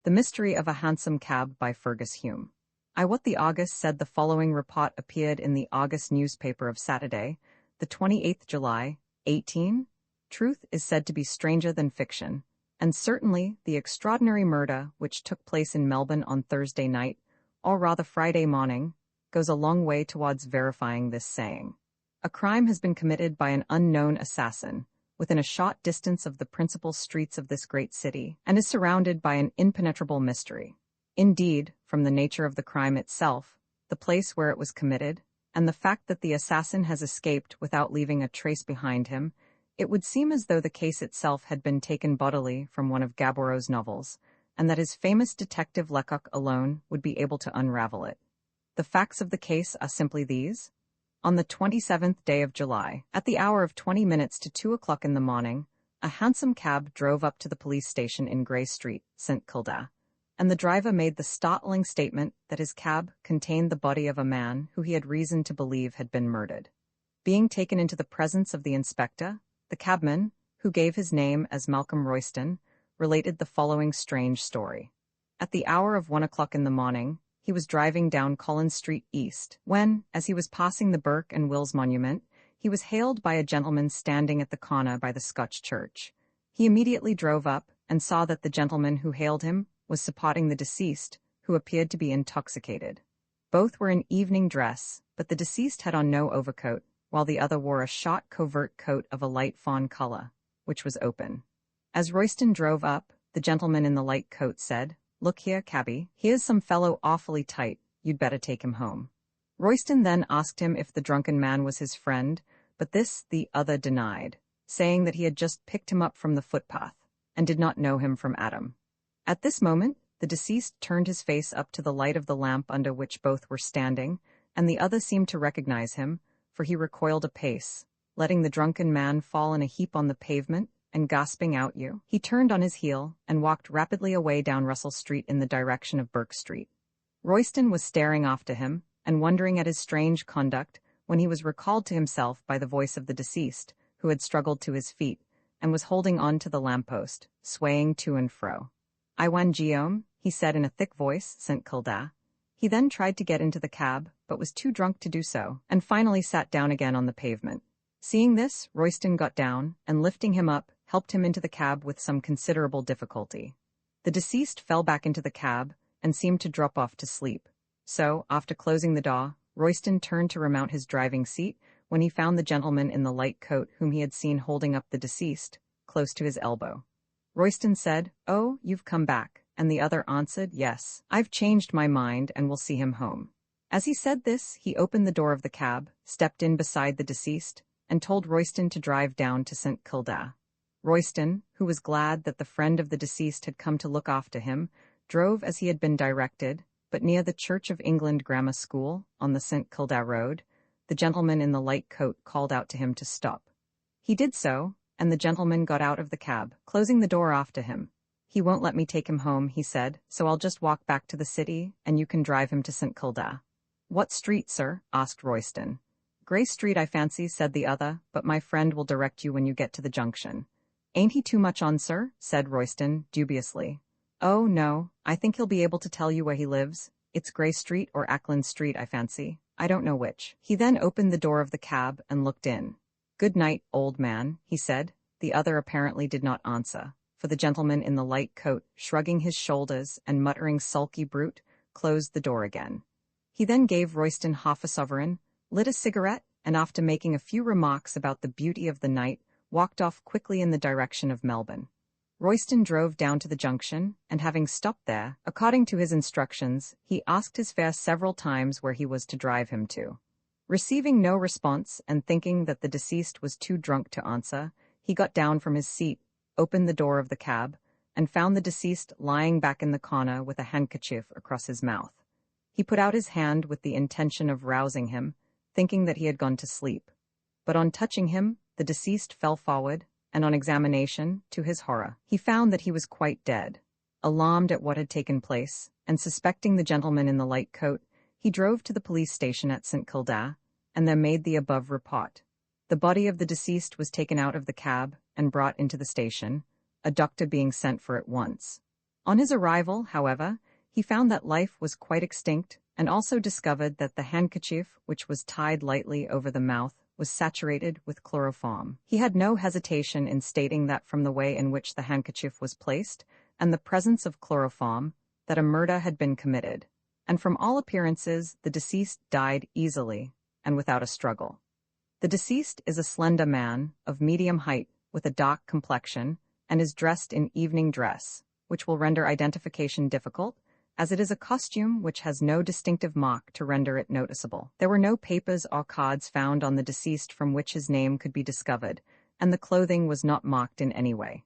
The Mystery of a Hansom Cab by Fergus Hume. What the August said the following report appeared in the August newspaper of Saturday, the 28th July, 18. Truth is said to be stranger than fiction, and certainly the extraordinary murder which took place in Melbourne on Thursday night, or rather Friday morning, goes a long way towards verifying this saying. A crime has been committed by an unknown assassin, within a short distance of the principal streets of this great city, and is surrounded by an impenetrable mystery. Indeed, from the nature of the crime itself, the place where it was committed, and the fact that the assassin has escaped without leaving a trace behind him, it would seem as though the case itself had been taken bodily from one of Gaboriau's novels, and that his famous detective Lecoq alone would be able to unravel it. The facts of the case are simply these. On the 27th day of July, at the hour of 20 minutes to 2 o'clock in the morning, a hansom cab drove up to the police station in Grey Street, St Kilda, and the driver made the startling statement that his cab contained the body of a man who he had reason to believe had been murdered. Being taken into the presence of the inspector, the cabman, who gave his name as Malcolm Royston, related the following strange story. At the hour of 1 o'clock in the morning, he was driving down Collins Street East when, as he was passing the Burke and Wills Monument, he was hailed by a gentleman standing at the corner by the Scotch Church. He immediately drove up and saw that the gentleman who hailed him was supporting the deceased, who appeared to be intoxicated. Both were in evening dress, but the deceased had on no overcoat, while the other wore a short covert coat of a light fawn color, which was open. As Royston drove up, the gentleman in the light coat said, "Look here, cabby, here's some fellow awfully tight, you'd better take him home." Royston then asked him if the drunken man was his friend, but this the other denied, saying that he had just picked him up from the footpath, and did not know him from Adam. At this moment, the deceased turned his face up to the light of the lamp under which both were standing, and the other seemed to recognize him, for he recoiled a pace, letting the drunken man fall in a heap on the pavement, and gasping out, "You!" he turned on his heel and walked rapidly away down Russell Street in the direction of Burke Street. Royston was staring after him, and wondering at his strange conduct, when he was recalled to himself by the voice of the deceased, who had struggled to his feet, and was holding on to the lamppost, swaying to and fro. "I wan Guillaume," he said in a thick voice, St Kilda. He then tried to get into the cab, but was too drunk to do so, and finally sat down again on the pavement. Seeing this, Royston got down, and lifting him up, helped him into the cab with some considerable difficulty. The deceased fell back into the cab, and seemed to drop off to sleep. So, after closing the door, Royston turned to remount his driving seat, when he found the gentleman in the light coat whom he had seen holding up the deceased, close to his elbow. Royston said, "Oh, you've come back," and the other answered, "Yes, I've changed my mind and will see him home." As he said this, he opened the door of the cab, stepped in beside the deceased, and told Royston to drive down to St Kilda. Royston, who was glad that the friend of the deceased had come to look after him, drove as he had been directed, but near the Church of England Grammar School, on the St Kilda Road, the gentleman in the light coat called out to him to stop. He did so, and the gentleman got out of the cab, closing the door after him. "He won't let me take him home," he said, "so I'll just walk back to the city, and you can drive him to St Kilda." "What street, sir?" asked Royston. "Grey Street, I fancy," said the other, "but my friend will direct you when you get to the junction." "Ain't he too much on, sir?" said Royston, dubiously. "Oh, no, I think he'll be able to tell you where he lives. It's Grey Street or Ackland Street, I fancy. I don't know which." He then opened the door of the cab and looked in. "Good night, old man," he said. The other apparently did not answer, for the gentleman in the light coat, shrugging his shoulders and muttering "sulky brute," closed the door again. He then gave Royston half a sovereign, lit a cigarette, and after making a few remarks about the beauty of the night, walked off quickly in the direction of Melbourne. Royston drove down to the junction, and having stopped there, according to his instructions, he asked his fare several times where he was to drive him to. Receiving no response, and thinking that the deceased was too drunk to answer, he got down from his seat, opened the door of the cab, and found the deceased lying back in the corner with a handkerchief across his mouth. He put out his hand with the intention of rousing him, thinking that he had gone to sleep. But on touching him, the deceased fell forward, and on examination, to his horror, he found that he was quite dead. Alarmed at what had taken place, and suspecting the gentleman in the light coat, he drove to the police station at St Kilda, and there made the above report. The body of the deceased was taken out of the cab and brought into the station, a doctor being sent for at once. On his arrival, however, he found that life was quite extinct, and also discovered that the handkerchief, which was tied lightly over the mouth, was saturated with chloroform. He had no hesitation in stating that from the way in which the handkerchief was placed, and the presence of chloroform, that a murder had been committed, and from all appearances the deceased died easily and without a struggle. The deceased is a slender man, of medium height, with a dark complexion, and is dressed in evening dress, which will render identification difficult, as it is a costume which has no distinctive mark to render it noticeable. There were no papers or cards found on the deceased from which his name could be discovered, and the clothing was not marked in any way.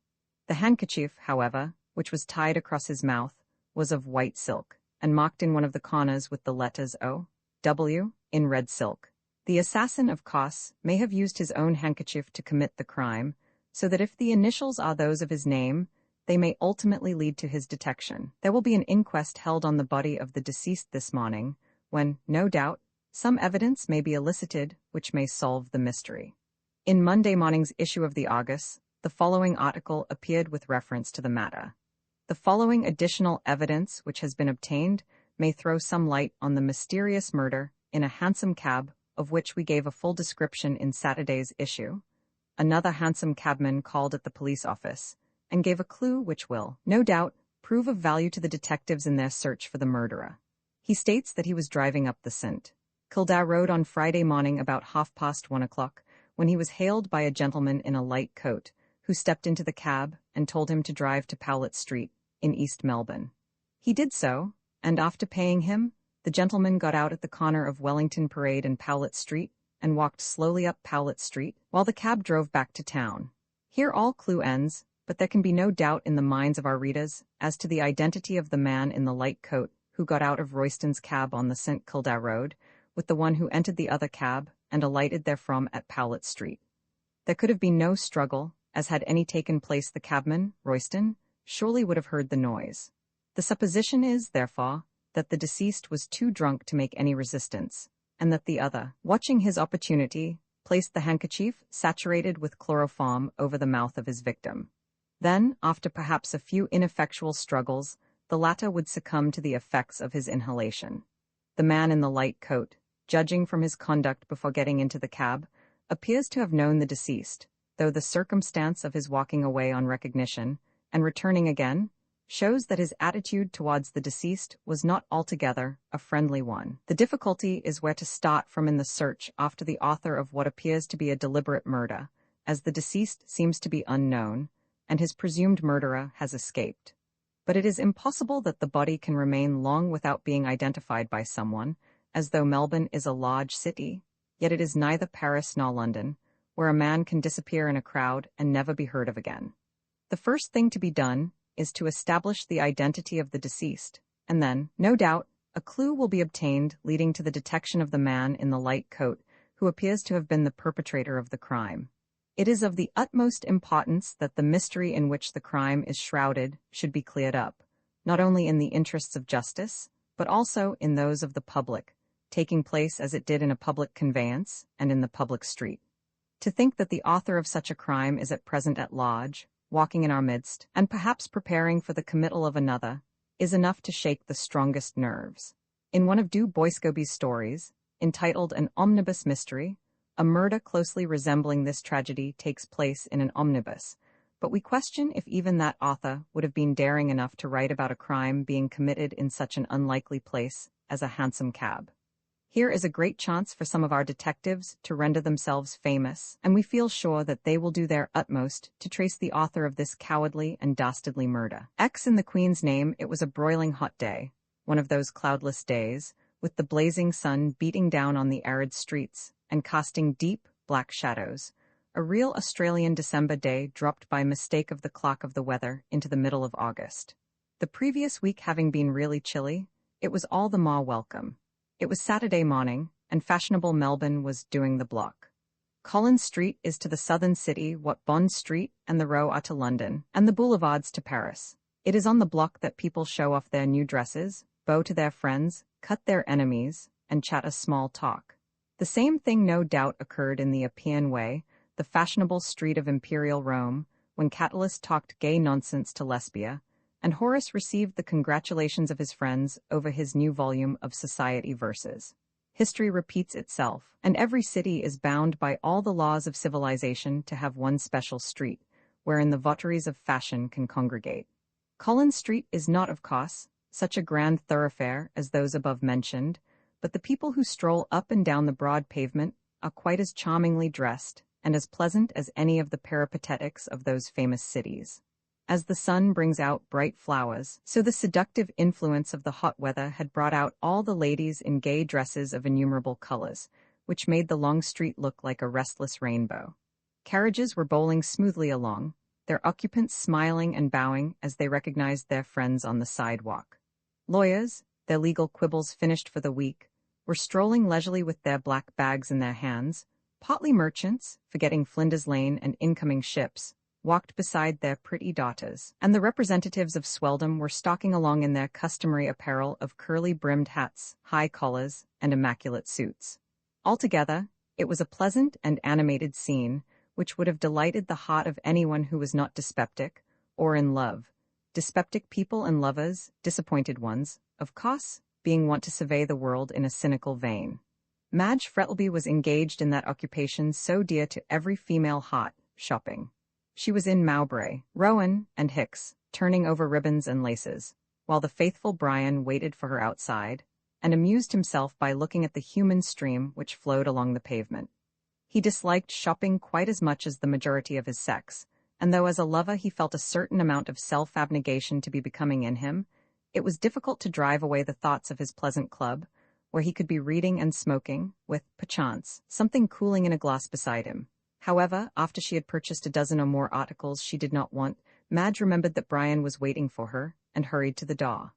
The handkerchief, however, which was tied across his mouth, was of white silk, and marked in one of the corners with the letters O, W, in red silk. The assassin, of course, may have used his own handkerchief to commit the crime, so that if the initials are those of his name, they may ultimately lead to his detection. There will be an inquest held on the body of the deceased this morning, when, no doubt, some evidence may be elicited which may solve the mystery. In Monday morning's issue of the Argus, the following article appeared with reference to the matter. The following additional evidence which has been obtained may throw some light on the mysterious murder in a hansom cab of which we gave a full description in Saturday's issue. Another hansom cabman called at the police office and gave a clue which will, no doubt, prove of value to the detectives in their search for the murderer. He states that he was driving up the St. Kildare Road on Friday morning about 1:30 when he was hailed by a gentleman in a light coat, who stepped into the cab and told him to drive to Powlett Street, in East Melbourne. He did so, and after paying him, the gentleman got out at the corner of Wellington Parade and Powlett Street and walked slowly up Powlett Street, while the cab drove back to town. Here all clue ends, but there can be no doubt in the minds of our readers as to the identity of the man in the light coat who got out of Royston's cab on the St. Kildare Road, with the one who entered the other cab and alighted therefrom at Powlett Street. There could have been no struggle, as had any taken place the cabman, Royston, surely would have heard the noise. The supposition is, therefore, that the deceased was too drunk to make any resistance, and that the other, watching his opportunity, placed the handkerchief, saturated with chloroform, over the mouth of his victim. Then, after perhaps a few ineffectual struggles, the latter would succumb to the effects of his inhalation. The man in the light coat, judging from his conduct before getting into the cab, appears to have known the deceased, though the circumstance of his walking away on recognition, and returning again, shows that his attitude towards the deceased was not altogether a friendly one. The difficulty is where to start from in the search after the author of what appears to be a deliberate murder, as the deceased seems to be unknown, and his presumed murderer has escaped. But it is impossible that the body can remain long without being identified by someone, as though Melbourne is a large city, yet it is neither Paris nor London, where a man can disappear in a crowd and never be heard of again. The first thing to be done is to establish the identity of the deceased, and then, no doubt, a clue will be obtained leading to the detection of the man in the light coat who appears to have been the perpetrator of the crime. It is of the utmost importance that the mystery in which the crime is shrouded should be cleared up, not only in the interests of justice, but also in those of the public, taking place as it did in a public conveyance and in the public street. To think that the author of such a crime is at present at large, walking in our midst, and perhaps preparing for the committal of another, is enough to shake the strongest nerves. In one of Du Boisgobey's stories, entitled An Omnibus Mystery, a murder closely resembling this tragedy takes place in an omnibus, but we question if even that author would have been daring enough to write about a crime being committed in such an unlikely place as a hansom cab. Here is a great chance for some of our detectives to render themselves famous, and we feel sure that they will do their utmost to trace the author of this cowardly and dastardly murder. In the Queen's name, it was a broiling hot day, one of those cloudless days, with the blazing sun beating down on the arid streets and casting deep, black shadows, a real Australian December day dropped by mistake of the clock of the weather into the middle of August. The previous week having been really chilly, it was all the more welcome. It was Saturday morning, and fashionable Melbourne was doing the block. Collins Street is to the southern city what Bond Street and the Row are to London, and the boulevards to Paris. It is on the block that people show off their new dresses, bow to their friends, cut their enemies, and chat a small talk. The same thing no doubt occurred in the Appian Way, the fashionable street of Imperial Rome, when Catullus talked gay nonsense to Lesbia, and Horace received the congratulations of his friends over his new volume of Society Verses. History repeats itself, and every city is bound by all the laws of civilization to have one special street, wherein the votaries of fashion can congregate. Collins Street is not, of course, such a grand thoroughfare as those above mentioned, but the people who stroll up and down the broad pavement are quite as charmingly dressed and as pleasant as any of the peripatetics of those famous cities. As the sun brings out bright flowers, so the seductive influence of the hot weather had brought out all the ladies in gay dresses of innumerable colors, which made the long street look like a restless rainbow. Carriages were bowling smoothly along, their occupants smiling and bowing as they recognized their friends on the sidewalk. Lawyers, their legal quibbles finished for the week, were strolling leisurely with their black bags in their hands. Portly merchants, forgetting Flinders Lane and incoming ships, walked beside their pretty daughters, and the representatives of swelldom were stalking along in their customary apparel of curly-brimmed hats, high collars, and immaculate suits. Altogether, it was a pleasant and animated scene, which would have delighted the heart of anyone who was not dyspeptic, or in love. Dyspeptic people and lovers, disappointed ones, of course, being wont to survey the world in a cynical vein. Madge Frettlby was engaged in that occupation so dear to every female heart, shopping. She was in Mowbray, Rowan, and Hicks, turning over ribbons and laces, while the faithful Brian waited for her outside, and amused himself by looking at the human stream which flowed along the pavement. He disliked shopping quite as much as the majority of his sex, and though as a lover he felt a certain amount of self-abnegation to be becoming in him, it was difficult to drive away the thoughts of his pleasant club, where he could be reading and smoking, with, perchance, something cooling in a glass beside him. However, after she had purchased a dozen or more articles she did not want, Madge remembered that Brian was waiting for her, and hurried to the door.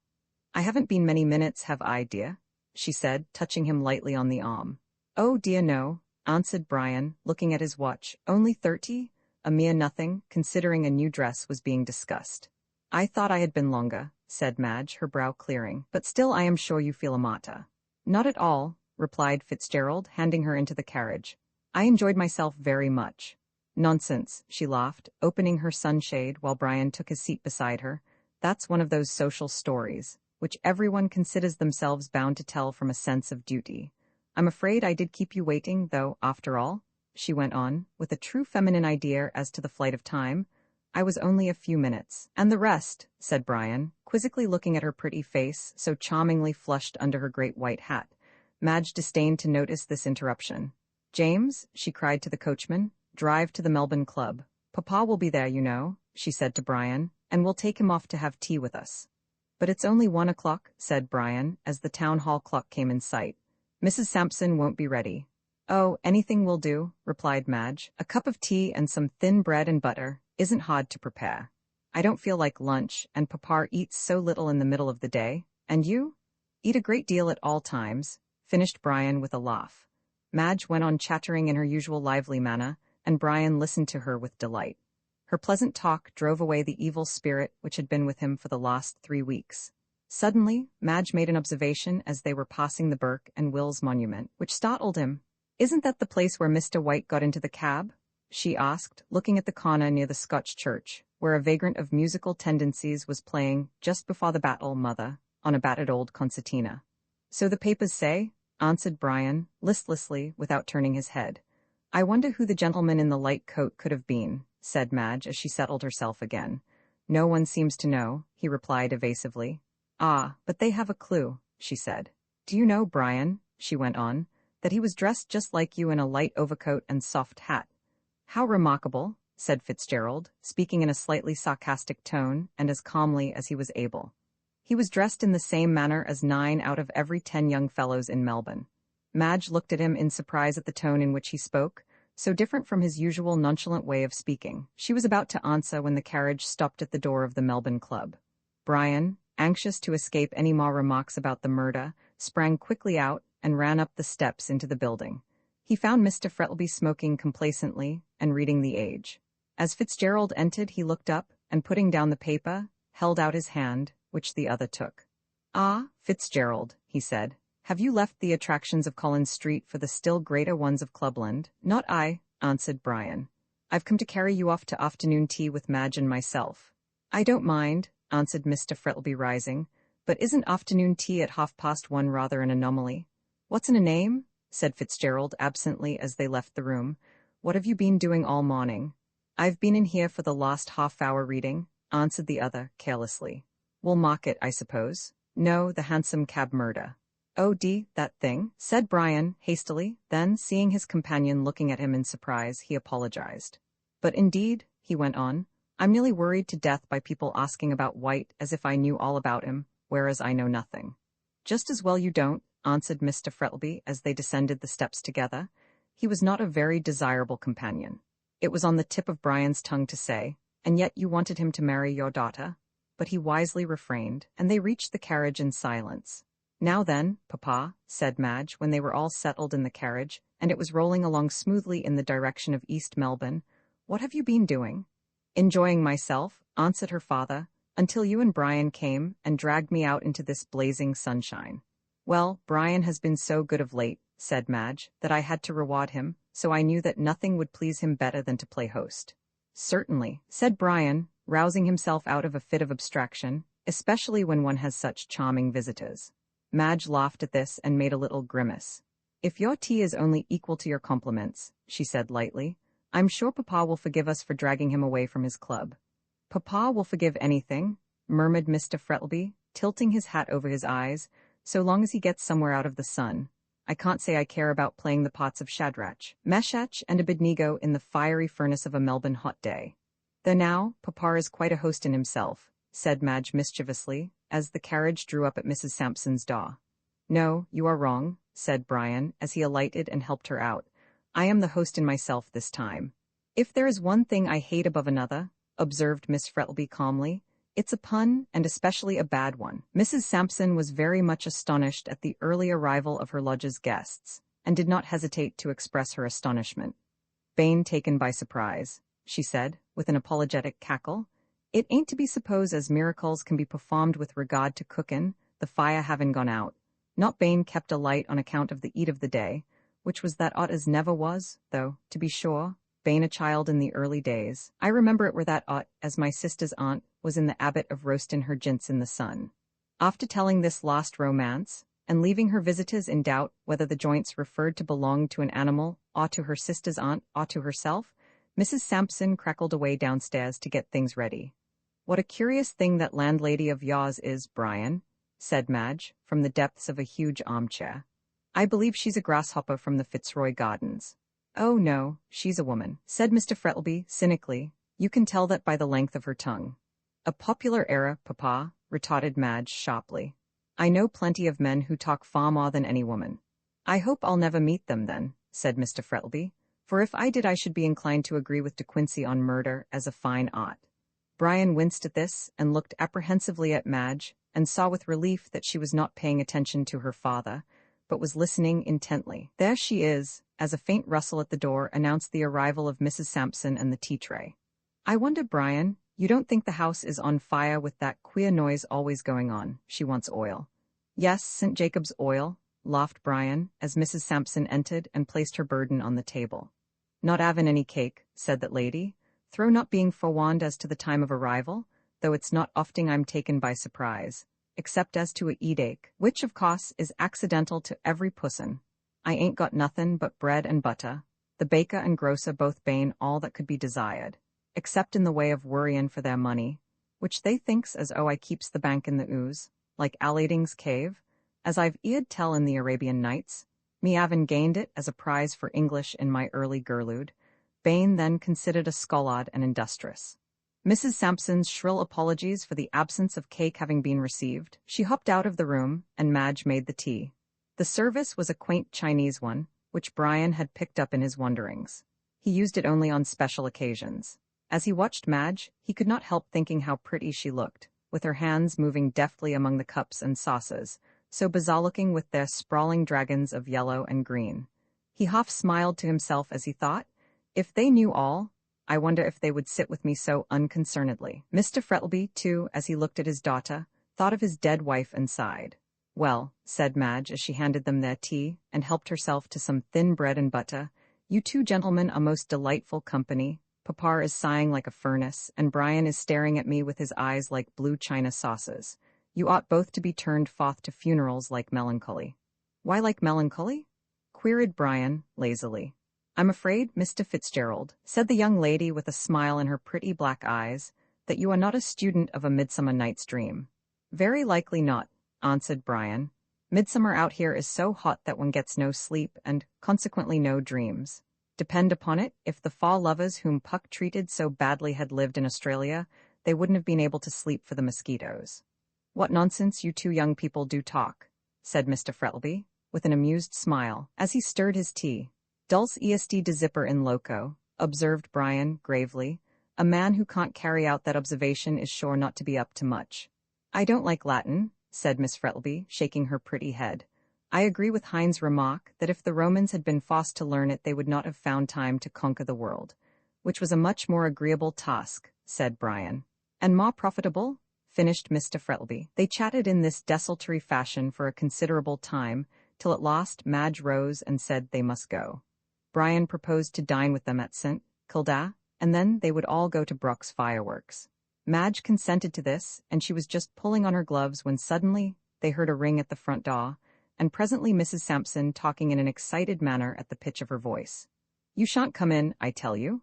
"I haven't been many minutes, have I, dear?" she said, touching him lightly on the arm. "Oh dear no," answered Brian, looking at his watch. "Only 30? A mere nothing, considering a new dress was being discussed." "I thought I had been longer," said Madge, her brow clearing, "but still I am sure you feel a martyr." "Not at all," replied Fitzgerald, handing her into the carriage. "I enjoyed myself very much." "Nonsense," she laughed, opening her sunshade while Brian took his seat beside her. "That's one of those social stories, which everyone considers themselves bound to tell from a sense of duty. I'm afraid I did keep you waiting, though, after all," she went on, with a true feminine idea as to the flight of time. "I was only a few minutes." "And the rest," said Brian, quizzically looking at her pretty face, so charmingly flushed under her great white hat. Madge disdained to notice this interruption. "James," she cried to the coachman, "drive to the Melbourne Club. Papa will be there, you know," she said to Brian, "and we'll take him off to have tea with us." "But it's only 1 o'clock," said Brian, as the town hall clock came in sight. "Mrs. Sampson won't be ready." "Oh, anything will do," replied Madge. "A cup of tea and some thin bread and butter isn't hard to prepare. I don't feel like lunch, and Papa eats so little in the middle of the day. And you?" "Eat a great deal at all times," finished Brian with a laugh. Madge went on chattering in her usual lively manner, and Brian listened to her with delight. Her pleasant talk drove away the evil spirit which had been with him for the last 3 weeks. Suddenly, Madge made an observation as they were passing the Burke and Wills monument, which startled him. "Isn't that the place where Mr. White got into the cab?" she asked, looking at the corner near the Scotch church, where a vagrant of musical tendencies was playing just before the battle, Mother, on a battered old concertina. "So the papers say," answered Brian, listlessly, without turning his head. "I wonder who the gentleman in the light coat could have been," said Madge as she settled herself again. "No one seems to know," he replied evasively. "Ah, but they have a clue," she said. "Do you know, Brian," she went on, "that he was dressed just like you in a light overcoat and soft hat?" "How remarkable," said Fitzgerald, speaking in a slightly sarcastic tone and as calmly as he was able. "He was dressed in the same manner as 9 out of every 10 young fellows in Melbourne." Madge looked at him in surprise at the tone in which he spoke, so different from his usual nonchalant way of speaking. She was about to answer when the carriage stopped at the door of the Melbourne Club. Brian, anxious to escape any more remarks about the murder, sprang quickly out and ran up the steps into the building. He found Mr. Frettlby smoking complacently and reading The Age. As Fitzgerald entered, he looked up, and putting down the paper, held out his hand, which the other took. "Ah, Fitzgerald," he said, "have you left the attractions of Collins Street for the still greater ones of Clubland?" "Not I," answered Brian. "I've come to carry you off to afternoon tea with Madge and myself." "I don't mind," answered Mr. Frettlby, rising. "But isn't afternoon tea at 1:30 rather an anomaly?" "What's in a name?" said Fitzgerald absently as they left the room. "What have you been doing all morning?" "I've been in here for the last half-hour reading," answered the other, carelessly. "Woolmarket, I suppose?" "No, the hansom cab murder." "Oh, that thing?" said Brian, hastily. Then, seeing his companion looking at him in surprise, he apologized. "But indeed," he went on, "I'm nearly worried to death by people asking about White as if I knew all about him, whereas I know nothing." "Just as well you don't," answered Mr. Frettlby as they descended the steps together. He was not a very desirable companion. It was on the tip of Brian's tongue to say, "And yet you wanted him to marry your daughter?" But he wisely refrained, and they reached the carriage in silence. "Now then, Papa," said Madge, when they were all settled in the carriage, and it was rolling along smoothly in the direction of East Melbourne, "what have you been doing?" "Enjoying myself," answered her father, "until you and Brian came and dragged me out into this blazing sunshine." "Well, Brian has been so good of late," said Madge, "that I had to reward him, so I knew that nothing would please him better than to play host." "Certainly," said Brian, rousing himself out of a fit of abstraction, "especially when one has such charming visitors." Madge laughed at this and made a little grimace. "If your tea is only equal to your compliments," she said lightly, "I'm sure Papa will forgive us for dragging him away from his club." "Papa will forgive anything," murmured Mr. Frettlby, tilting his hat over his eyes, "so long as he gets somewhere out of the sun. I can't say I care about playing the parts of Shadrach, Meshach, and Abednego in the fiery furnace of a Melbourne hot day." "There now, Papa is quite a host in himself," said Madge mischievously, as the carriage drew up at Mrs. Sampson's door. "No, you are wrong," said Brian, as he alighted and helped her out. "I am the host in myself this time." "If there is one thing I hate above another," observed Miss Frettlby calmly, "it's a pun, and especially a bad one." Mrs. Sampson was very much astonished at the early arrival of her lodger's guests, and did not hesitate to express her astonishment. "Bane taken by surprise," she said, with an apologetic cackle. "It ain't to be supposed as miracles can be performed with regard to cookin', the fire having gone out. Not Bane kept a light on account of the eat of the day, which was that ought as never was, though, to be sure, Bane a child in the early days. I remember it were that ought, as my sister's aunt was in the habit of roastin' her jints in the sun." After telling this last romance, and leaving her visitors in doubt whether the joints referred to belong to an animal, or to her sister's aunt, or to herself, Mrs. Sampson crackled away downstairs to get things ready. "What a curious thing that landlady of yours is, Brian," said Madge, from the depths of a huge armchair. "I believe she's a grasshopper from the Fitzroy Gardens." "Oh, no, she's a woman," said Mr. Frettlby, cynically. "You can tell that by the length of her tongue." "A popular error, Papa," retorted Madge sharply. "I know plenty of men who talk far more than any woman." "I hope I'll never meet them, then," said Mr. Frettlby, "for if I did I should be inclined to agree with De Quincey on murder as a fine art." Brian winced at this, and looked apprehensively at Madge, and saw with relief that she was not paying attention to her father, but was listening intently. "There she is," as a faint rustle at the door announced the arrival of Mrs. Sampson and the tea-tray. "I wonder, Brian, you don't think the house is on fire with that queer noise always going on? She wants oil." "Yes, St. Jacob's oil," laughed Brian, as Mrs. Sampson entered and placed her burden on the table. "Not 'avin' any cake," said that lady, "through not being forewarned as to the time of arrival, though it's not ofting I'm taken by surprise, except as to a eadache, which, of course, is accidental to every pussin. I ain't got nothin' but bread and butter. The baker and grocer both bane all that could be desired, except in the way of worryin' for their money, which they thinks as I keeps the bank in the ooze, like Aladdin's cave, as I've 'eard tell in the Arabian Nights, me havin' gained it as a prize for English in my early girlhood. Bane then considered a scholard and industrious." Mrs. Sampson's shrill apologies for the absence of cake having been received, she hopped out of the room, and Madge made the tea. The service was a quaint Chinese one, which Brian had picked up in his wanderings. He used it only on special occasions. As he watched Madge, he could not help thinking how pretty she looked, with her hands moving deftly among the cups and saucers, so bizarre-looking with their sprawling dragons of yellow and green. He half smiled to himself as he thought, "If they knew all, I wonder if they would sit with me so unconcernedly." Mr. Frettlby, too, as he looked at his daughter, thought of his dead wife and sighed. "Well," said Madge as she handed them their tea and helped herself to some thin bread and butter, "you two gentlemen are most delightful company, Papa is sighing like a furnace, and Brian is staring at me with his eyes like blue china saucers. You ought both to be turned forth to funerals like melancholy. Why like melancholy? Queried Brian, lazily. I'm afraid, Mr. Fitzgerald, said the young lady with a smile in her pretty black eyes, that you are not a student of A Midsummer Night's Dream. Very likely not, answered Brian. Midsummer out here is so hot that one gets no sleep and, consequently, no dreams. Depend upon it, if the fall lovers whom Puck treated so badly had lived in Australia, they wouldn't have been able to sleep for the mosquitoes. What nonsense you two young people do talk, said Mr. Frettlby, with an amused smile, as he stirred his tea. Dulce est de zipper in loco, observed Brian, gravely. A man who can't carry out that observation is sure not to be up to much. I don't like Latin, said Miss Frettlby, shaking her pretty head. I agree with Heine's remark that if the Romans had been forced to learn it they would not have found time to conquer the world, which was a much more agreeable task, said Brian. And more profitable? Finished Mr. Frettlby. They chatted in this desultory fashion for a considerable time, till at last Madge rose and said they must go. Brian proposed to dine with them at St. Kilda, and then they would all go to Brock's fireworks. Madge consented to this, and she was just pulling on her gloves when suddenly they heard a ring at the front door, and presently Mrs. Sampson talking in an excited manner at the pitch of her voice. You shan't come in, I tell you,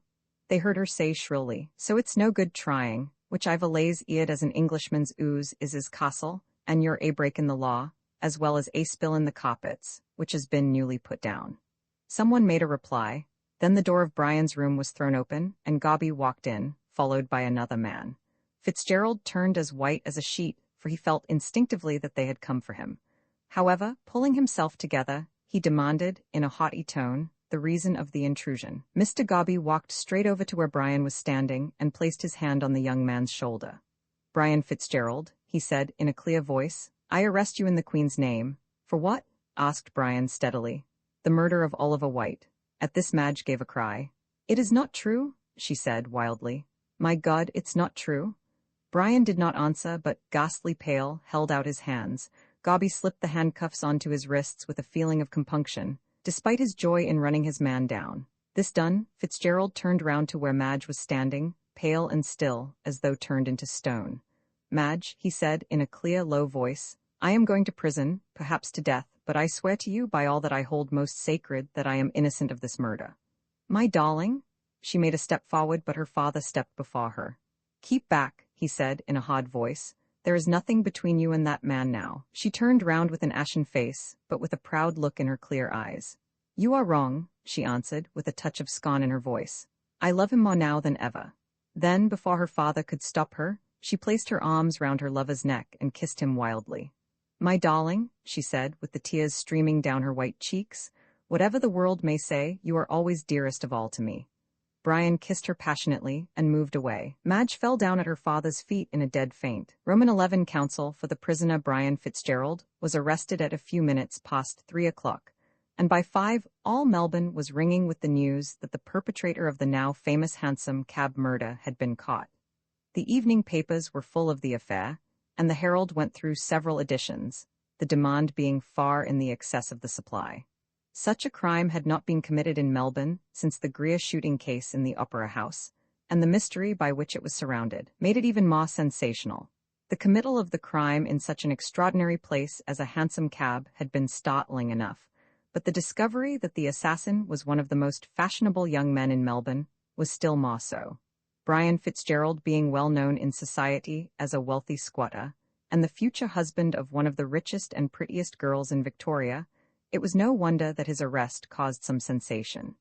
they heard her say shrilly, so it's no good trying, which I've allays eared as an Englishman's ooze is his castle, and you're a break in the law, as well as a spill in the carpets, which has been newly put down. Someone made a reply, then the door of Brian's room was thrown open, and Gobby walked in, followed by another man. Fitzgerald turned as white as a sheet, for he felt instinctively that they had come for him. However, pulling himself together, he demanded, in a haughty tone, the reason of the intrusion. Mr. Gobby walked straight over to where Brian was standing and placed his hand on the young man's shoulder. Brian Fitzgerald, he said in a clear voice, I arrest you in the Queen's name. For what? Asked Brian steadily. The murder of Oliver White. At this Madge gave a cry. It is not true, she said wildly. My God, it's not true. Brian did not answer, but, ghastly pale, held out his hands. Gobby slipped the handcuffs onto his wrists with a feeling of compunction, despite his joy in running his man down. This done, Fitzgerald turned round to where Madge was standing, pale and still, as though turned into stone. Madge, he said in a clear, low voice, I am going to prison, perhaps to death, but I swear to you by all that I hold most sacred that I am innocent of this murder. My darling? She made a step forward, but her father stepped before her. Keep back, he said in a hard voice. There is nothing between you and that man now. She turned round with an ashen face, but with a proud look in her clear eyes. You are wrong, she answered, with a touch of scorn in her voice. I love him more now than ever. Then, before her father could stop her, she placed her arms round her lover's neck and kissed him wildly. My darling, she said, with the tears streaming down her white cheeks, whatever the world may say, you are always dearest of all to me. Brian kissed her passionately and moved away. Madge fell down at her father's feet in a dead faint. Roman 11 counsel for the prisoner Brian Fitzgerald was arrested at a few minutes past 3 o'clock, and by 5 all Melbourne was ringing with the news that the perpetrator of the now famous Hansom cab murder had been caught. The evening papers were full of the affair, and the Herald went through several editions, the demand being far in the excess of the supply. Such a crime had not been committed in Melbourne since the Greer shooting case in the Opera House, and the mystery by which it was surrounded made it even more sensational. The committal of the crime in such an extraordinary place as a hansom cab had been startling enough, but the discovery that the assassin was one of the most fashionable young men in Melbourne was still more so. Brian Fitzgerald being well known in society as a wealthy squatter, and the future husband of one of the richest and prettiest girls in Victoria, it was no wonder that his arrest caused some sensation.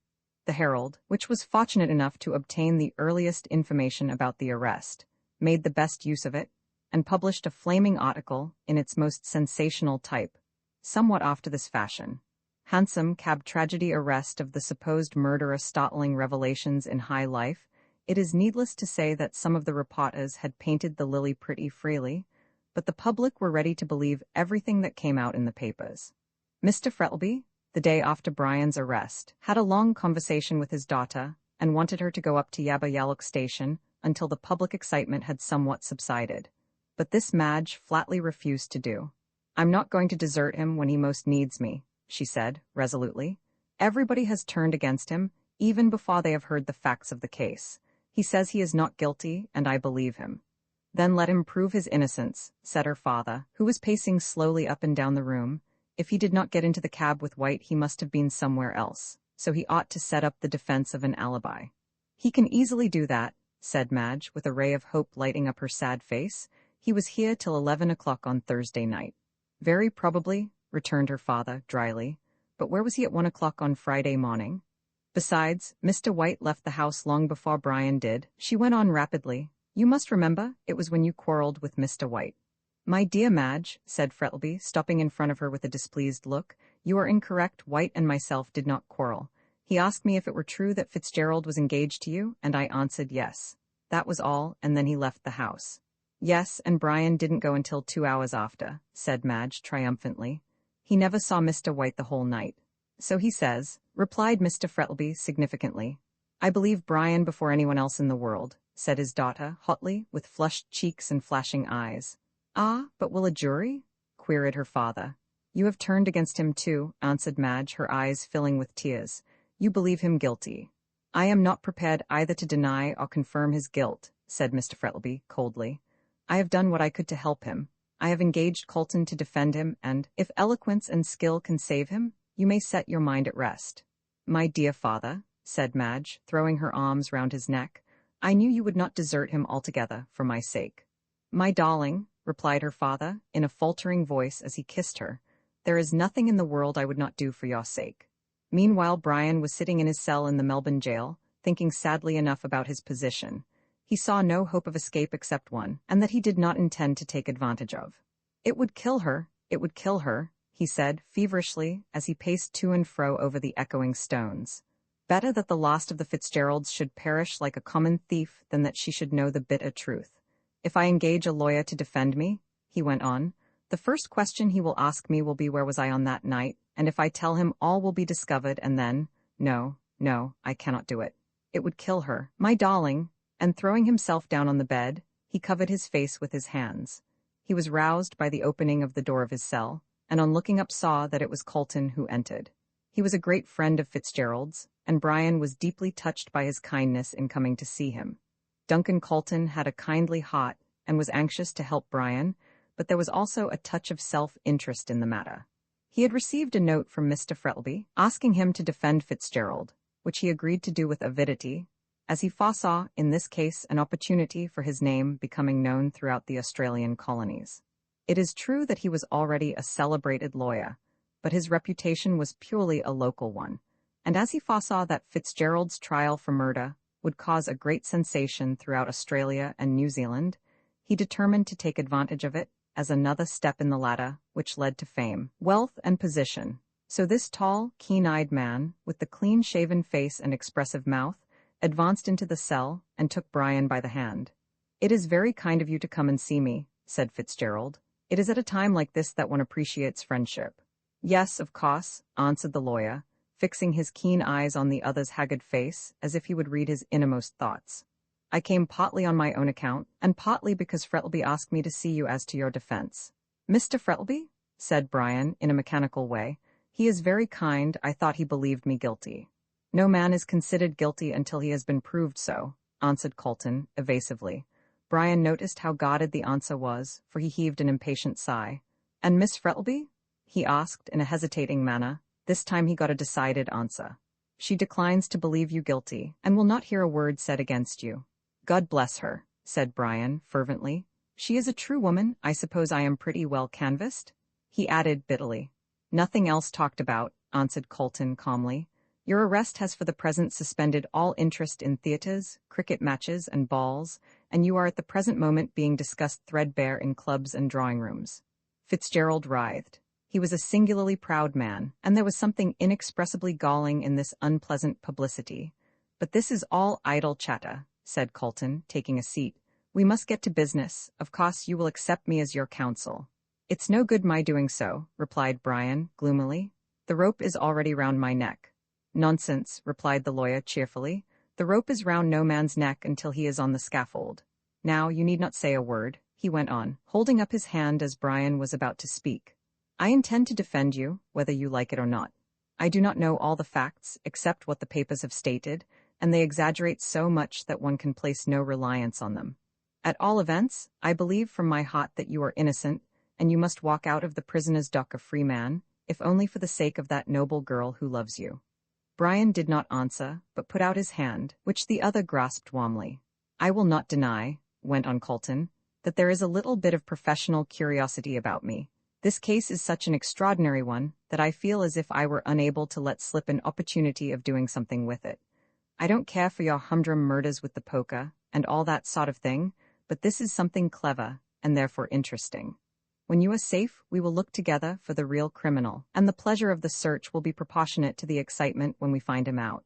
The Herald, which was fortunate enough to obtain the earliest information about the arrest, made the best use of it, and published a flaming article in its most sensational type, somewhat after this fashion. Hansom cab tragedy arrest of the supposed murderer, startling revelations in high life. It is needless to say that some of the reporters had painted the lily pretty freely, but the public were ready to believe everything that came out in the papers. Mr. Frettlby, the day after Brian's arrest, had a long conversation with his daughter and wanted her to go up to Yabba Yallook station until the public excitement had somewhat subsided. But this Madge flatly refused to do. I'm not going to desert him when he most needs me, she said, resolutely. Everybody has turned against him, even before they have heard the facts of the case. He says he is not guilty, and I believe him. Then let him prove his innocence, said her father, who was pacing slowly up and down the room. If he did not get into the cab with White, he must have been somewhere else, so he ought to set up the defense of an alibi. He can easily do that, said Madge, with a ray of hope lighting up her sad face. He was here till 11 o'clock on Thursday night. Very probably, returned her father, dryly. But where was he at 1 o'clock on Friday morning? Besides, Mr. White left the house long before Brian did, she went on rapidly. You must remember, it was when you quarreled with Mr. White. My dear Madge, said Frettlby, stopping in front of her with a displeased look, you are incorrect. White and myself did not quarrel. He asked me if it were true that Fitzgerald was engaged to you, and I answered yes. That was all, and then he left the house. Yes, and Brian didn't go until 2 hours after, said Madge triumphantly. He never saw Mr. White the whole night. So he says, replied Mr. Frettlby significantly. I believe Brian before anyone else in the world, said his daughter, hotly, with flushed cheeks and flashing eyes. Ah, but will a jury? Queried her father. You have turned against him too, answered Madge, her eyes filling with tears. You believe him guilty. I am not prepared either to deny or confirm his guilt, said Mr. Frettlby, coldly. I have done what I could to help him. I have engaged Colton to defend him, and, if eloquence and skill can save him, you may set your mind at rest. My dear father, said Madge, throwing her arms round his neck, I knew you would not desert him altogether for my sake. My darling, replied her father, in a faltering voice as he kissed her, there is nothing in the world I would not do for your sake. Meanwhile, Brian was sitting in his cell in the Melbourne jail, thinking sadly enough about his position. He saw no hope of escape except one, and that he did not intend to take advantage of. It would kill her, he said feverishly as he paced to and fro over the echoing stones. Better that the last of the Fitzgeralds should perish like a common thief than that she should know the bitter truth. If I engage a lawyer to defend me, he went on, the first question he will ask me will be where was I on that night, and if I tell him all will be discovered, and then, no, I cannot do it. It would kill her, my darling, and throwing himself down on the bed, he covered his face with his hands. He was roused by the opening of the door of his cell, and on looking up saw that it was Colton who entered. He was a great friend of Fitzgerald's, and Brian was deeply touched by his kindness in coming to see him. Duncan Colton had a kindly heart and was anxious to help Brian, but there was also a touch of self-interest in the matter. He had received a note from Mr. Frettlby asking him to defend Fitzgerald, which he agreed to do with avidity, as he foresaw, in this case, an opportunity for his name becoming known throughout the Australian colonies. It is true that he was already a celebrated lawyer, but his reputation was purely a local one, and as he foresaw that Fitzgerald's trial for murder would cause a great sensation throughout Australia and New Zealand, he determined to take advantage of it as another step in the ladder which led to fame, wealth, and position. So this tall, keen-eyed man, with the clean-shaven face and expressive mouth, advanced into the cell and took Brian by the hand. It is very kind of you to come and see me, said Fitzgerald. It is at a time like this that one appreciates friendship. Yes, of course, answered the lawyer, fixing his keen eyes on the other's haggard face as if he would read his innermost thoughts. I came partly on my own account, and partly because Frettlby asked me to see you as to your defense. Mr. Frettlby? Said Brian, in a mechanical way. He is very kind. I thought he believed me guilty. No man is considered guilty until he has been proved so, answered Colton, evasively. Brian noticed how guarded the answer was, for he heaved an impatient sigh. And Miss Frettlby? He asked, in a hesitating manner. This time he got a decided answer. She declines to believe you guilty, and will not hear a word said against you. God bless her, said Brian, fervently. She is a true woman. I suppose I am pretty well canvassed? He added bitterly. Nothing else talked about, answered Colton calmly. Your arrest has for the present suspended all interest in theatres, cricket matches, and balls, and you are at the present moment being discussed threadbare in clubs and drawing-rooms. Fitzgerald writhed. He was a singularly proud man, and there was something inexpressibly galling in this unpleasant publicity. But this is all idle chatter, said Colton, taking a seat. We must get to business. Of course you will accept me as your counsel. It's no good my doing so, replied Brian, gloomily. The rope is already round my neck. Nonsense, replied the lawyer cheerfully. The rope is round no man's neck until he is on the scaffold. Now you need not say a word, he went on, holding up his hand as Brian was about to speak. I intend to defend you, whether you like it or not. I do not know all the facts, except what the papers have stated, and they exaggerate so much that one can place no reliance on them. At all events, I believe from my heart that you are innocent, and you must walk out of the prisoner's dock a free man, if only for the sake of that noble girl who loves you." Brian did not answer, but put out his hand, which the other grasped warmly. "I will not deny," went on Colton, "that there is a little bit of professional curiosity about me. This case is such an extraordinary one that I feel as if I were unable to let slip an opportunity of doing something with it. I don't care for your humdrum murders with the poker, and all that sort of thing, but this is something clever, and therefore interesting. When you are safe, we will look together for the real criminal, and the pleasure of the search will be proportionate to the excitement when we find him out."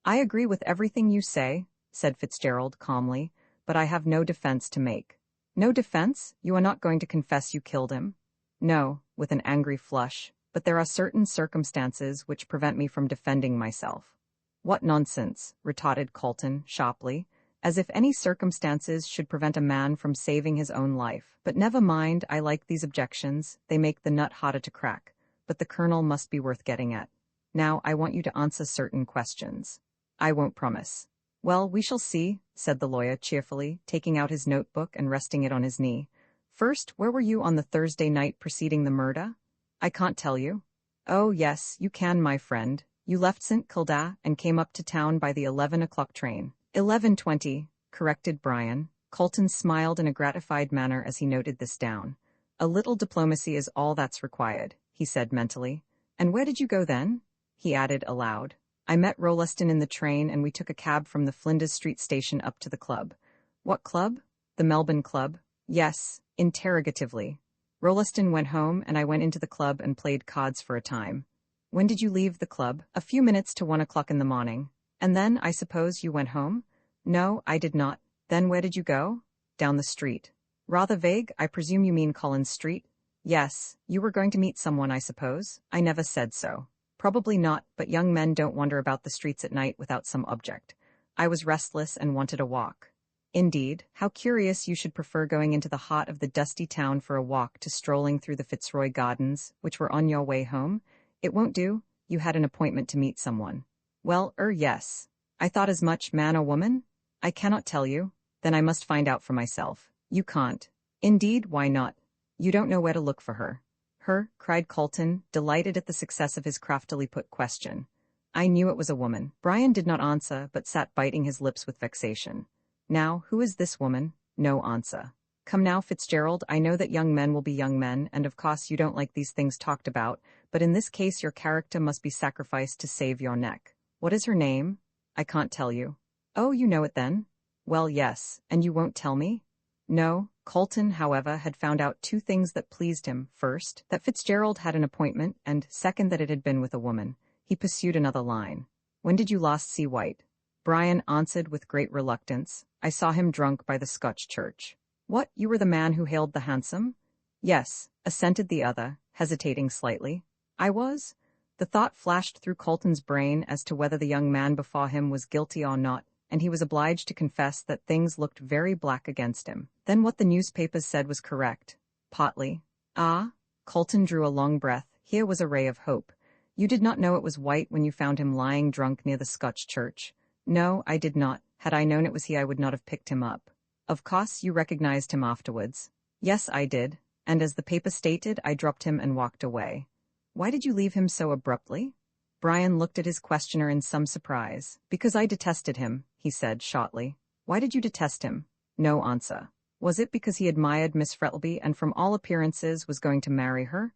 "I agree with everything you say," said Fitzgerald calmly, "but I have no defense to make." "No defense? You are not going to confess you killed him?" "No," with an angry flush, "but there are certain circumstances which prevent me from defending myself." "What nonsense," retorted Colton sharply, "as if any circumstances should prevent a man from saving his own life. But never mind, I like these objections, they make the nut harder to crack, but the kernel must be worth getting at. Now I want you to answer certain questions." "I won't promise." "Well, we shall see," said the lawyer cheerfully, taking out his notebook and resting it on his knee. "First, where were you on the Thursday night preceding the murder?" "I can't tell you." "Oh, yes, you can, my friend. You left St. Kilda and came up to town by the 11 o'clock train." 11:20, corrected Brian. Colton smiled in a gratified manner as he noted this down. "A little diplomacy is all that's required," he said mentally. "And where did you go then?" he added aloud. "I met Rolleston in the train and we took a cab from the Flinders Street station up to the club." "What club?" "The Melbourne Club." "Yes," interrogatively. "Rolleston went home and I went into the club and played cards for a time." "When did you leave the club?" "A few minutes to 1 o'clock in the morning." "And then, I suppose, you went home?" "No, I did not." "Then where did you go?" "Down the street." "Rather vague, I presume you mean Collins Street?" "Yes. You were going to meet someone, I suppose?" "I never said so." "Probably not, but young men don't wander about the streets at night without some object. I was restless and wanted a walk." "Indeed, how curious you should prefer going into the heart of the dusty town for a walk to strolling through the Fitzroy Gardens, which were on your way home. It won't do, you had an appointment to meet someone." "Well, yes. I thought as much, man or woman?" "I cannot tell you." "Then I must find out for myself." "You can't." "Indeed, why not?" "You don't know where to look for her." "Her?" cried Colton, delighted at the success of his craftily put question. "I knew it was a woman." Brian did not answer, but sat biting his lips with vexation. "Now, who is this woman?" No answer. "Come now, Fitzgerald, I know that young men will be young men, and of course you don't like these things talked about, but in this case your character must be sacrificed to save your neck. What is her name?" "I can't tell you." "Oh, you know it then?" "Well, yes, and you won't tell me?" "No." Colton, however, had found out two things that pleased him. First, that Fitzgerald had an appointment, and second, that it had been with a woman. He pursued another line. "When did you last see White?" Brian answered with great reluctance. "I saw him drunk by the Scotch church." "What, you were the man who hailed the hansom?" "Yes," assented the other, hesitating slightly. "I was?" The thought flashed through Colton's brain as to whether the young man before him was guilty or not, and he was obliged to confess that things looked very black against him. Then what the newspapers said was correct. Partly. "Ah?" Colton drew a long breath. Here was a ray of hope. "You did not know it was White when you found him lying drunk near the Scotch church?" "No, I did not. Had I known it was he I would not have picked him up." "Of course you recognized him afterwards?" "Yes, I did. And as the paper stated, I dropped him and walked away." "Why did you leave him so abruptly?" Brian looked at his questioner in some surprise. "Because I detested him," he said shortly. "Why did you detest him?" No answer. "Was it because he admired Miss Frettlby and from all appearances was going to marry her?"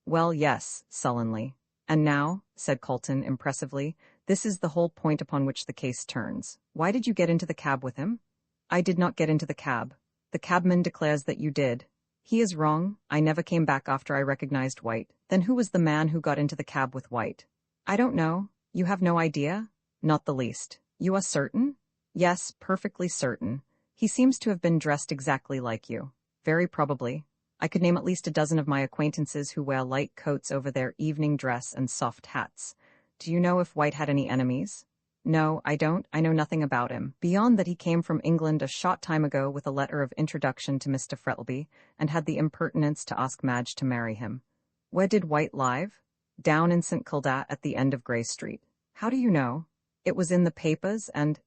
"Well, yes," sullenly. "And now," said Colton impressively, "this is the whole point upon which the case turns. Why did you get into the cab with him?" "I did not get into the cab." "The cabman declares that you did." "He is wrong. I never came back after I recognized White." "Then who was the man who got into the cab with White?" "I don't know." "You have no idea?" "Not the least." "You are certain?" "Yes, perfectly certain. He seems to have been dressed exactly like you." "Very probably. I could name at least a dozen of my acquaintances who wear light coats over their evening dress and soft hats. Do you know if White had any enemies?" "No, I don't. I know nothing about him, beyond that he came from England a short time ago with a letter of introduction to Mr. Frettlby, and had the impertinence to ask Madge to marry him." "Where did White live?" "Down in St. Kilda at the end of Grey Street." "How do you know?" It was in the papers and,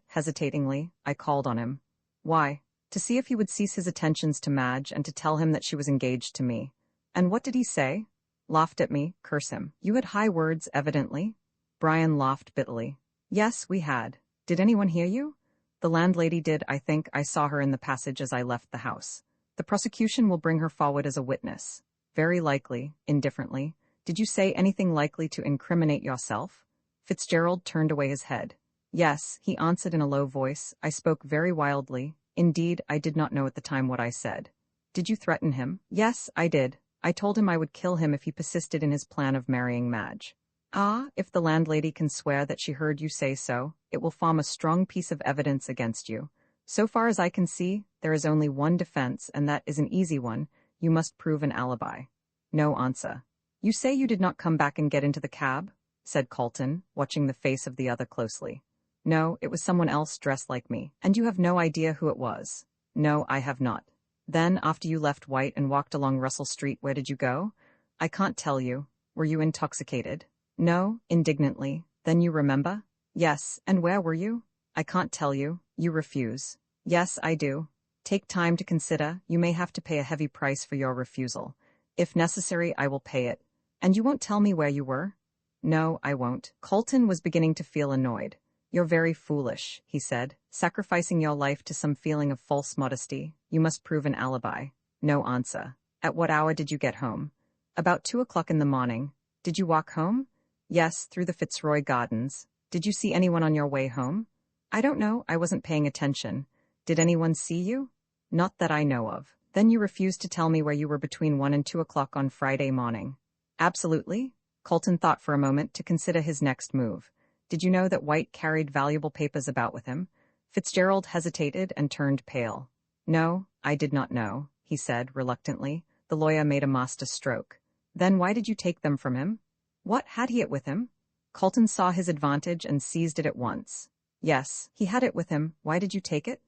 hesitatingly, I called on him. Why? To see if he would cease his attentions to Madge and to tell him that she was engaged to me. And what did he say? Laughed at me, curse him. You had high words, evidently. Brian laughed bitterly. Yes, we had. Did anyone hear you? The landlady did, I think. I saw her in the passage as I left the house. The prosecution will bring her forward as a witness. Very likely, indifferently. Did you say anything likely to incriminate yourself? Fitzgerald turned away his head. Yes, he answered in a low voice. I spoke very wildly. Indeed, I did not know at the time what I said. Did you threaten him? Yes, I did. I told him I would kill him if he persisted in his plan of marrying Madge. Ah, if the landlady can swear that she heard you say so, it will form a strong piece of evidence against you. So far as I can see, there is only one defense, and that is an easy one. You must prove an alibi. No answer. You say you did not come back and get into the cab? Said Colton, watching the face of the other closely. No, it was someone else dressed like me. And you have no idea who it was? No, I have not. Then, after you left White and walked along Russell Street, where did you go? I can't tell you. Were you intoxicated? No, indignantly. Then you remember? Yes, and where were you? I can't tell you. You refuse. Yes, I do. Take time to consider. You may have to pay a heavy price for your refusal. If necessary, I will pay it. And you won't tell me where you were? No, I won't. Colton was beginning to feel annoyed. You're very foolish, he said, sacrificing your life to some feeling of false modesty. You must prove an alibi. No answer. At what hour did you get home? About 2 o'clock in the morning. Did you walk home? Yes, through the Fitzroy Gardens. Did you see anyone on your way home? I don't know, I wasn't paying attention. Did anyone see you? Not that I know of. Then you refused to tell me where you were between 1 and 2 o'clock on Friday morning. Absolutely. Colton thought for a moment to consider his next move. Did you know that White carried valuable papers about with him? Fitzgerald hesitated and turned pale. No, I did not know, he said reluctantly. The lawyer made a master stroke. Then why did you take them from him? What, had he it with him? Colton saw his advantage and seized it at once. Yes, he had it with him. Why did you take it?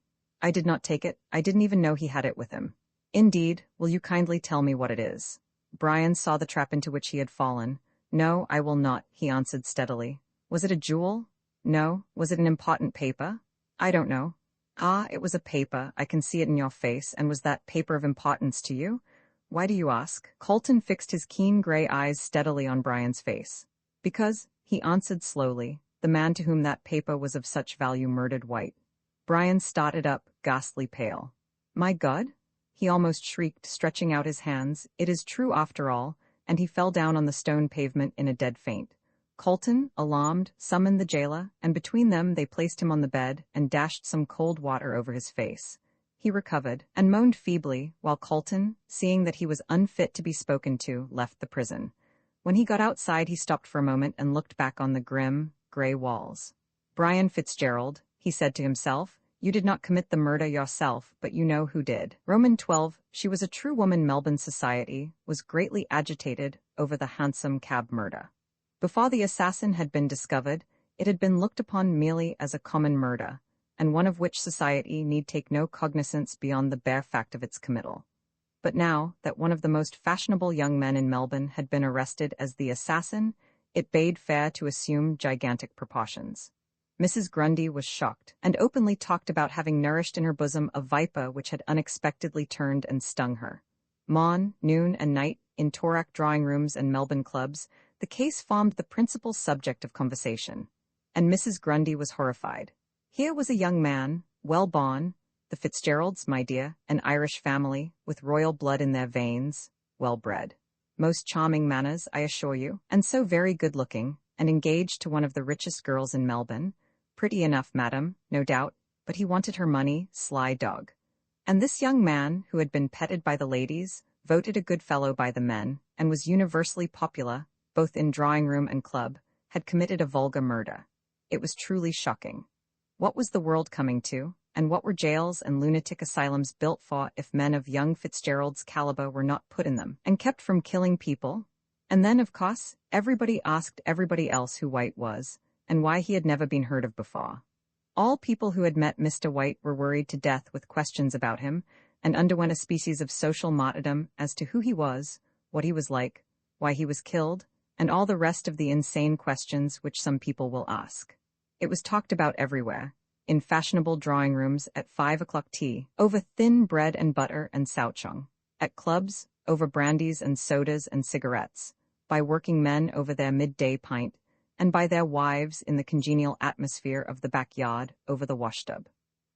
I did not take it. I didn't even know he had it with him. Indeed, will you kindly tell me what it is? Brian saw the trap into which he had fallen. No, I will not, he answered steadily. Was it a jewel? No. Was it an important paper? I don't know. Ah, it was a paper. I can see it in your face. And was that paper of importance to you? Why do you ask? Colton fixed his keen gray eyes steadily on Brian's face. Because, he answered slowly, the man to whom that paper was of such value murdered White. Brian started up, ghastly pale. My God? He almost shrieked, stretching out his hands. It is true after all, and he fell down on the stone pavement in a dead faint. Colton, alarmed, summoned the jailer, and between them they placed him on the bed and dashed some cold water over his face. He recovered, and moaned feebly, while Colton, seeing that he was unfit to be spoken to, left the prison. When he got outside he stopped for a moment and looked back on the grim, grey walls. Brian Fitzgerald, he said to himself, you did not commit the murder yourself, but you know who did. Roman 12, she was a true woman. Melbourne society was greatly agitated over the Hansom cab murder. Before the assassin had been discovered, it had been looked upon merely as a common murder, and one of which society need take no cognizance beyond the bare fact of its committal. But now that one of the most fashionable young men in Melbourne had been arrested as the assassin, it bade fair to assume gigantic proportions. Mrs. Grundy was shocked, and openly talked about having nourished in her bosom a viper which had unexpectedly turned and stung her. Morn, noon, and night, in Torak drawing-rooms and Melbourne clubs, the case formed the principal subject of conversation, and Mrs. Grundy was horrified. Here was a young man, well-born, the Fitzgeralds, my dear, an Irish family, with royal blood in their veins, well-bred. Most charming manners, I assure you, and so very good-looking, and engaged to one of the richest girls in Melbourne. Pretty enough, madam, no doubt, but he wanted her money, sly dog. And this young man, who had been petted by the ladies, voted a good fellow by the men, and was universally popular, both in drawing-room and club, had committed a vulgar murder. It was truly shocking. What was the world coming to, and what were jails and lunatic asylums built for if men of young Fitzgerald's caliber were not put in them, and kept from killing people? And then, of course, everybody asked everybody else who White was, and why he had never been heard of before. All people who had met Mr. White were worried to death with questions about him, and underwent a species of social martyrdom as to who he was, what he was like, why he was killed, and all the rest of the insane questions which some people will ask. It was talked about everywhere, in fashionable drawing rooms at 5 o'clock tea, over thin bread and butter and souchong, at clubs, over brandies and sodas and cigarettes, by working men over their midday pint, and by their wives in the congenial atmosphere of the backyard over the washtub.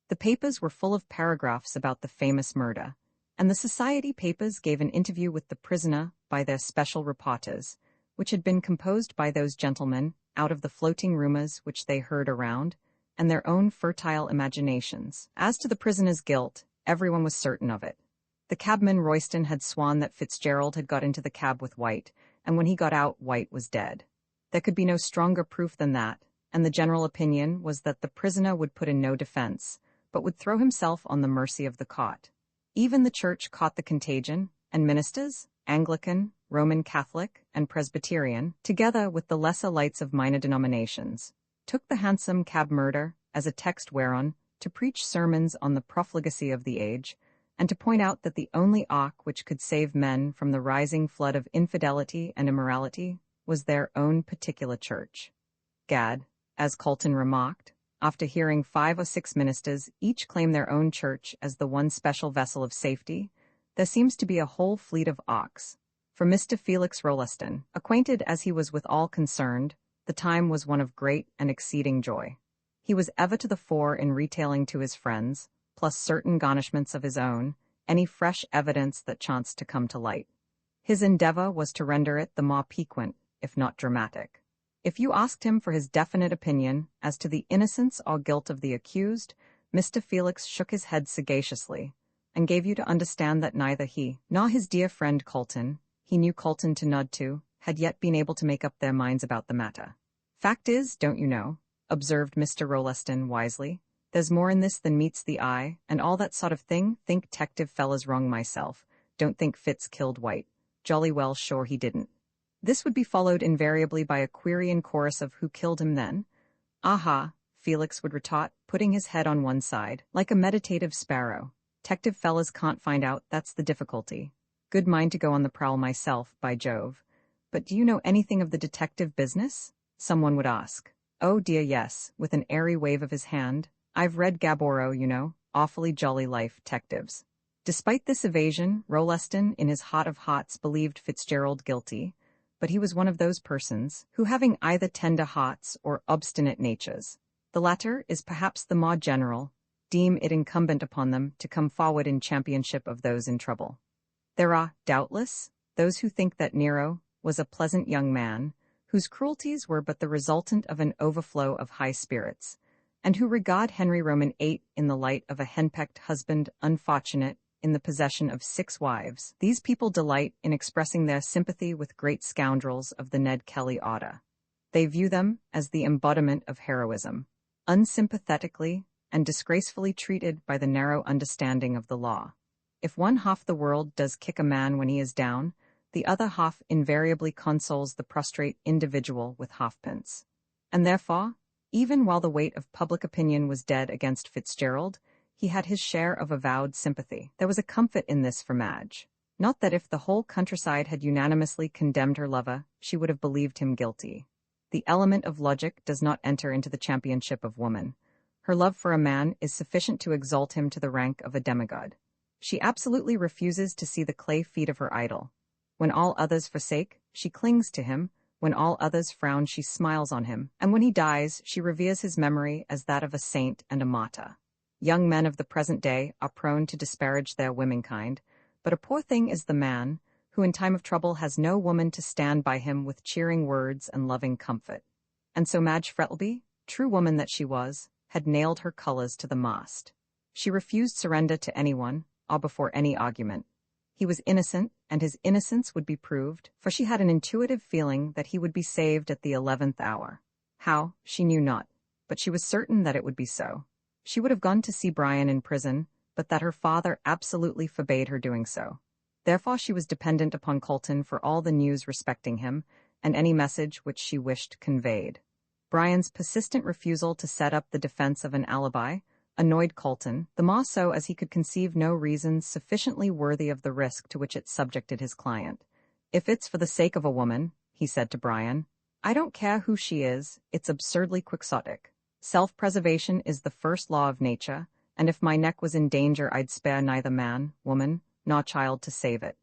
The papers were full of paragraphs about the famous murder, and the society papers gave an interview with the prisoner by their special reporters, which had been composed by those gentlemen out of the floating rumors which they heard around, and their own fertile imaginations. As to the prisoner's guilt, everyone was certain of it. The cabman Royston had sworn that Fitzgerald had got into the cab with White, and when he got out, White was dead. There could be no stronger proof than that, and the general opinion was that the prisoner would put in no defense, but would throw himself on the mercy of the court. Even the church caught the contagion, and ministers, Anglican, Roman Catholic, and Presbyterian, together with the lesser lights of minor denominations, took the Hansom cab murder as a text whereon to preach sermons on the profligacy of the age, and to point out that the only ark which could save men from the rising flood of infidelity and immorality was their own particular church. Gad, as Colton remarked, after hearing 5 or 6 ministers each claim their own church as the one special vessel of safety, there seems to be a whole fleet of arks. For Mr. Felix Rolleston, acquainted as he was with all concerned, the time was one of great and exceeding joy. He was ever to the fore in retailing to his friends, plus certain garnishments of his own, any fresh evidence that chanced to come to light. His endeavor was to render it the more piquant, if not dramatic. If you asked him for his definite opinion as to the innocence or guilt of the accused, Mr. Felix shook his head sagaciously, and gave you to understand that neither he nor his dear friend Colton, he knew Colton to nod to, had yet been able to make up their minds about the matter. "Fact is, don't you know," observed Mr. Rolleston wisely, "there's more in this than meets the eye, and all that sort of thing. Think 'tective fellas wrong myself. Don't think Fitz killed White. Jolly well sure he didn't." This would be followed invariably by a query in chorus of "Who killed him then?" "Aha," Felix would retort, putting his head on one side, like a meditative sparrow. "'Tective fellas can't find out, that's the difficulty. Good mind to go on the prowl myself, by Jove. But do you know anything of the detective business?" someone would ask. "Oh dear yes," with an airy wave of his hand. "I've read Gaboro, you know. Awfully jolly life, 'tectives." Despite this evasion, Rolleston, in his heart of hearts, believed Fitzgerald guilty, but he was one of those persons who, having either tender hearts or obstinate natures, the latter is perhaps the more general, deem it incumbent upon them to come forward in championship of those in trouble. There are, doubtless, those who think that Nero was a pleasant young man, whose cruelties were but the resultant of an overflow of high spirits, and who regard Henry Roman VIII in the light of a henpecked husband unfortunate in the possession of 6 wives. These people delight in expressing their sympathy with great scoundrels of the Ned Kelly order. They view them as the embodiment of heroism, unsympathetically and disgracefully treated by the narrow understanding of the law. If one half the world does kick a man when he is down, the other half invariably consoles the prostrate individual with halfpence. And therefore, even while the weight of public opinion was dead against Fitzgerald, he had his share of avowed sympathy. There was a comfort in this for Madge. Not that if the whole countryside had unanimously condemned her lover, she would have believed him guilty. The element of logic does not enter into the championship of woman. Her love for a man is sufficient to exalt him to the rank of a demigod. She absolutely refuses to see the clay feet of her idol. When all others forsake, she clings to him. When all others frown, she smiles on him. And when he dies, she reveres his memory as that of a saint and a martyr. Young men of the present day are prone to disparage their womenkind, but a poor thing is the man who in time of trouble has no woman to stand by him with cheering words and loving comfort. And so Madge Frettlby, true woman that she was, had nailed her colors to the mast. She refused surrender to anyone, or before any argument. He was innocent, and his innocence would be proved, for she had an intuitive feeling that he would be saved at the 11th hour. How, she knew not, but she was certain that it would be so. She would have gone to see Brian in prison, but that her father absolutely forbade her doing so. Therefore she was dependent upon Colton for all the news respecting him, and any message which she wished conveyed. Brian's persistent refusal to set up the defense of an alibi annoyed Colton, the more so as he could conceive no reasons sufficiently worthy of the risk to which it subjected his client. "If it's for the sake of a woman," he said to Brian, "I don't care who she is, it's absurdly quixotic. Self-preservation is the first law of nature, and if my neck was in danger I'd spare neither man, woman, nor child to save it.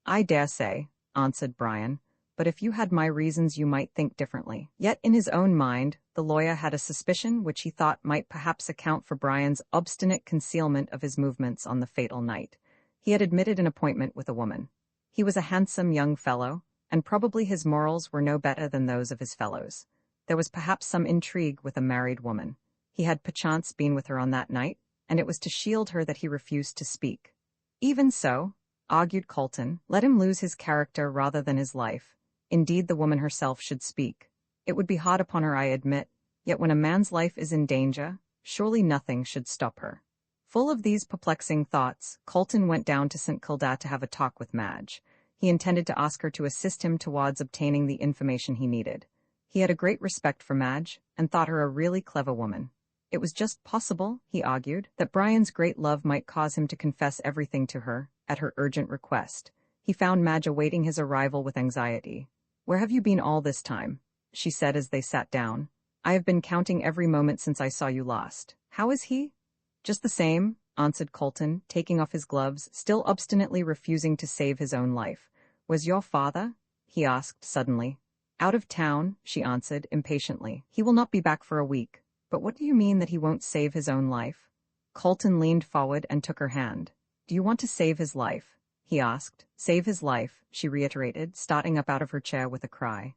I dare say, answered Brian, but if you had my reasons you might think differently. Yet in his own mind, the lawyer had a suspicion which he thought might perhaps account for Brian's obstinate concealment of his movements on the fatal night. He had admitted an appointment with a woman. He was a handsome young fellow, and probably his morals were no better than those of his fellows. There was perhaps some intrigue with a married woman. He had perchance been with her on that night, and it was to shield her that he refused to speak. Even so, argued Colton, let him lose his character rather than his life. Indeed, the woman herself should speak. It would be hard upon her, I admit, yet when a man's life is in danger, surely nothing should stop her. Full of these perplexing thoughts, Colton went down to St. Kilda to have a talk with Madge. He intended to ask her to assist him towards obtaining the information he needed. He had a great respect for Madge, and thought her a really clever woman. It was just possible, he argued, that Brian's great love might cause him to confess everything to her, at her urgent request. He found Madge awaiting his arrival with anxiety. "Where have you been all this time?" she said as they sat down. "I have been counting every moment since I saw you last. How is he?" "Just the same," answered Colton, taking off his gloves, still obstinately refusing to save his own life. "Was your father?" he asked suddenly. "Out of town," she answered impatiently. "He will not be back for a week." "But what do you mean that he won't save his own life?" Colton leaned forward and took her hand. "Do you want to save his life?" he asked. "Save his life," she reiterated, starting up out of her chair with a cry.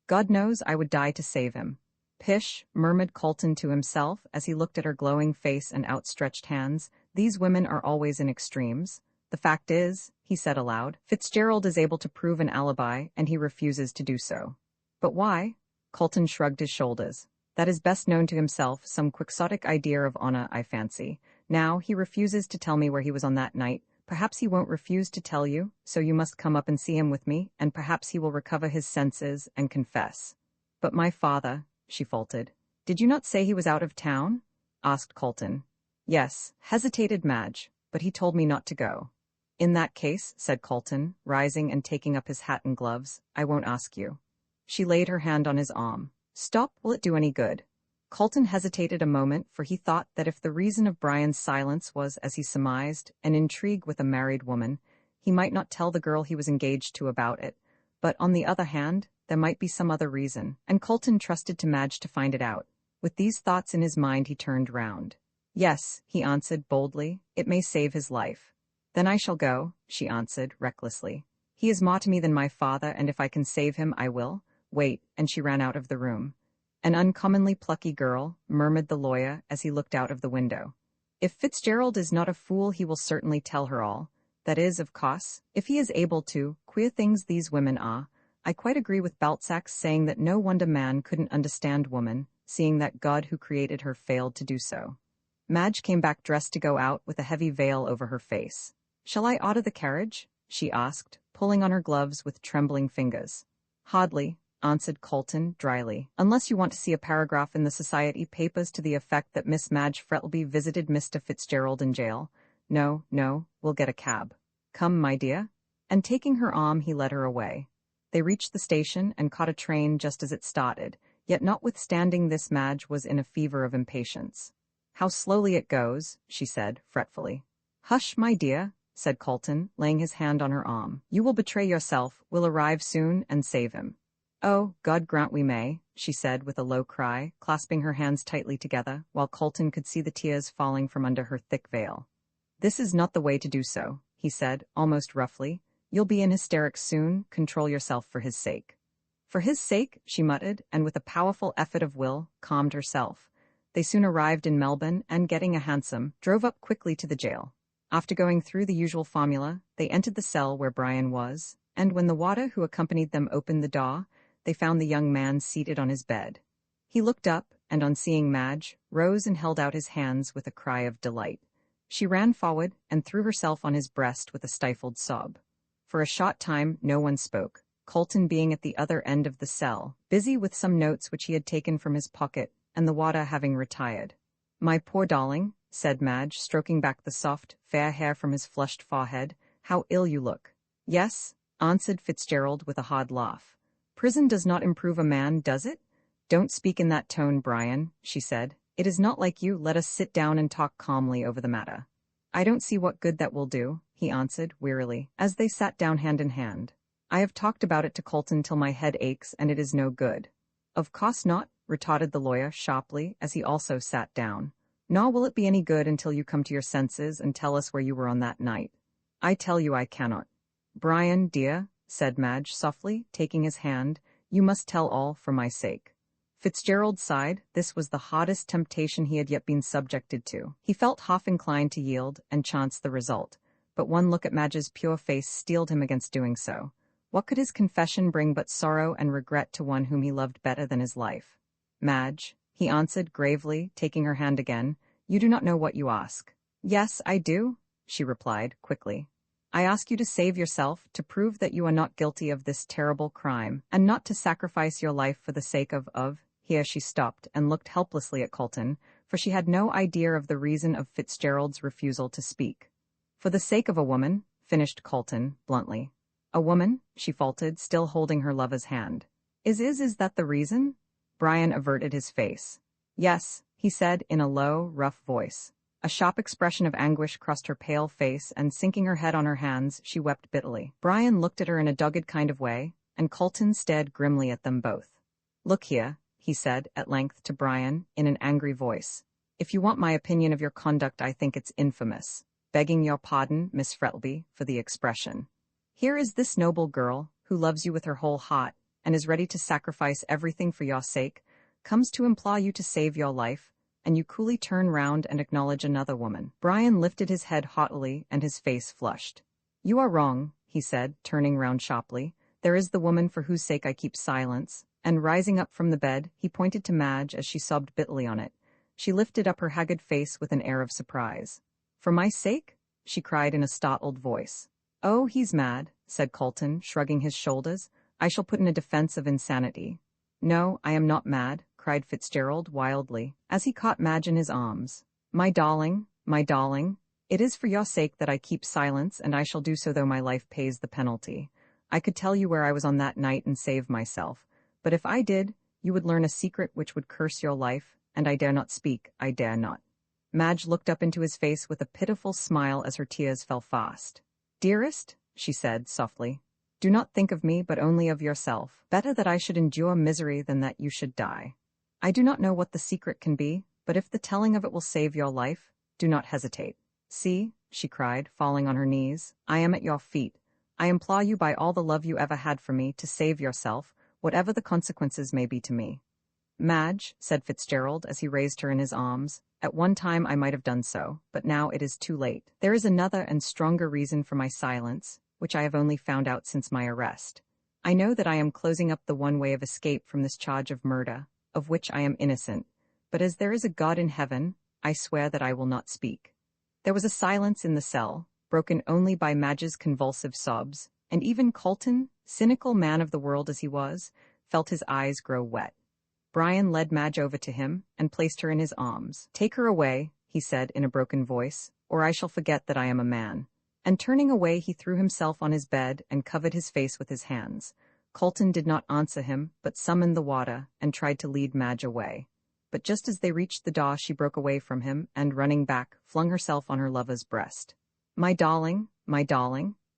"God knows I would die to save him." "Pish," murmured Colton to himself as he looked at her glowing face and outstretched hands. "These women are always in extremes. The fact is," he said aloud, "Fitzgerald is able to prove an alibi, and he refuses to do so." "But why?" Colton shrugged his shoulders. "That is best known to himself, some quixotic idea of honor, I fancy. Now, he refuses to tell me where he was on that night. Perhaps he won't refuse to tell you, so you must come up and see him with me, and perhaps he will recover his senses and confess." "But my father," she faltered. "Did you not say he was out of town?" asked Colton. "Yes," hesitated Madge, "but he told me not to go." "In that case," said Colton, rising and taking up his hat and gloves, "I won't ask you." She laid her hand on his arm. "Stop, will it do any good?" Colton hesitated a moment, for he thought that if the reason of Brian's silence was, as he surmised, an intrigue with a married woman, he might not tell the girl he was engaged to about it. But on the other hand, there might be some other reason, and Colton trusted to Madge to find it out. With these thoughts in his mind he turned round. "Yes," he answered boldly, "it may save his life." "Then I shall go," she answered recklessly. "He is more to me than my father, and if I can save him, I will. Wait," and she ran out of the room. "An uncommonly plucky girl," murmured the lawyer as he looked out of the window. "If Fitzgerald is not a fool he will certainly tell her all. That is, of course, if he is able to. Queer things these women are. I quite agree with Balzac's saying that no wonder man couldn't understand woman, seeing that God who created her failed to do so." Madge came back dressed to go out with a heavy veil over her face. "Shall I order the carriage?" she asked, pulling on her gloves with trembling fingers. "Hardly," answered Colton dryly, "unless you want to see a paragraph in the society papers to the effect that Miss Madge Frettleby visited Mr. Fitzgerald in jail. No, no, we'll get a cab. Come, my dear." And taking her arm he led her away. They reached the station and caught a train just as it started, yet notwithstanding this Madge was in a fever of impatience. "How slowly it goes," she said fretfully. "Hush, my dear," said Colton, laying his hand on her arm. "You will betray yourself. We'll arrive soon and save him." "Oh, God grant we may," she said with a low cry, clasping her hands tightly together, while Colton could see the tears falling from under her thick veil. "This is not the way to do so," he said, almost roughly. "You'll be in hysterics soon. Control yourself for his sake." "For his sake," she muttered, and with a powerful effort of will, calmed herself. They soon arrived in Melbourne, and getting a hansom, drove up quickly to the jail. After going through the usual formula, they entered the cell where Brian was, and when the warder who accompanied them opened the door, they found the young man seated on his bed. He looked up, and on seeing Madge, rose and held out his hands with a cry of delight. She ran forward and threw herself on his breast with a stifled sob. For a short time no one spoke, Colton being at the other end of the cell, busy with some notes which he had taken from his pocket, and the warder having retired. "My poor darling," said Madge, stroking back the soft, fair hair from his flushed forehead, "how ill you look." "Yes," answered Fitzgerald with a hard laugh. "Prison does not improve a man, does it?" "Don't speak in that tone, Brian," she said. It is not like you, let us sit down and talk calmly over the matter. I don't see what good that will do, he answered, wearily, as they sat down hand in hand. I have talked about it to Colton till my head aches, and it is no good. Of course not, retorted the lawyer sharply, as he also sat down. Nor will it be any good until you come to your senses and tell us where you were on that night. I tell you I cannot. Brian, dear, said Madge softly, taking his hand, you must tell all for my sake. Fitzgerald sighed. This was the hottest temptation he had yet been subjected to. He felt half inclined to yield and chance the result, but one look at Madge's pure face steeled him against doing so. What could his confession bring but sorrow and regret to one whom he loved better than his life? Madge, he answered gravely, taking her hand again, you do not know what you ask. Yes, I do, she replied, quickly. I ask you to save yourself, to prove that you are not guilty of this terrible crime, and not to sacrifice your life for the sake of. Here she stopped and looked helplessly at Colton, for she had no idea of the reason of Fitzgerald's refusal to speak. For the sake of a woman, finished Colton, bluntly. A woman, she faltered, still holding her lover's hand. Is that the reason? Brian averted his face. Yes, he said in a low, rough voice. A sharp expression of anguish crossed her pale face, and sinking her head on her hands, she wept bitterly. Brian looked at her in a dogged kind of way, and Colton stared grimly at them both. Look here, he said at length to Brian, in an angry voice. If you want my opinion of your conduct, I think it's infamous. Begging your pardon, Miss Frettlby, for the expression. Here is this noble girl, who loves you with her whole heart, and is ready to sacrifice everything for your sake, comes to implore you to save your life, and you coolly turn round and acknowledge another woman. Brian lifted his head haughtily, and his face flushed. You are wrong, he said, turning round sharply. There is the woman for whose sake I keep silence. And rising up from the bed, he pointed to Madge as she sobbed bitterly on it. She lifted up her haggard face with an air of surprise. For my sake? She cried in a startled voice. Oh, he's mad, said Colton, shrugging his shoulders. I shall put in a defense of insanity. No, I am not mad, cried Fitzgerald wildly, as he caught Madge in his arms. My darling, it is for your sake that I keep silence, and I shall do so though my life pays the penalty. I could tell you where I was on that night and save myself. But if I did, you would learn a secret which would curse your life, and I dare not speak, I dare not. Madge looked up into his face with a pitiful smile as her tears fell fast. Dearest, she said softly, do not think of me but only of yourself. Better that I should endure misery than that you should die. I do not know what the secret can be, but if the telling of it will save your life, do not hesitate. See, she cried, falling on her knees, I am at your feet. I implore you by all the love you ever had for me to save yourself, whatever the consequences may be to me. Madge, said Fitzgerald as he raised her in his arms, at one time I might have done so, but now it is too late. There is another and stronger reason for my silence, which I have only found out since my arrest. I know that I am closing up the one way of escape from this charge of murder, of which I am innocent, but as there is a God in heaven, I swear that I will not speak. There was a silence in the cell, broken only by Madge's convulsive sobs, and even Colton, cynical man of the world as he was, felt his eyes grow wet. Brian led Madge over to him and placed her in his arms. Take her away, he said in a broken voice, or I shall forget that I am a man. And turning away he threw himself on his bed and covered his face with his hands. Colton did not answer him, but summoned the water and tried to lead Madge away. But just as they reached the door she broke away from him and, running back, flung herself on her lover's breast. My darling,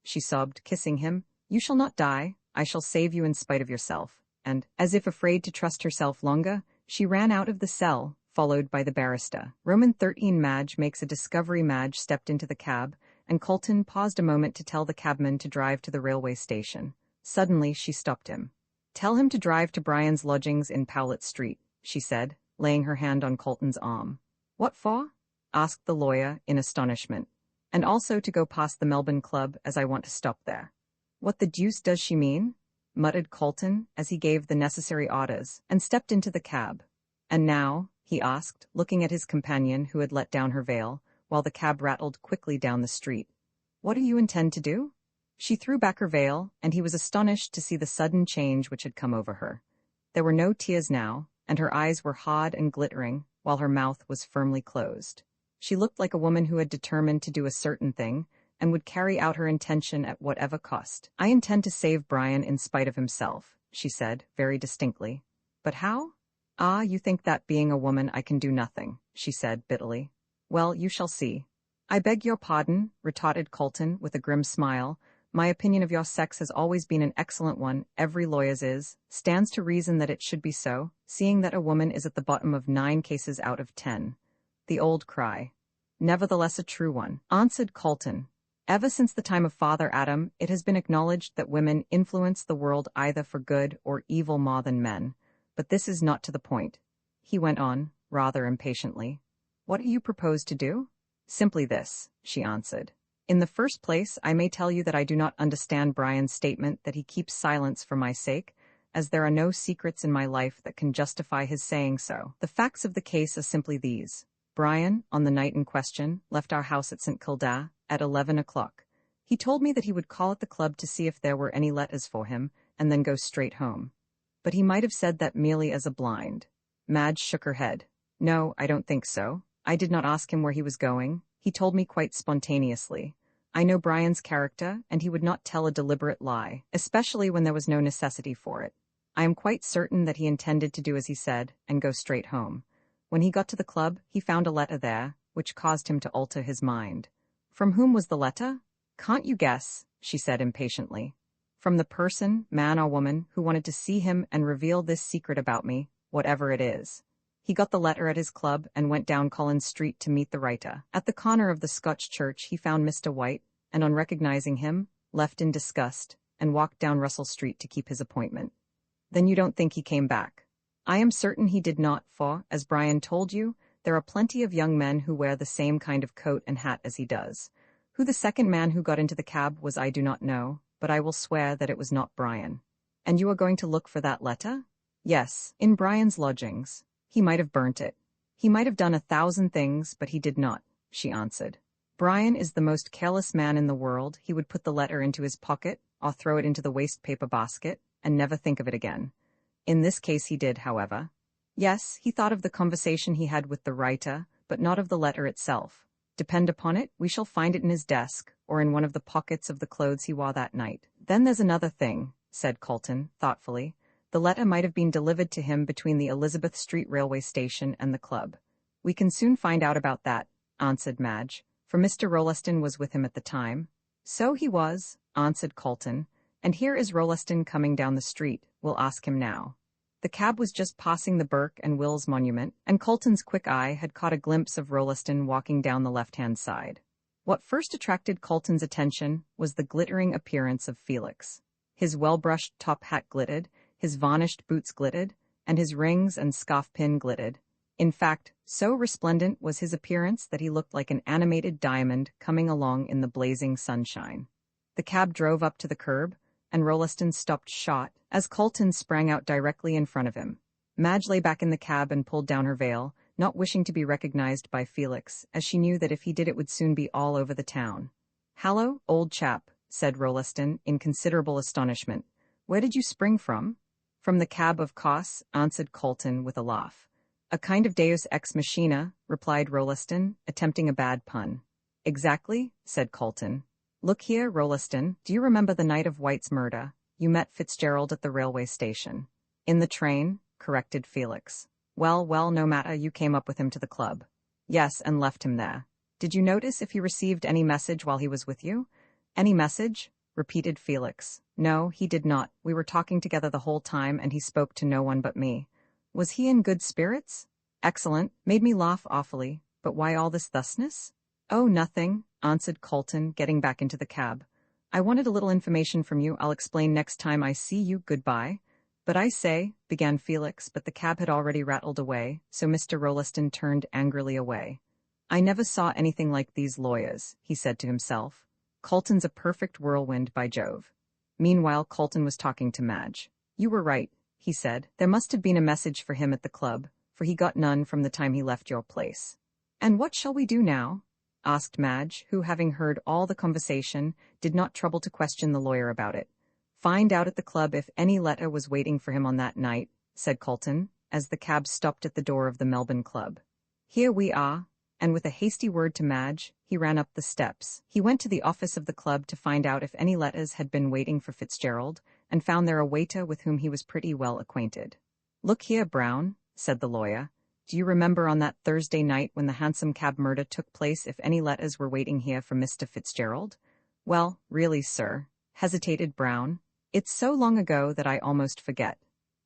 she sobbed, kissing him, you shall not die, I shall save you in spite of yourself. And, as if afraid to trust herself longer, she ran out of the cell, followed by the barrister. Roman 13 Madge makes a discovery. Madge stepped into the cab, and Colton paused a moment to tell the cabman to drive to the railway station. Suddenly she stopped him. Tell him to drive to Brian's lodgings in Powlett Street, she said, laying her hand on Colton's arm. What for? Asked the lawyer in astonishment. And also to go past the Melbourne Club, as I want to stop there. What the deuce does she mean? Muttered Colton as he gave the necessary orders and stepped into the cab. And now, he asked, looking at his companion who had let down her veil, while the cab rattled quickly down the street. What do you intend to do? She threw back her veil, and he was astonished to see the sudden change which had come over her. There were no tears now, and her eyes were hard and glittering, while her mouth was firmly closed. She looked like a woman who had determined to do a certain thing, and would carry out her intention at whatever cost. I intend to save Brian in spite of himself, she said, very distinctly. But how? Ah, you think that being a woman I can do nothing, she said bitterly. Well, you shall see. I beg your pardon, retorted Colton with a grim smile. My opinion of your sex has always been an excellent one, every lawyer's is. Stands to reason that it should be so, seeing that a woman is at the bottom of 9 cases out of 10. The old cry. Nevertheless a true one, answered Colton. Ever since the time of Father Adam, it has been acknowledged that women influence the world either for good or evil more than men. But this is not to the point. He went on, rather impatiently. What do you propose to do? Simply this, she answered. In the first place, I may tell you that I do not understand Brian's statement that he keeps silence for my sake, as there are no secrets in my life that can justify his saying so. The facts of the case are simply these. Brian, on the night in question, left our house at St. Kilda at 11 o'clock. He told me that he would call at the club to see if there were any letters for him, and then go straight home. But he might have said that merely as a blind. Madge shook her head. No, I don't think so. I did not ask him where he was going. He told me quite spontaneously. I know Brian's character, and he would not tell a deliberate lie, especially when there was no necessity for it. I am quite certain that he intended to do as he said, and go straight home. When he got to the club, he found a letter there, which caused him to alter his mind. From whom was the letter? Can't you guess? She said impatiently. From the person, man or woman, who wanted to see him and reveal this secret about me, whatever it is. He got the letter at his club and went down Collins Street to meet the writer. At the corner of the Scotch church he found Mr. White, and on recognizing him, left in disgust, and walked down Russell Street to keep his appointment. Then you don't think he came back? I am certain he did not, for, as Brian told you, there are plenty of young men who wear the same kind of coat and hat as he does. Who the second man who got into the cab was I do not know, but I will swear that it was not Brian. And you are going to look for that letter? Yes, in Brian's lodgings. He might have burnt it. He might have done 1,000 things, but he did not, she answered. Brian is the most careless man in the world. He would put the letter into his pocket, or throw it into the waste paper basket, and never think of it again. In this case he did, however. Yes, he thought of the conversation he had with the writer, but not of the letter itself. Depend upon it, we shall find it in his desk, or in one of the pockets of the clothes he wore that night. Then there's another thing, said Colton, thoughtfully. The letter might have been delivered to him between the Elizabeth Street railway station and the club. We can soon find out about that, answered Madge, for Mr. Rolleston was with him at the time. So he was, answered Colton, and here is Rolleston coming down the street. We'll ask him now. The cab was just passing the Burke and Wills monument, and Colton's quick eye had caught a glimpse of Rolleston walking down the left-hand side. What first attracted Colton's attention was the glittering appearance of Felix. His well-brushed top hat glittered, his varnished boots glittered, and his rings and scarf pin glittered. In fact, so resplendent was his appearance that he looked like an animated diamond coming along in the blazing sunshine. The cab drove up to the curb, and Rolleston stopped short as Colton sprang out directly in front of him. Madge lay back in the cab and pulled down her veil, not wishing to be recognized by Felix, as she knew that if he did it would soon be all over the town. "Hallo, old chap," said Rolleston, in considerable astonishment. "Where did you spring from?" "From the cab, of course," answered Colton with a laugh. "A kind of deus ex machina," replied Rolleston, attempting a bad pun. "Exactly," said Colton. "Look here, Rolleston, do you remember the night of White's murder? You met Fitzgerald at the railway station." "In the train," corrected Felix. Well, no matter, you came up with him to the club." "Yes, and left him there. Did you notice if he received any message while he was with you?" "Any message?" repeated Felix. "No, he did not. We were talking together the whole time, and he spoke to no one but me." "Was he in good spirits?" "Excellent. Made me laugh awfully. But why all this thusness?" "Oh, nothing," answered Colton, getting back into the cab. "I wanted a little information from you. I'll explain next time I see you. Goodbye." "But I say," began Felix, but the cab had already rattled away, so Mr. Rolleston turned angrily away. "I never saw anything like these lawyers," he said to himself. "Colton's a perfect whirlwind, by Jove." Meanwhile, Colton was talking to Madge. "You were right," he said. "There must have been a message for him at the club, for he got none from the time he left your place." "And what shall we do now?" asked Madge, who, having heard all the conversation, did not trouble to question the lawyer about it. "Find out at the club if any letter was waiting for him on that night," said Colton, as the cab stopped at the door of the Melbourne Club. "Here we are," and with a hasty word to Madge, he ran up the steps. He went to the office of the club to find out if any letters had been waiting for Fitzgerald, and found there a waiter with whom he was pretty well acquainted. "Look here, Brown," said the lawyer. Do you remember on that Thursday night when the hansom cab murder took place if any letters were waiting here for Mr. Fitzgerald? Well, really, sir, hesitated Brown. It's so long ago that I almost forget.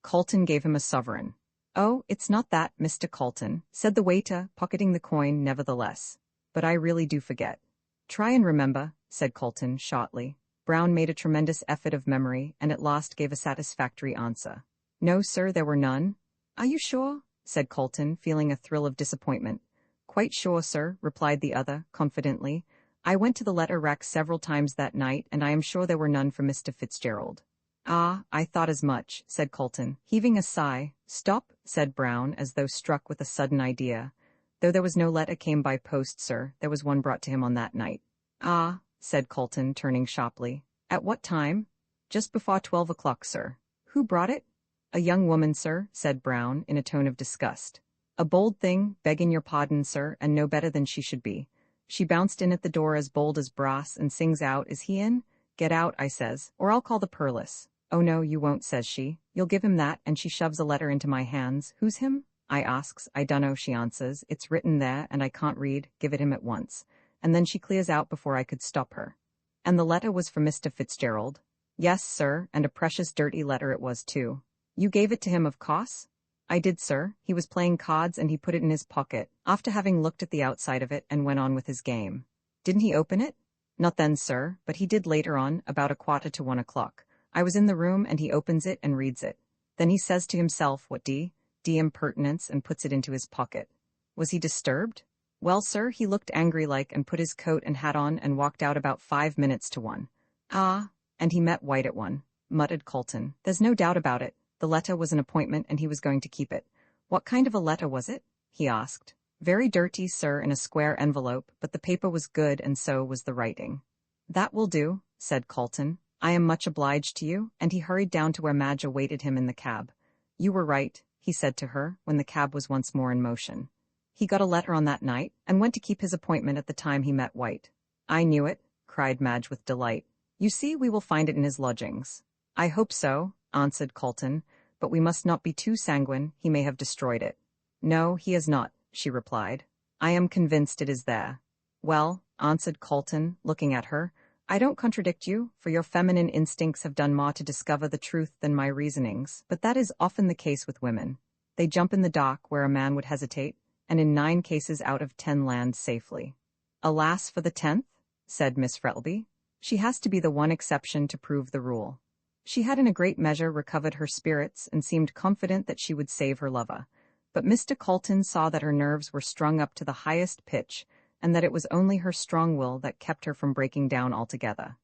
Colton gave him a sovereign. Oh, it's not that, Mr. Colton, said the waiter, pocketing the coin nevertheless. But I really do forget. Try and remember, said Colton shortly. Brown made a tremendous effort of memory and at last gave a satisfactory answer. No, sir, there were none. Are you sure? Said Colton, feeling a thrill of disappointment. Quite sure, sir, replied the other, confidently. I went to the letter rack several times that night, and I am sure there were none for Mr. Fitzgerald. Ah, I thought as much, said Colton, heaving a sigh. Stop, said Brown, as though struck with a sudden idea. Though there was no letter came by post, sir, there was one brought to him on that night. Ah, said Colton, turning sharply. At what time? Just before 12 o'clock, sir. Who brought it? A young woman, sir, said Brown, in a tone of disgust. A bold thing, begging your pardon, sir, and no better than she should be. She bounced in at the door as bold as brass and sings out, Is he in? Get out, I says, or I'll call the perlice. Oh no, you won't, says she. You'll give him that, and she shoves a letter into my hands. Who's him? I asks. I dunno, she answers. It's written there, and I can't read. Give it him at once. And then she clears out before I could stop her. And the letter was for Mr. Fitzgerald? Yes, sir, and a precious dirty letter it was, too. You gave it to him, of course? I did, sir. He was playing cards and he put it in his pocket, after having looked at the outside of it and went on with his game. Didn't he open it? Not then, sir, but he did later on, about 1:15 o'clock. I was in the room and he opens it and reads it. Then he says to himself, what d impertinence, and puts it into his pocket. Was he disturbed? Well, sir, he looked angry-like and put his coat and hat on and walked out about 5 minutes to 1. Ah, and he met White at 1, muttered Colton. There's no doubt about it. The letter was an appointment and he was going to keep it. What kind of a letter was it? He asked. Very dirty, sir, in a square envelope, but the paper was good and so was the writing. That will do, said Colton. I am much obliged to you, and he hurried down to where Madge awaited him in the cab. You were right, he said to her, when the cab was once more in motion. He got a letter on that night, and went to keep his appointment at the time he met White. I knew it, cried Madge with delight. You see, we will find it in his lodgings. I hope so, answered Colton, but we must not be too sanguine. He may have destroyed it. No, he has not, she replied. I am convinced it is there. Well, answered Colton, looking at her, I don't contradict you, for your feminine instincts have done more to discover the truth than my reasonings, but that is often the case with women. They jump in the dock where a man would hesitate, and in 9 cases out of 10 land safely. Alas for the 10th, said Miss Frettlby. She has to be the one exception to prove the rule. She had in a great measure recovered her spirits and seemed confident that she would save her lover, but Mr. Colton saw that her nerves were strung up to the highest pitch, and that it was only her strong will that kept her from breaking down altogether.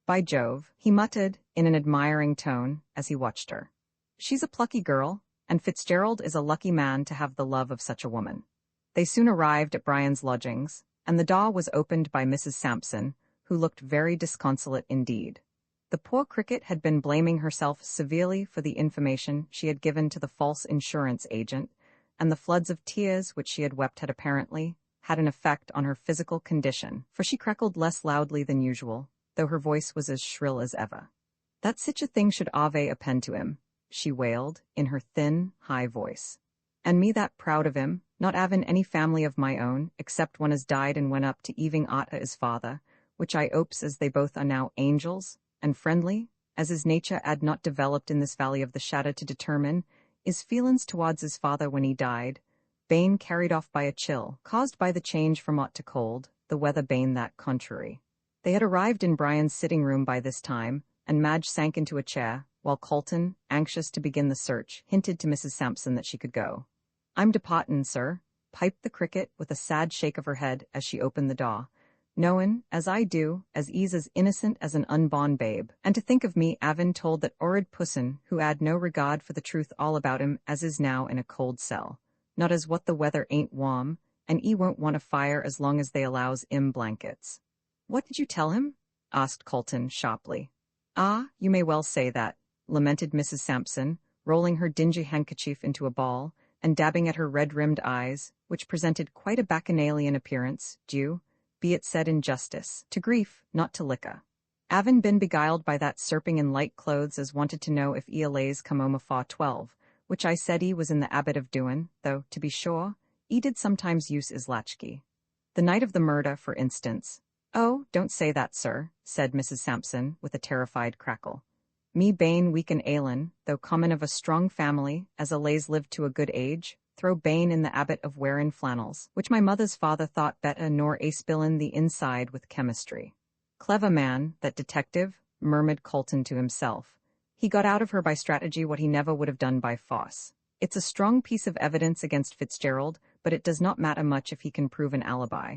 By Jove, he muttered, in an admiring tone, as he watched her. She's a plucky girl, and Fitzgerald is a lucky man to have the love of such a woman. They soon arrived at Brian's lodgings, and the door was opened by Mrs. Sampson, who looked very disconsolate indeed. The poor cricket had been blaming herself severely for the information she had given to the false insurance agent, and the floods of tears which she had wept had apparently had an effect on her physical condition, for she cackled less loudly than usual, though her voice was as shrill as ever. That such a thing should ave append to him, she wailed, in her thin, high voice. And me that proud of him, not havin' any family of my own, except one as died and went up to eving aught o' his father, which I opes as they both are now angels, and friendly, as his nature had not developed in this valley of the shadow to determine, his feelin's towards his father when he died, bane carried off by a chill, caused by the change from hot to cold, the weather bane that contrary. They had arrived in Brian's sitting room by this time, and Madge sank into a chair, while Colton, anxious to begin the search, hinted to Mrs. Sampson that she could go. I'm departin', sir, piped the cricket with a sad shake of her head as she opened the door, knowin', as I do, as ease as innocent as an unborn babe, and to think of me avin' told that 'orrid pussin, who 'ad no regard for the truth all about him as is now in a cold cell. Not as what the weather ain't warm, and 'e won't want a fire as long as they allows 'im blankets. What did you tell him? Asked Colton sharply. Ah, you may well say that, lamented Mrs. Sampson, rolling her dingy handkerchief into a ball, and dabbing at her red-rimmed eyes, which presented quite a bacchanalian appearance, due, be it said in justice, to grief, not to liquor. Avin been beguiled by that serping in light clothes as wanted to know if Eola's come home afore 12, which I said he was in the habit of doin', though, to be sure, he did sometimes use his latchkey. The night of the murder, for instance. Oh, don't say that, sir, said Mrs. Sampson, with a terrified crackle. Me bane weak and ailin', though common of a strong family, as a lays lived to a good age, throw bane in the habit of wearin' flannels, which my mother's father thought better nor a spillin' the inside with chemistry. Clever man, that detective, murmured Colton to himself. He got out of her by strategy what he never would have done by force. It's a strong piece of evidence against Fitzgerald, but it does not matter much if he can prove an alibi.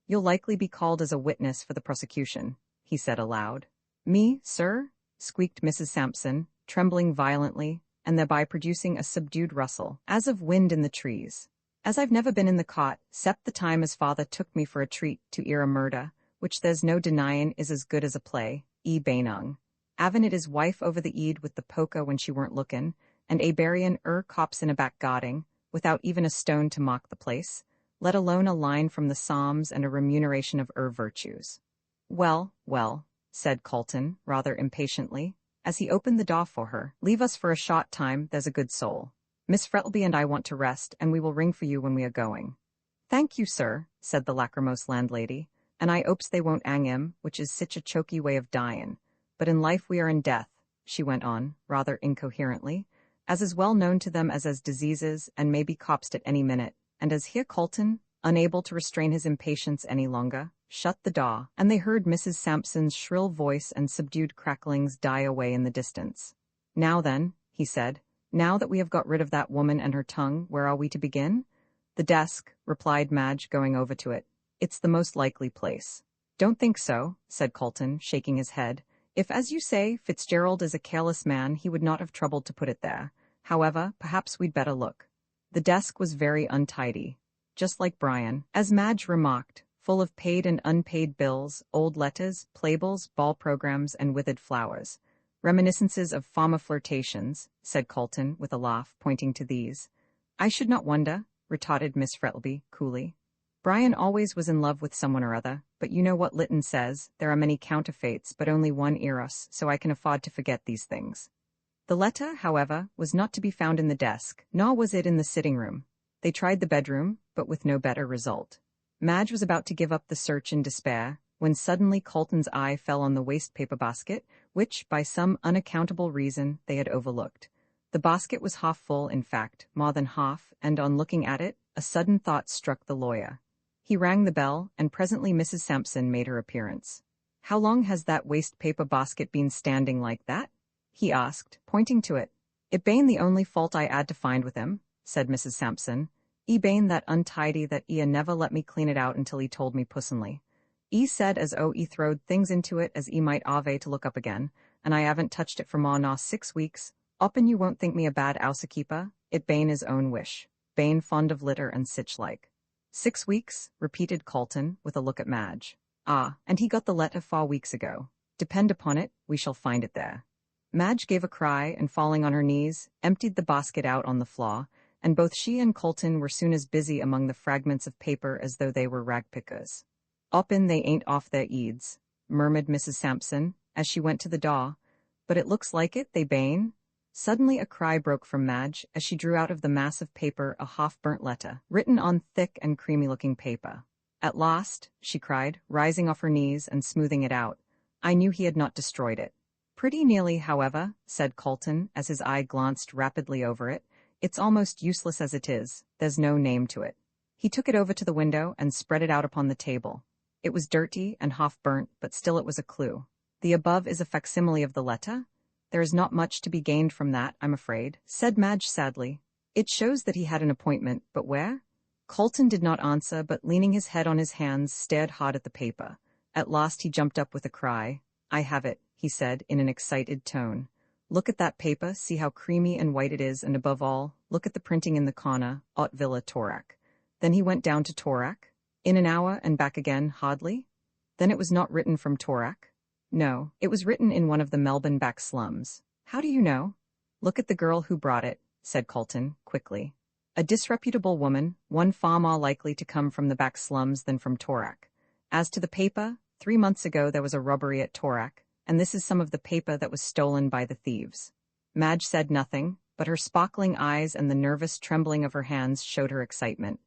You'll likely be called as a witness for the prosecution, he said aloud. Me, sir? Squeaked Mrs. Sampson, trembling violently, and thereby producing a subdued rustle, as of wind in the trees. As I've never been in the cot, 'cept the time as father took me for a treat to 'ear a murder, which there's no denyin' is as good as a play, Bainung. Avin it his wife over the Eid with the poker when she weren't lookin', and buryin' cops in a back garden, without even a stone to mock the place, let alone a line from the Psalms and a remuneration of virtues. Well, well, said Colton, rather impatiently, as he opened the door for her. Leave us for a short time, there's a good soul. Miss Frettlby and I want to rest, and we will ring for you when we are going. Thank you, sir, said the lachrymose landlady, and I 'opes they won't 'ang him, which is sich a choky way of dyin'. But in life we are in death, she went on, rather incoherently, as is well known to them as diseases and may be copsed at any minute, and as here Colton, unable to restrain his impatience any longer, shut the door, and they heard Mrs. Sampson's shrill voice and subdued cracklings die away in the distance. Now then, he said, now that we have got rid of that woman and her tongue, where are we to begin? The desk, replied Madge, going over to it. It's the most likely place. Don't think so, said Colton, shaking his head. If, as you say, Fitzgerald is a careless man, he would not have troubled to put it there. However, perhaps we'd better look. The desk was very untidy, just like Brian, as Madge remarked, full of paid and unpaid bills, old letters, playbills, ball programs, and withered flowers. Reminiscences of former flirtations, said Colton, with a laugh, pointing to these. I should not wonder, retorted Miss Frettlby, coolly. Brian always was in love with someone or other, but you know what Lytton says, there are many counterfeits, but only one Eros, so I can afford to forget these things. The letter, however, was not to be found in the desk, nor was it in the sitting room. They tried the bedroom, but with no better result. Madge was about to give up the search in despair, when suddenly Colton's eye fell on the waste-paper basket, which, by some unaccountable reason, they had overlooked. The basket was half full, in fact, more than half, and on looking at it, a sudden thought struck the lawyer. He rang the bell, and presently Mrs. Sampson made her appearance. How long has that waste-paper basket been standing like that? He asked, pointing to it. It bane the only fault I 'ad to find with him, said Mrs. Sampson. E bane that untidy that e never let me clean it out until he told me pussenly. E said as e throwed things into it as e might ave to look up again, and I haven't touched it for more nor 6 weeks. Oppen you won't think me a bad housekeeper, it bane his own wish. Bane fond of litter and sich like. 6 weeks, repeated Colton, with a look at Madge. Ah, and he got the letter 4 weeks ago. Depend upon it, we shall find it there. Madge gave a cry and, falling on her knees, emptied the basket out on the floor, and both she and Colton were soon as busy among the fragments of paper as though they were ragpickers. Oppen they ain't off their eads, murmured Mrs. Sampson, as she went to the door, but it looks like it, they bane. Suddenly a cry broke from Madge as she drew out of the mass of paper a half-burnt letter, written on thick and creamy-looking paper. At last, she cried, rising off her knees and smoothing it out. I knew he had not destroyed it. Pretty nearly, however, said Colton, as his eye glanced rapidly over it. It's almost useless as it is. There's no name to it. He took it over to the window and spread it out upon the table. It was dirty and half-burnt, but still it was a clue. The above is a facsimile of the letter. There is not much to be gained from that, I'm afraid, said Madge sadly. It shows that he had an appointment, but where? Colton did not answer, but leaning his head on his hands, stared hard at the paper. At last he jumped up with a cry. I have it, he said, in an excited tone. Look at that paper, see how creamy and white it is, and above all, look at the printing in the corner, Aut Villa Torak. Then he went down to Torak. In an hour and back again, hardly? Then it was not written from Torak? No, it was written in one of the Melbourne back slums. How do you know? Look at the girl who brought it, said Colton, quickly. A disreputable woman, one far more likely to come from the back slums than from Torak. As to the paper, 3 months ago there was a robbery at Torak, and this is some of the paper that was stolen by the thieves. Madge said nothing, but her sparkling eyes and the nervous trembling of her hands showed her excitement.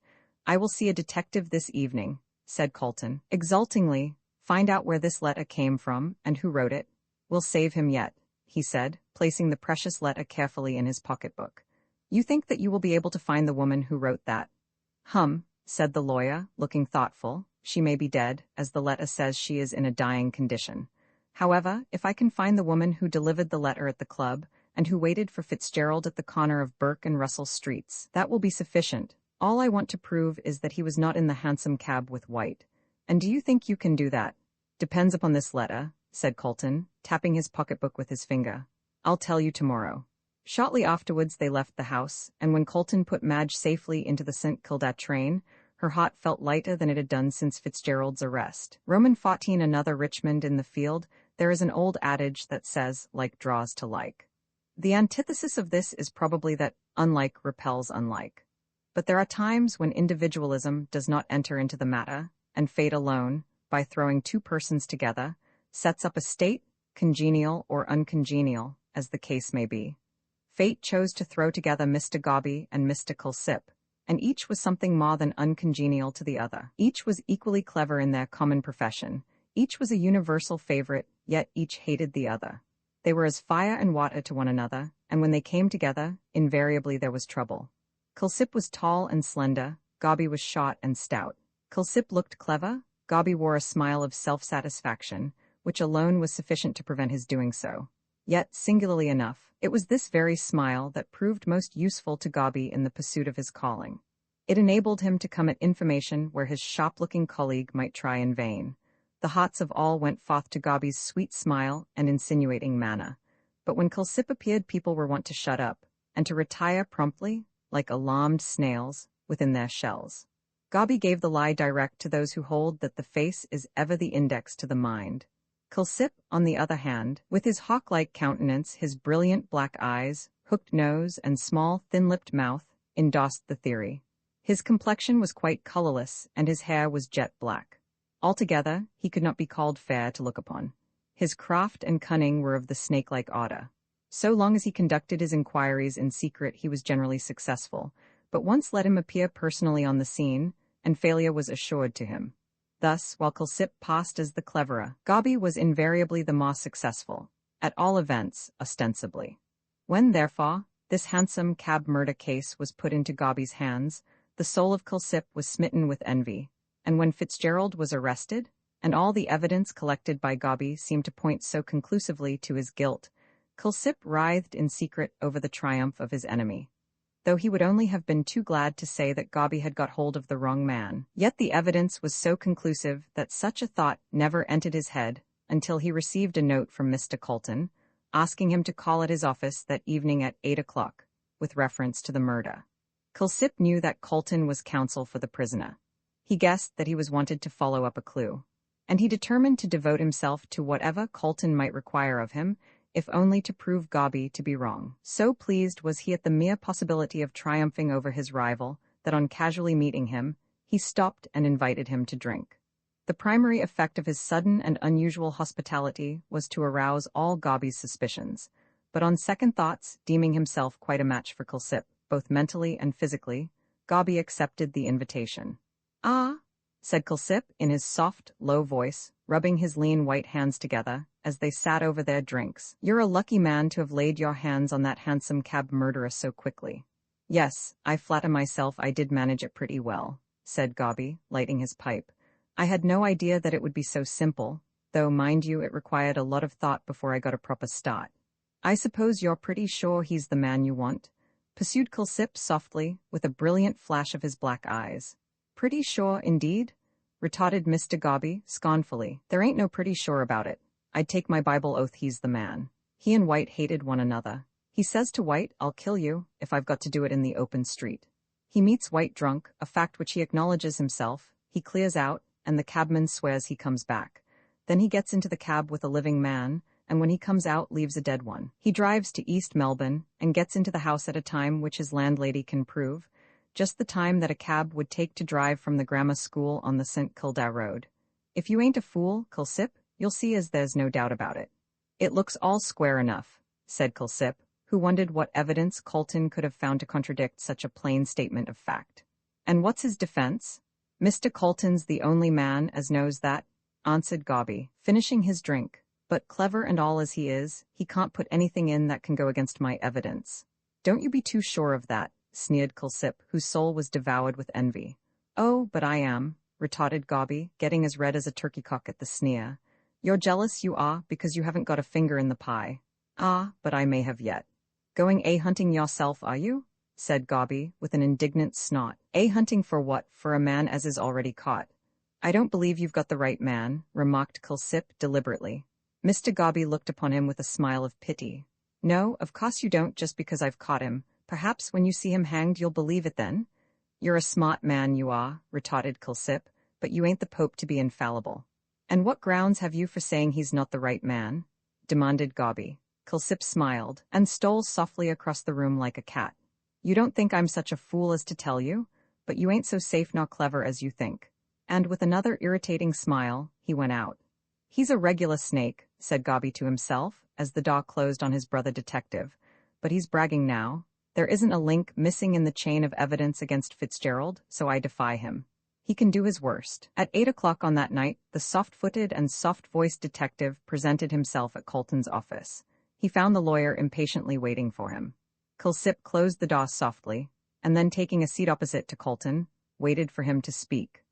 "I will see a detective this evening," said Colton, exultingly. "Find out where this letter came from and who wrote it. We'll save him yet," he said, placing the precious letter carefully in his pocketbook. "You think that you will be able to find the woman who wrote that?" Said the lawyer, looking thoughtful. "She may be dead, as the letter says she is in a dying condition. However, if I can find the woman who delivered the letter at the club, and who waited for Fitzgerald at the corner of Burke and Russell Streets, that will be sufficient. All I want to prove is that he was not in the hansom cab with White. And do you think you can do that?" "Depends upon this letter," said Colton, tapping his pocketbook with his finger. "I'll tell you tomorrow." Shortly afterwards they left the house, and when Colton put Madge safely into the St. Kilda train, her heart felt lighter than it had done since Fitzgerald's arrest. Roman 14 Another Richmond in the field. There is an old adage that says, like draws to like. The antithesis of this is probably that unlike repels unlike. But there are times when individualism does not enter into the matter, and fate alone, by throwing two persons together, sets up a state, congenial or uncongenial, as the case may be. Fate chose to throw together Mr. Gobby and Mr. Culsip, and each was something more than uncongenial to the other. Each was equally clever in their common profession. Each was a universal favorite, yet each hated the other. They were as fire and water to one another, and when they came together, invariably there was trouble. Culsip was tall and slender, Gobby was short and stout. Culsip looked clever, Gobby wore a smile of self-satisfaction, which alone was sufficient to prevent his doing so. Yet, singularly enough, it was this very smile that proved most useful to Gobby in the pursuit of his calling. It enabled him to come at information where his sharp-looking colleague might try in vain. The hearts of all went forth to Gobby's sweet smile and insinuating manner. But when Culsip appeared, people were wont to shut up, and to retire promptly, like alarmed snails, within their shells. Gobby gave the lie direct to those who hold that the face is ever the index to the mind. Culsip, on the other hand, with his hawk-like countenance, his brilliant black eyes, hooked nose, and small, thin-lipped mouth, endorsed the theory. His complexion was quite colorless, and his hair was jet black. Altogether, he could not be called fair to look upon. His craft and cunning were of the snake-like order. So long as he conducted his inquiries in secret, he was generally successful, but once let him appear personally on the scene, and failure was assured to him. Thus, while Culsip passed as the cleverer, Gobby was invariably the more successful, at all events, ostensibly. When, therefore, this hansom cab murder case was put into Gobby's hands, the soul of Culsip was smitten with envy, and when Fitzgerald was arrested, and all the evidence collected by Gobby seemed to point so conclusively to his guilt, Culsip writhed in secret over the triumph of his enemy. Though he would only have been too glad to say that Gobby had got hold of the wrong man, yet the evidence was so conclusive that such a thought never entered his head until he received a note from Mr. Colton, asking him to call at his office that evening at 8 o'clock, with reference to the murder. Culsip knew that Colton was counsel for the prisoner. He guessed that he was wanted to follow up a clue, and he determined to devote himself to whatever Colton might require of him, if only to prove Gobby to be wrong. So pleased was he at the mere possibility of triumphing over his rival, that on casually meeting him, he stopped and invited him to drink. The primary effect of his sudden and unusual hospitality was to arouse all Gobby's suspicions, but on second thoughts, deeming himself quite a match for Culsip, both mentally and physically, Gobby accepted the invitation. "Ah," said Culsip in his soft, low voice, rubbing his lean white hands together, as they sat over their drinks. "You're a lucky man to have laid your hands on that hansom cab murderer so quickly." "Yes, I flatter myself I did manage it pretty well," said Gobby, lighting his pipe. "I had no idea that it would be so simple, though, mind you, it required a lot of thought before I got a proper start." "I suppose you're pretty sure he's the man you want?" pursued Culsip softly, with a brilliant flash of his black eyes. "Pretty sure, indeed?" retorted Mr. Gobby, scornfully. "There ain't no pretty sure about it. I'd take my Bible oath he's the man. He and White hated one another. He says to White, 'I'll kill you, if I've got to do it in the open street.' He meets White drunk, a fact which he acknowledges himself. He clears out, and the cabman swears he comes back. Then he gets into the cab with a living man, and when he comes out leaves a dead one. He drives to East Melbourne, and gets into the house at a time which his landlady can prove, just the time that a cab would take to drive from the grammar school on the St. Kilda road. If you ain't a fool, Culsip, you'll see as there's no doubt about it." "It looks all square enough," said Culsip, who who wondered what evidence Colton could have found to contradict such a plain statement of fact. "And what's his defense?" "Mr. Colton's the only man as knows that," answered Gobby, finishing his drink. "But clever and all as he is, he can't put anything in that can go against my evidence." "Don't you be too sure of that," sneered Culsip, whose soul was devoured with envy. "Oh, but I am," retorted Gobby, getting as red as a turkey cock at the sneer. "You're jealous, you are, because you haven't got a finger in the pie." "Ah, but I may have yet." "Going hunting yourself, are you?" said Gobby, with an indignant snort. "Hunting for what, for a man as is already caught?" "I don't believe you've got the right man," remarked Culsip deliberately. Mr. Gobby looked upon him with a smile of pity. "No, of course you don't, just because I've caught him. Perhaps when you see him hanged you'll believe it then." "You're a smart man, you are," retorted Culsip, "but you ain't the Pope to be infallible." "And what grounds have you for saying he's not the right man?" demanded Gobby. Culsip smiled, and stole softly across the room like a cat. "You don't think I'm such a fool as to tell you? But you ain't so safe nor clever as you think." And with another irritating smile, he went out. "He's a regular snake," said Gobby to himself, as the door closed on his brother detective. "But he's bragging now. There isn't a link missing in the chain of evidence against Fitzgerald, so I defy him. He can do his worst." At 8 o'clock on that night, the soft-footed and soft-voiced detective presented himself at Colton's office. He found the lawyer impatiently waiting for him. Culsip closed the door softly, and then taking a seat opposite to Colton, waited for him to speak.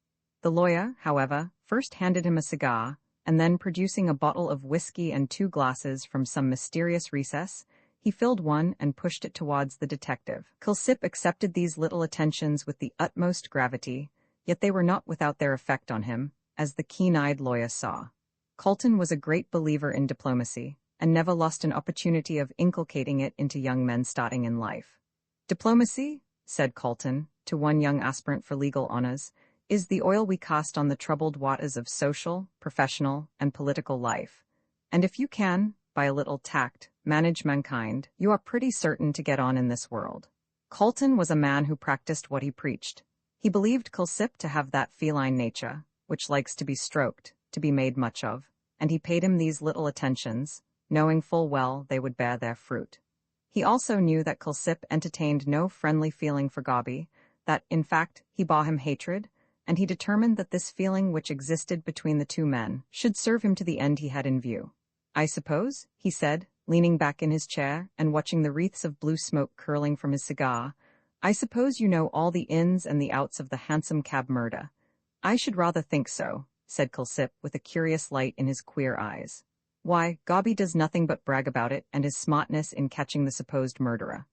The lawyer, however, first handed him a cigar, and then producing a bottle of whiskey and 2 glasses from some mysterious recess, he filled one and pushed it towards the detective. Culsip accepted these little attentions with the utmost gravity, yet they were not without their effect on him, as the keen-eyed lawyer saw. Colton was a great believer in diplomacy, and never lost an opportunity of inculcating it into young men starting in life. "Diplomacy," said Colton, to one young aspirant for legal honors, "is the oil we cast on the troubled waters of social, professional, and political life. And if you can, by a little tact, manage mankind, you are pretty certain to get on in this world." Colton was a man who practiced what he preached. He believed Culsip to have that feline nature, which likes to be stroked, to be made much of, and he paid him these little attentions, knowing full well they would bear their fruit. He also knew that Culsip entertained no friendly feeling for Gobby, that, in fact, he bore him hatred, and he determined that this feeling which existed between the two men should serve him to the end he had in view. "I suppose," he said, leaning back in his chair and watching the wreaths of blue smoke curling from his cigar, "I suppose you know all the ins and the outs of the Hansom cab murder." "I should rather think so," said Culsip with a curious light in his queer eyes. "Why, Gobby does nothing but brag about it and his smartness in catching the supposed murderer."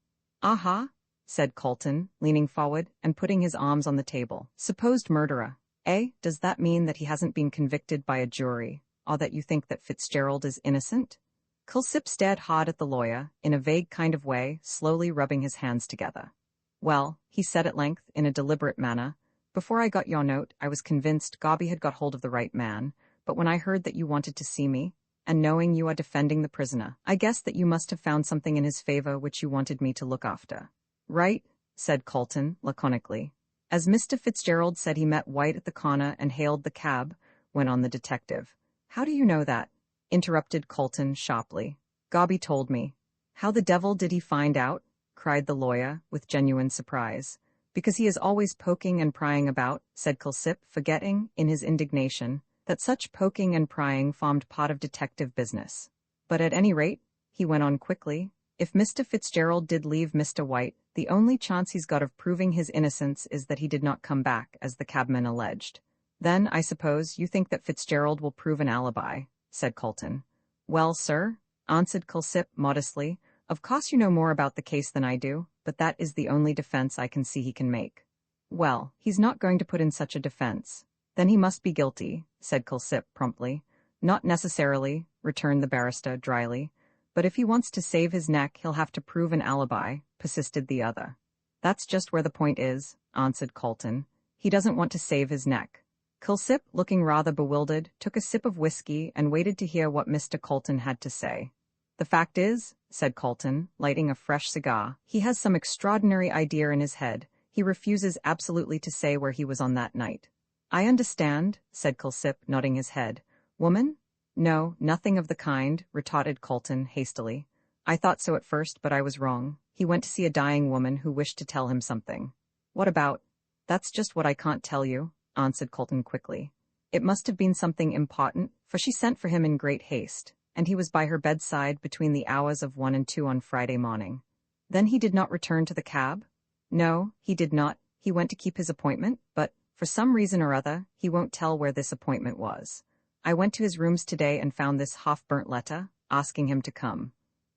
"Aha," said Colton, leaning forward and putting his arms on the table. "Supposed murderer, eh? Does that mean that he hasn't been convicted by a jury, or that you think that Fitzgerald is innocent?" Culsip stared hard at the lawyer, in a vague kind of way, slowly rubbing his hands together. "Well," he said at length, in a deliberate manner, "before I got your note, I was convinced Gobby had got hold of the right man, but when I heard that you wanted to see me, and knowing you are defending the prisoner, I guessed that you must have found something in his favor which you wanted me to look after." "Right," said Colton, laconically. "As Mr. Fitzgerald said he met White at the corner and hailed the cab," went on the detective. "How do you know that?" interrupted Colton sharply. "Gobby told me." "How the devil did he find out?" cried the lawyer, with genuine surprise. "Because he is always poking and prying about," said Culsip, forgetting, in his indignation, that such poking and prying formed part of detective business. "But at any rate," he went on quickly, "if Mr. Fitzgerald did leave Mr. White, the only chance he's got of proving his innocence is that he did not come back, as the cabman alleged." "Then, I suppose, you think that Fitzgerald will prove an alibi," said Colton. "Well, sir," answered Culsip modestly, "of course you know more about the case than I do, but that is the only defense I can see he can make." "Well, he's not going to put in such a defense. Then he must be guilty," said Culsip promptly. "Not necessarily," returned the barrister dryly. "But if he wants to save his neck, he'll have to prove an alibi," persisted the other. "That's just where the point is," answered Colton. "He doesn't want to save his neck." Culsip, looking rather bewildered, took a sip of whiskey and waited to hear what Mr. Colton had to say. "The fact is," said Colton, lighting a fresh cigar, "he has some extraordinary idea in his head. He refuses absolutely to say where he was on that night." "I understand," said Culsip, nodding his head. "Woman?" "No, nothing of the kind," retorted Colton hastily. I thought so at first, but I was wrong. He went to see a dying woman who wished to tell him something. What about? That's just what I can't tell you, answered Colton quickly. It must have been something important, for she sent for him in great haste, and he was by her bedside between the hours of 1 and 2 on Friday morning. Then he did not return to the cab? No, he did not. He went to keep his appointment, but, for some reason or other, he won't tell where this appointment was. I went to his rooms today and found this half-burnt letter, asking him to come.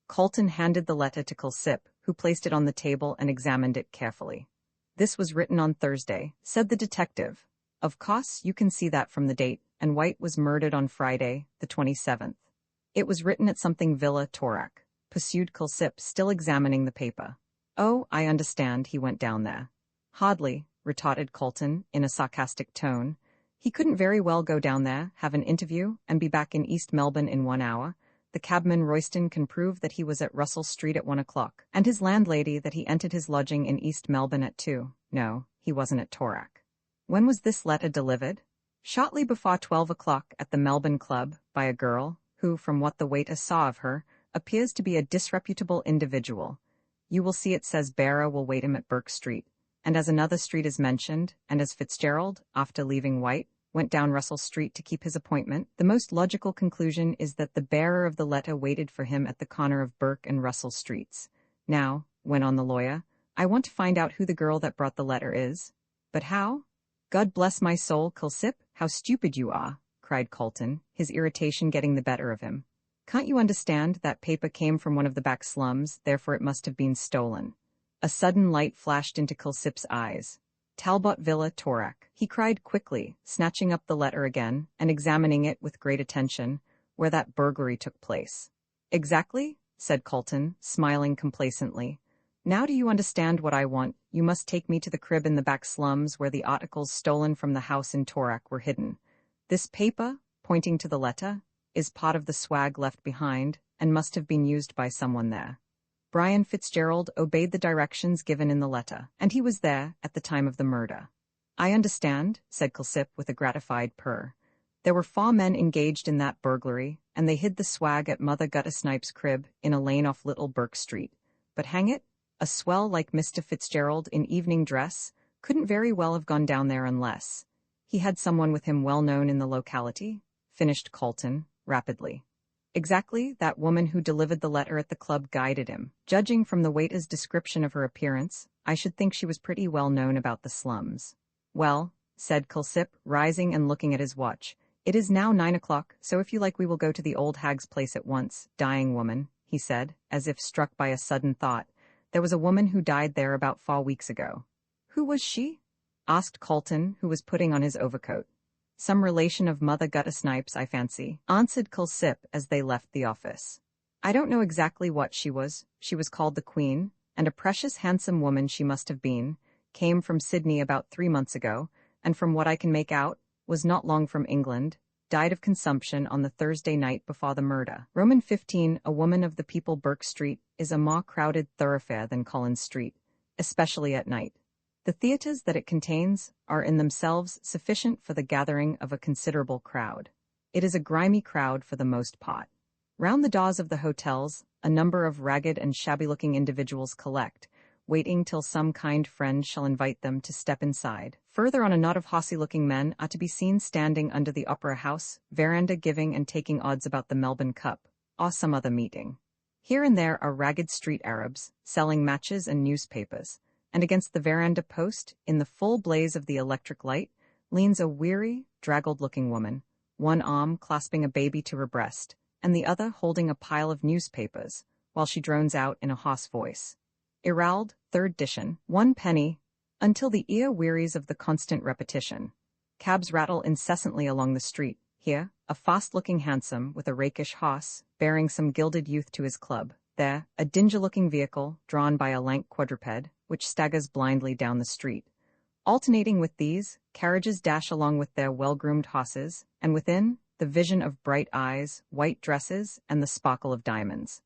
Colton handed the letter to Culsip, who placed it on the table and examined it carefully. This was written on Thursday, said the detective. Of course, you can see that from the date, and White was murdered on Friday, the 27th. It was written at something Villa Torak, pursued Culsip, still examining the paper. Oh, I understand he went down there. Hardly, retorted Colton, in a sarcastic tone. He couldn't very well go down there, have an interview, and be back in East Melbourne in 1 hour. The cabman Royston can prove that he was at Russell Street at 1 o'clock, and his landlady that he entered his lodging in East Melbourne at 2. No, he wasn't at Torak. When was this letter delivered? Shortly before 12 o'clock at the Melbourne Club, by a girl, who, from what the waiter saw of her, appears to be a disreputable individual. You will see it says bearer will wait him at Burke Street, and as another street is mentioned, and as Fitzgerald, after leaving White, went down Russell Street to keep his appointment, the most logical conclusion is that the bearer of the letter waited for him at the corner of Burke and Russell Streets. Now, went on the lawyer, I want to find out who the girl that brought the letter is. But how? God bless my soul, Culsip, how stupid you are, cried Colton, his irritation getting the better of him. Can't you understand that paper came from one of the back slums, therefore it must have been stolen? A sudden light flashed into Culsip's eyes. Talbot Villa Torak, he cried quickly, snatching up the letter again and examining it with great attention, where that burglary took place. Exactly, said Colton, smiling complacently. Now do you understand what I want? You must take me to the crib in the back slums where the articles stolen from the house in Torak were hidden. This paper, pointing to the letter, is part of the swag left behind and must have been used by someone there. Brian Fitzgerald obeyed the directions given in the letter, and he was there at the time of the murder. I understand, said Culsip with a gratified purr. There were 4 men engaged in that burglary, and they hid the swag at Mother Guttersnipe's crib in a lane off Little Burke Street. But hang it, a swell like Mr. Fitzgerald in evening dress couldn't very well have gone down there unless he had someone with him well known in the locality, finished Colton, rapidly. Exactly, that woman who delivered the letter at the club guided him. Judging from the waiter's description of her appearance, I should think she was pretty well known about the slums. Well, said Culsip, rising and looking at his watch, it is now 9 o'clock, so if you like we will go to the old hag's place at once. Dying woman, he said, as if struck by a sudden thought. There was a woman who died there about 4 weeks ago. Who was she? Asked Colton, who was putting on his overcoat. Some relation of Mother Guttersnipe's, I fancy, answered Culsip as they left the office. I don't know exactly what she was. She was called the Queen, and a precious handsome woman she must have been, came from Sydney about 3 months ago, and from what I can make out, was not long from England, died of consumption on the Thursday night before the murder. Roman 15, a woman of the people Burke Street, is a more crowded thoroughfare than Collins Street, especially at night. The theatres that it contains are in themselves sufficient for the gathering of a considerable crowd. It is a grimy crowd for the most part. Round the doors of the hotels, a number of ragged and shabby-looking individuals collect, waiting till some kind friend shall invite them to step inside. Further on, a knot of horsey-looking men are to be seen standing under the Opera House veranda giving and taking odds about the Melbourne Cup, or some other meeting. Here and there are ragged street Arabs, selling matches and newspapers, and against the veranda post, in the full blaze of the electric light, leans a weary, draggled-looking woman, one arm clasping a baby to her breast, and the other holding a pile of newspapers, while she drones out in a hoarse voice. Irald, 3rd edition, 1 penny, until the ear wearies of the constant repetition. Cabs rattle incessantly along the street. Here, a fast-looking hansom with a rakish horse, bearing some gilded youth to his club. There, a dingy-looking vehicle, drawn by a lank quadruped, which staggers blindly down the street. Alternating with these, carriages dash along with their well-groomed horses, and within, the vision of bright eyes, white dresses, and the sparkle of diamonds.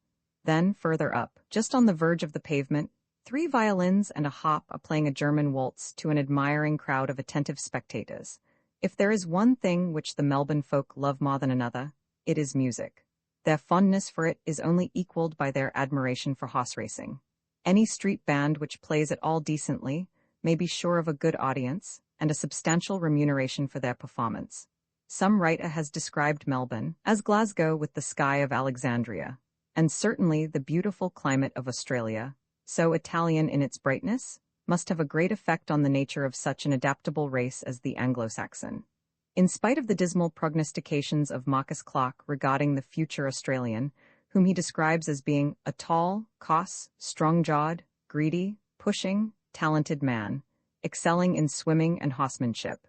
Then, further up, just on the verge of the pavement, 3 violins and a harp are playing a German waltz to an admiring crowd of attentive spectators. If there is one thing which the Melbourne folk love more than another, it is music. Their fondness for it is only equaled by their admiration for horse racing. Any street band which plays it all decently may be sure of a good audience and a substantial remuneration for their performance. Some writer has described Melbourne as Glasgow with the sky of Alexandria, and certainly the beautiful climate of Australia, so Italian in its brightness, must have a great effect on the nature of such an adaptable race as the Anglo-Saxon. In spite of the dismal prognostications of Marcus Clarke regarding the future Australian, whom he describes as being a tall, coarse, strong-jawed, greedy, pushing, talented man, excelling in swimming and horsemanship,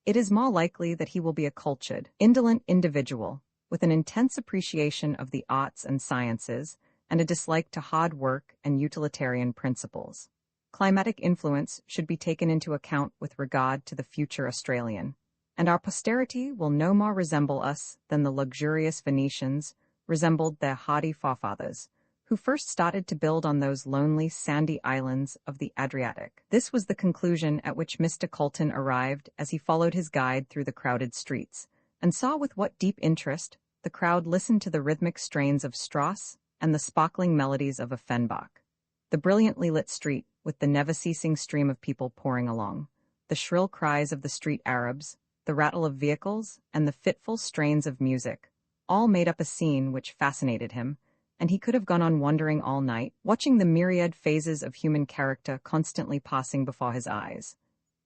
it is more likely that he will be a cultured, indolent individual, with an intense appreciation of the arts and sciences and a dislike to hard work and utilitarian principles. Climatic influence should be taken into account with regard to the future Australian, and our posterity will no more resemble us than the luxurious Venetians resembled their hardy forefathers, who first started to build on those lonely sandy islands of the Adriatic. This was the conclusion at which Mr. Colton arrived as he followed his guide through the crowded streets, and saw with what deep interest the crowd listened to the rhythmic strains of Strauss and the sparkling melodies of Offenbach. The brilliantly lit street, with the never-ceasing stream of people pouring along, the shrill cries of the street Arabs, the rattle of vehicles, and the fitful strains of music, all made up a scene which fascinated him, and he could have gone on wondering all night, watching the myriad phases of human character constantly passing before his eyes.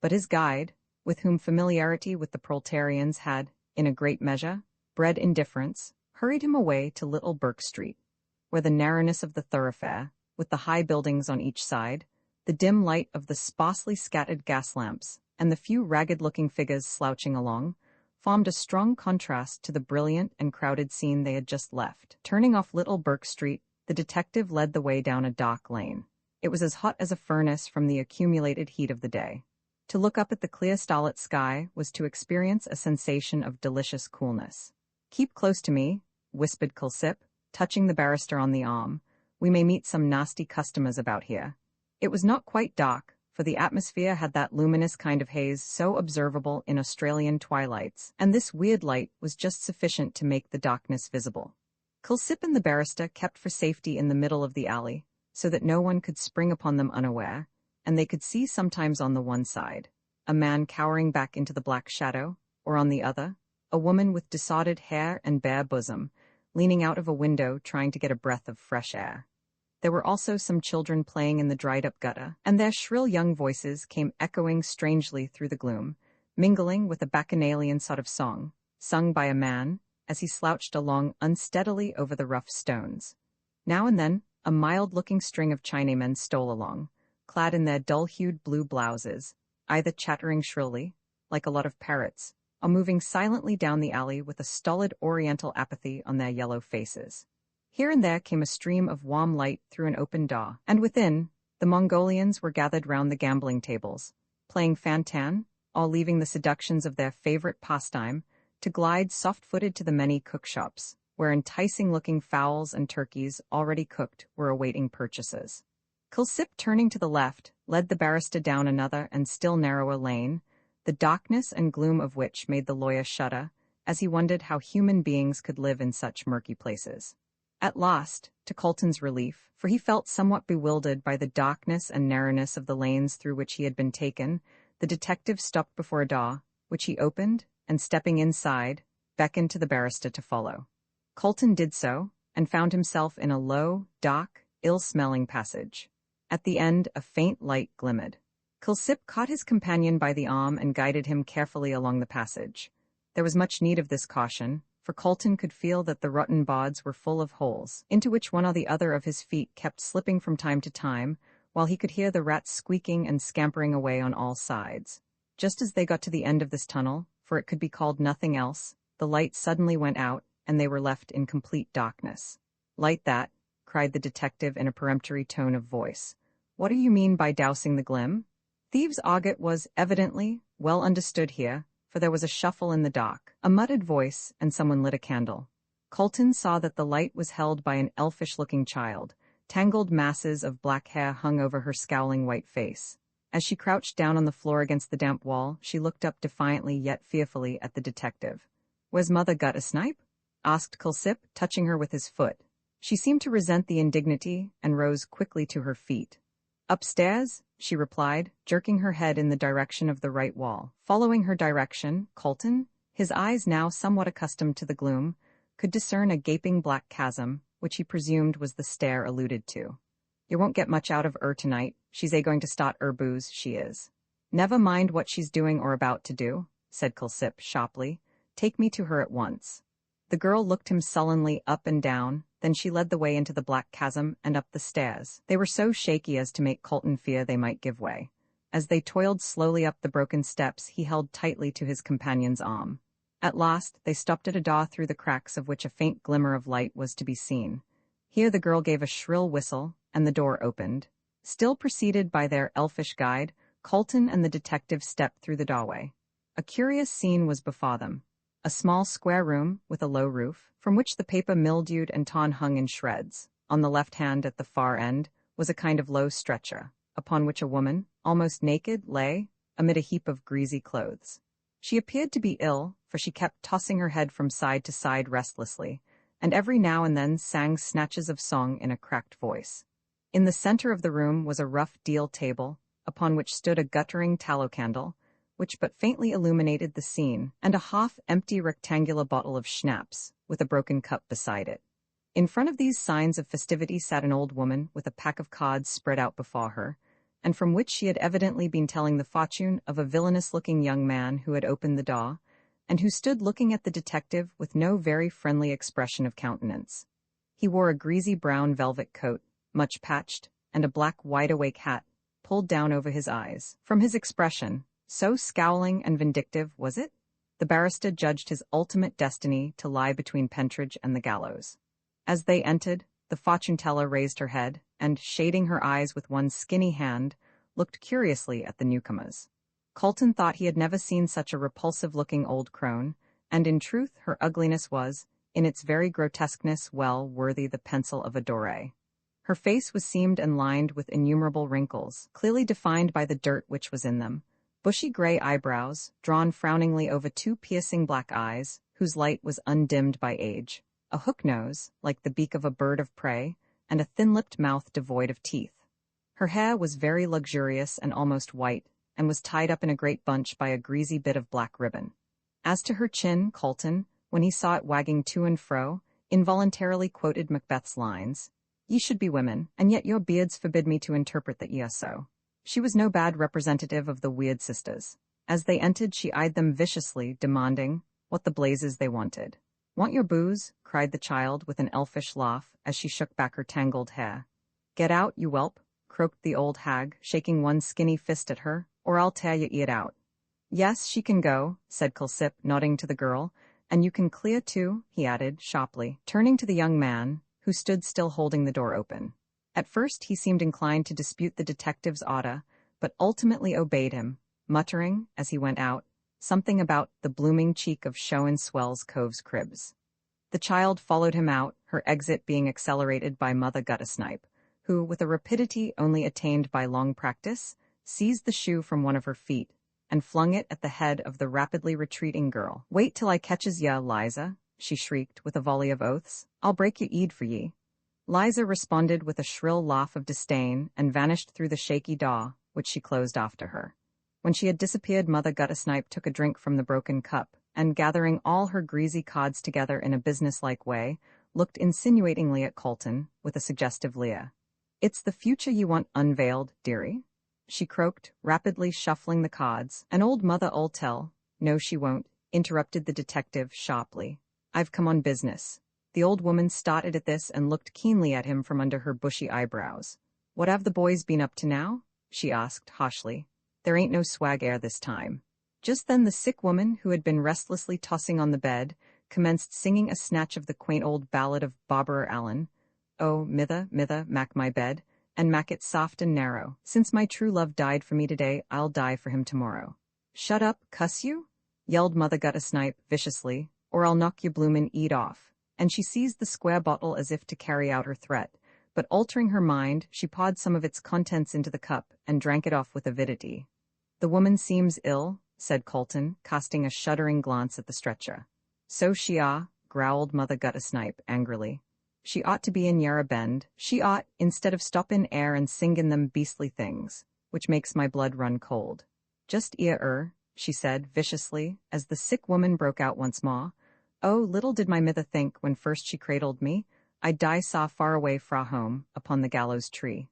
But his guide, with whom familiarity with the proletarians had, in a great measure, bred indifference, hurried him away to Little Burke Street, where the narrowness of the thoroughfare, with the high buildings on each side, the dim light of the sparsely scattered gas lamps, and the few ragged-looking figures slouching along, formed a strong contrast to the brilliant and crowded scene they had just left. Turning off Little Burke Street, the detective led the way down a dark lane. It was as hot as a furnace from the accumulated heat of the day. To look up at the clear starlit sky was to experience a sensation of delicious coolness. "Keep close to me," whispered Culsip, touching the barrister on the arm. "We may meet some nasty customers about here." It was not quite dark, for the atmosphere had that luminous kind of haze so observable in Australian twilights, and this weird light was just sufficient to make the darkness visible. Culsip and the barrister kept for safety in the middle of the alley, so that no one could spring upon them unaware, and they could see sometimes on the one side a man cowering back into the black shadow, or on the other, a woman with disordered hair and bare bosom, leaning out of a window trying to get a breath of fresh air. There were also some children playing in the dried-up gutter, and their shrill young voices came echoing strangely through the gloom, mingling with a bacchanalian sort of song, sung by a man, as he slouched along unsteadily over the rough stones. Now and then, a mild-looking string of Chinamen stole along, clad in their dull-hued blue blouses, either chattering shrilly, like a lot of parrots, or moving silently down the alley with a stolid oriental apathy on their yellow faces. Here and there came a stream of warm light through an open door, and within, the Mongolians were gathered round the gambling tables, playing fan-tan, or leaving the seductions of their favorite pastime to glide soft-footed to the many cook-shops, where enticing-looking fowls and turkeys already cooked were awaiting purchases. Culsip, turning to the left, led the barrister down another and still narrower lane, the darkness and gloom of which made the lawyer shudder, as he wondered how human beings could live in such murky places. At last, to Colton's relief, for he felt somewhat bewildered by the darkness and narrowness of the lanes through which he had been taken, the detective stopped before a door, which he opened, and stepping inside, beckoned to the barrister to follow. Colton did so, and found himself in a low, dark, ill-smelling passage. At the end, a faint light glimmered. Culsip caught his companion by the arm and guided him carefully along the passage. There was much need of this caution, for Colton could feel that the rotten boards were full of holes, into which one or the other of his feet kept slipping from time to time, while he could hear the rats squeaking and scampering away on all sides. Just as they got to the end of this tunnel, for it could be called nothing else, the light suddenly went out, and they were left in complete darkness. "Light that," cried the detective in a peremptory tone of voice. "What do you mean by dousing the glim?" Thieves' argot was, evidently, well understood here, for there was a shuffle in the dock, a muttered voice, and someone lit a candle. Colton saw that the light was held by an elfish-looking child. Tangled masses of black hair hung over her scowling white face. As she crouched down on the floor against the damp wall, she looked up defiantly yet fearfully at the detective. "Where's mother got a snipe?" asked Kulsip, touching her with his foot. She seemed to resent the indignity and rose quickly to her feet. Upstairs, she replied, jerking her head in the direction of the right wall. Following her direction, Colton, his eyes now somewhat accustomed to the gloom, could discern a gaping black chasm, which he presumed was the stair alluded to. You won't get much out of her tonight. She's going to start booze, she is. Never mind what she's doing or about to do, said Kulsip sharply. Take me to her at once. The girl looked him sullenly up and down, then she led the way into the black chasm and up the stairs. They were so shaky as to make Colton fear they might give way. As they toiled slowly up the broken steps, he held tightly to his companion's arm. At last, they stopped at a door through the cracks of which a faint glimmer of light was to be seen. Here the girl gave a shrill whistle, and the door opened. Still preceded by their elfish guide, Colton and the detective stepped through the doorway. A curious scene was before them. A small square room with a low roof, from which the paper mildewed and torn hung in shreds. On the left hand at the far end was a kind of low stretcher, upon which a woman, almost naked, lay, amid a heap of greasy clothes. She appeared to be ill, for she kept tossing her head from side to side restlessly, and every now and then sang snatches of song in a cracked voice. In the center of the room was a rough deal table, upon which stood a guttering tallow candle, which but faintly illuminated the scene, and a half-empty rectangular bottle of schnapps, with a broken cup beside it. In front of these signs of festivity sat an old woman with a pack of cards spread out before her, and from which she had evidently been telling the fortune of a villainous-looking young man who had opened the door, and who stood looking at the detective with no very friendly expression of countenance. He wore a greasy brown velvet coat, much patched, and a black wide-awake hat, pulled down over his eyes. From his expression, so scowling and vindictive was it, the barrister judged his ultimate destiny to lie between Pentridge and the gallows. As they entered, the fortune-teller raised her head, and, shading her eyes with one skinny hand, looked curiously at the newcomers. Colton thought he had never seen such a repulsive-looking old crone, and in truth her ugliness was, in its very grotesqueness, well worthy the pencil of a Doré. Her face was seamed and lined with innumerable wrinkles, clearly defined by the dirt which was in them, bushy gray eyebrows, drawn frowningly over two piercing black eyes, whose light was undimmed by age, a hook nose, like the beak of a bird of prey, and a thin-lipped mouth devoid of teeth. Her hair was very luxurious and almost white, and was tied up in a great bunch by a greasy bit of black ribbon. As to her chin, Colton, when he saw it wagging to and fro, involuntarily quoted Macbeth's lines, "Ye should be women, and yet your beards forbid me to interpret that ye are so." She was no bad representative of the weird sisters. As they entered, she eyed them viciously, demanding what the blazes they wanted. "Want your booze?" cried the child with an elfish laugh as she shook back her tangled hair. "Get out, you whelp," croaked the old hag, shaking one skinny fist at her, "or I'll tear your ear out." "Yes, she can go," said Kulsip, nodding to the girl, "and you can clear too," he added, sharply, turning to the young man, who stood still holding the door open. At first he seemed inclined to dispute the detective's order, but ultimately obeyed him, muttering, as he went out, something about the blooming cheek of Show and Swell's Cove's cribs. The child followed him out, her exit being accelerated by Mother Guttersnipe, who, with a rapidity only attained by long practice, seized the shoe from one of her feet, and flung it at the head of the rapidly retreating girl. "Wait till I catches ya, Liza," she shrieked with a volley of oaths. "I'll break your eed for ye." Liza responded with a shrill laugh of disdain and vanished through the shaky door, which she closed after her. When she had disappeared, Mother Guttersnipe took a drink from the broken cup, and gathering all her greasy cards together in a businesslike way, looked insinuatingly at Colton, with a suggestive leer. "It's the future you want unveiled, dearie?" she croaked, rapidly shuffling the cards. "And old Mother'll tell." "No, she won't," interrupted the detective sharply. "I've come on business." The old woman started at this and looked keenly at him from under her bushy eyebrows. "What have the boys been up to now?" she asked harshly. "There ain't no swag air this time." Just then the sick woman, who had been restlessly tossing on the bed, commenced singing a snatch of the quaint old ballad of Bobber Allen. "Oh, mither, mither, mak my bed, and mak it soft and narrow. Since my true love died for me today, I'll die for him tomorrow." "Shut up, cuss you!" yelled Mother Guttersnipe viciously, "or I'll knock you bloomin' eed off." And she seized the square bottle as if to carry out her threat, but altering her mind, she poured some of its contents into the cup and drank it off with avidity. "The woman seems ill," said Colton, casting a shuddering glance at the stretcher. "So she are," growled Mother Guttersnipe angrily. She ought to be in Yarra Bend. She ought, instead of stoppin' air and singin' them beastly things, which makes my blood run cold. Just she said viciously, as the sick woman broke out once more. Oh, little did my mither think, when first she cradled me, I'd die saw far away fra home, upon the gallows tree.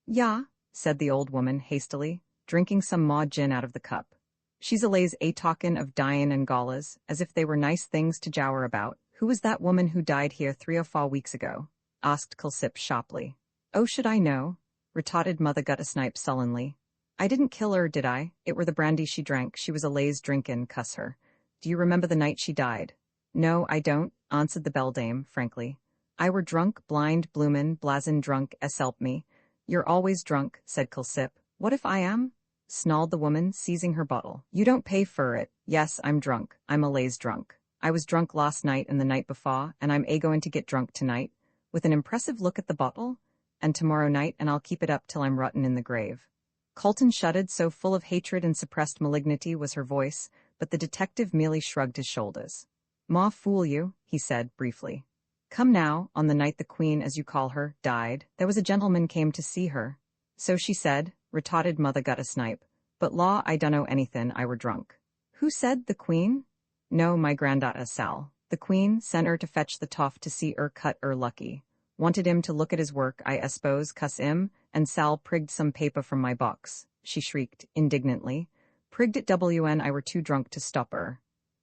Ya, said the old woman hastily, drinking some more gin out of the cup. She's allays a talkin' of dyin' and gallas, as if they were nice things to jower about. Who was that woman who died here 3 or 4 weeks ago? Asked Culsip sharply. Oh, should I know? Retorted Mother Guttersnipe sullenly. I didn't kill her, did I? It were the brandy she drank. She was allays drinkin', cuss her. Do you remember the night she died? No, I don't, answered the beldame, frankly. I were drunk, blind, bloomin', blazin' drunk, help me. You're always drunk, said Culsip. What if I am? Snarled the woman, seizing her bottle. You don't pay for it. Yes, I'm drunk. I'm allays drunk. I was drunk last night and the night before, and I'm a-goin' to get drunk tonight, with an impressive look at the bottle, and tomorrow night, and I'll keep it up till I'm rotten in the grave. Colton shuddered, so full of hatred and suppressed malignity was her voice, but the detective merely shrugged his shoulders. Ma fool you, he said briefly. Come now, on the night the Queen, as you call her, died, there was a gentleman came to see her. So she said, retorted Mother Guttersnipe, but law, I dunno anythin', I were drunk. Who said, the Queen? No, my granddaughter Sal. The Queen sent her to fetch the toff to see cut lucky. Wanted him to look at his work, I suppose, cuss him, and Sal prigged some paper from my box, she shrieked, indignantly. Prigged it WN, I were too drunk to stop her.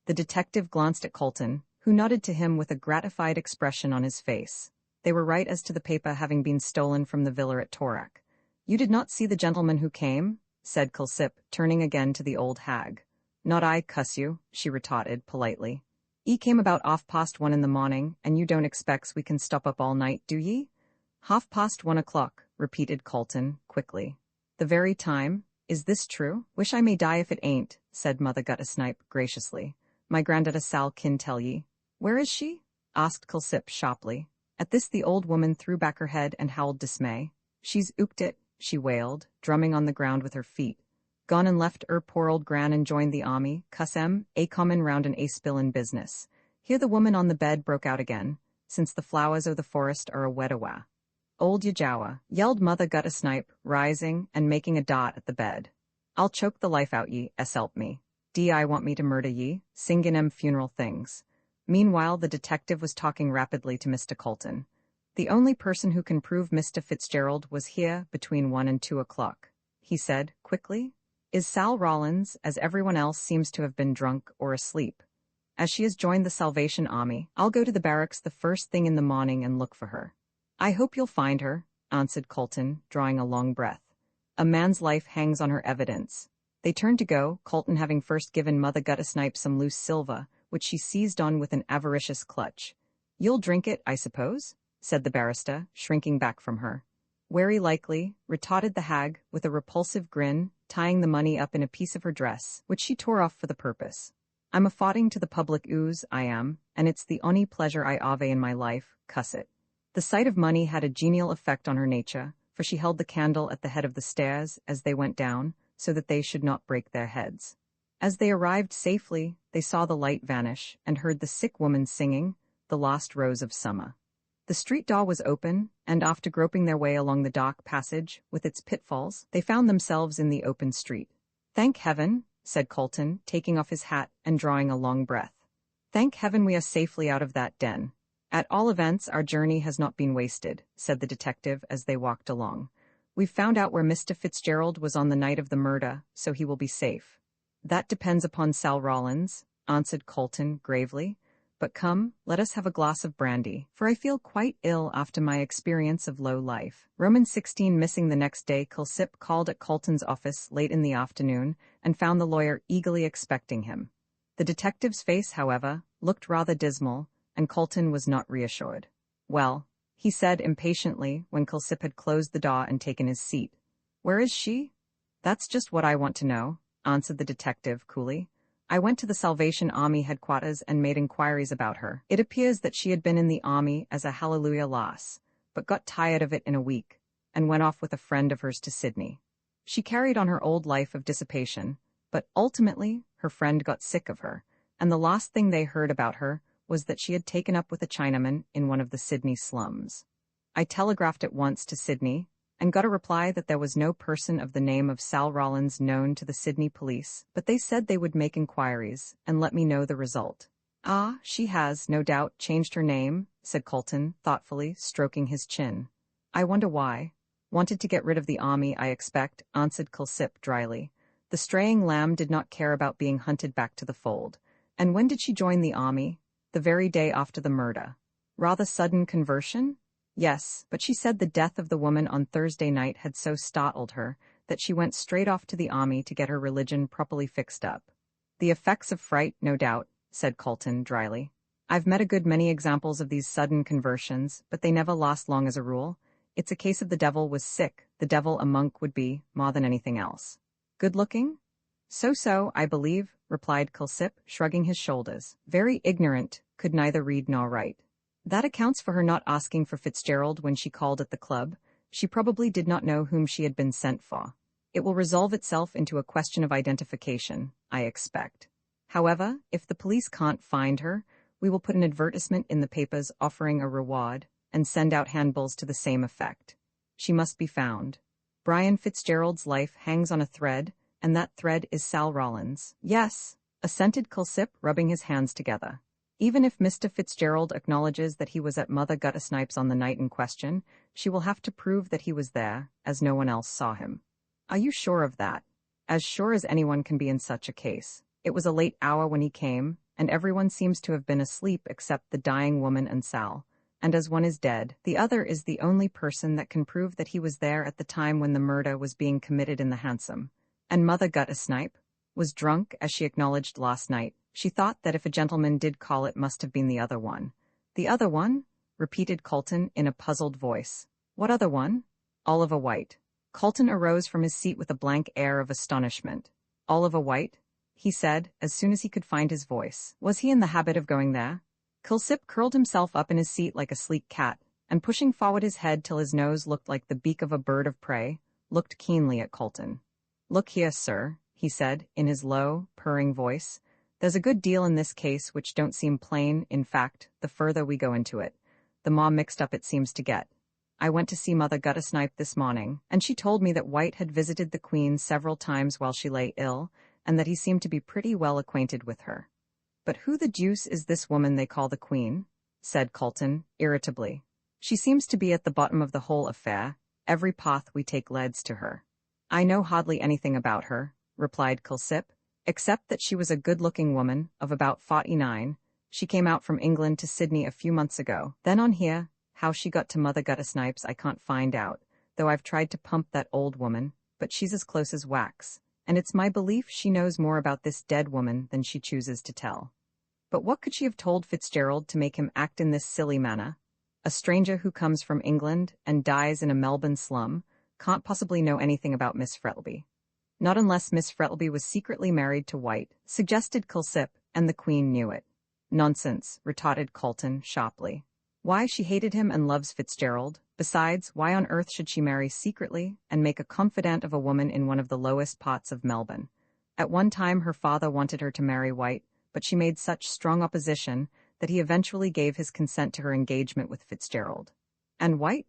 The detective glanced at Colton, who nodded to him with a gratified expression on his face. They were right as to the paper having been stolen from the villa at Torak. You did not see the gentleman who came? Said Culsip, turning again to the old hag. Not I, cuss you, she retorted politely. E came about 1:30 in the morning, and you don't expects we can stop up all night, do ye? 1:30, repeated Colton, quickly. The very time? Is this true? Wish I may die if it ain't, said Mother Guttersnipe graciously. My granddaughter Sal kin tell ye. Where is she? Asked Culsip sharply. At this the old woman threw back her head and howled dismay. She's ooked it, she wailed, drumming on the ground with her feet. Gone and left poor old gran and joined the army, cuss a comin' round an spillin' business. Here the woman on the bed broke out again, since the flowers o' the forest are a wet-awa. Old Yajawa, yelled Mother Guttersnipe, rising and making a dot at the bed. I'll choke the life out ye, help me. I want me to murder ye, singin' funeral things. Meanwhile the detective was talking rapidly to Mr. Colton. The only person who can prove Mr. Fitzgerald was here between 1 and 2 o'clock, he said, quickly. Is Sal Rollins, as everyone else seems to have been drunk or asleep. As she has joined the Salvation Army, I'll go to the barracks the first thing in the morning and look for her. I hope you'll find her, answered Colton, drawing a long breath. A man's life hangs on her evidence. They turned to go, Colton having first given Mother Guttersnipe some loose silver, which she seized on with an avaricious clutch. You'll drink it, I suppose? Said the barrister, shrinking back from her. Very likely, retorted the hag, with a repulsive grin, tying the money up in a piece of her dress, which she tore off for the purpose. I'm a-fotting to the public ooze, I am, and it's the only pleasure I ave in my life, cuss it. The sight of money had a genial effect on her nature, for she held the candle at the head of the stairs as they went down, so that they should not break their heads. As they arrived safely, they saw the light vanish, and heard the sick woman singing, The Lost Rose of Summer. The street door was open, and after groping their way along the dark passage, with its pitfalls, they found themselves in the open street. Thank heaven, said Colton, taking off his hat and drawing a long breath. Thank heaven we are safely out of that den. At all events, our journey has not been wasted, said the detective as they walked along. We've found out where Mr. Fitzgerald was on the night of the murder, so he will be safe. That depends upon Sal Rollins, answered Colton gravely. But come, let us have a glass of brandy, for I feel quite ill after my experience of low life. Roman 16 missing the next day, Culsip called at Colton's office late in the afternoon and found the lawyer eagerly expecting him. The detective's face, however, looked rather dismal, and Colton was not reassured. Well, he said impatiently when Culsip had closed the door and taken his seat. Where is she? That's just what I want to know, answered the detective coolly. I went to the Salvation Army headquarters and made inquiries about her. It appears that she had been in the army as a hallelujah lass, but got tired of it in a week, and went off with a friend of hers to Sydney. She carried on her old life of dissipation, but ultimately her friend got sick of her, and the last thing they heard about her was that she had taken up with a Chinaman in one of the Sydney slums. I telegraphed at once to Sydney, and got a reply that there was no person of the name of Sal Rollins known to the Sydney police, but they said they would make inquiries and let me know the result. Ah, she has, no doubt, changed her name, said Colton, thoughtfully, stroking his chin. I wonder why. Wanted to get rid of the army, I expect, answered Culsip dryly. The straying lamb did not care about being hunted back to the fold. And when did she join the army? The very day after the murder. Rather sudden conversion? Yes, but she said the death of the woman on Thursday night had so startled her that she went straight off to the army to get her religion properly fixed up. The effects of fright, no doubt, said Colton dryly. I've met a good many examples of these sudden conversions, but they never last long as a rule. It's a case of the devil was sick, the devil a monk would be, more than anything else. Good-looking? So, I believe, replied Culsip, shrugging his shoulders. Very ignorant, could neither read nor write. That accounts for her not asking for Fitzgerald when she called at the club. She probably did not know whom she had been sent for. It will resolve itself into a question of identification, I expect. However, if the police can't find her, we will put an advertisement in the papers offering a reward, and send out handbills to the same effect. She must be found. Brian Fitzgerald's life hangs on a thread, and that thread is Sal Rollins. Yes, assented Culsip, rubbing his hands together. Even if Mr. Fitzgerald acknowledges that he was at Mother Guttersnipe's on the night in question, she will have to prove that he was there, as no one else saw him. Are you sure of that? As sure as anyone can be in such a case. It was a late hour when he came, and everyone seems to have been asleep except the dying woman and Sal. And as one is dead, the other is the only person that can prove that he was there at the time when the murder was being committed in the Hansom. And Mother Guttersnipe was drunk, as she acknowledged last night. She thought that if a gentleman did call, it must have been the other one. The other one? Repeated Colton in a puzzled voice. What other one? Oliver White. Colton arose from his seat with a blank air of astonishment. Oliver White? He said, as soon as he could find his voice. Was he in the habit of going there? Culsip curled himself up in his seat like a sleek cat, and pushing forward his head till his nose looked like the beak of a bird of prey, looked keenly at Colton. Look here, sir, he said, in his low, purring voice. There's a good deal in this case which don't seem plain. In fact, the further we go into it, the more mixed up it seems to get. I went to see Mother Guttersnipe this morning, and she told me that White had visited the Queen several times while she lay ill, and that he seemed to be pretty well acquainted with her. But who the deuce is this woman they call the Queen? Said Colton, irritably. She seems to be at the bottom of the whole affair. Every path we take leads to her. I know hardly anything about her, replied Culsip, except that she was a good-looking woman, of about 49. She came out from England to Sydney a few months ago. Then on here, how she got to Mother Guttersnipe's I can't find out, though I've tried to pump that old woman, but she's as close as wax, and it's my belief she knows more about this dead woman than she chooses to tell. But what could she have told Fitzgerald to make him act in this silly manner? A stranger who comes from England and dies in a Melbourne slum can't possibly know anything about Miss Frettlby. Not unless Miss Frettlby was secretly married to White, suggested Culsip, and the Queen knew it. Nonsense, retorted Colton sharply. Why, she hated him and loves Fitzgerald. Besides, why on earth should she marry secretly and make a confidant of a woman in one of the lowest parts of Melbourne? At one time her father wanted her to marry White, but she made such strong opposition that he eventually gave his consent to her engagement with Fitzgerald. And White?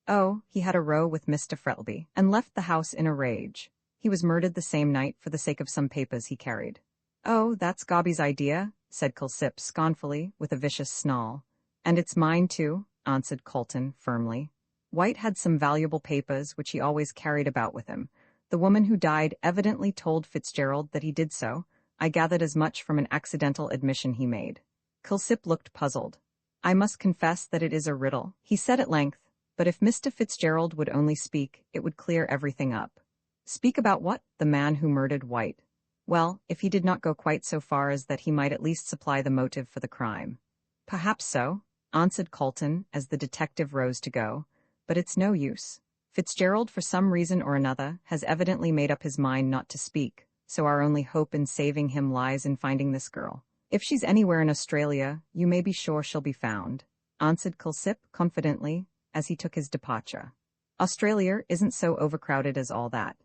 Oh, he had a row with Mr. Frettlby, and left the house in a rage. He was murdered the same night for the sake of some papers he carried. Oh, that's Gobby's idea, said Culsip scornfully, with a vicious snarl. And it's mine too, answered Colton firmly. White had some valuable papers which he always carried about with him. The woman who died evidently told Fitzgerald that he did so. I gathered as much from an accidental admission he made. Culsip looked puzzled. I must confess that it is a riddle, he said at length, but if Mr. Fitzgerald would only speak, it would clear everything up. Speak about what? The man who murdered White. Well, if he did not go quite so far as that, he might at least supply the motive for the crime. Perhaps so, answered Colton as the detective rose to go, but it's no use. Fitzgerald, for some reason or another, has evidently made up his mind not to speak, so our only hope in saving him lies in finding this girl. If she's anywhere in Australia, you may be sure she'll be found, answered Culsip confidently as he took his departure. Australia isn't so overcrowded as all that.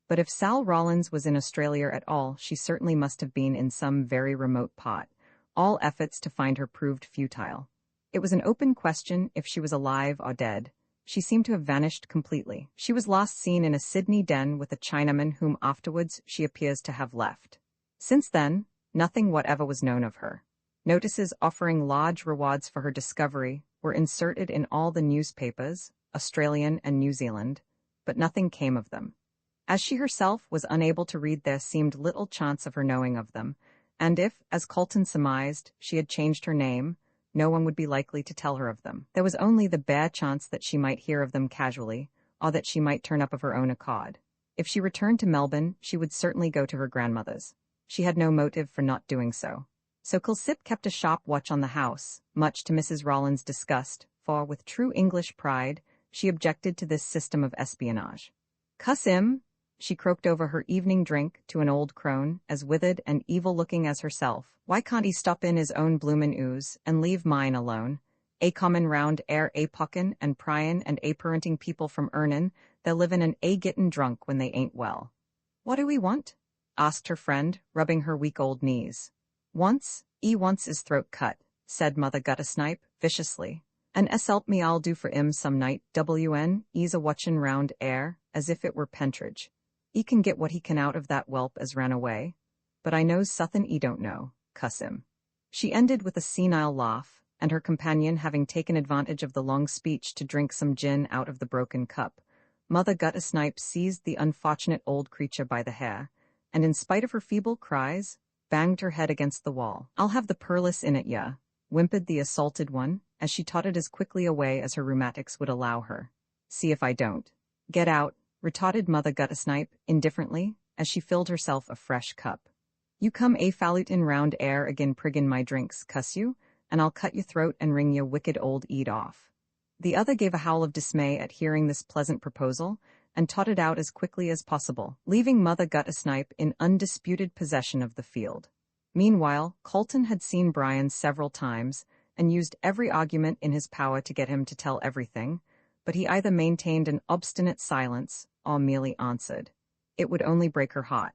But if Sal Rollins was in Australia at all, she certainly must have been in some very remote part, All efforts to find her proved futile. It was an open question if she was alive or dead. She seemed to have vanished completely. She was last seen in a Sydney den with a Chinaman whom afterwards she appears to have left. Since then, nothing whatever was known of her. Notices offering large rewards for her discovery were inserted in all the newspapers, Australian and New Zealand, but nothing came of them. As she herself was unable to read, there seemed little chance of her knowing of them, and if, as Colton surmised, she had changed her name, no one would be likely to tell her of them. There was only the bare chance that she might hear of them casually, or that she might turn up of her own accord. If she returned to Melbourne, she would certainly go to her grandmother's. She had no motive for not doing so. So Kilsip kept a sharp watch on the house, much to Mrs. Rawlins' disgust, for, with true English pride, she objected to this system of espionage. "Cuss him," she croaked over her evening drink to an old crone, as withered and evil-looking as herself. "Why can't he stop in his own bloomin' ooze, and leave mine alone? A comin' round air a puckin' and pryin' and a parenting people from earnin', they're livin' and a gittin' drunk when they ain't well." "What do we want?" asked her friend, rubbing her weak old knees. "Once his throat cut," said Mother Guttersnipe, viciously. "And help me I'll do for 'im some night, e's a watchin' round air, as if it were Pentridge. He can get what he can out of that whelp as ran away. But I knows suthin' he don't know, cuss him." She ended with a senile laugh, and her companion having taken advantage of the long speech to drink some gin out of the broken cup, Mother Guttersnipe seized the unfortunate old creature by the hair, and in spite of her feeble cries, banged her head against the wall. "I'll have the perlis in it, ya," whimpered the assaulted one, as she tottered as quickly away as her rheumatics would allow her. "See if I don't." "Get out," retorted Mother Guttersnipe, indifferently, as she filled herself a fresh cup. "You come a falutin' round air agin priggin' my drinks, cuss you, and I'll cut your throat and wring your wicked old ead off." The other gave a howl of dismay at hearing this pleasant proposal, and tottered out as quickly as possible, leaving Mother Guttersnipe in undisputed possession of the field. Meanwhile, Colton had seen Brian several times, and used every argument in his power to get him to tell everything, but he either maintained an obstinate silence, or merely answered. It would only break her heart.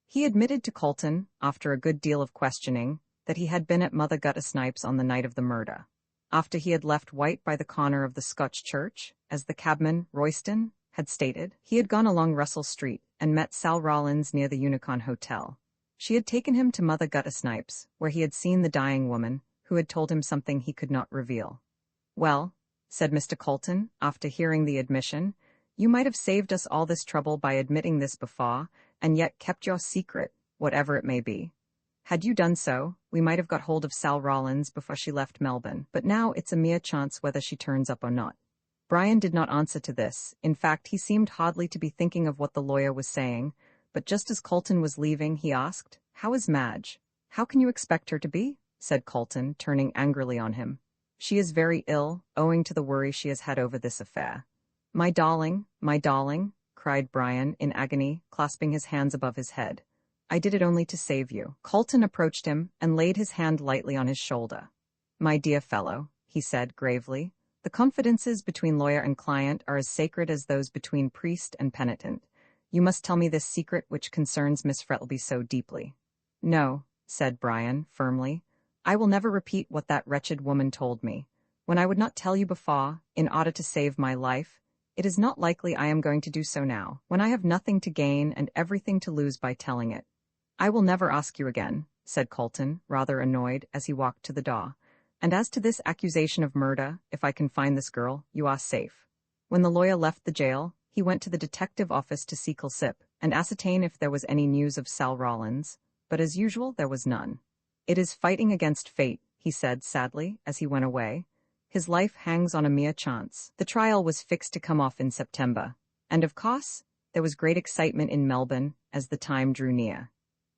He admitted to Colton, after a good deal of questioning, that he had been at Mother Guttersnipe's on the night of the murder. After he had left White by the corner of the Scotch church, as the cabman, Royston, had stated, he had gone along Russell Street and met Sal Rawlins near the Unicorn Hotel. She had taken him to Mother Guttersnipe's, where he had seen the dying woman, who had told him something he could not reveal. "Well," said Mr. Colton, after hearing the admission, "you might have saved us all this trouble by admitting this before, and yet kept your secret, whatever it may be. Had you done so, we might have got hold of Sal Rawlins before she left Melbourne, but now it's a mere chance whether she turns up or not." Brian did not answer to this. In fact, he seemed hardly to be thinking of what the lawyer was saying, but just as Colton was leaving, he asked, "How is Madge?" "How can you expect her to be?" said Colton, turning angrily on him. "She is very ill, owing to the worry she has had over this affair." My darling," cried Brian, in agony, clasping his hands above his head. "I did it only to save you." Colton approached him and laid his hand lightly on his shoulder. "My dear fellow," he said, gravely, "the confidences between lawyer and client are as sacred as those between priest and penitent. You must tell me this secret which concerns Miss Frettlby so deeply." "No," said Brian, firmly. "I will never repeat what that wretched woman told me. When I would not tell you before, in order to save my life, it is not likely I am going to do so now, when I have nothing to gain and everything to lose by telling it." "I will never ask you again," said Colton, rather annoyed, as he walked to the door. "And as to this accusation of murder, if I can find this girl, you are safe." When the lawyer left the jail, he went to the detective office to see Kilsip, and ascertain if there was any news of Sal Rawlins, but as usual there was none. "It is fighting against fate," he said sadly, as he went away. "His life hangs on a mere chance." The trial was fixed to come off in September, and of course, there was great excitement in Melbourne as the time drew near.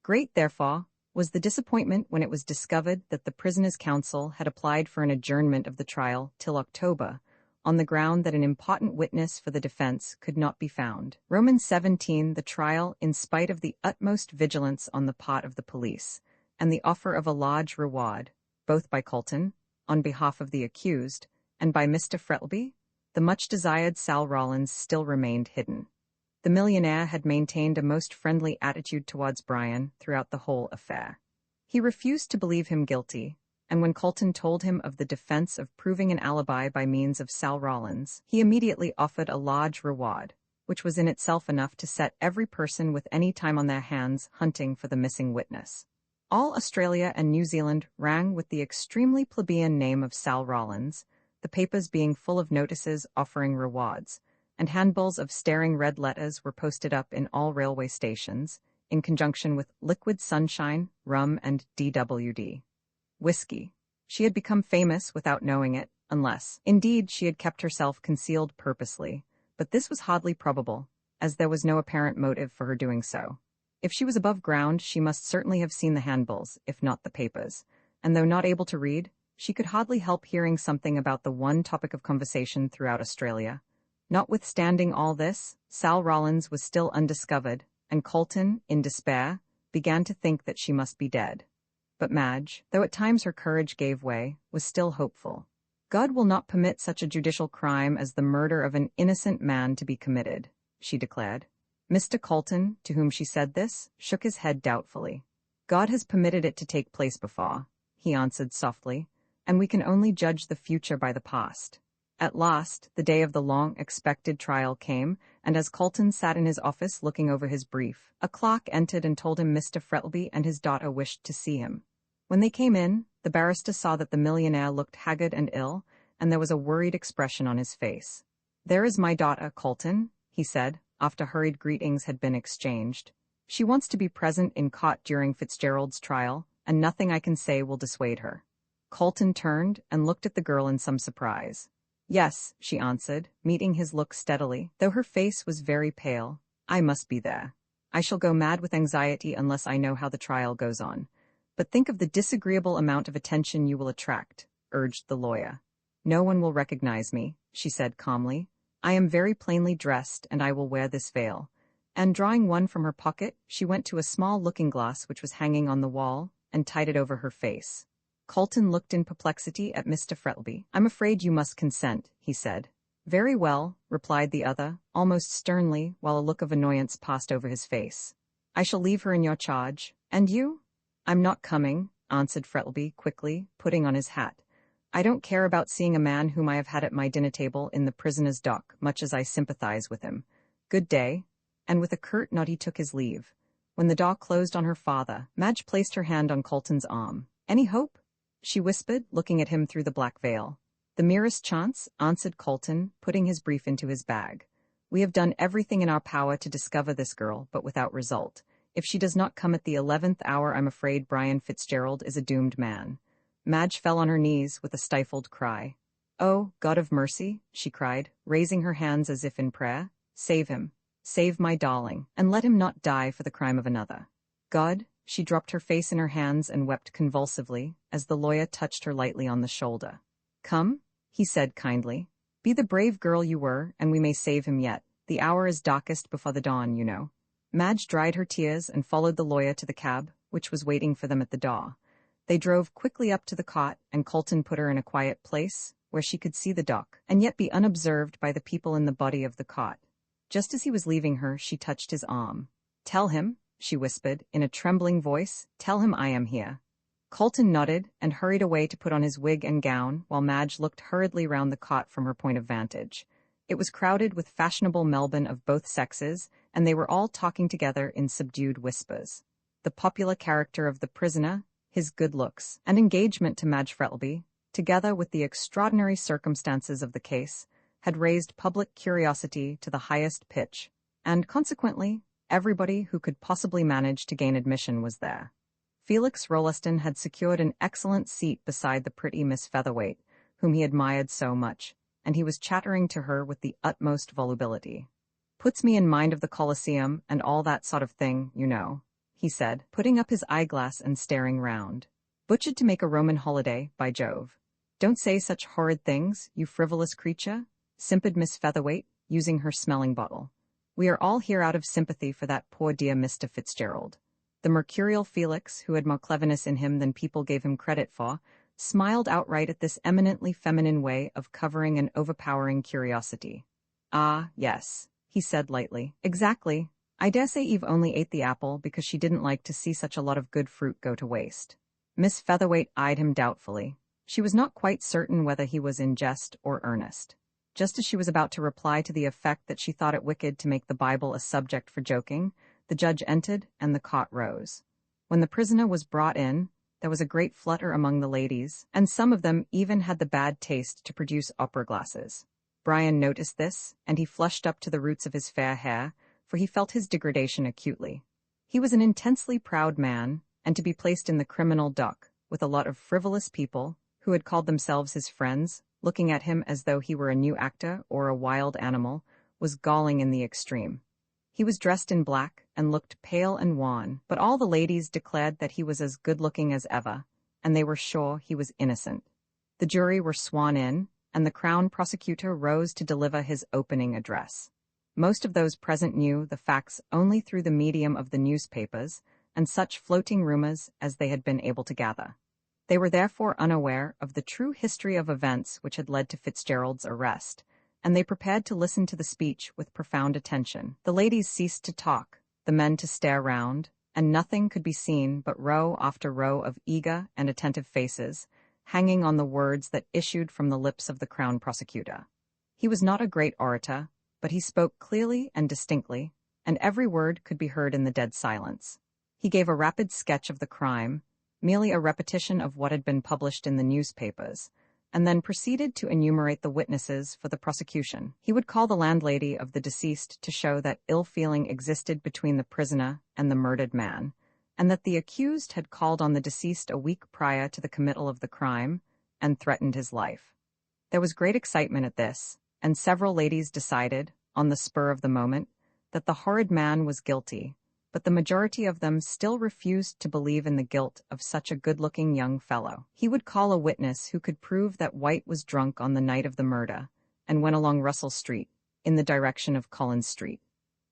Great, therefore, was the disappointment when it was discovered that the prisoner's counsel had applied for an adjournment of the trial till October, on the ground that an important witness for the defense could not be found. Romans 17, the trial, in spite of the utmost vigilance on the part of the police, and the offer of a large reward, both by Colton, on behalf of the accused, and by Mr. Frettlby, the much-desired Sal Rawlins still remained hidden. The millionaire had maintained a most friendly attitude towards Brian throughout the whole affair. He refused to believe him guilty, and when Colton told him of the defense of proving an alibi by means of Sal Rawlins, he immediately offered a large reward, which was in itself enough to set every person with any time on their hands hunting for the missing witness. All Australia and New Zealand rang with the extremely plebeian name of Sal Rawlins, the papers being full of notices offering rewards, and handbills of staring red letters were posted up in all railway stations, in conjunction with liquid sunshine, rum, and DWD. Whiskey. She had become famous without knowing it, unless, indeed, she had kept herself concealed purposely, but this was hardly probable, as there was no apparent motive for her doing so. If she was above ground, she must certainly have seen the handbills, if not the papers, and though not able to read, she could hardly help hearing something about the one topic of conversation throughout Australia. Notwithstanding all this, Sal Rawlins was still undiscovered, and Colton, in despair, began to think that she must be dead. But Madge, though at times her courage gave way, was still hopeful. God will not permit such a judicial crime as the murder of an innocent man to be committed, she declared. Mr. Colton, to whom she said this, shook his head doubtfully. God has permitted it to take place before, he answered softly, and we can only judge the future by the past. At last, the day of the long-expected trial came, and as Colton sat in his office looking over his brief, a clerk entered and told him Mr. Frettlby and his daughter wished to see him. When they came in, the barrister saw that the millionaire looked haggard and ill, and there was a worried expression on his face. "There is my daughter, Colton," he said, after hurried greetings had been exchanged. "She wants to be present in court during Fitzgerald's trial, and nothing I can say will dissuade her." Colton turned and looked at the girl in some surprise. "Yes," she answered, meeting his look steadily, though her face was very pale. "I must be there. I shall go mad with anxiety unless I know how the trial goes on. But think of the disagreeable amount of attention you will attract," urged the lawyer. "No one will recognize me," she said calmly. "I am very plainly dressed, and I will wear this veil." And drawing one from her pocket, she went to a small looking-glass which was hanging on the wall, and tied it over her face. Colton looked in perplexity at Mr. Frettlby. "I'm afraid you must consent," he said. "Very well," replied the other, almost sternly, while a look of annoyance passed over his face. "I shall leave her in your charge. And you?" "I'm not coming," answered Frettlby quickly, putting on his hat. "I don't care about seeing a man whom I have had at my dinner table in the prisoner's dock, much as I sympathize with him. Good day." And with a curt nod he took his leave. When the door closed on her father, Madge placed her hand on Colton's arm. "Any hope?" she whispered, looking at him through the black veil. "The merest chance," answered Colton, putting his brief into his bag. "We have done everything in our power to discover this girl, but without result. If she does not come at the 11th hour, I'm afraid Brian Fitzgerald is a doomed man." Madge fell on her knees with a stifled cry. "Oh, God of mercy," she cried, raising her hands as if in prayer. "Save him. Save my darling, and let him not die for the crime of another. God," she dropped her face in her hands and wept convulsively, as the lawyer touched her lightly on the shoulder. "Come," he said kindly. "Be the brave girl you were, and we may save him yet. The hour is darkest before the dawn, you know." Madge dried her tears and followed the lawyer to the cab, which was waiting for them at the door. They drove quickly up to the cot, and Colton put her in a quiet place, where she could see the dock, and yet be unobserved by the people in the body of the cot. Just as he was leaving her, she touched his arm. "Tell him," she whispered, in a trembling voice, "tell him I am here." Colton nodded and hurried away to put on his wig and gown, while Madge looked hurriedly round the cot from her point of vantage. It was crowded with fashionable Melbourne of both sexes, and they were all talking together in subdued whispers. The popular character of the prisoner, his good looks, and engagement to Madge Frettlby, together with the extraordinary circumstances of the case, had raised public curiosity to the highest pitch, and, consequently, everybody who could possibly manage to gain admission was there. Felix Rolleston had secured an excellent seat beside the pretty Miss Featherweight, whom he admired so much, and he was chattering to her with the utmost volubility. "Puts me in mind of the Colosseum and all that sort of thing, you know," he said, putting up his eyeglass and staring round. "Butchered to make a Roman holiday, by Jove." "Don't say such horrid things, you frivolous creature," simpered Miss Featherweight, using her smelling bottle. "We are all here out of sympathy for that poor dear Mr. Fitzgerald." The mercurial Felix, who had more cleverness in him than people gave him credit for, smiled outright at this eminently feminine way of covering an overpowering curiosity. "Ah, yes," he said lightly. "Exactly. I dare say Eve only ate the apple because she didn't like to see such a lot of good fruit go to waste. Miss Featherweight eyed him doubtfully. She was not quite certain whether he was in jest or earnest. Just as she was about to reply to the effect that she thought it wicked to make the Bible a subject for joking, the judge entered and the cot rose. When the prisoner was brought in, there was a great flutter among the ladies, and some of them even had the bad taste to produce opera glasses. Brian noticed this, and he flushed up to the roots of his fair hair, for he felt his degradation acutely. He was an intensely proud man, and to be placed in the criminal dock, with a lot of frivolous people, who had called themselves his friends, looking at him as though he were a new actor or a wild animal, was galling in the extreme. He was dressed in black and looked pale and wan, but all the ladies declared that he was as good-looking as ever, and they were sure he was innocent. The jury were sworn in, and the Crown Prosecutor rose to deliver his opening address. Most of those present knew the facts only through the medium of the newspapers and such floating rumors as they had been able to gather. They were therefore unaware of the true history of events which had led to Fitzgerald's arrest, and they prepared to listen to the speech with profound attention. The ladies ceased to talk, the men to stare round, and nothing could be seen but row after row of eager and attentive faces, hanging on the words that issued from the lips of the Crown Prosecutor. He was not a great orator, but he spoke clearly and distinctly, and every word could be heard in the dead silence. He gave a rapid sketch of the crime, merely a repetition of what had been published in the newspapers, and then proceeded to enumerate the witnesses for the prosecution. He would call the landlady of the deceased to show that ill feeling existed between the prisoner and the murdered man, and that the accused had called on the deceased a week prior to the committal of the crime and threatened his life. There was great excitement at this, and several ladies decided, on the spur of the moment, that the horrid man was guilty, but the majority of them still refused to believe in the guilt of such a good-looking young fellow. He would call a witness who could prove that White was drunk on the night of the murder and went along Russell Street, in the direction of Collins Street.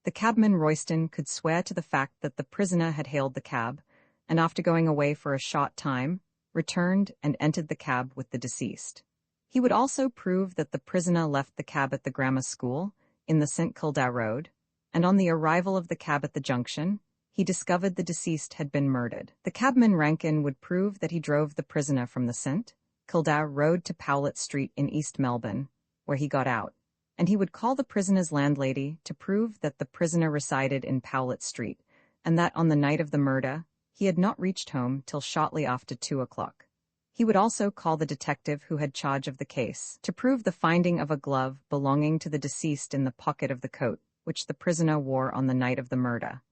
The cabman Royston could swear to the fact that the prisoner had hailed the cab, and after going away for a short time, returned and entered the cab with the deceased. He would also prove that the prisoner left the cab at the grammar school, in the St. Kilda Road, and on the arrival of the cab at the junction, he discovered the deceased had been murdered. The cabman Rankin would prove that he drove the prisoner from the St. Kilda Road to Powlett Street in East Melbourne, where he got out, and he would call the prisoner's landlady to prove that the prisoner resided in Powlett Street, and that on the night of the murder, he had not reached home till shortly after 2 o'clock. He would also call the detective who had charge of the case to prove the finding of a glove belonging to the deceased in the pocket of the coat which the prisoner wore on the night of the murder,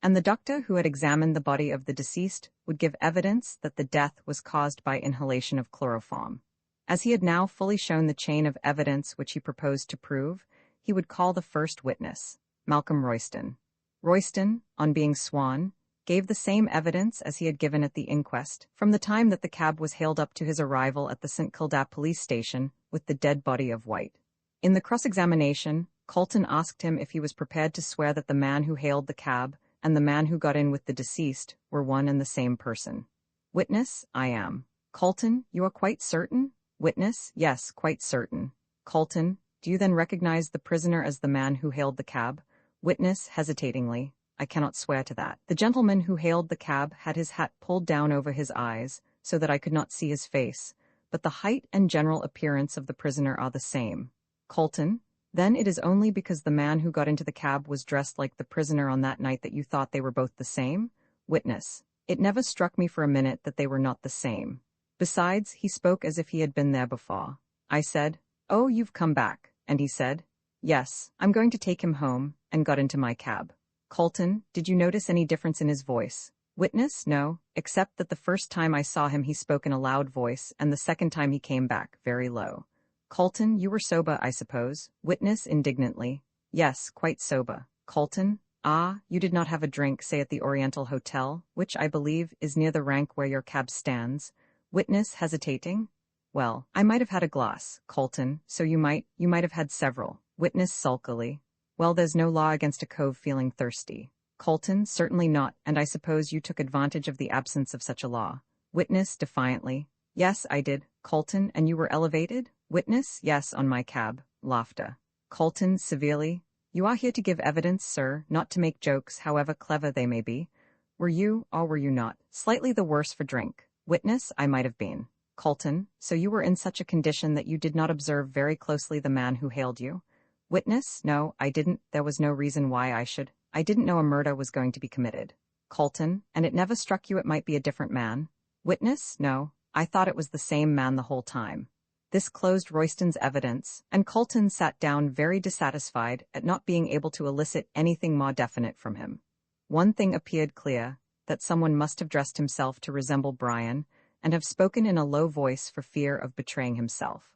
and the doctor who had examined the body of the deceased would give evidence that the death was caused by inhalation of chloroform. As he had now fully shown the chain of evidence which he proposed to prove, he would call the first witness, Malcolm Royston. Royston, on being sworn, gave the same evidence as he had given at the inquest, from the time that the cab was hailed up to his arrival at the St. Kilda police station with the dead body of White. In the cross-examination, Colton asked him if he was prepared to swear that the man who hailed the cab and the man who got in with the deceased were one and the same person. Witness, I am. Colton, you are quite certain? Witness, yes, quite certain. Colton, do you then recognize the prisoner as the man who hailed the cab? Witness, hesitatingly, I cannot swear to that. The gentleman who hailed the cab had his hat pulled down over his eyes so that I could not see his face, but the height and general appearance of the prisoner are the same. Colton, then it is only because the man who got into the cab was dressed like the prisoner on that night that you thought they were both the same? Witness, it never struck me for a minute that they were not the same. Besides, he spoke as if he had been there before. I said, "Oh, you've come back," and he said, "Yes, I'm going to take him home," and got into my cab. Colton, did you notice any difference in his voice? Witness, no, except that the first time I saw him he spoke in a loud voice, and the second time he came back, very low. Colton, you were sober, I suppose? Witness, indignantly, yes, quite sober. Colton, ah, you did not have a drink, say at the Oriental Hotel, which, I believe, is near the rank where your cab stands. Witness, hesitating, well, I might have had a glass. Colton, so you might have had several. Witness, sulkily, well, there's no law against a cove feeling thirsty. Colton, certainly not, and I suppose you took advantage of the absence of such a law. Witness, defiantly, yes, I did. Colton, and you were elevated? Witness, yes, on my cab. Laughter. Colton, severely, You are here to give evidence, sir, not to make jokes, however clever they may be. Were you, or were you not, slightly the worse for drink? Witness, I might have been. Colton, so you were in such a condition that you did not observe very closely the man who hailed you? Witness, no, I didn't. There was no reason why I should. I didn't know a murder was going to be committed. Colton, and it never struck you it might be a different man? Witness, no, I thought it was the same man the whole time. This closed Royston's evidence, and Colton sat down very dissatisfied at not being able to elicit anything more definite from him. One thing appeared clear, that someone must have dressed himself to resemble Brian, and have spoken in a low voice for fear of betraying himself.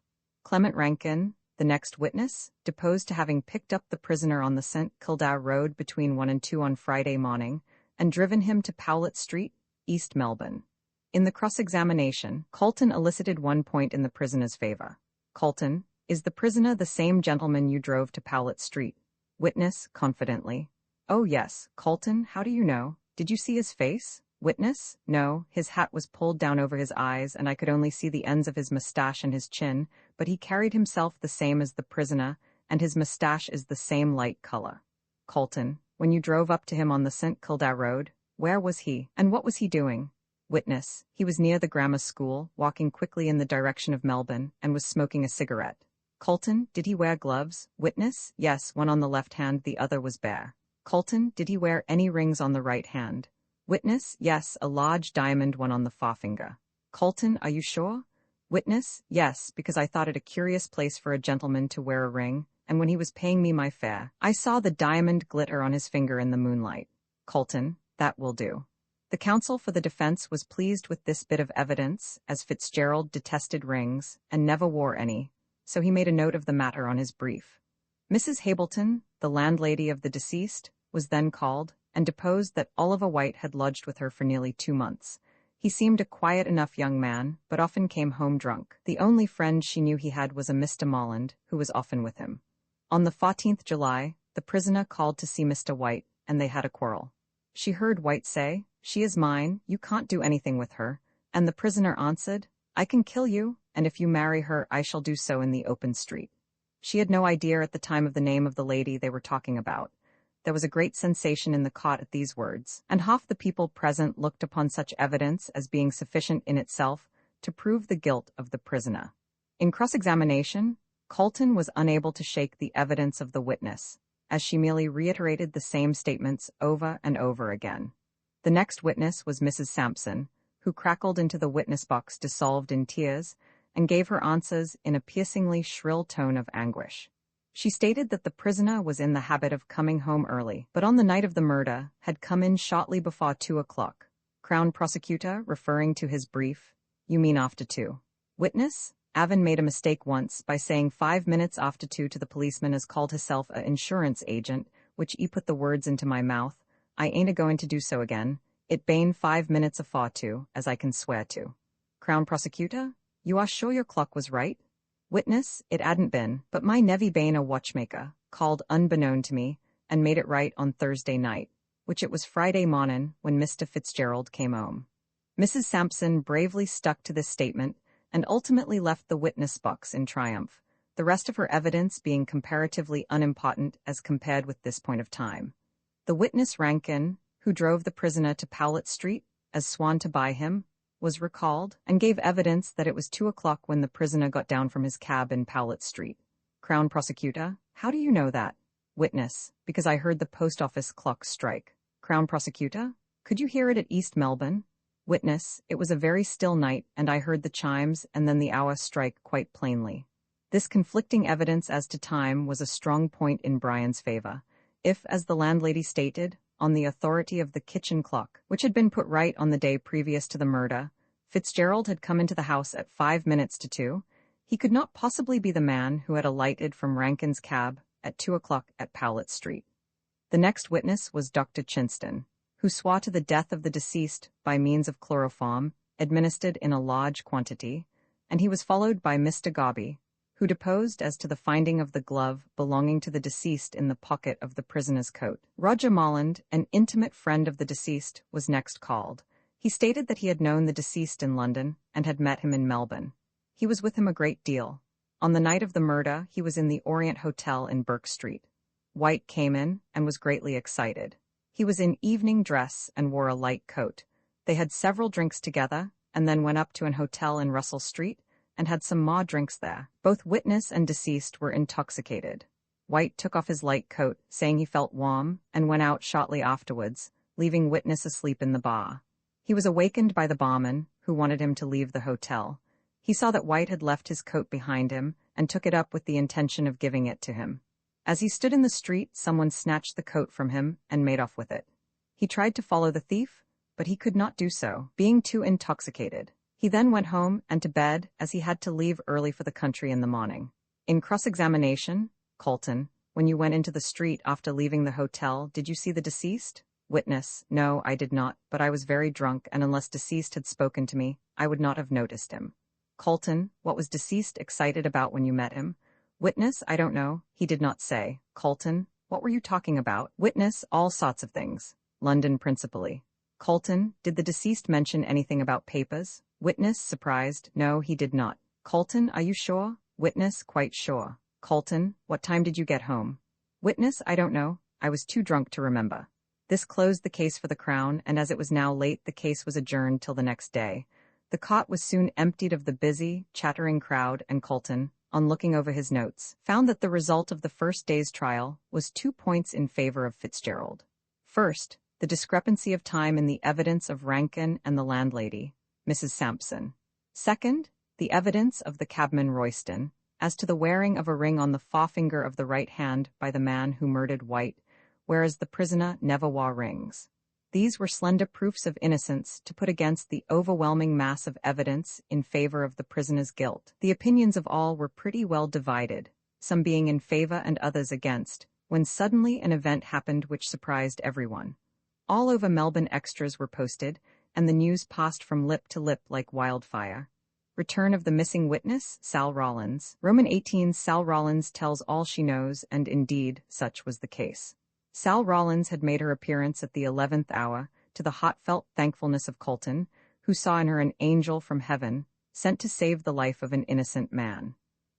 Clement Rankin, the next witness, deposed to having picked up the prisoner on the St. Kildare Road between 1 and 2 on Friday morning, and driven him to Powlett Street, East Melbourne. In the cross-examination, Colton elicited one point in the prisoner's favor. Colton, is the prisoner the same gentleman you drove to Powlett Street? Witness, confidently. Oh yes. Colton, how do you know? Did you see his face? Witness, no, his hat was pulled down over his eyes and I could only see the ends of his mustache and his chin, but he carried himself the same as the prisoner, and his mustache is the same light color. Colton, when you drove up to him on the St. Kildare Road, where was he, and what was he doing? Witness, he was near the grammar school, walking quickly in the direction of Melbourne, and was smoking a cigarette. Colton, did he wear gloves? Witness, yes, one on the left hand, the other was bare. Colton, did he wear any rings on the right hand? Witness, yes, a large diamond one on the forefinger. Colton, are you sure? Witness, yes, because I thought it a curious place for a gentleman to wear a ring, and when he was paying me my fare, I saw the diamond glitter on his finger in the moonlight. Colton, that will do. The counsel for the defense was pleased with this bit of evidence, as Fitzgerald detested rings, and never wore any, so he made a note of the matter on his brief. Mrs. Hableton, the landlady of the deceased, was then called, and deposed that Oliver White had lodged with her for nearly 2 months. He seemed a quiet enough young man, but often came home drunk. The only friend she knew he had was a Mr. Molland, who was often with him. On the 14th July, the prisoner called to see Mr. White, and they had a quarrel. She heard White say, "She is mine, you can't do anything with her," and the prisoner answered, "I can kill you, and if you marry her I shall do so in the open street." She had no idea at the time of the name of the lady they were talking about. There was a great sensation in the court at these words, and half the people present looked upon such evidence as being sufficient in itself to prove the guilt of the prisoner. In cross-examination, Colton was unable to shake the evidence of the witness, as she merely reiterated the same statements over and over again. The next witness was Mrs. Sampson, who crackled into the witness box dissolved in tears, and gave her answers in a piercingly shrill tone of anguish. She stated that the prisoner was in the habit of coming home early, but on the night of the murder had come in shortly before 2 o'clock. Crown Prosecutor, referring to his brief, "You mean after 2. Witness, Avon made a mistake once by saying 5 minutes after 2 to the policeman as called herself a insurance agent, which he put the words into my mouth. I ain't a-going to do so again. It bane 5 minutes afore 2, as I can swear to." Crown Prosecutor, "You are sure your clock was right?" Witness, "It hadn't been, but my nevy bane a watchmaker, called unbeknown to me, and made it right on Thursday night, which it was Friday mornin' when Mr. Fitzgerald came home." Mrs. Sampson bravely stuck to this statement, and ultimately left the witness box in triumph, the rest of her evidence being comparatively unimportant as compared with this point of time. The witness Rankin, who drove the prisoner to Powlett Street, as sworn to by him, was recalled, and gave evidence that it was 2 o'clock when the prisoner got down from his cab in Powlett Street. Crown Prosecutor, "How do you know that?" Witness, "Because I heard the post office clock strike." Crown Prosecutor, "Could you hear it at East Melbourne?" Witness, "It was a very still night, and I heard the chimes and then the hour strike quite plainly." This conflicting evidence as to time was a strong point in Brian's favor, if, as the landlady stated, on the authority of the kitchen clock, which had been put right on the day previous to the murder, Fitzgerald had come into the house at 5 minutes to 2, he could not possibly be the man who had alighted from Rankin's cab at 2 o'clock at Powlett Street. The next witness was Dr. Chinston, who swore to the death of the deceased by means of chloroform, administered in a large quantity, and he was followed by Mr. Gobby, who deposed as to the finding of the glove belonging to the deceased in the pocket of the prisoner's coat. Roger Molland, an intimate friend of the deceased, was next called. He stated that he had known the deceased in London and had met him in Melbourne. He was with him a great deal. On the night of the murder, he was in the Orient Hotel in Burke Street. White came in and was greatly excited. He was in evening dress and wore a light coat. They had several drinks together, and then went up to an hotel in Russell Street and had some more drinks there. Both witness and deceased were intoxicated. White took off his light coat, saying he felt warm, and went out shortly afterwards, leaving witness asleep in the bar. He was awakened by the barman, who wanted him to leave the hotel. He saw that White had left his coat behind him and took it up with the intention of giving it to him. As he stood in the street, someone snatched the coat from him and made off with it. He tried to follow the thief, but he could not do so, being too intoxicated. He then went home and to bed, as he had to leave early for the country in the morning. In cross-examination, Colton, when you went into the street after leaving the hotel, did you see the deceased? Witness: no, I did not, but I was very drunk, and unless deceased had spoken to me, I would not have noticed him. Colton: what was deceased excited about when you met him? Witness: I don't know, he did not say. Colton: what were you talking about? Witness: all sorts of things. London principally. Colton: did the deceased mention anything about papers? Witness, surprised: no, he did not. Colton: are you sure? Witness: quite sure. Colton: what time did you get home? Witness: I don't know, I was too drunk to remember. This closed the case for the Crown, and as it was now late, the case was adjourned till the next day. The court was soon emptied of the busy, chattering crowd, and Colton, on looking over his notes, found that the result of the first day's trial was 2 points in favor of Fitzgerald. First, the discrepancy of time in the evidence of Rankin and the landlady, Mrs. Sampson. Second, the evidence of the cabman Royston, as to the wearing of a ring on the forefinger of the right hand by the man who murdered White, whereas the prisoner never wore rings. These were slender proofs of innocence to put against the overwhelming mass of evidence in favor of the prisoner's guilt. The opinions of all were pretty well divided, some being in favor and others against, when suddenly an event happened which surprised everyone. All over Melbourne extras were posted, and the news passed from lip to lip like wildfire. Return of the missing witness, Sal Rawlins. Roman 18. Sal Rawlins tells all she knows, and indeed, such was the case. Sal Rawlins had made her appearance at the 11th hour, to the heartfelt thankfulness of Colton, who saw in her an angel from heaven, sent to save the life of an innocent man.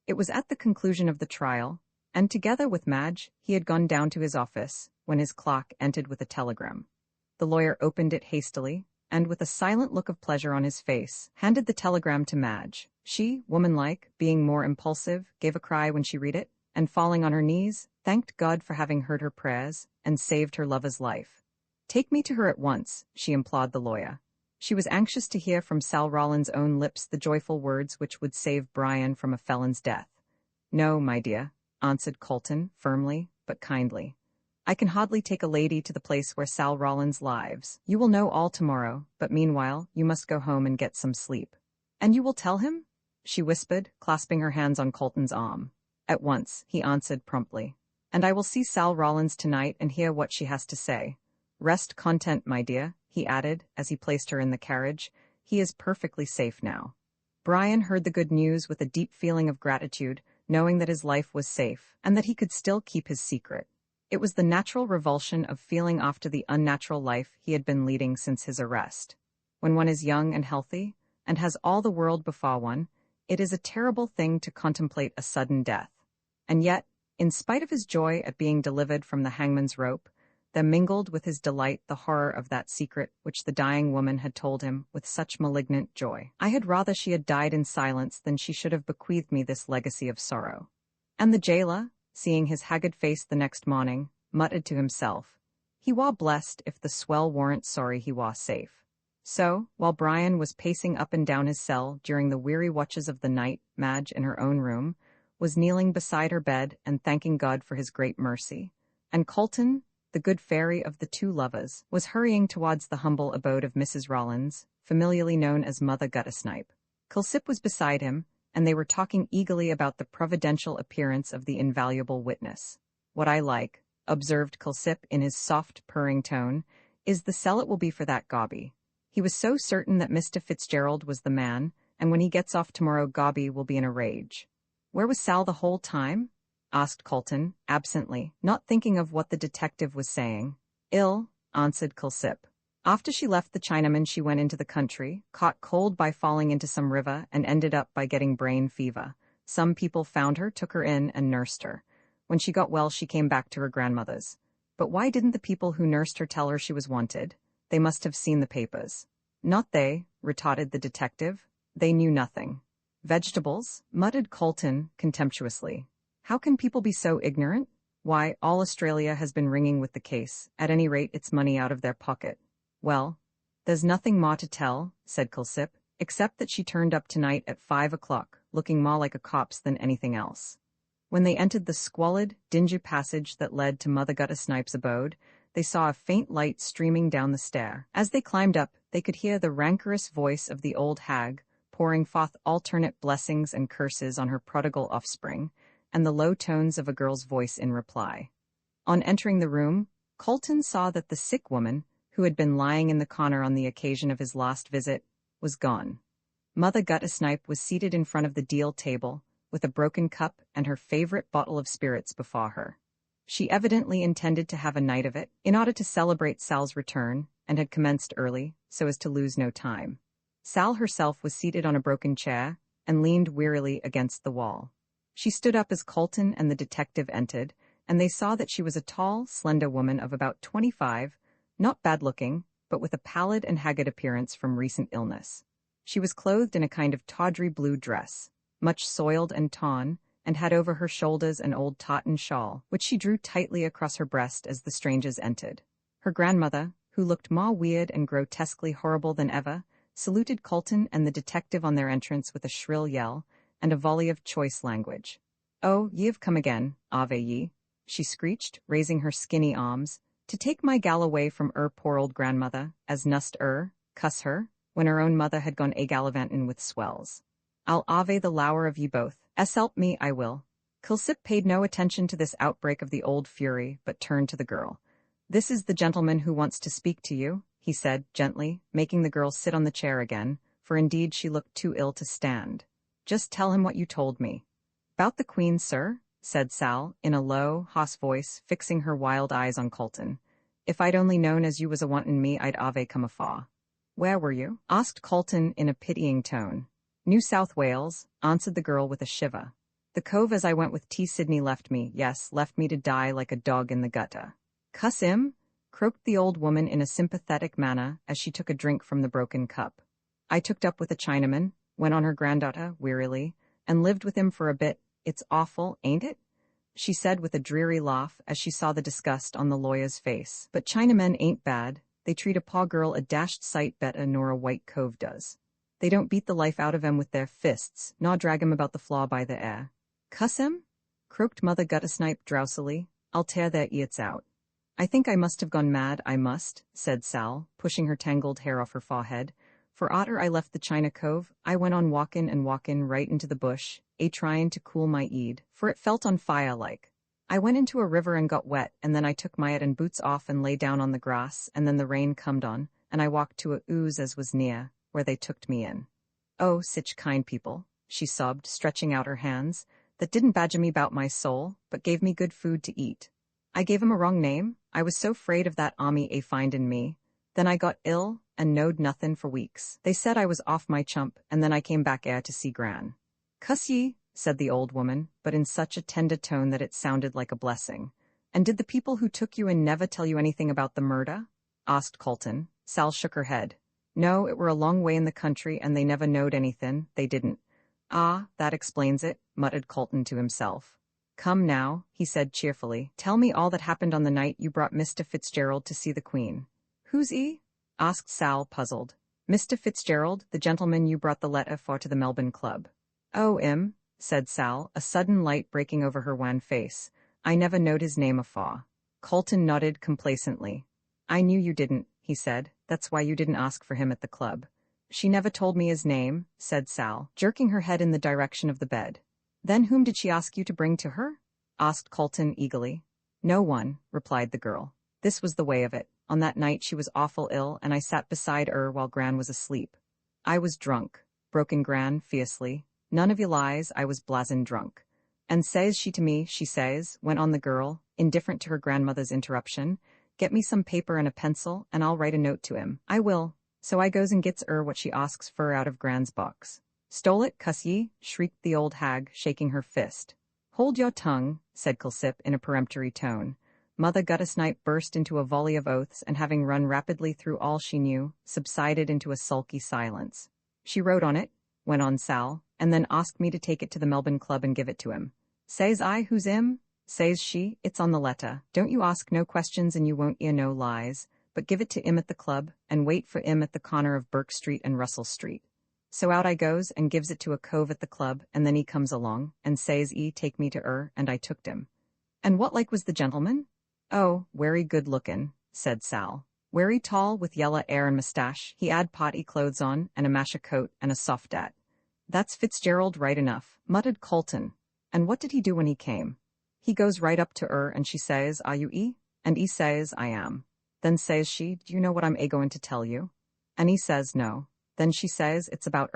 It was at the conclusion of the trial, and together with Madge, he had gone down to his office, when his clock entered with a telegram. The lawyer opened it hastily, and with a silent look of pleasure on his face, handed the telegram to Madge. She, womanlike, being more impulsive, gave a cry when she read it, and falling on her knees, thanked God for having heard her prayers, and saved her lover's life. Take me to her at once, she implored the lawyer. She was anxious to hear from Sal Rawlins' own lips the joyful words which would save Brian from a felon's death. No, my dear, answered Colton, firmly, but kindly. I can hardly take a lady to the place where Sal Rawlins lives. You will know all tomorrow, but meanwhile, you must go home and get some sleep. And you will tell him? She whispered, clasping her hands on Colton's arm. At once, he answered promptly. And I will see Sal Rawlins tonight and hear what she has to say. Rest content, my dear, he added, as he placed her in the carriage. He is perfectly safe now. Brian heard the good news with a deep feeling of gratitude, knowing that his life was safe, and that he could still keep his secret. It was the natural revulsion of feeling after the unnatural life he had been leading since his arrest. When one is young and healthy, and has all the world before one, it is a terrible thing to contemplate a sudden death. And yet, in spite of his joy at being delivered from the hangman's rope, there mingled with his delight the horror of that secret which the dying woman had told him with such malignant joy. I had rather she had died in silence than she should have bequeathed me this legacy of sorrow. And the jailer, seeing his haggard face the next morning, muttered to himself, he war blessed if the swell warn't sorry he war safe. So, while Brian was pacing up and down his cell during the weary watches of the night, Madge, in her own room, was kneeling beside her bed and thanking God for his great mercy, and Colton, the good fairy of the two lovers, was hurrying towards the humble abode of Mrs. Rawlins, familiarly known as Mother Guttersnipe. Kilsip was beside him, and they were talking eagerly about the providential appearance of the invaluable witness. What I like, observed Kilsip in his soft, purring tone, is the sell it will be for that Gobby. He was so certain that Mr. Fitzgerald was the man, and when he gets off tomorrow Gobby will be in a rage. Where was Sal the whole time? Asked Colton, absently, not thinking of what the detective was saying. Ill, answered Kilsip. After she left the Chinaman she went into the country, caught cold by falling into some river, and ended up by getting brain fever. Some people found her, took her in, and nursed her. When she got well, she came back to her grandmother's. But why didn't the people who nursed her tell her she was wanted? They must have seen the papers. Not they, retorted the detective. They knew nothing. Vegetables? Muttered Colton contemptuously. How can people be so ignorant? Why, all Australia has been ringing with the case. At any rate, it's money out of their pocket. Well, there's nothing more to tell, said Kilsip, except that she turned up tonight at 5 o'clock, looking more like a copse than anything else. When they entered the squalid, dingy passage that led to Mother Guttersnipe's abode, they saw a faint light streaming down the stair. As they climbed up, they could hear the rancorous voice of the old hag, pouring forth alternate blessings and curses on her prodigal offspring, and the low tones of a girl's voice in reply. On entering the room, Colton saw that the sick woman, who had been lying in the corner on the occasion of his last visit, was gone. Mother Guttersnipe was seated in front of the deal table, with a broken cup and her favorite bottle of spirits before her. She evidently intended to have a night of it, in order to celebrate Sal's return, and had commenced early, so as to lose no time. Sal herself was seated on a broken chair, and leaned wearily against the wall. She stood up as Colton and the detective entered, and they saw that she was a tall, slender woman of about 25, not bad-looking, but with a pallid and haggard appearance from recent illness. She was clothed in a kind of tawdry blue dress, much soiled and torn, and had over her shoulders an old tartan shawl, which she drew tightly across her breast as the strangers entered. Her grandmother, who looked more weird and grotesquely horrible than ever, saluted Colton and the detective on their entrance with a shrill yell, and a volley of choice language. "Oh, ye have come again, ave ye," she screeched, raising her skinny arms, "to take my gal away from poor old grandmother, as nust cuss her, when her own mother had gone gallivantin' with swells. I'll ave the lower of ye both, help me, I will." Kilsip paid no attention to this outbreak of the old fury, but turned to the girl. "This is the gentleman who wants to speak to you," he said, gently, making the girl sit on the chair again, for indeed she looked too ill to stand. "Just tell him what you told me." "'Bout the Queen, sir," said Sal, in a low, hoarse voice, fixing her wild eyes on Colton. "If I'd only known as you was a-wantin' me, I'd ave come afar." "Where were you?" asked Colton in a pitying tone. "New South Wales," answered the girl with a shiver. "The cove as I went with T. Sydney left me, yes, left me to die like a dog in the gutter." "Cuss him," croaked the old woman in a sympathetic manner as she took a drink from the broken cup. "I tooked up with a Chinaman," went on her granddaughter, wearily, "and lived with him for a bit. It's awful, ain't it?" she said with a dreary laugh as she saw the disgust on the lawyer's face. "But Chinamen ain't bad. They treat a paw girl a dashed sight better nor a white cove does. They don't beat the life out of 'em with their fists, nor drag 'em about the floor by the hair." "Cuss 'em?" croaked Mother Guttersnipe drowsily. "I'll tear their eats out." "I think I must have gone mad, I must," said Sal, pushing her tangled hair off her forehead. "For arter I left the China Cove, I went on walkin' right into the bush, tryin' to cool my eed, for it felt on fire like. I went into a river and got wet, and then I took my hat and boots off and lay down on the grass, and then the rain comed on, and I walked to a ooze as was near, where they tooked me in. Oh, sich kind people," she sobbed, stretching out her hands, "that didn't badger me 'bout my soul, but gave me good food to eat. I gave 'em a wrong name. I was so 'fraid of that army findin' me. Then I got ill, and knowed nothin' for weeks. They said I was off my chump, and then I came back to see Gran." "Cuss ye," said the old woman, but in such a tender tone that it sounded like a blessing. "And did the people who took you in never tell you anything about the murder?" asked Colton. Sal shook her head. "No, it were a long way in the country, and they never knowed anythin', they didn't." "Ah, that explains it," muttered Colton to himself. "Come now," he said cheerfully, "tell me all that happened on the night you brought Mr. Fitzgerald to see the Queen." "Who's he?" asked Sal, puzzled. "Mr. Fitzgerald, the gentleman you brought the letter for to the Melbourne Club." "Oh, 'im," said Sal, a sudden light breaking over her wan face. "I never knowed his name afore." Colton nodded complacently. "I knew you didn't," he said. "That's why you didn't ask for him at the club." "She never told me his name," said Sal, jerking her head in the direction of the bed. "Then whom did she ask you to bring to her?" asked Colton eagerly. "No one," replied the girl. "This was the way of it. On that night she was awful ill, and I sat beside her while Gran was asleep. I was drunk," broke in Gran fiercely. "None of your lies, I was blazin' drunk. And says she to me, she says," went on the girl, indifferent to her grandmother's interruption, "get me some paper and a pencil, and I'll write a note to him. I will." So I goes and gets what she asks for out of Gran's box. "Stole it, cuss ye," shrieked the old hag, shaking her fist. Hold your tongue, said Kilsip in a peremptory tone. Mother Guttersnipe burst into a volley of oaths and, having run rapidly through all she knew, subsided into a sulky silence. She wrote on it, went on Sal, and then asked me to take it to the Melbourne Club and give it to him. Says I, who's him? Says she, it's on the letter. Don't you ask no questions and you won't hear no lies, but give it to 'im at the club, and wait for 'im at the corner of Burke Street and Russell Street. So out I goes and gives it to a cove at the club, and then he comes along, and says take me to and I tooked him. And what like was the gentleman? Oh, werry good lookin', said Sal. Werry tall, with yellow hair and moustache, he 'ad potty clothes on, and a masher coat, and a soft hat. That's Fitzgerald right enough, muttered Colton. And what did he do when he came? He goes right up to and she says, are you E? And he says, I am. Then says she, do you know what I'm going to tell you? And he says, no. Then she says, it's about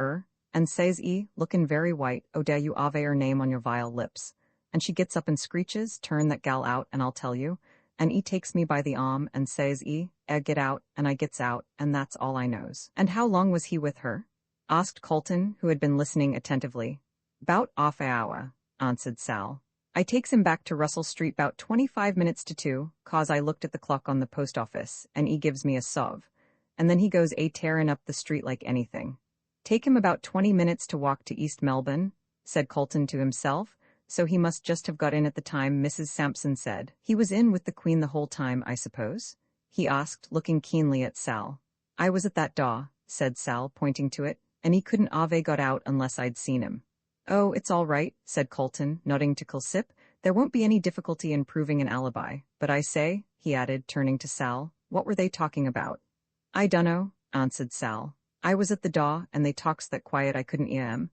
and says lookin' very white, oh dare you ave her name on your vile lips. And she gets up and screeches, turn that gal out and I'll tell you. And takes me by the arm and says, get out, and I gets out, and that's all I knows. And how long was he with her? Asked Colton, who had been listening attentively. 'Bout 'alf a hour, answered Sal. I takes him back to Russell Street 'bout 25 minutes to 2, 'cause I looked at the clock on the post office, and gives me a sov. And then he goes tearin' up the street like anything. Take him about 20 minutes to walk to East Melbourne, said Colton to himself, so he must just have got in at the time Mrs. Sampson said. He was in with the Queen the whole time, I suppose? He asked, looking keenly at Sal. I was at that door, said Sal, pointing to it, and he couldn't ave got out unless I'd seen him. Oh, it's all right, said Colton, nodding to Kilsip. There won't be any difficulty in proving an alibi, but I say, he added, turning to Sal, what were they talking about? I dunno, answered Sal. I was at the door, and they talks that quiet I couldn't hear 'em.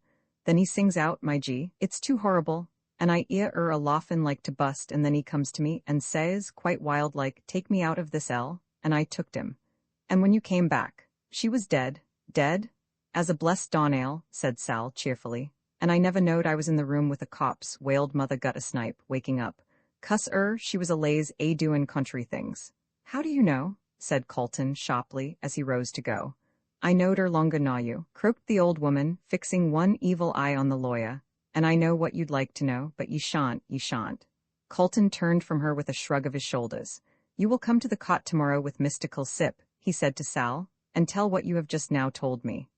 Then he sings out, my gee, it's too horrible, and I hear a laughin' like to bust, and then he comes to me and says, quite wild like, take me out of this and I tooked him. And when you came back, she was dead. Dead? As a blessed dawn ale, said Sal cheerfully. And I never knowed I was in the room with the cops, wailed Mother Guttersnipe, waking up. Cuss she was a lays doin' country things. How do you know? Said Colton sharply as he rose to go. I knowed her longer nor you, croaked the old woman, fixing one evil eye on the lawyer. And I know what you'd like to know, but ye shan't. Colton turned from her with a shrug of his shoulders. You will come to the cot tomorrow with Mr. Kilsip, he said to Sal, and tell what you have just now told me.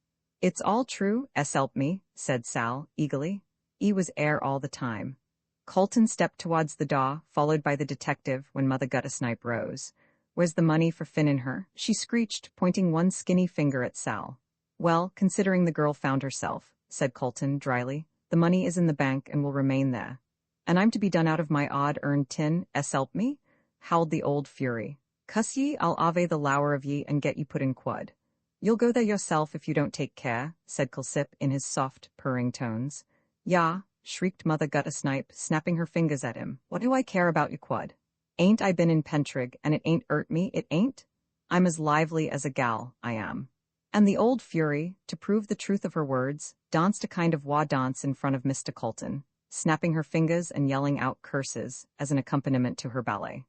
It's all true, help me, said Sal, eagerly. Was all the time. Colton stepped towards the door, followed by the detective, when Mother Guttersnipe rose. Where's the money for Finn and her? She screeched, pointing one skinny finger at Sal. Well, considering the girl found herself, said Colton dryly, the money is in the bank and will remain there. And I'm to be done out of my odd-earned tin, help me? Howled the old fury. Cuss ye, I'll ave the lower of ye and get ye put in quod. You'll go there yourself if you don't take care, said Kilsip in his soft, purring tones. Yah, shrieked Mother Guttersnipe, snapping her fingers at him. What do I care about you quod? Ain't I been in Pentrig, and it ain't 'urt me, it ain't? I'm as lively as a gal, I am. And the old fury, to prove the truth of her words, danced a kind of war dance in front of Mr. Colton, snapping her fingers and yelling out curses as an accompaniment to her ballet.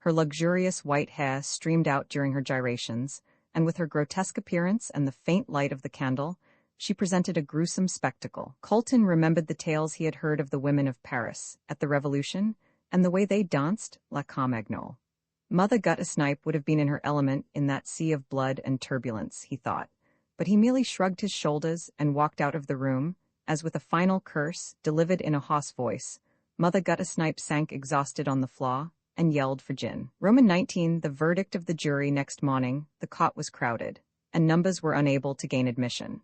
Her luxurious white hair streamed out during her gyrations, and with her grotesque appearance and the faint light of the candle, she presented a gruesome spectacle. Colton remembered the tales he had heard of the women of Paris at the Revolution, and the way they danced la Carmagnole. Mother Guttersnipe would have been in her element in that sea of blood and turbulence, he thought, but he merely shrugged his shoulders and walked out of the room, as with a final curse, delivered in a hoarse voice, Mother Guttersnipe sank exhausted on the floor and yelled for gin. Roman 19, the verdict of the jury next morning, the cot was crowded, and numbers were unable to gain admission.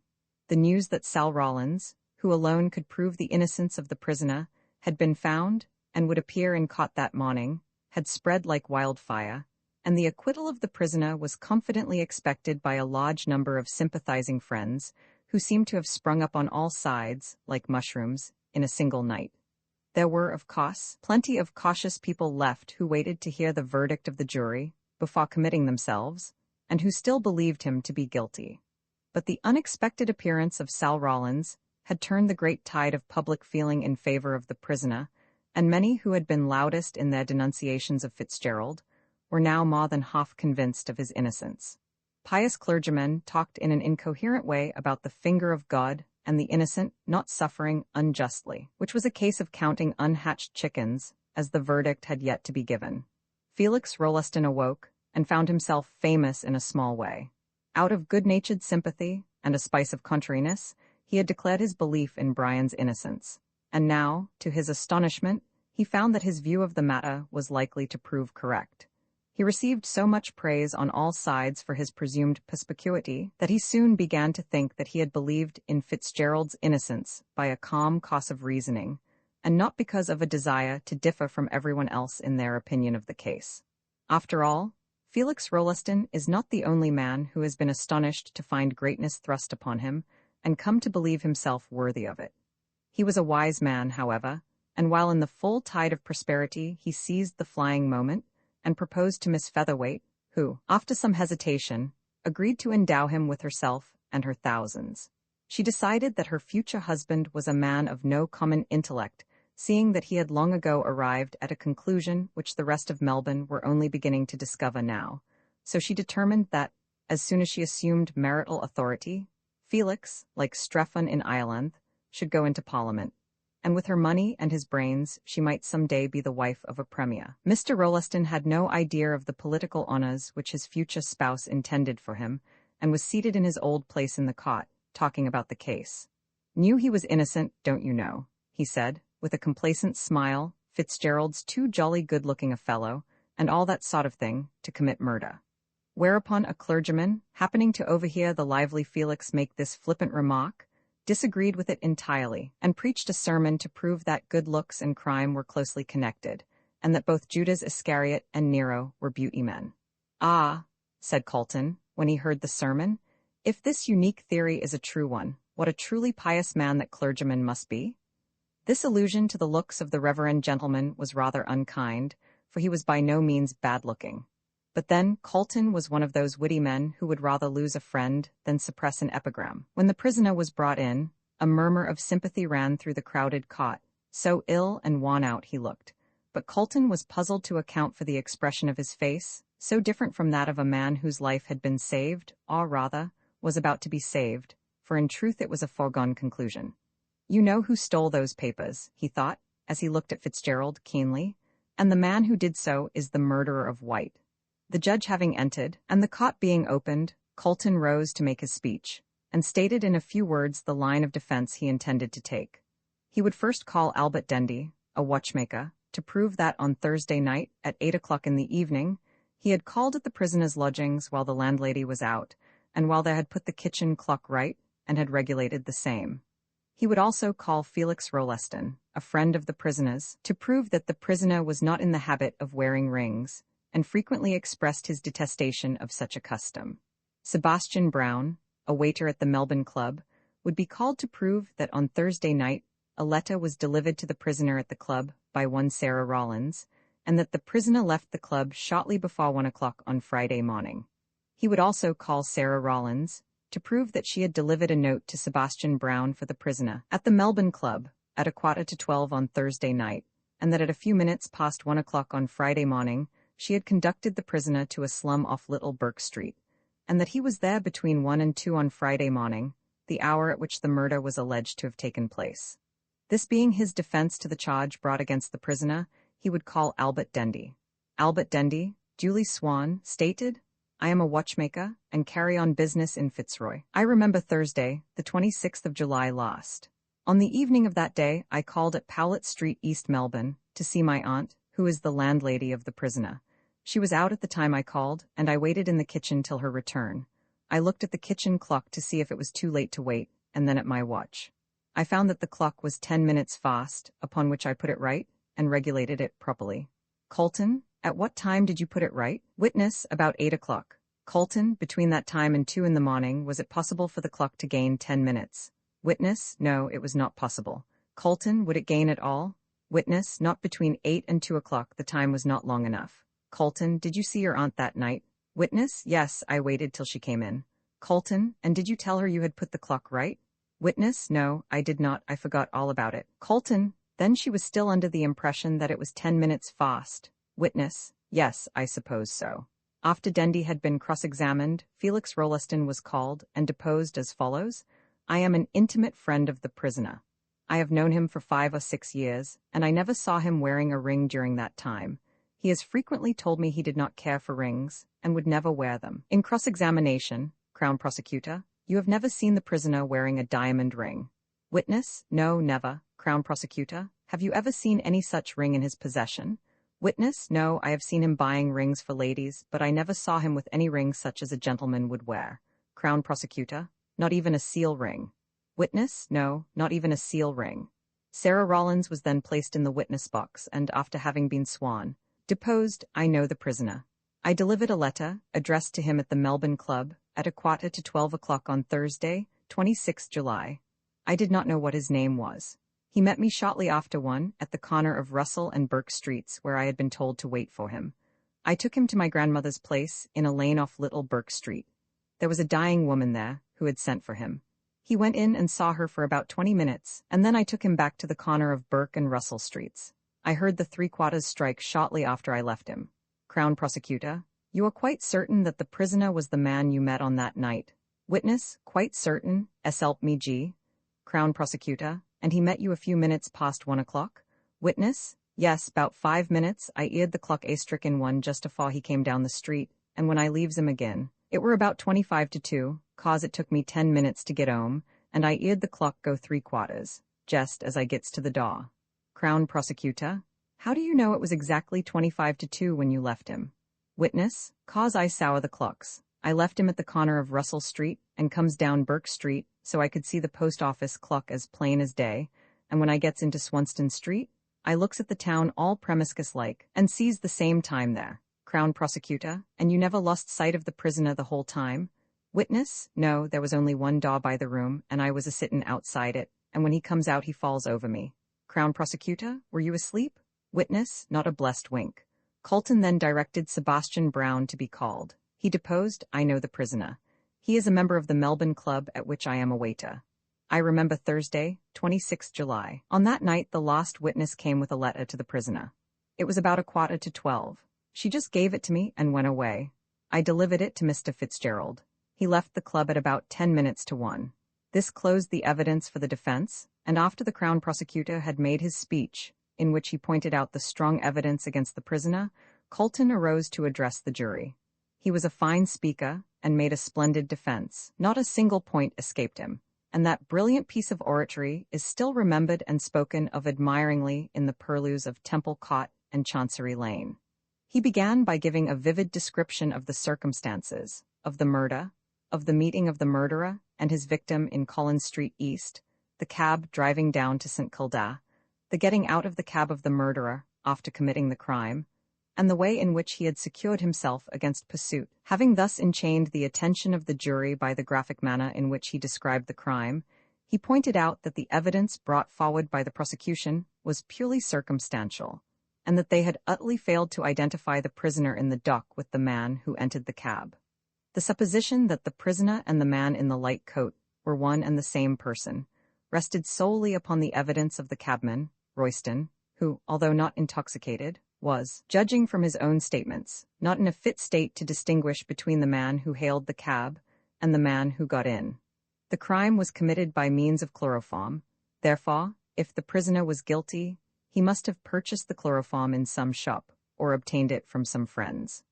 The news that Sal Rawlins, who alone could prove the innocence of the prisoner, had been found, and would appear in court that morning, had spread like wildfire, and the acquittal of the prisoner was confidently expected by a large number of sympathizing friends, who seemed to have sprung up on all sides, like mushrooms, in a single night. There were, of course, plenty of cautious people left who waited to hear the verdict of the jury before committing themselves, and who still believed him to be guilty. But the unexpected appearance of Sal Rawlins had turned the great tide of public feeling in favor of the prisoner, and many who had been loudest in their denunciations of Fitzgerald were now more than half convinced of his innocence. Pious clergymen talked in an incoherent way about the finger of God, and the innocent not suffering unjustly, which was a case of counting unhatched chickens, as the verdict had yet to be given. Felix Rolleston awoke, and found himself famous in a small way. Out of good-natured sympathy, and a spice of contrariness, he had declared his belief in Brian's innocence, and now, to his astonishment, he found that his view of the matter was likely to prove correct. He received so much praise on all sides for his presumed perspicuity that he soon began to think that he had believed in Fitzgerald's innocence by a calm course of reasoning, and not because of a desire to differ from everyone else in their opinion of the case. After all, Felix Rolleston is not the only man who has been astonished to find greatness thrust upon him, and come to believe himself worthy of it. He was a wise man, however, and while in the full tide of prosperity he seized the flying moment, and proposed to Miss Featherweight, who, after some hesitation, agreed to endow him with herself and her thousands. She decided that her future husband was a man of no common intellect, seeing that he had long ago arrived at a conclusion which the rest of Melbourne were only beginning to discover now. So she determined that, as soon as she assumed marital authority, Felix, like Strephon in Ireland, should go into Parliament, and with her money and his brains she might some day be the wife of a premier. Mr. Rolleston had no idea of the political honours which his future spouse intended for him, and was seated in his old place in the cot, talking about the case. "Knew he was innocent, don't you know," he said, with a complacent smile, "Fitzgerald's too jolly good-looking a fellow, and all that sort of thing, to commit murder." Whereupon a clergyman, happening to overhear the lively Felix make this flippant remark, disagreed with it entirely, and preached a sermon to prove that good looks and crime were closely connected, and that both Judas Iscariot and Nero were beauty men. "Ah," said Colton, when he heard the sermon, "if this unique theory is a true one, what a truly pious man that clergyman must be." This allusion to the looks of the reverend gentleman was rather unkind, for he was by no means bad-looking. But then Colton was one of those witty men who would rather lose a friend than suppress an epigram. When the prisoner was brought in, a murmur of sympathy ran through the crowded cot, so ill and worn out he looked. But Colton was puzzled to account for the expression of his face, so different from that of a man whose life had been saved, or rather, was about to be saved, for in truth it was a foregone conclusion. "You know who stole those papers," he thought, as he looked at Fitzgerald keenly, "and the man who did so is the murderer of White." The judge having entered, and the cot being opened, Colton rose to make his speech, and stated in a few words the line of defense he intended to take. He would first call Albert Dendy, a watchmaker, to prove that on Thursday night, at 8 o'clock in the evening, he had called at the prisoner's lodgings while the landlady was out, and while they had put the kitchen clock right, and had regulated the same. He would also call Felix Rolleston, a friend of the prisoner's, to prove that the prisoner was not in the habit of wearing rings, and frequently expressed his detestation of such a custom. Sebastian Brown, a waiter at the Melbourne Club, would be called to prove that on Thursday night a letter was delivered to the prisoner at the club by one Sarah Rollins, and that the prisoner left the club shortly before 1 o'clock on Friday morning. He would also call Sarah Rollins to prove that she had delivered a note to Sebastian Brown for the prisoner at the Melbourne Club at 11:15 on Thursday night, and that at a few minutes past 1 o'clock on Friday morning she had conducted the prisoner to a slum off Little Burke Street, and that he was there between 1 and 2 on Friday morning, the hour at which the murder was alleged to have taken place. This being his defense to the charge brought against the prisoner, he would call Albert Dendy. Albert Dendy, duly sworn, stated, "I am a watchmaker, and carry on business in Fitzroy. I remember Thursday, the 26th of July last. On the evening of that day I called at Powlett Street, East Melbourne, to see my aunt, who is the landlady of the prisoner. She was out at the time I called, and I waited in the kitchen till her return. I looked at the kitchen clock to see if it was too late to wait, and then at my watch. I found that the clock was 10 minutes fast, upon which I put it right, and regulated it properly." Colton, "At what time did you put it right?" Witness, "About 8 o'clock. Colton, "Between that time and 2 in the morning, was it possible for the clock to gain 10 minutes? Witness, "No, it was not possible." Colton, "Would it gain at all?" Witness, "Not between 8 and 2 o'clock, the time was not long enough." Colton, "Did you see your aunt that night?" Witness, "Yes, I waited till she came in." Colton, "And did you tell her you had put the clock right?" Witness, "No, I did not, I forgot all about it." Colton, "Then she was still under the impression that it was 10 minutes fast." Witness, "Yes, I suppose so." After Dendy had been cross-examined, Felix Rolleston was called and deposed as follows: I am an intimate friend of the prisoner. I have known him for 5 or 6 years, and I never saw him wearing a ring during that time. He has frequently told me he did not care for rings, and would never wear them. In cross-examination, Crown Prosecutor, you have never seen the prisoner wearing a diamond ring. Witness, no, never. Crown Prosecutor, have you ever seen any such ring in his possession? Witness, no, I have seen him buying rings for ladies, but I never saw him with any rings such as a gentleman would wear. Crown Prosecutor, not even a seal ring. Witness, no, not even a seal ring. Sarah Rollins was then placed in the witness box and, after having been sworn, deposed, I know the prisoner. I delivered a letter, addressed to him at the Melbourne Club, at 11:45 on Thursday, 26 July. I did not know what his name was. He met me shortly after 1 at the corner of Russell and Burke Streets, where I had been told to wait for him. I took him to my grandmother's place in a lane off Little Burke Street. There was a dying woman there who had sent for him. He went in and saw her for about 20 minutes, and then I took him back to the corner of Burke and Russell Streets. I heard the 3/4 strike shortly after I left him. Crown Prosecutor, you are quite certain that the prisoner was the man you met on that night? Witness, quite certain, help me G. Crown Prosecutor, and he met you a few minutes past 1 o'clock? Witness, yes, 'bout 5 minutes. I eared the clock a stricken 1 just afore he came down the street, and when I leaves him again, it were about 25 to 2, cause it took me 10 minutes to get home, and I eared the clock go 3/4, just as I gets to the door. Crown Prosecutor, how do you know it was exactly 25 to 2 when you left him? Witness, cause I saw the clocks. I left him at the corner of Russell Street and comes down Burke Street, so I could see the post office clock as plain as day, and when I gets into Swanston Street, I looks at the town all premiscus-like, and sees the same time there. Crown Prosecutor, and you never lost sight of the prisoner the whole time? Witness, no, there was only one door by the room, and I was a-sittin' outside it, and when he comes out he falls over me. Crown Prosecutor, were you asleep? Witness, not a blessed wink. Colton then directed Sebastian Brown to be called. He deposed, I know the prisoner. He is a member of the Melbourne Club at which I am a waiter. I remember Thursday, 26 July. On that night the last witness came with a letter to the prisoner. It was about 11:45. She just gave it to me and went away. I delivered it to Mr. Fitzgerald. He left the club at about 10 minutes to 1. This closed the evidence for the defense, and after the Crown Prosecutor had made his speech, in which he pointed out the strong evidence against the prisoner, Colton arose to address the jury. He was a fine speaker and made a splendid defense. Not a single point escaped him, and that brilliant piece of oratory is still remembered and spoken of admiringly in the purlieus of Temple Court and Chancery Lane. He began by giving a vivid description of the circumstances, of the murder, of the meeting of the murderer and his victim in Collins Street East, the cab driving down to St. Kilda, the getting out of the cab of the murderer after committing the crime, and the way in which he had secured himself against pursuit. Having thus enchained the attention of the jury by the graphic manner in which he described the crime, he pointed out that the evidence brought forward by the prosecution was purely circumstantial, and that they had utterly failed to identify the prisoner in the dock with the man who entered the cab. The supposition that the prisoner and the man in the light coat were one and the same person rested solely upon the evidence of the cabman, Royston, who, although not intoxicated, was, judging from his own statements, not in a fit state to distinguish between the man who hailed the cab and the man who got in. The crime was committed by means of chloroform. Therefore, if the prisoner was guilty, he must have purchased the chloroform in some shop or obtained it from some friends.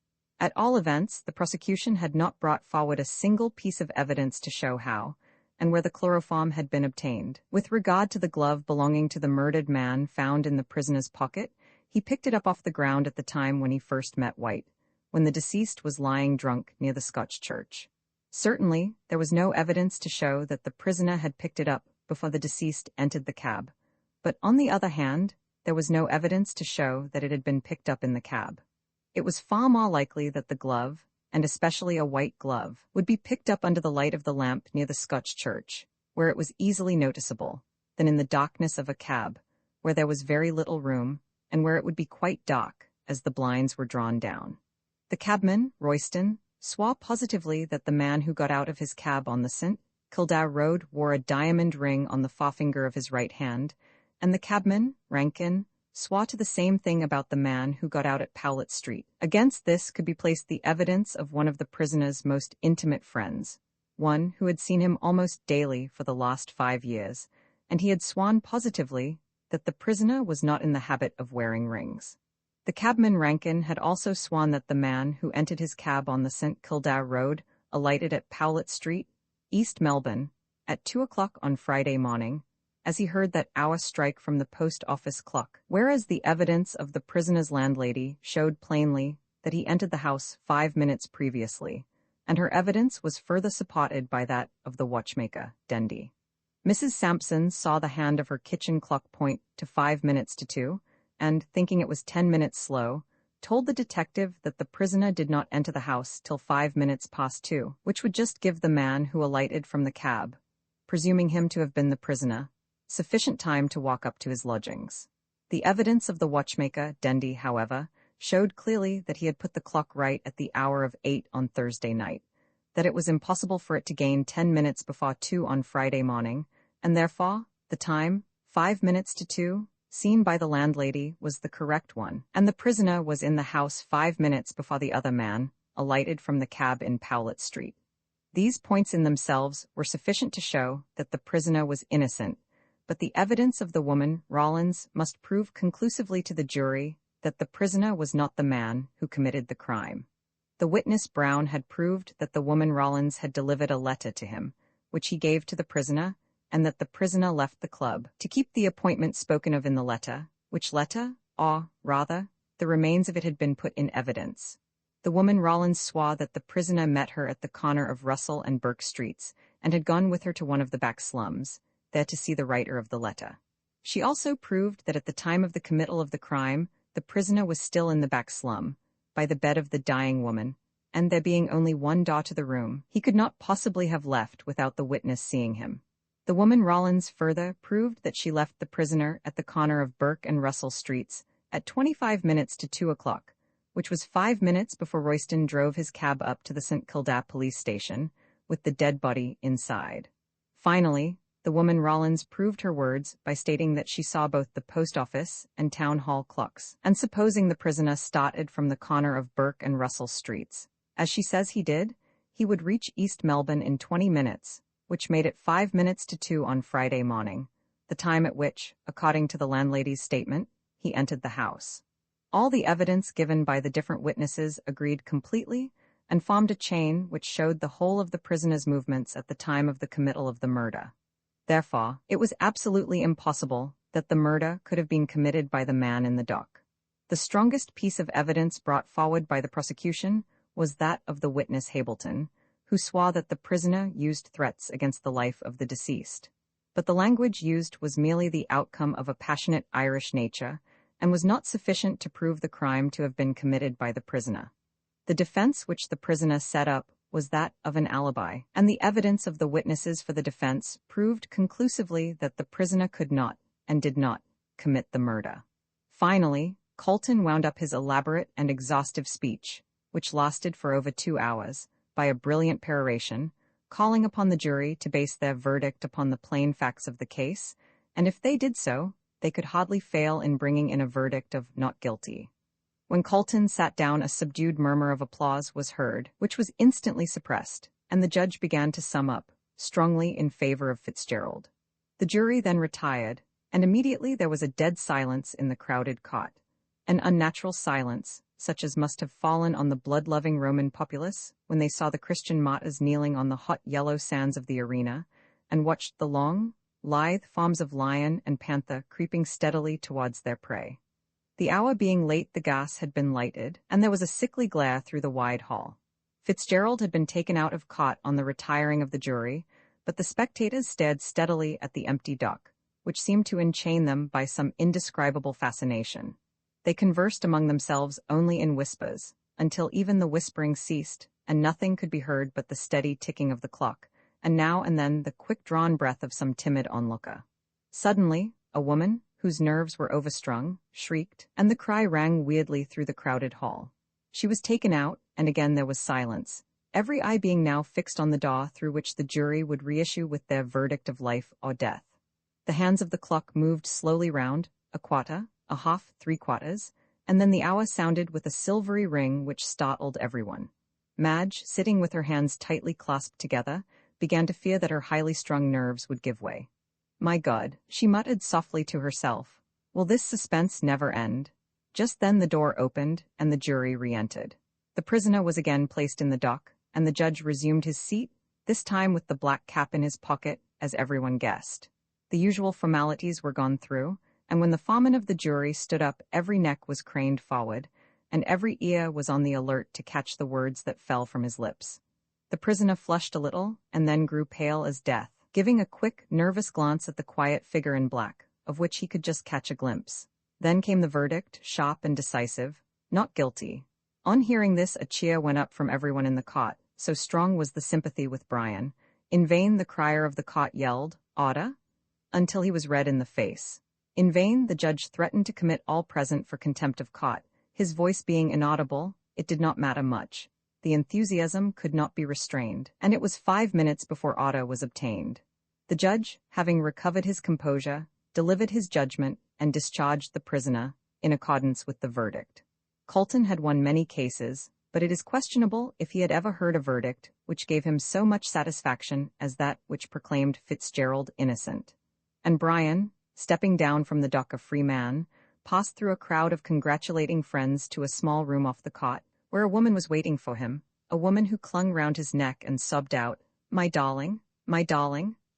At all events, the prosecution had not brought forward a single piece of evidence to show how and where the chloroform had been obtained. With regard to the glove belonging to the murdered man found in the prisoner's pocket, he picked it up off the ground at the time when he first met White, when the deceased was lying drunk near the Scotch church. Certainly, there was no evidence to show that the prisoner had picked it up before the deceased entered the cab, but on the other hand, there was no evidence to show that it had been picked up in the cab. It was far more likely that the glove, and especially a white glove, would be picked up under the light of the lamp near the Scotch church, where it was easily noticeable, than in the darkness of a cab, where there was very little room, and where it would be quite dark, as the blinds were drawn down. The cabman, Royston, swore positively that the man who got out of his cab on the St. Kilda road wore a diamond ring on the forefinger of his right hand, and the cabman, Rankin, swore to the same thing about the man who got out at Powlett Street. Against this could be placed the evidence of one of the prisoner's most intimate friends, one who had seen him almost daily for the last 5 years, and he had sworn positively that the prisoner was not in the habit of wearing rings. The cabman Rankin had also sworn that the man who entered his cab on the St. Kildare Road alighted at Powlett Street, East Melbourne, at 2 o'clock on Friday morning, as he heard that hour strike from the post office clock, whereas the evidence of the prisoner's landlady showed plainly that he entered the house 5 minutes previously, and her evidence was further supported by that of the watchmaker, Dendy. Mrs. Sampson saw the hand of her kitchen clock point to 5 minutes to 2, and, thinking it was 10 minutes slow, told the detective that the prisoner did not enter the house till 5 minutes past 2, which would just give the man who alighted from the cab, presuming him to have been the prisoner, sufficient time to walk up to his lodgings. The evidence of the watchmaker, Dendy, however, showed clearly that he had put the clock right at the hour of 8 on Thursday night, that it was impossible for it to gain 10 minutes before 2 on Friday morning, and therefore the time, 5 minutes to 2, seen by the landlady was the correct one, and the prisoner was in the house 5 minutes before the other man alighted from the cab in Powlett Street. These points in themselves were sufficient to show that the prisoner was innocent, but the evidence of the woman, Rollins, must prove conclusively to the jury that the prisoner was not the man who committed the crime. The witness Brown had proved that the woman Rollins had delivered a letter to him, which he gave to the prisoner, and that the prisoner left the club to keep the appointment spoken of in the letter, which letter, or, rather, the remains of it had been put in evidence. The woman Rollins swore that the prisoner met her at the corner of Russell and Burke Streets, and had gone with her to one of the back slums, there to see the writer of the letter. She also proved that at the time of the committal of the crime, the prisoner was still in the back slum, by the bed of the dying woman, and there being only one door to the room, he could not possibly have left without the witness seeing him. The woman Rollins further proved that she left the prisoner at the corner of Burke and Russell Streets at 25 minutes to 2 o'clock, which was 5 minutes before Royston drove his cab up to the St. Kildare police station, with the dead body inside. Finally, the woman Rollins proved her words by stating that she saw both the post office and town hall clocks, and supposing the prisoner started from the corner of Burke and Russell Streets, as she says he did, he would reach East Melbourne in 20 minutes, which made it 5 minutes to 2 on Friday morning, the time at which, according to the landlady's statement, he entered the house. All the evidence given by the different witnesses agreed completely and formed a chain which showed the whole of the prisoner's movements at the time of the committal of the murder. Therefore, it was absolutely impossible that the murder could have been committed by the man in the dock. The strongest piece of evidence brought forward by the prosecution was that of the witness Hableton, who swore that the prisoner used threats against the life of the deceased. But the language used was merely the outcome of a passionate Irish nature, and was not sufficient to prove the crime to have been committed by the prisoner. The defense which the prisoner set up was that of an alibi, and the evidence of the witnesses for the defense proved conclusively that the prisoner could not, and did not, commit the murder. Finally, Colton wound up his elaborate and exhaustive speech, which lasted for over 2 hours, by a brilliant peroration, calling upon the jury to base their verdict upon the plain facts of the case, and if they did so, they could hardly fail in bringing in a verdict of not guilty. When Colton sat down, a subdued murmur of applause was heard, which was instantly suppressed, and the judge began to sum up, strongly in favor of Fitzgerald. The jury then retired, and immediately there was a dead silence in the crowded cot, an unnatural silence, such as must have fallen on the blood-loving Roman populace when they saw the Christian martyrs kneeling on the hot yellow sands of the arena, and watched the long, lithe forms of lion and panther creeping steadily towards their prey. The hour being late, the gas had been lighted, and there was a sickly glare through the wide hall. Fitzgerald had been taken out of cot on the retiring of the jury, but the spectators stared steadily at the empty dock, which seemed to enchain them by some indescribable fascination. They conversed among themselves only in whispers, until even the whispering ceased, and nothing could be heard but the steady ticking of the clock, and now and then the quick-drawn breath of some timid onlooker. Suddenly, a woman, whose nerves were overstrung, shrieked, and the cry rang weirdly through the crowded hall. She was taken out, and again there was silence, every eye being now fixed on the door through which the jury would reissue with their verdict of life or death. The hands of the clock moved slowly round, a quarter, a half, 3/4, and then the hour sounded with a silvery ring which startled everyone. Madge, sitting with her hands tightly clasped together, began to fear that her highly strung nerves would give way. My God, she muttered softly to herself. Will this suspense never end? Just then the door opened, and the jury re-entered. The prisoner was again placed in the dock, and the judge resumed his seat, this time with the black cap in his pocket, as everyone guessed. The usual formalities were gone through, and when the foreman of the jury stood up, every neck was craned forward, and every ear was on the alert to catch the words that fell from his lips. The prisoner flushed a little, and then grew pale as death, giving a quick, nervous glance at the quiet figure in black, of which he could just catch a glimpse. Then came the verdict, sharp and decisive, not guilty. On hearing this, a cheer went up from everyone in the cot, so strong was the sympathy with Brian. In vain the crier of the cot yelled, "Order," until he was red in the face. In vain the judge threatened to commit all present for contempt of cot. His voice being inaudible, it did not matter much. The enthusiasm could not be restrained, and it was 5 minutes before order was obtained. The judge, having recovered his composure, delivered his judgment, and discharged the prisoner, in accordance with the verdict. Colton had won many cases, but it is questionable if he had ever heard a verdict which gave him so much satisfaction as that which proclaimed Fitzgerald innocent. And Brian, stepping down from the dock a free man, passed through a crowd of congratulating friends to a small room off the cot, where a woman was waiting for him, a woman who clung round his neck and sobbed out, my darling,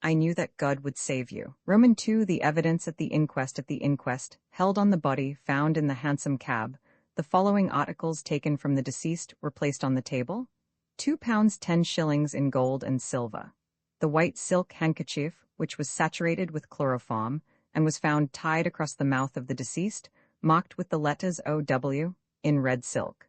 I knew that God would save you." Roman 2. The evidence at the inquest. Held on the body found in the Hansom cab, the following articles taken from the deceased were placed on the table: £2 10 in gold and silver. The white silk handkerchief, which was saturated with chloroform, and was found tied across the mouth of the deceased, marked with the letters O.W., in red silk.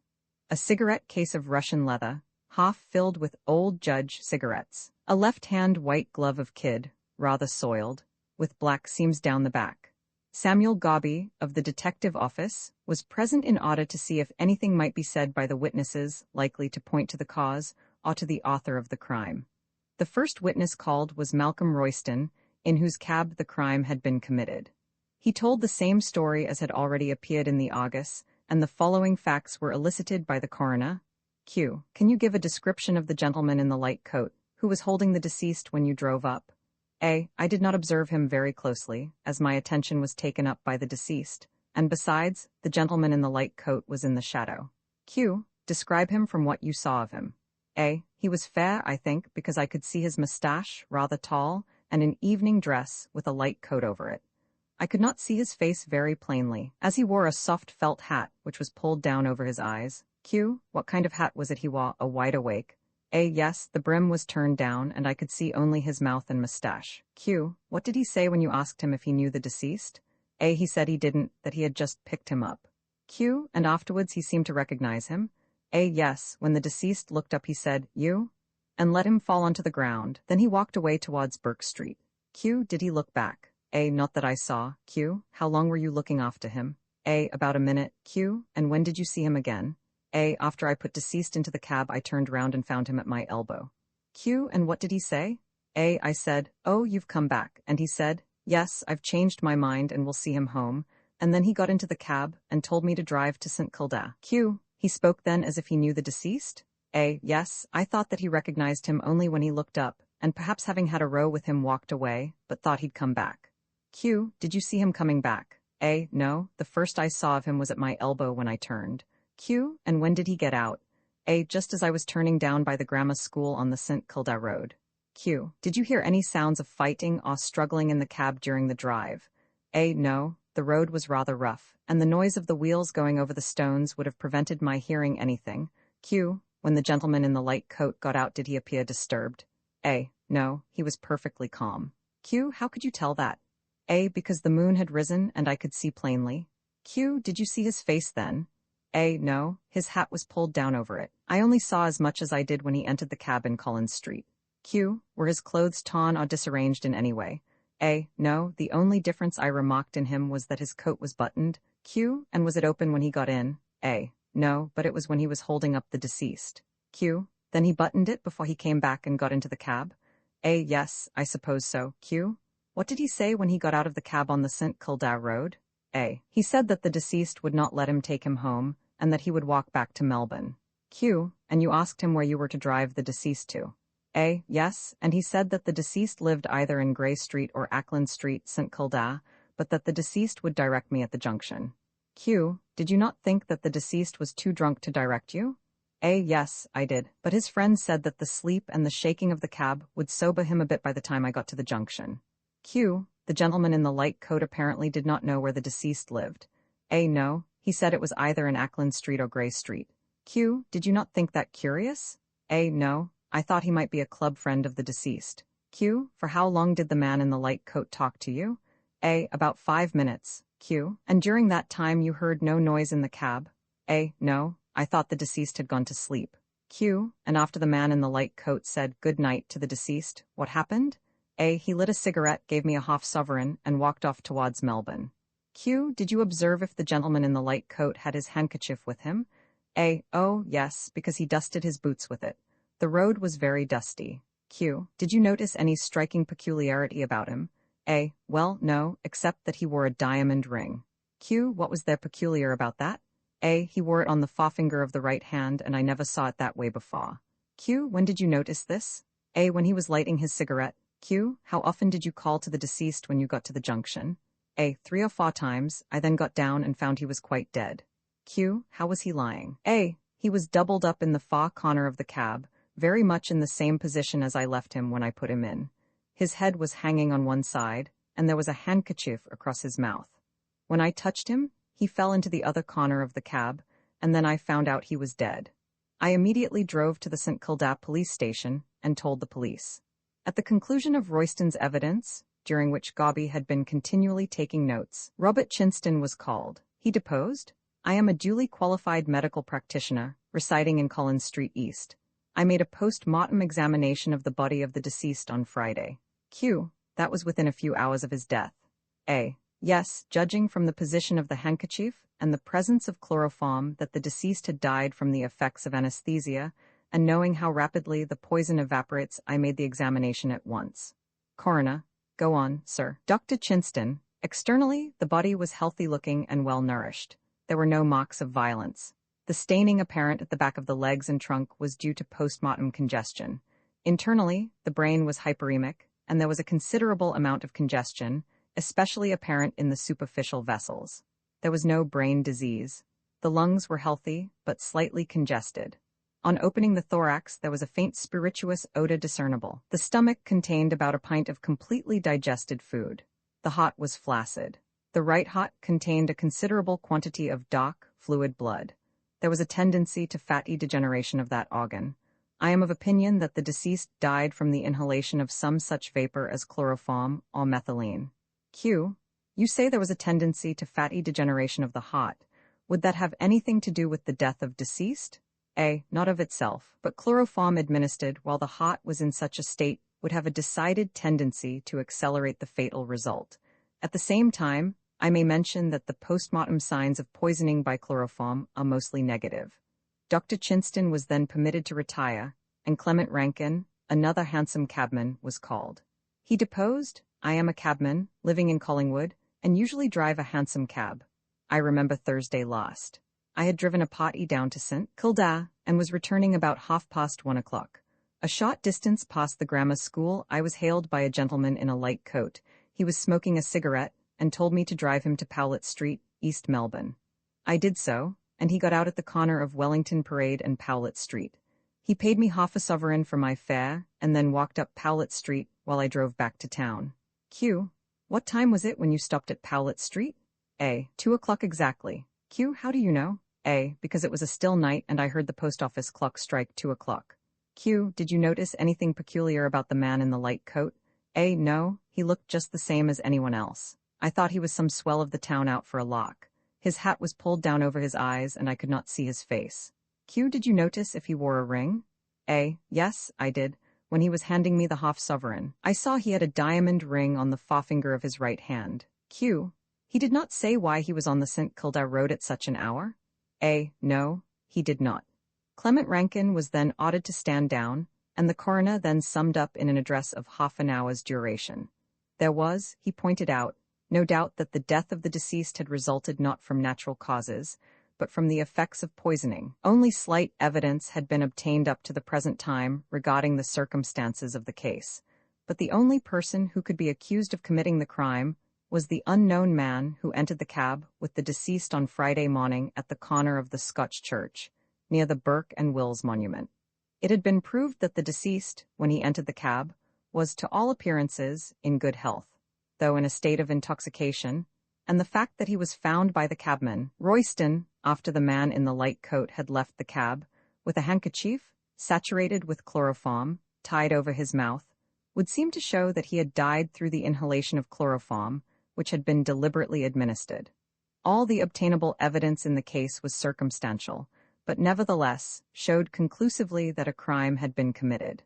A cigarette case of Russian leather, half filled with Old Judge cigarettes. A left-hand white glove of kid, rather soiled, with black seams down the back. Samuel Gobby, of the detective office, was present in order to see if anything might be said by the witnesses likely to point to the cause or to the author of the crime. The first witness called was Malcolm Royston, in whose cab the crime had been committed. He told the same story as had already appeared in the Argus, and the following facts were elicited by the coroner. Q. Can you give a description of the gentleman in the light coat, who was holding the deceased when you drove up? A. I did not observe him very closely, as my attention was taken up by the deceased, and besides, the gentleman in the light coat was in the shadow. Q. Describe him from what you saw of him. A. He was fair, I think, because I could see his moustache, rather tall, and an evening dress with a light coat over it. I could not see his face very plainly, as he wore a soft felt hat which was pulled down over his eyes. Q. What kind of hat was it he wore? A wide awake. A. Yes, the brim was turned down, and I could see only his mouth and moustache. Q. What did he say when you asked him if he knew the deceased? A. He said he didn't, that he had just picked him up. Q. And afterwards he seemed to recognize him? A. Yes, when the deceased looked up he said, "You?" and let him fall onto the ground. Then he walked away towards Burke Street. Q. Did he look back? A. Not that I saw. Q. How long were you looking after him? A. About a minute. Q. And when did you see him again? A. After I put deceased into the cab I turned round and found him at my elbow. Q. And what did he say? A. I said, "Oh, you've come back," and he said, "Yes, I've changed my mind and will see him home," and then he got into the cab and told me to drive to St. Kilda. Q. He spoke then as if he knew the deceased? A. Yes, I thought that he recognized him only when he looked up, and perhaps having had a row with him walked away, but thought he'd come back. Q. Did you see him coming back? A. No, the first I saw of him was at my elbow when I turned. Q. And when did he get out? A. Just as I was turning down by the grammar school on the St. Kilda road. Q. Did you hear any sounds of fighting or struggling in the cab during the drive? A. No, the road was rather rough, and the noise of the wheels going over the stones would have prevented my hearing anything. Q. When the gentleman in the light coat got out, did he appear disturbed? A. No, he was perfectly calm. Q. How could you tell that? A. Because the moon had risen and I could see plainly. Q. Did you see his face then? A. No, his hat was pulled down over it. I only saw as much as I did when he entered the cab in Collins Street. Q. Were his clothes torn or disarranged in any way? A. No, the only difference I remarked in him was that his coat was buttoned. Q. And was it open when he got in? A. No, but it was when he was holding up the deceased. Q. Then he buttoned it before he came back and got into the cab? A. Yes, I suppose so. Q. What did he say when he got out of the cab on the St. Kilda road? A. He said that the deceased would not let him take him home, and that he would walk back to Melbourne. Q. And you asked him where you were to drive the deceased to? A. Yes, and he said that the deceased lived either in Grey Street or Ackland Street, St. Kilda, but that the deceased would direct me at the junction. Q. Did you not think that the deceased was too drunk to direct you? A. Yes, I did, but his friend said that the sleep and the shaking of the cab would sober him a bit by the time I got to the junction. Q. The gentleman in the light coat apparently did not know where the deceased lived. A. No, he said it was either in Ackland Street or Grey Street. Q. Did you not think that curious? A. No, I thought he might be a club friend of the deceased. Q. For how long did the man in the light coat talk to you? A. About 5 minutes. Q. And during that time you heard no noise in the cab? A. No, I thought the deceased had gone to sleep. Q. And after the man in the light coat said good night to the deceased, what happened? A. He lit a cigarette, gave me a half-sovereign, and walked off towards Melbourne. Q. Did you observe if the gentleman in the light coat had his handkerchief with him? A. Oh, yes, because he dusted his boots with it. The road was very dusty. Q. Did you notice any striking peculiarity about him? A. Well, no, except that he wore a diamond ring. Q. What was there peculiar about that? A. He wore it on the forefinger of the right hand, and I never saw it that way before. Q. When did you notice this? A. When he was lighting his cigarette. Q. How often did you call to the deceased when you got to the junction? A. 3 or 4 times. I then got down and found he was quite dead. Q. How was he lying? A. He was doubled up in the far corner of the cab, very much in the same position as I left him when I put him in. His head was hanging on one side, and there was a handkerchief across his mouth. When I touched him, he fell into the other corner of the cab, and then I found out he was dead. I immediately drove to the St. Kilda police station and told the police. At the conclusion of Royston's evidence, during which Gobby had been continually taking notes, Robert Chinston was called. He deposed, I am a duly qualified medical practitioner, residing in Collins Street East. I made a post-mortem examination of the body of the deceased on Friday. Q. That was within a few hours of his death. A. Yes, judging from the position of the handkerchief and the presence of chloroform that the deceased had died from the effects of anesthesia, and knowing how rapidly the poison evaporates, I made the examination at once. Coroner. Go on, sir. Dr. Chinston. Externally, the body was healthy-looking and well-nourished. There were no marks of violence. The staining apparent at the back of the legs and trunk was due to post-mortem congestion. Internally, the brain was hyperemic, and there was a considerable amount of congestion, especially apparent in the superficial vessels. There was no brain disease. The lungs were healthy, but slightly congested. On opening the thorax, there was a faint spirituous odor discernible. The stomach contained about a pint of completely digested food. The heart was flaccid. The right heart contained a considerable quantity of dark, fluid blood. There was a tendency to fatty degeneration of that organ. I am of opinion that the deceased died from the inhalation of some such vapor as chloroform or methylene. Q. You say there was a tendency to fatty degeneration of the heart. Would that have anything to do with the death of deceased? A. Not of itself, but chloroform administered while the heart was in such a state would have a decided tendency to accelerate the fatal result. At the same time, I may mention that the post-mortem signs of poisoning by chloroform are mostly negative. Dr. Chinston was then permitted to retire, and Clement Rankin, another Hansom cabman, was called. He deposed, I am a cabman, living in Collingwood, and usually drive a hansom cab. I remember Thursday last. I had driven a party down to St. Kilda, and was returning about 1:30. A short distance past the grammar school, I was hailed by a gentleman in a light coat. He was smoking a cigarette, and told me to drive him to Powlett Street, East Melbourne. I did so, and he got out at the corner of Wellington Parade and Powlett Street. He paid me half a sovereign for my fare, and then walked up Powlett Street while I drove back to town. Q. What time was it when you stopped at Powlett Street? A. 2 o'clock exactly. Q. How do you know? A. Because it was a still night and I heard the post office clock strike 2 o'clock. Q. Did you notice anything peculiar about the man in the light coat? A. No, he looked just the same as anyone else. I thought he was some swell of the town out for a lark. His hat was pulled down over his eyes and I could not see his face. Q. Did you notice if he wore a ring? A. Yes, I did. When he was handing me the half-sovereign, I saw he had a diamond ring on the forefinger of his right hand. Q. He did not say why he was on the St. Kilda road at such an hour? A. No, he did not. Clement Rankin was then ordered to stand down, and the coroner then summed up in an address of half an hour's duration. There was, he pointed out, no doubt that the death of the deceased had resulted not from natural causes, but from the effects of poisoning. Only slight evidence had been obtained up to the present time regarding the circumstances of the case, but the only person who could be accused of committing the crime was the unknown man who entered the cab with the deceased on Friday morning at the corner of the Scotch Church, near the Burke and Wills Monument. It had been proved that the deceased, when he entered the cab, was to all appearances in good health, though in a state of intoxication, and the fact that he was found by the cabman, Royston, after the man in the light coat had left the cab, with a handkerchief, saturated with chloroform, tied over his mouth, would seem to show that he had died through the inhalation of chloroform, which had been deliberately administered. All the obtainable evidence in the case was circumstantial, but nevertheless showed conclusively that a crime had been committed.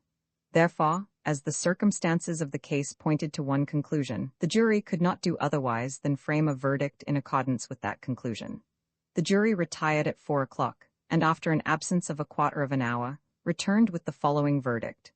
Therefore, as the circumstances of the case pointed to one conclusion, the jury could not do otherwise than frame a verdict in accordance with that conclusion. The jury retired at 4 o'clock, and after an absence of a quarter of an hour, returned with the following verdict: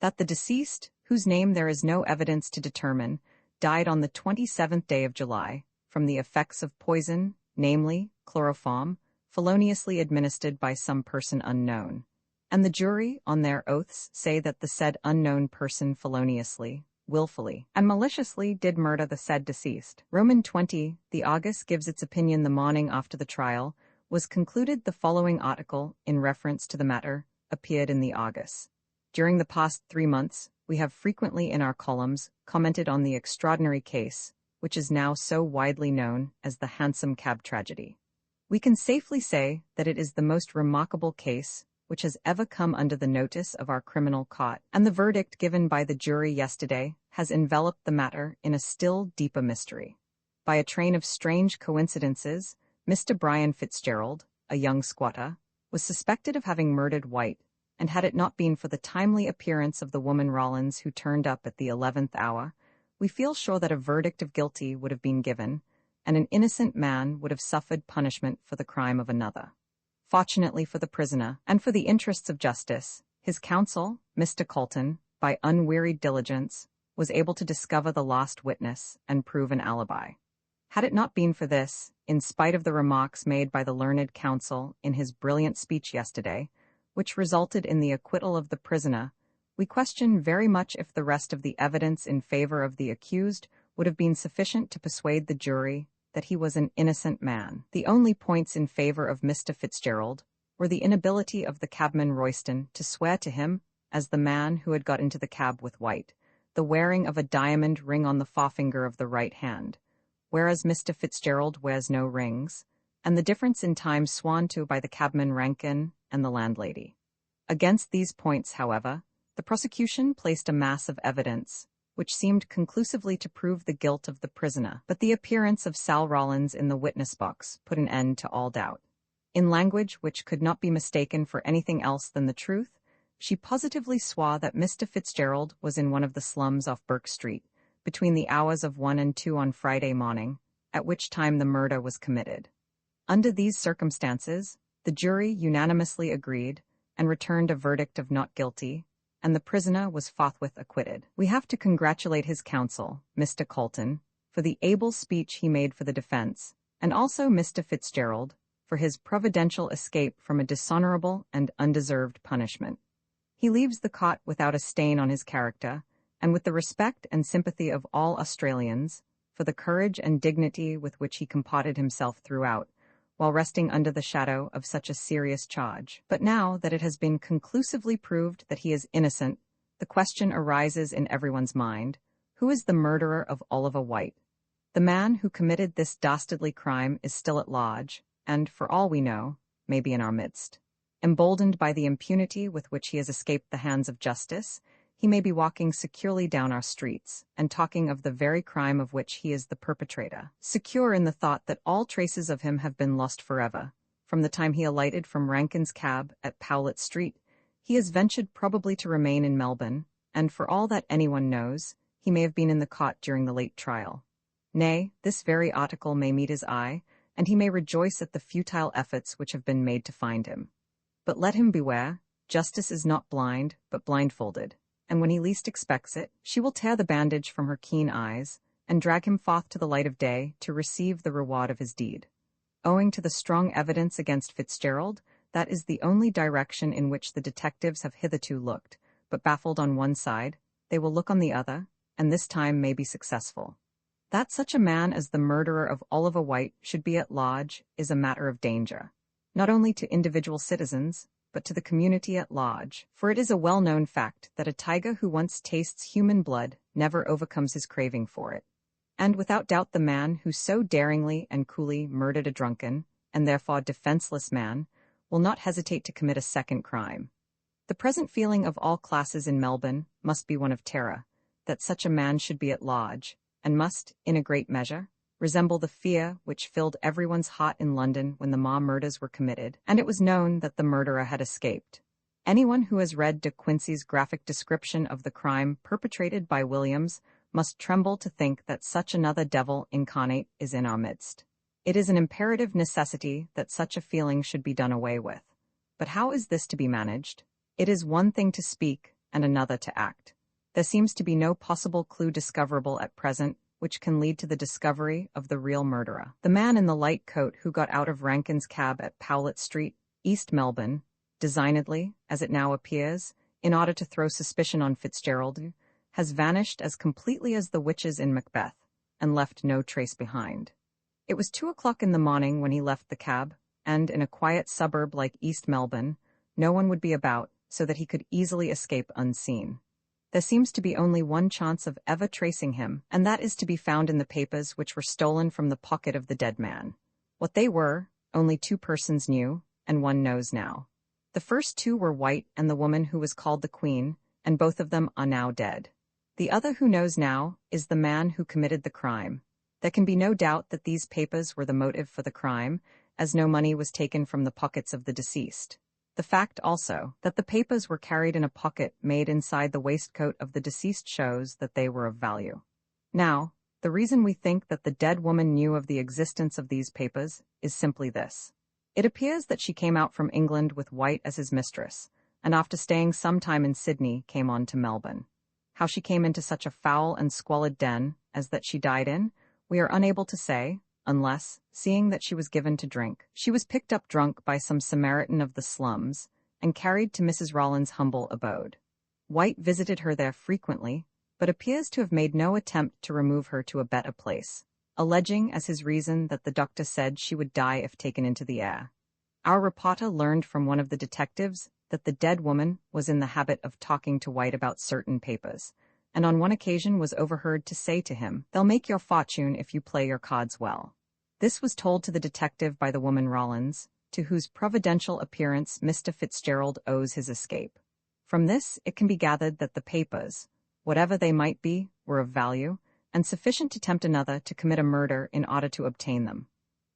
that the deceased, whose name there is no evidence to determine, died on the 27th day of July, from the effects of poison, namely, chloroform, feloniously administered by some person unknown. And the jury, on their oaths, say that the said unknown person feloniously, willfully, and maliciously did murder the said deceased. Roman 20, the August gives its opinion the morning after the trial, was concluded the following article, in reference to the matter, appeared in the August. During the past 3 months, we have frequently in our columns commented on the extraordinary case, which is now so widely known as the Hansom cab tragedy. We can safely say that it is the most remarkable case which has ever come under the notice of our criminal court, and the verdict given by the jury yesterday has enveloped the matter in a still deeper mystery. By a train of strange coincidences, Mr. Brian Fitzgerald, a young squatter, was suspected of having murdered White, and had it not been for the timely appearance of the woman Rollins who turned up at the 11th hour, we feel sure that a verdict of guilty would have been given, and an innocent man would have suffered punishment for the crime of another. Fortunately for the prisoner, and for the interests of justice, his counsel, Mr. Colton, by unwearied diligence, was able to discover the lost witness and prove an alibi. Had it not been for this, in spite of the remarks made by the learned counsel in his brilliant speech yesterday, which resulted in the acquittal of the prisoner, we question very much if the rest of the evidence in favor of the accused would have been sufficient to persuade the jury that he was an innocent man. The only points in favor of Mr. Fitzgerald were the inability of the cabman Royston to swear to him as the man who had got into the cab with White, the wearing of a diamond ring on the forefinger of the right hand, whereas Mr. Fitzgerald wears no rings, and the difference in time sworn to by the cabman Rankin and the landlady. Against these points, however, the prosecution placed a mass of evidence which seemed conclusively to prove the guilt of the prisoner, but the appearance of Sal Rollins in the witness box put an end to all doubt. In language which could not be mistaken for anything else than the truth, she positively swore that Mr. Fitzgerald was in one of the slums off Burke Street, between the hours of 1 and 2 on Friday morning, at which time the murder was committed. Under these circumstances, the jury unanimously agreed and returned a verdict of not guilty, and the prisoner was forthwith acquitted. We have to congratulate his counsel, Mr. Colton, for the able speech he made for the defense, and also Mr. Fitzgerald for his providential escape from a dishonorable and undeserved punishment. He leaves the court without a stain on his character, and with the respect and sympathy of all Australians, for the courage and dignity with which he comported himself throughout, while resting under the shadow of such a serious charge. But now that it has been conclusively proved that he is innocent, the question arises in everyone's mind: who is the murderer of Oliver White? The man who committed this dastardly crime is still at large, and, for all we know, may be in our midst. Emboldened by the impunity with which he has escaped the hands of justice, he may be walking securely down our streets, and talking of the very crime of which he is the perpetrator, secure in the thought that all traces of him have been lost forever. From the time he alighted from Rankin's cab at Powlett Street, he has ventured probably to remain in Melbourne, and for all that anyone knows, he may have been in the court during the late trial. Nay, this very article may meet his eye, and he may rejoice at the futile efforts which have been made to find him. But let him beware, justice is not blind, but blindfolded, and when he least expects it, she will tear the bandage from her keen eyes, and drag him forth to the light of day to receive the reward of his deed. Owing to the strong evidence against Fitzgerald, that is the only direction in which the detectives have hitherto looked, but baffled on one side, they will look on the other, and this time may be successful. That such a man as the murderer of Oliver White should be at large is a matter of danger, not only to individual citizens, but to the community at large, for it is a well-known fact that a tiger who once tastes human blood never overcomes his craving for it. And without doubt the man who so daringly and coolly murdered a drunken, and therefore defenseless man, will not hesitate to commit a second crime. The present feeling of all classes in Melbourne must be one of terror, that such a man should be at large, and must, in a great measure, resemble the fear which filled everyone's heart in London when the Marr murders were committed, and it was known that the murderer had escaped. Anyone who has read De Quincey's graphic description of the crime perpetrated by Williams must tremble to think that such another devil incarnate is in our midst. It is an imperative necessity that such a feeling should be done away with. But how is this to be managed? It is one thing to speak, and another to act. There seems to be no possible clue discoverable at present which can lead to the discovery of the real murderer. The man in the light coat who got out of Rankin's cab at Powlett Street, East Melbourne, designedly, as it now appears, in order to throw suspicion on Fitzgerald, has vanished as completely as the witches in Macbeth, and left no trace behind. It was 2 o'clock in the morning when he left the cab, and in a quiet suburb like East Melbourne, no one would be about, so that he could easily escape unseen. There seems to be only one chance of ever tracing him, and that is to be found in the papers which were stolen from the pocket of the dead man. What they were, only 2 persons knew, and one knows now. The first 2 were White and the woman who was called the Queen, and both of them are now dead. The other who knows now is the man who committed the crime. There can be no doubt that these papers were the motive for the crime, as no money was taken from the pockets of the deceased. The fact also that the papers were carried in a pocket made inside the waistcoat of the deceased shows that they were of value. Now, the reason we think that the dead woman knew of the existence of these papers is simply this. It appears that she came out from England with White as his mistress, and after staying some time in Sydney came on to Melbourne. How she came into such a foul and squalid den as that she died in, we are unable to say, unless, seeing that she was given to drink, she was picked up drunk by some Samaritan of the slums, and carried to Mrs. Rollin's humble abode. White visited her there frequently, but appears to have made no attempt to remove her to a better place, alleging as his reason that the doctor said she would die if taken into the air. Our reporter learned from one of the detectives that the dead woman was in the habit of talking to White about certain papers, and on one occasion was overheard to say to him, "They'll make your fortune if you play your cards well." This was told to the detective by the woman Rollins, to whose providential appearance Mr. Fitzgerald owes his escape. From this it can be gathered that the papers, whatever they might be, were of value, and sufficient to tempt another to commit a murder in order to obtain them.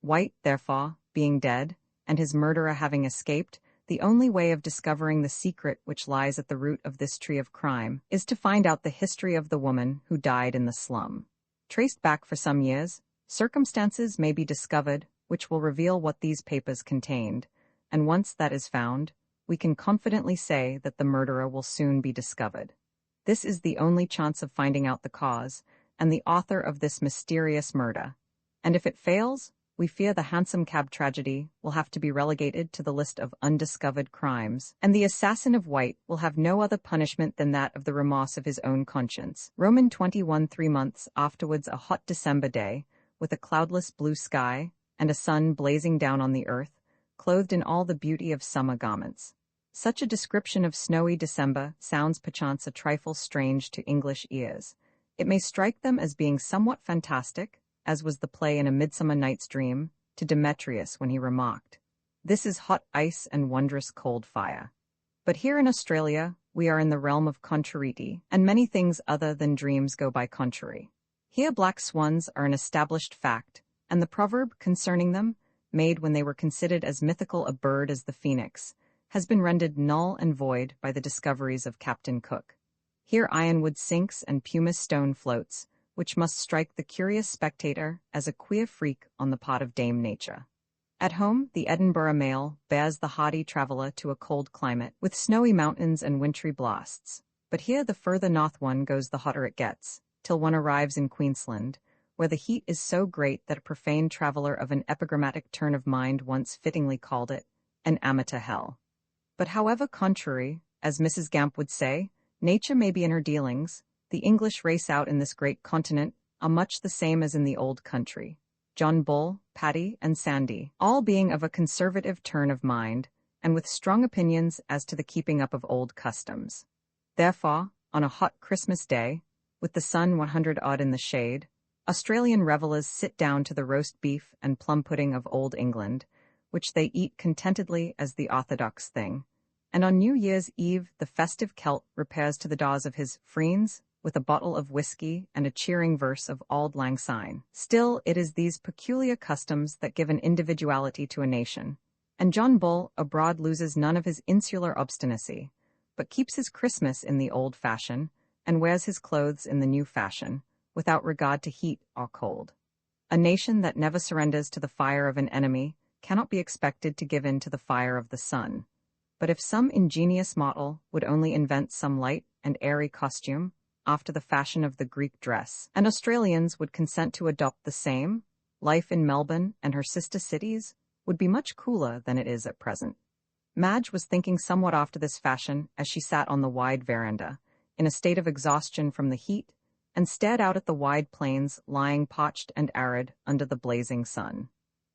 White, therefore, being dead, and his murderer having escaped, the only way of discovering the secret which lies at the root of this tree of crime is to find out the history of the woman who died in the slum. Traced back for some years, circumstances may be discovered which will reveal what these papers contained, and once that is found, we can confidently say that the murderer will soon be discovered. This is the only chance of finding out the cause and the author of this mysterious murder, and if it fails, we fear the Hansom cab tragedy will have to be relegated to the list of undiscovered crimes, and the assassin of White will have no other punishment than that of the remorse of his own conscience. Roman 21 3 months afterwards, a hot December day, with a cloudless blue sky, and a sun blazing down on the earth, clothed in all the beauty of summer garments. Such a description of snowy December sounds perchance a trifle strange to English ears. It may strike them as being somewhat fantastic, as was the play in A Midsummer Night's Dream, to Demetrius when he remarked, "This is hot ice and wondrous cold fire." But here in Australia, we are in the realm of contrariety, and many things other than dreams go by contrary. Here black swans are an established fact, and the proverb concerning them, made when they were considered as mythical a bird as the phoenix, has been rendered null and void by the discoveries of Captain Cook. Here ironwood sinks and pumice stone floats, which must strike the curious spectator as a queer freak on the part of Dame Nature. At home, the Edinburgh mail bears the hardy traveller to a cold climate, with snowy mountains and wintry blasts. But here the further north one goes the hotter it gets, till one arrives in Queensland, where the heat is so great that a profane traveler of an epigrammatic turn of mind once fittingly called it an amateur hell. But however contrary, as Mrs. Gamp would say, nature may be in her dealings, the English race out in this great continent are much the same as in the old country. John Bull, Paddy, and Sandy, all being of a conservative turn of mind, and with strong opinions as to the keeping up of old customs. Therefore, on a hot Christmas day, with the sun 100 odd in the shade, Australian revellers sit down to the roast beef and plum pudding of old England, which they eat contentedly as the orthodox thing, and on New Year's Eve the festive Celt repairs to the doors of his friends with a bottle of whisky and a cheering verse of Auld Lang Syne. Still, it is these peculiar customs that give an individuality to a nation, and John Bull abroad loses none of his insular obstinacy, but keeps his Christmas in the old fashion, and wears his clothes in the new fashion, without regard to heat or cold. A nation that never surrenders to the fire of an enemy cannot be expected to give in to the fire of the sun. But if some ingenious mortal would only invent some light and airy costume, after the fashion of the Greek dress, and Australians would consent to adopt the same, life in Melbourne and her sister cities would be much cooler than it is at present. Madge was thinking somewhat after this fashion as she sat on the wide veranda, in a state of exhaustion from the heat, and stared out at the wide plains lying parched and arid under the blazing sun.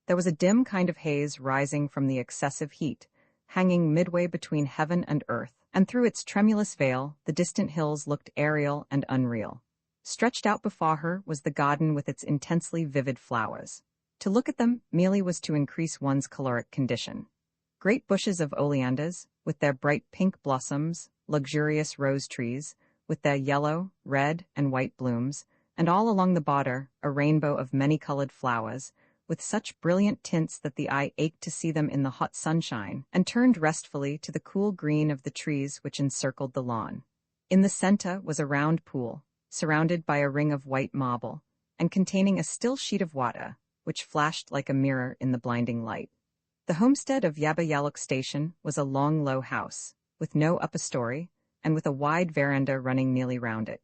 There was a dim kind of haze rising from the excessive heat, hanging midway between heaven and earth, and through its tremulous veil the distant hills looked aerial and unreal. Stretched out before her was the garden with its intensely vivid flowers. To look at them merely was to increase one's caloric condition. Great bushes of oleanders, with their bright pink blossoms, luxurious rose trees, with their yellow, red, and white blooms, and all along the border a rainbow of many-colored flowers, with such brilliant tints that the eye ached to see them in the hot sunshine, and turned restfully to the cool green of the trees which encircled the lawn. In the center was a round pool, surrounded by a ring of white marble, and containing a still sheet of water, which flashed like a mirror in the blinding light. The homestead of Yabba Yallook Station was a long, low house, with no upper story, and with a wide veranda running nearly round it.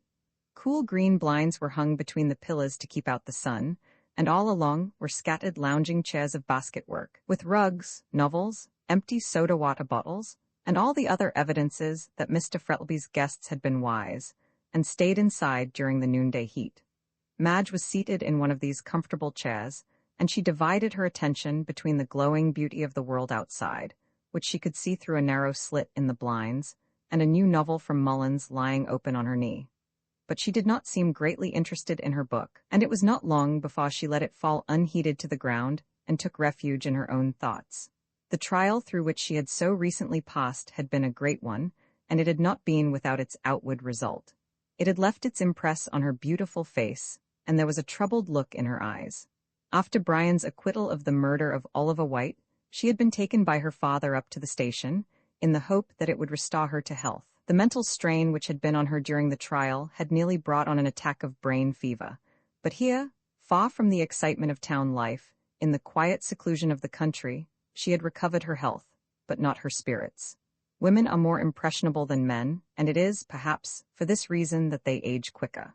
Cool green blinds were hung between the pillars to keep out the sun, and all along were scattered lounging chairs of basket-work, with rugs, novels, empty soda-water bottles, and all the other evidences that Mr. Frettlby's guests had been wise, and stayed inside during the noonday heat. Madge was seated in one of these comfortable chairs, and she divided her attention between the glowing beauty of the world outside, which she could see through a narrow slit in the blinds, and a new novel from Mullins lying open on her knee. But she did not seem greatly interested in her book, and it was not long before she let it fall unheeded to the ground and took refuge in her own thoughts. The trial through which she had so recently passed had been a great one, and it had not been without its outward result. It had left its impress on her beautiful face, and there was a troubled look in her eyes. After Brian's acquittal of the murder of Oliver White, she had been taken by her father up to the station, in the hope that it would restore her to health. The mental strain which had been on her during the trial had nearly brought on an attack of brain fever. But here, far from the excitement of town life, in the quiet seclusion of the country, she had recovered her health, but not her spirits. Women are more impressionable than men, and it is, perhaps, for this reason that they age quicker.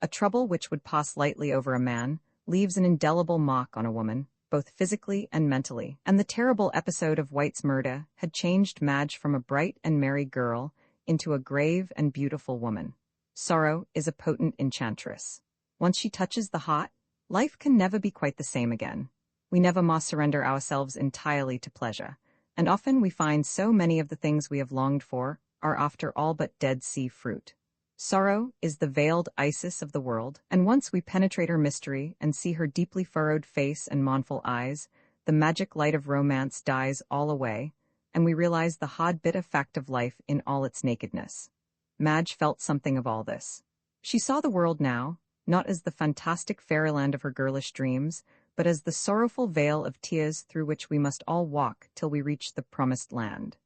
A trouble which would pass lightly over a man leaves an indelible mark on a woman, both physically and mentally, and the terrible episode of White's murder had changed Madge from a bright and merry girl into a grave and beautiful woman. Sorrow is a potent enchantress. Once she touches the heart, life can never be quite the same again. We never must surrender ourselves entirely to pleasure, and often we find so many of the things we have longed for are after all but Dead Sea fruit. Sorrow is the veiled Isis of the world, and once we penetrate her mystery and see her deeply furrowed face and mournful eyes, the magic light of romance dies all away, and we realize the hard bitter fact of life in all its nakedness. Madge felt something of all this. She saw the world now, not as the fantastic fairyland of her girlish dreams, but as the sorrowful vale of tears through which we must all walk till we reach the promised land.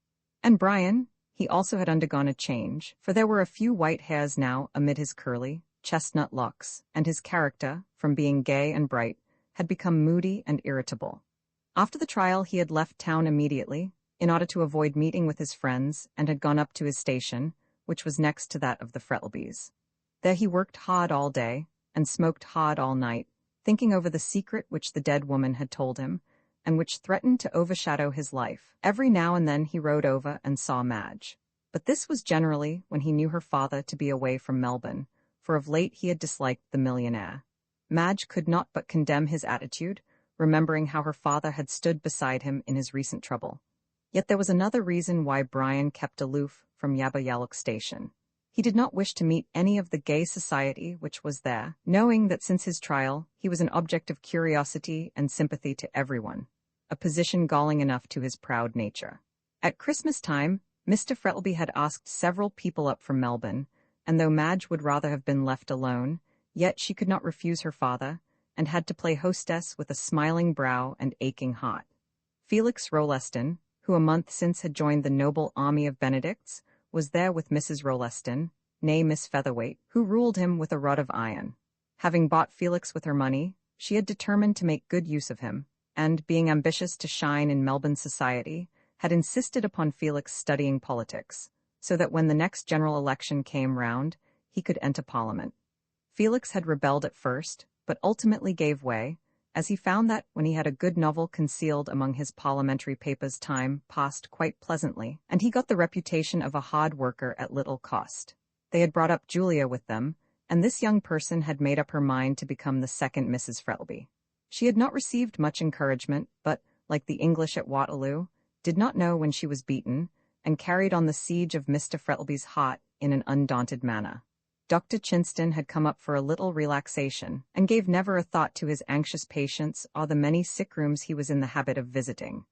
And Brian, he also had undergone a change, for there were a few white hairs now amid his curly, chestnut locks, and his character, from being gay and bright, had become moody and irritable. After the trial he had left town immediately, in order to avoid meeting with his friends, and had gone up to his station, which was next to that of the Frettlbys. There he worked hard all day, and smoked hard all night, thinking over the secret which the dead woman had told him, and which threatened to overshadow his life. Every now and then he rode over and saw Madge. But this was generally when he knew her father to be away from Melbourne, for of late he had disliked the millionaire. Madge could not but condemn his attitude, remembering how her father had stood beside him in his recent trouble. Yet there was another reason why Brian kept aloof from Yabba Yallook Station. He did not wish to meet any of the gay society which was there, knowing that since his trial he was an object of curiosity and sympathy to everyone, a position galling enough to his proud nature. At Christmas time, Mr. Frettlby had asked several people up from Melbourne, and though Madge would rather have been left alone, yet she could not refuse her father, and had to play hostess with a smiling brow and aching heart. Felix Rolleston, who a month since had joined the noble army of Benedicts, was there with Mrs. Rolleston, née Miss Featherweight, who ruled him with a rod of iron. Having bought Felix with her money, she had determined to make good use of him, and, being ambitious to shine in Melbourne society, had insisted upon Felix studying politics, so that when the next general election came round, he could enter Parliament. Felix had rebelled at first, but ultimately gave way, as he found that, when he had a good novel concealed among his parliamentary papers, time passed quite pleasantly, and he got the reputation of a hard worker at little cost. They had brought up Julia with them, and this young person had made up her mind to become the second Mrs. Frettlby. She had not received much encouragement, but, like the English at Waterloo, did not know when she was beaten, and carried on the siege of Mr. Frettlby's heart in an undaunted manner. Dr. Chinston had come up for a little relaxation, and gave never a thought to his anxious patients or the many sick rooms he was in the habit of visiting.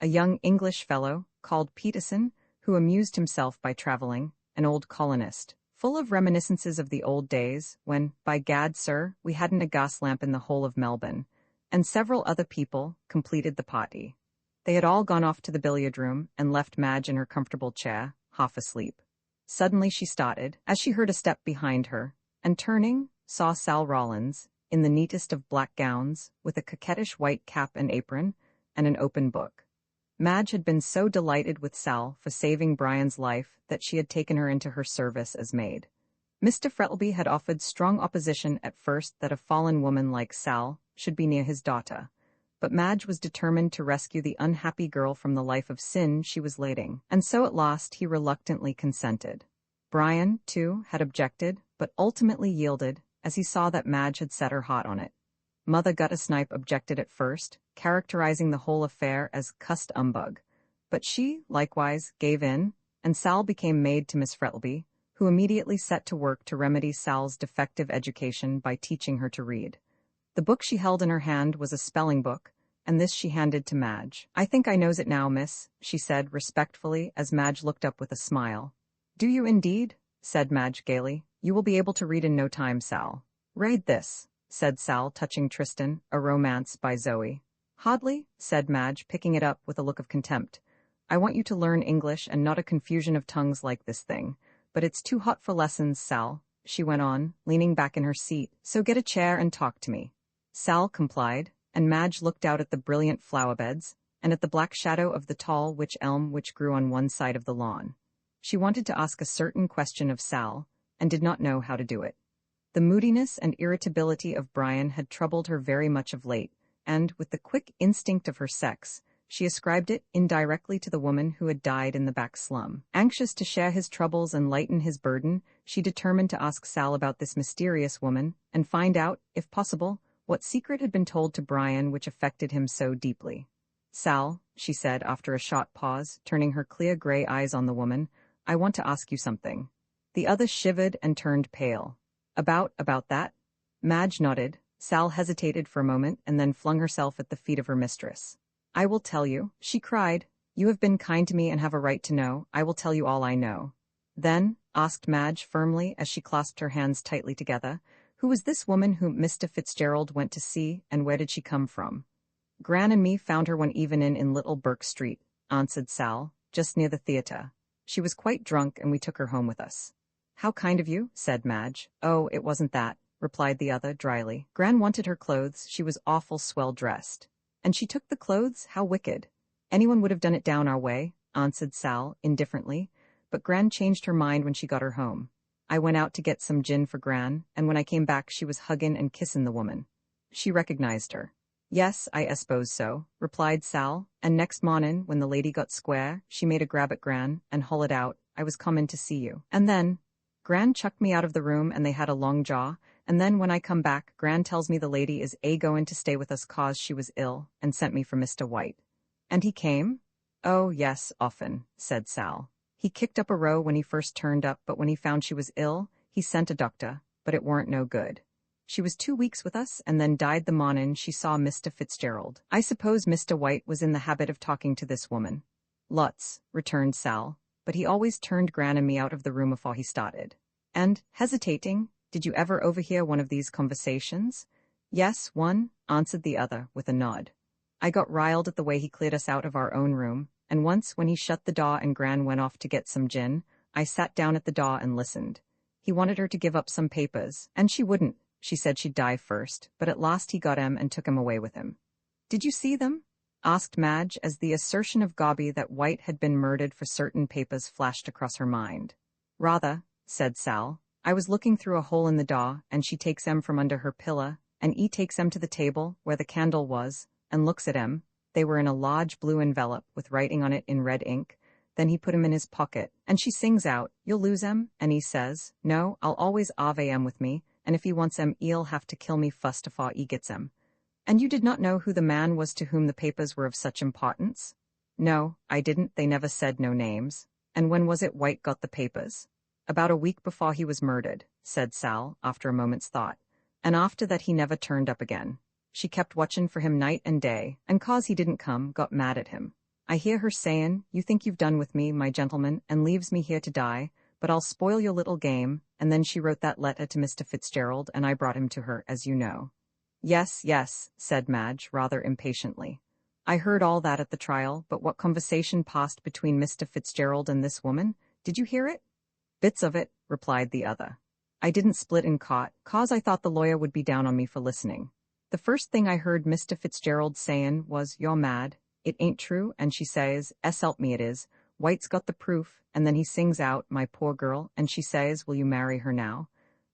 A young English fellow, called Peterson, who amused himself by travelling, an old colonist, full of reminiscences of the old days, when, by gad, sir, we hadn't a gas lamp in the whole of Melbourne, and several other people, completed the party. They had all gone off to the billiard-room, and left Madge in her comfortable chair, half asleep. Suddenly she started, as she heard a step behind her, and turning, saw Sal Rollins, in the neatest of black gowns, with a coquettish white cap and apron, and an open book. Madge had been so delighted with Sal for saving Brian's life that she had taken her into her service as maid. Mr. Frettlby had offered strong opposition at first that a fallen woman like Sal should be near his daughter, but Madge was determined to rescue the unhappy girl from the life of sin she was leading, and so at last he reluctantly consented. Brian, too, had objected, but ultimately yielded, as he saw that Madge had set her heart on it. Mother Guttersnipe objected at first, characterizing the whole affair as cussed humbug, but she, likewise, gave in, and Sal became maid to Miss Frettlby, who immediately set to work to remedy Sal's defective education by teaching her to read. The book she held in her hand was a spelling book, and this she handed to Madge. "I think I knows it now, miss," she said respectfully as Madge looked up with a smile. "Do you indeed?" said Madge gaily. "You will be able to read in no time, Sal." "Read this," said Sal, touching Tristan, a romance by Zoe. "Hardly," said Madge, picking it up with a look of contempt. "I want you to learn English and not a confusion of tongues like this thing. But it's too hot for lessons, Sal," she went on, leaning back in her seat, "so get a chair and talk to me." Sal complied, and Madge looked out at the brilliant flower beds, and at the black shadow of the tall wych elm which grew on one side of the lawn. She wanted to ask a certain question of Sal, and did not know how to do it. The moodiness and irritability of Brian had troubled her very much of late, and, with the quick instinct of her sex, she ascribed it indirectly to the woman who had died in the back slum. Anxious to share his troubles and lighten his burden, she determined to ask Sal about this mysterious woman, and find out, if possible, what secret had been told to Brian which affected him so deeply. "Sal," she said after a short pause, turning her clear gray eyes on the woman, "I want to ask you something." The other shivered and turned pale. About that?" Madge nodded. Sal hesitated for a moment and then flung herself at the feet of her mistress. "I will tell you," she cried. "You have been kind to me and have a right to know. I will tell you all I know." "Then," asked Madge firmly as she clasped her hands tightly together, "who was this woman whom Mr. Fitzgerald went to see, and where did she come from?" "Gran and me found her one evening in Little Burke Street," answered Sal, "just near the theatre. She was quite drunk and we took her home with us." "How kind of you," said Madge. "Oh, it wasn't that," replied the other dryly. "Gran wanted her clothes. She was awful swell dressed." "And she took the clothes? How wicked." "Anyone would have done it down our way," answered Sal, indifferently, "but Gran changed her mind when she got her home. I went out to get some gin for Gran, and when I came back she was hugging and kissing the woman." She recognized her. Yes, I suppose so, replied Sal, and next mornin', when the lady got square, she made a grab at Gran, and hollered out, I was comin' to see you. And then, Gran chucked me out of the room and they had a long jaw, and then when I come back, Gran tells me the lady is goin' to stay with us 'cause she was ill, and sent me for Mr. White. And he came? Oh, yes, often, said Sal. He kicked up a row when he first turned up, but when he found she was ill, he sent a doctor, but it weren't no good. She was 2 weeks with us and then died the mornin' she saw Mr. Fitzgerald. I suppose Mr. White was in the habit of talking to this woman. Lots, returned Sal, but he always turned Gran and me out of the room afore he started. And, hesitating, did you ever overhear one of these conversations? Yes, one, answered the other, with a nod. I got riled at the way he cleared us out of our own room, and once when he shut the door and Gran went off to get some gin, I sat down at the door and listened. He wanted her to give up some papers, and she wouldn't. She said she'd die first, but at last he got 'em and took 'em away with him. Did you see them? Asked Madge, as the assertion of Gobby that White had been murdered for certain papers flashed across her mind. Rather, said Sal. I was looking through a hole in the door, and she takes 'em from under her pillow, and takes 'em to the table, where the candle was, and looks at 'em. They were in a large blue envelope, with writing on it in red ink. Then he put 'em in his pocket, and she sings out, You'll lose 'em, and he says, No, I'll always have 'em with me, and if he wants 'em, he'll have to kill me fust afore he gets 'em. And you did not know who the man was to whom the papers were of such importance? No, I didn't, they never said no names. And when was it White got the papers? About a week before he was murdered, said Sal, after a moment's thought. And after that he never turned up again. She kept watchin' for him night and day, and 'cause he didn't come, got mad at him. I hear her sayin', You think you've done with me, my gentleman, and leaves me here to die, but I'll spoil your little game, and then she wrote that letter to Mr. Fitzgerald, and I brought him to her, as you know. Yes, yes, said Madge, rather impatiently. I heard all that at the trial, but what conversation passed between Mr. Fitzgerald and this woman? Did you hear it? Bits of it, replied the other. I didn't split and caught, 'cause I thought the lawyer would be down on me for listening. The first thing I heard Mr. Fitzgerald sayin' was, You're mad. It ain't true, and she says, help me it is. White's got the proof, and then he sings out, My poor girl, and she says, Will you marry her now?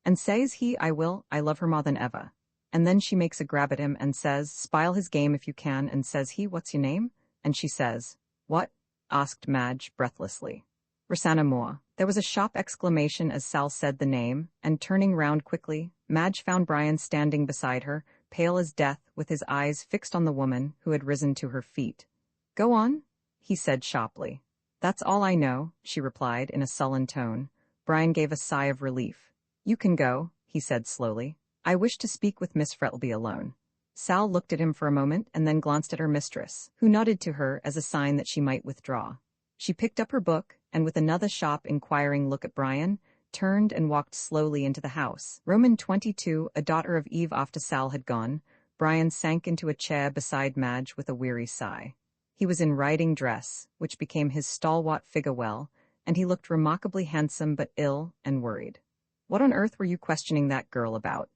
And says he, I will, I love her more than ever. And then she makes a grab at him and says, Spile his game if you can, and says he, What's your name? And she says, What? Asked Madge, breathlessly. Rosanna Moore. There was a sharp exclamation as Sal said the name, and turning round quickly, Madge found Brian standing beside her, pale as death, with his eyes fixed on the woman, who had risen to her feet. Go on, he said sharply. That's all I know, she replied in a sullen tone. Brian gave a sigh of relief. You can go, he said slowly. I wish to speak with Miss Frettleby alone. Sal looked at him for a moment and then glanced at her mistress, who nodded to her as a sign that she might withdraw. She picked up her book, and with another sharp, inquiring look at Brian, turned and walked slowly into the house. Roman 22, a daughter of Eve after Sal had gone, Brian sank into a chair beside Madge with a weary sigh. He was in riding dress, which became his stalwart figure well, and he looked remarkably handsome but ill and worried. What on earth were you questioning that girl about?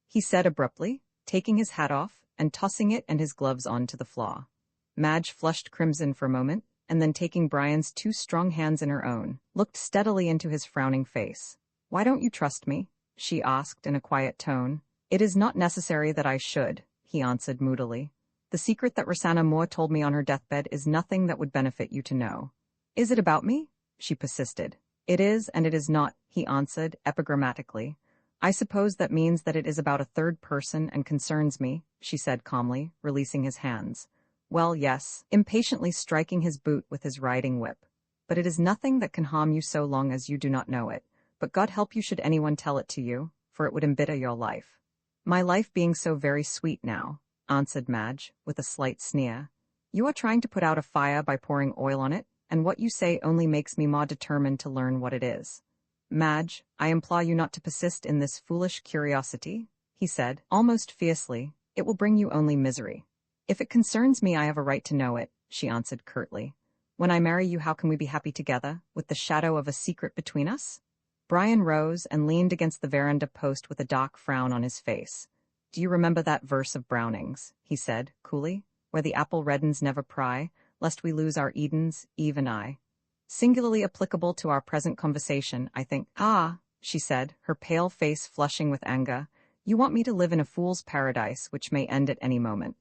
He said abruptly, taking his hat off and tossing it and his gloves on to the floor. Madge flushed crimson for a moment, and then taking Brian's 2 strong hands in her own, looked steadily into his frowning face. Why don't you trust me? She asked in a quiet tone. It is not necessary that I should, he answered moodily. The secret that Rosanna Moore told me on her deathbed is nothing that would benefit you to know. Is it about me? She persisted. It is and it is not, he answered epigrammatically. I suppose that means that it is about a third person and concerns me, she said calmly, releasing his hands. Well, yes, impatiently striking his boot with his riding whip. But it is nothing that can harm you so long as you do not know it. But God help you should anyone tell it to you, for it would embitter your life. My life being so very sweet now, answered Madge, with a slight sneer. You are trying to put out a fire by pouring oil on it, and what you say only makes me more determined to learn what it is. Madge, I implore you not to persist in this foolish curiosity, he said, almost fiercely. It will bring you only misery. If it concerns me, I have a right to know it, she answered curtly. When I marry you, how can we be happy together, with the shadow of a secret between us? Brian rose and leaned against the veranda post with a dark frown on his face. Do you remember that verse of Browning's, he said, coolly, where the apple reddens never pry, lest we lose our Edens, Eve and I? Singularly applicable to our present conversation, I think. Ah, she said, her pale face flushing with anger. You want me to live in a fool's paradise which may end at any moment.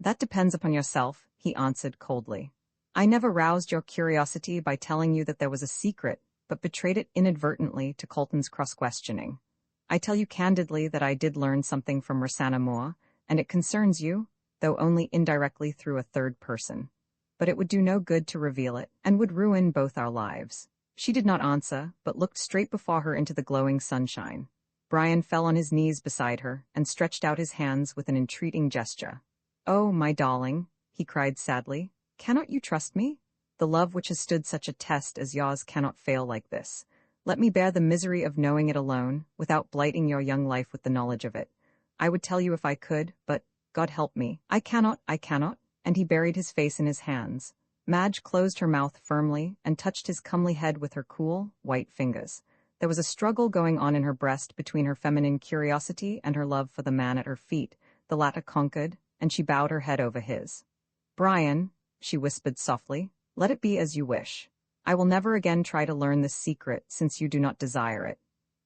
That depends upon yourself, he answered coldly. I never roused your curiosity by telling you that there was a secret, but betrayed it inadvertently to Colton's cross-questioning. I tell you candidly that I did learn something from Rosanna Moore, and it concerns you, though only indirectly through a third person. But it would do no good to reveal it, and would ruin both our lives. She did not answer, but looked straight before her into the glowing sunshine. Brian fell on his knees beside her, and stretched out his hands with an entreating gesture. Oh, my darling, he cried sadly, cannot you trust me? The love which has stood such a test as yours cannot fail like this. Let me bear the misery of knowing it alone, without blighting your young life with the knowledge of it. I would tell you if I could, but, God help me, I cannot, and he buried his face in his hands. Madge closed her mouth firmly, and touched his comely head with her cool, white fingers. There was a struggle going on in her breast between her feminine curiosity and her love for the man at her feet. The latter conquered, and she bowed her head over his. Brian, she whispered softly, let it be as you wish. I will never again try to learn this secret, since you do not desire it.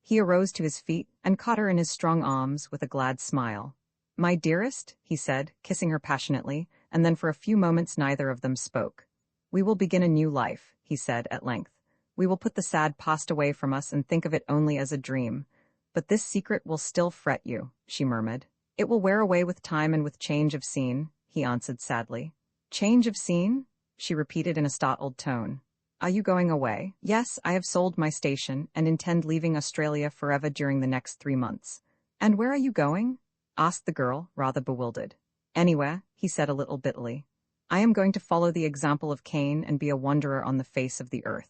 He arose to his feet, and caught her in his strong arms with a glad smile. My dearest, he said, kissing her passionately, and then for a few moments neither of them spoke. We will begin a new life, he said at length. We will put the sad past away from us and think of it only as a dream. But this secret will still fret you, she murmured. It will wear away with time and with change of scene, he answered sadly. Change of scene? She repeated in a startled tone. Are you going away? Yes, I have sold my station, and intend leaving Australia forever during the next 3 months. And where are you going? Asked the girl, rather bewildered. Anywhere, he said a little bitterly. I am going to follow the example of Cain and be a wanderer on the face of the earth.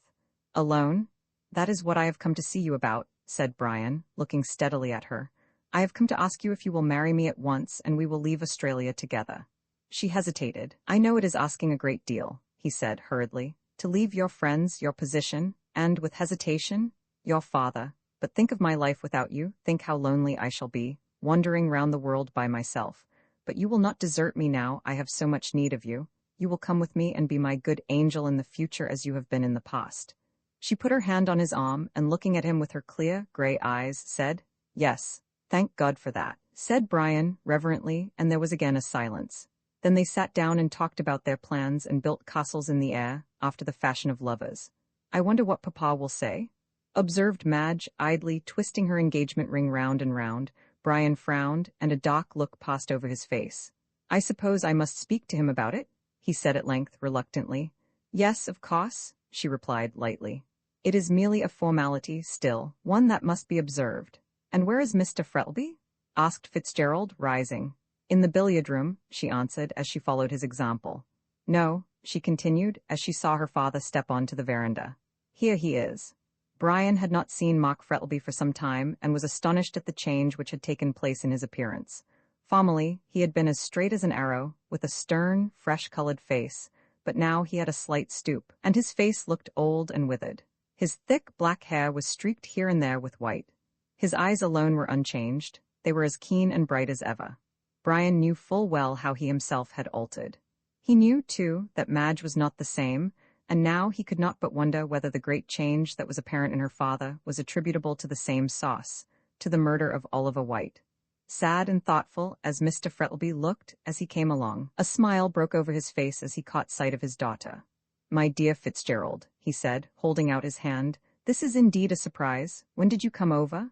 Alone? That is what I have come to see you about, said Brian, looking steadily at her. I have come to ask you if you will marry me at once, and we will leave Australia together. She hesitated. I know it is asking a great deal, he said hurriedly. To leave your friends, your position, and, with hesitation, your father. But think of my life without you, think how lonely I shall be, wandering round the world by myself. But you will not desert me now, I have so much need of you. You will come with me and be my good angel in the future as you have been in the past. She put her hand on his arm, and looking at him with her clear, grey eyes, said, Yes, thank God for that, said Brian, reverently, and there was again a silence. Then they sat down and talked about their plans and built castles in the air, after the fashion of lovers. I wonder what Papa will say? Observed Madge, idly twisting her engagement ring round and round. Brian frowned, and a dark look passed over his face. I suppose I must speak to him about it? He said at length, reluctantly. Yes, of course, she replied lightly. It is merely a formality, still, one that must be observed. And where is Mr. Frettlby? Asked Fitzgerald, rising. In the billiard-room, she answered, as she followed his example. No, she continued, as she saw her father step on to the veranda. Here he is. Brian had not seen Mark Frettlby for some time, and was astonished at the change which had taken place in his appearance. Formerly, he had been as straight as an arrow, with a stern, fresh-colored face, but now he had a slight stoop, and his face looked old and withered. His thick, black hair was streaked here and there with white. His eyes alone were unchanged. They were as keen and bright as ever. Brian knew full well how he himself had altered. He knew, too, that Madge was not the same, and now he could not but wonder whether the great change that was apparent in her father was attributable to the same sauce, to the murder of Oliver White. Sad and thoughtful as Mr. Frettlby looked as he came along, a smile broke over his face as he caught sight of his daughter. My dear Fitzgerald, he said, holding out his hand, this is indeed a surprise. When did you come over?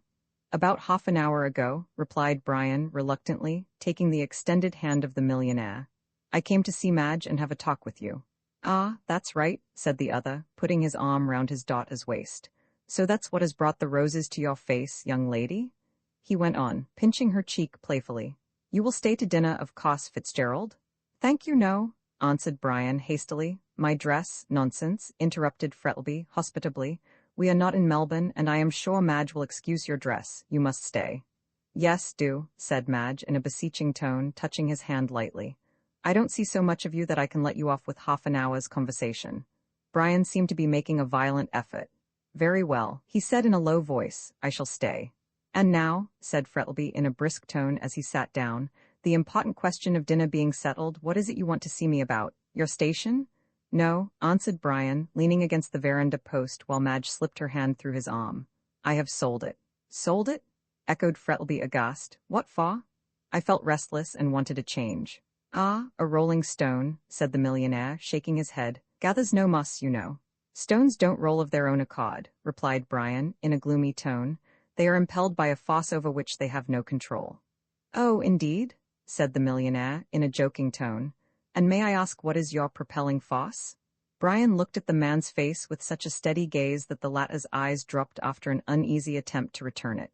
About half an hour ago, replied Brian, reluctantly, taking the extended hand of the millionaire. I came to see Madge and have a talk with you. Ah, that's right, said the other, putting his arm round his daughter's waist. So that's what has brought the roses to your face, young lady? He went on, pinching her cheek playfully. You will stay to dinner, of course, Fitzgerald? Thank you, no, answered Brian hastily. My dress, nonsense, interrupted Frettlby, hospitably. We are not in Melbourne, and I am sure Madge will excuse your dress. You must stay. Yes, do, said Madge in a beseeching tone, touching his hand lightly. I don't see so much of you that I can let you off with half an hour's conversation. Brian seemed to be making a violent effort. Very well, he said in a low voice, I shall stay. And now, said Frettlby in a brisk tone as he sat down, the important question of dinner being settled, what is it you want to see me about? Your station? No, answered Brian, leaning against the veranda post while Madge slipped her hand through his arm. I have sold it. Sold it? echoed Frettlby aghast. What for? I felt restless and wanted a change. Ah, a rolling stone, said the millionaire, shaking his head. Gathers no moss, you know. Stones don't roll of their own accord, replied Brian, in a gloomy tone. They are impelled by a force over which they have no control. Oh, indeed? Said the millionaire, in a joking tone. And may I ask what is your propelling force? Brian looked at the man's face with such a steady gaze that the latter's eyes dropped after an uneasy attempt to return it.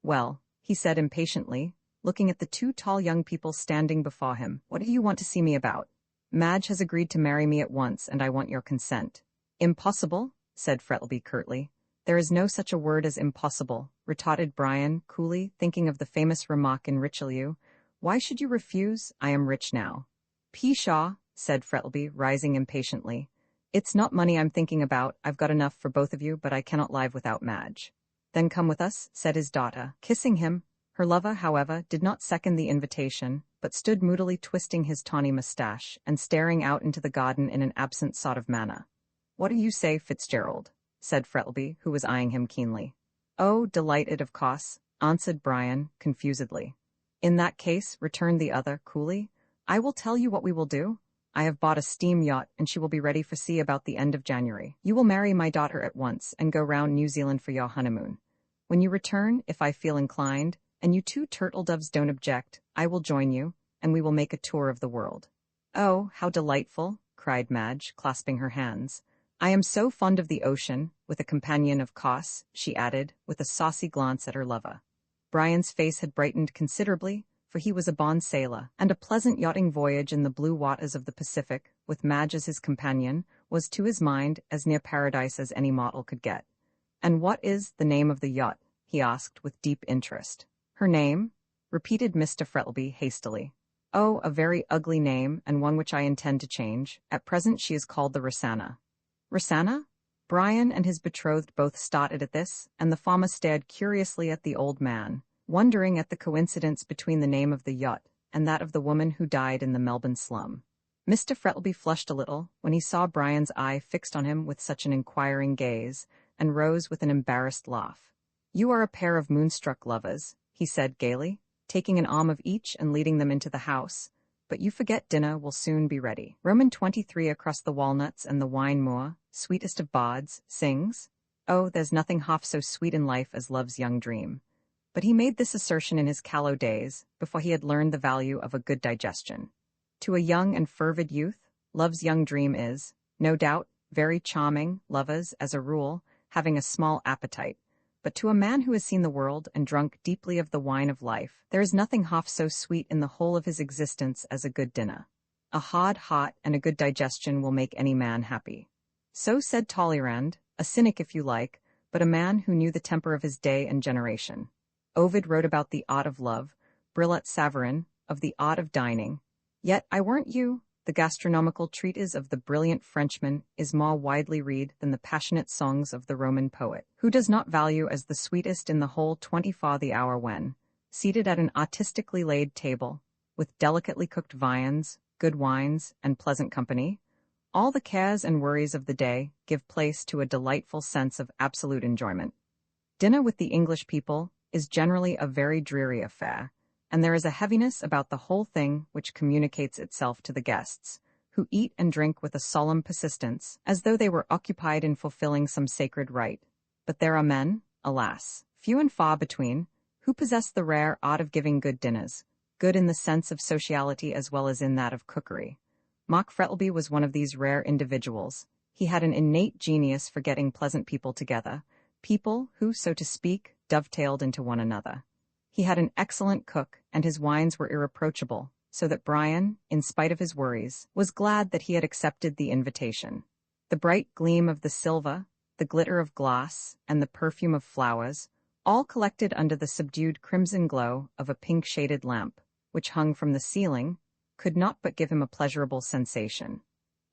Well, he said impatiently, looking at the two tall young people standing before him, what do you want to see me about? Madge has agreed to marry me at once, and I want your consent. Impossible, said Frettlby curtly. There is no such a word as impossible, retorted Brian, coolly, thinking of the famous remark in Richelieu. Why should you refuse? I am rich now. Pshaw, said Frettlby, rising impatiently. It's not money I'm thinking about, I've got enough for both of you, but I cannot live without Madge. Then come with us, said his daughter, kissing him. Her lover, however, did not second the invitation, but stood moodily twisting his tawny moustache and staring out into the garden in an absent sort of manner. What do you say, Fitzgerald? Said Frettlby, who was eyeing him keenly. Oh, delighted, of course, answered Brian, confusedly. In that case, returned the other, coolly, I will tell you what we will do. I have bought a steam yacht, and she will be ready for sea about the end of January. You will marry my daughter at once and go round New Zealand for your honeymoon. When you return, if I feel inclined, and you two turtle doves don't object, I will join you, and we will make a tour of the world. Oh, how delightful, cried Madge, clasping her hands. I am so fond of the ocean, with a companion of course, she added, with a saucy glance at her lover. Brian's face had brightened considerably, for he was a born sailor, and a pleasant yachting voyage in the blue waters of the Pacific, with Madge as his companion, was to his mind as near paradise as any mortal could get. And what is the name of the yacht? He asked with deep interest. Her name? Repeated Mr. Frettlby hastily. Oh, a very ugly name, and one which I intend to change. At present she is called the Rosanna. Rosanna? Brian and his betrothed both started at this, and the farmer stared curiously at the old man, wondering at the coincidence between the name of the yacht and that of the woman who died in the Melbourne slum. Mr. Frettlby flushed a little when he saw Brian's eye fixed on him with such an inquiring gaze, and rose with an embarrassed laugh. You are a pair of moonstruck lovers, he said gaily, taking an arm of each and leading them into the house. But you forget dinner will soon be ready. Roman 23 across the walnuts and the wine moor, sweetest of bards, sings. Oh, there's nothing half so sweet in life as love's young dream. But he made this assertion in his callow days, before he had learned the value of a good digestion. To a young and fervid youth, love's young dream is, no doubt, very charming, lovers, as a rule, having a small appetite. But to a man who has seen the world and drunk deeply of the wine of life, there is nothing half so sweet in the whole of his existence as a good dinner. A hard heart and a good digestion will make any man happy. So said Talleyrand, a cynic if you like, but a man who knew the temper of his day and generation. Ovid wrote about the art of love, Brillat Savarin, of the art of dining. Yet I warrant you, the gastronomical treatise of the brilliant Frenchman is more widely read than the passionate songs of the Roman poet, who does not value as the sweetest in the whole 24 the hour when, seated at an artistically laid table, with delicately cooked viands, good wines, and pleasant company, all the cares and worries of the day give place to a delightful sense of absolute enjoyment. Dinner with the English people is generally a very dreary affair, and there is a heaviness about the whole thing which communicates itself to the guests, who eat and drink with a solemn persistence, as though they were occupied in fulfilling some sacred rite. But there are men, alas, few and far between, who possess the rare art of giving good dinners, good in the sense of sociality as well as in that of cookery. Mark Frettlby was one of these rare individuals. He had an innate genius for getting pleasant people together, people who, so to speak, dovetailed into one another. He had an excellent cook, and his wines were irreproachable, so that Brian, in spite of his worries, was glad that he had accepted the invitation. The bright gleam of the silver, the glitter of glass, and the perfume of flowers, all collected under the subdued crimson glow of a pink-shaded lamp, which hung from the ceiling, could not but give him a pleasurable sensation.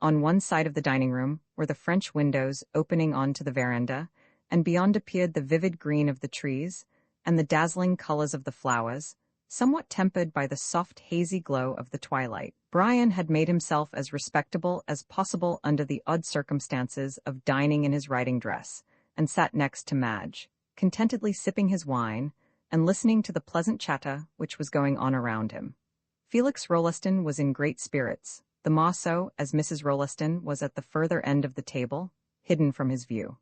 On one side of the dining room were the French windows opening onto the veranda, and beyond appeared the vivid green of the trees, and the dazzling colors of the flowers, somewhat tempered by the soft hazy glow of the twilight. Brian had made himself as respectable as possible under the odd circumstances of dining in his riding dress, and sat next to Madge, contentedly sipping his wine, and listening to the pleasant chatter which was going on around him. Felix Rolleston was in great spirits, the more so as Mrs. Rolleston was at the further end of the table, hidden from his view.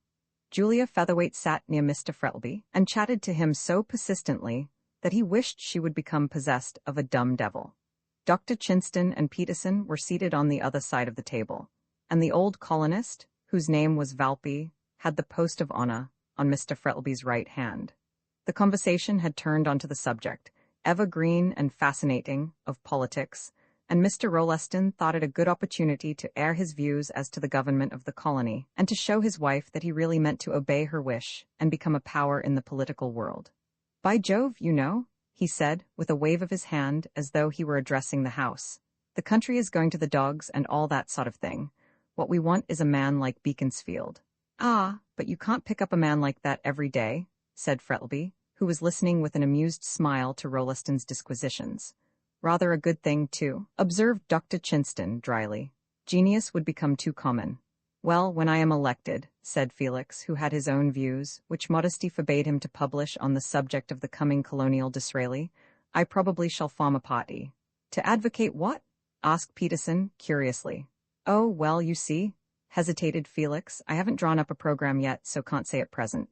Julia Featherweight sat near Mr. Frettlby and chatted to him so persistently that he wished she would become possessed of a dumb devil. Dr. Chinston and Peterson were seated on the other side of the table, and the old colonist, whose name was Valpy, had the post of honor on Mr. Frettlby's right hand. The conversation had turned onto the subject, ever green and fascinating, of politics, and Mr. Rolleston thought it a good opportunity to air his views as to the government of the colony, and to show his wife that he really meant to obey her wish and become a power in the political world. "By Jove, you know," he said, with a wave of his hand as though he were addressing the house, "the country is going to the dogs and all that sort of thing. What we want is a man like Beaconsfield." "Ah, but you can't pick up a man like that every day," said Frettlby, who was listening with an amused smile to Rolleston's disquisitions. "Rather a good thing, too," observed Dr. Chinston dryly. "Genius would become too common." "Well, when I am elected," said Felix, who had his own views, which modesty forbade him to publish on the subject of the coming colonial Disraeli, "I probably shall form a party." "To advocate what?" asked Peterson, curiously. "Oh, well, you see," hesitated Felix, "I haven't drawn up a program yet, so can't say at present."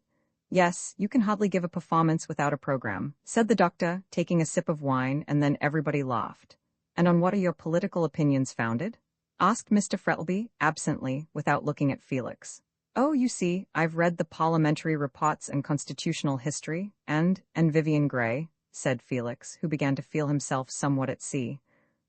"Yes, you can hardly give a performance without a program," said the doctor, taking a sip of wine, and then everybody laughed. "And on what are your political opinions founded?" asked Mr. Frettlby, absently, without looking at Felix. "Oh, you see, I've read the parliamentary reports and constitutional history, and Vivian Grey," said Felix, who began to feel himself somewhat at sea.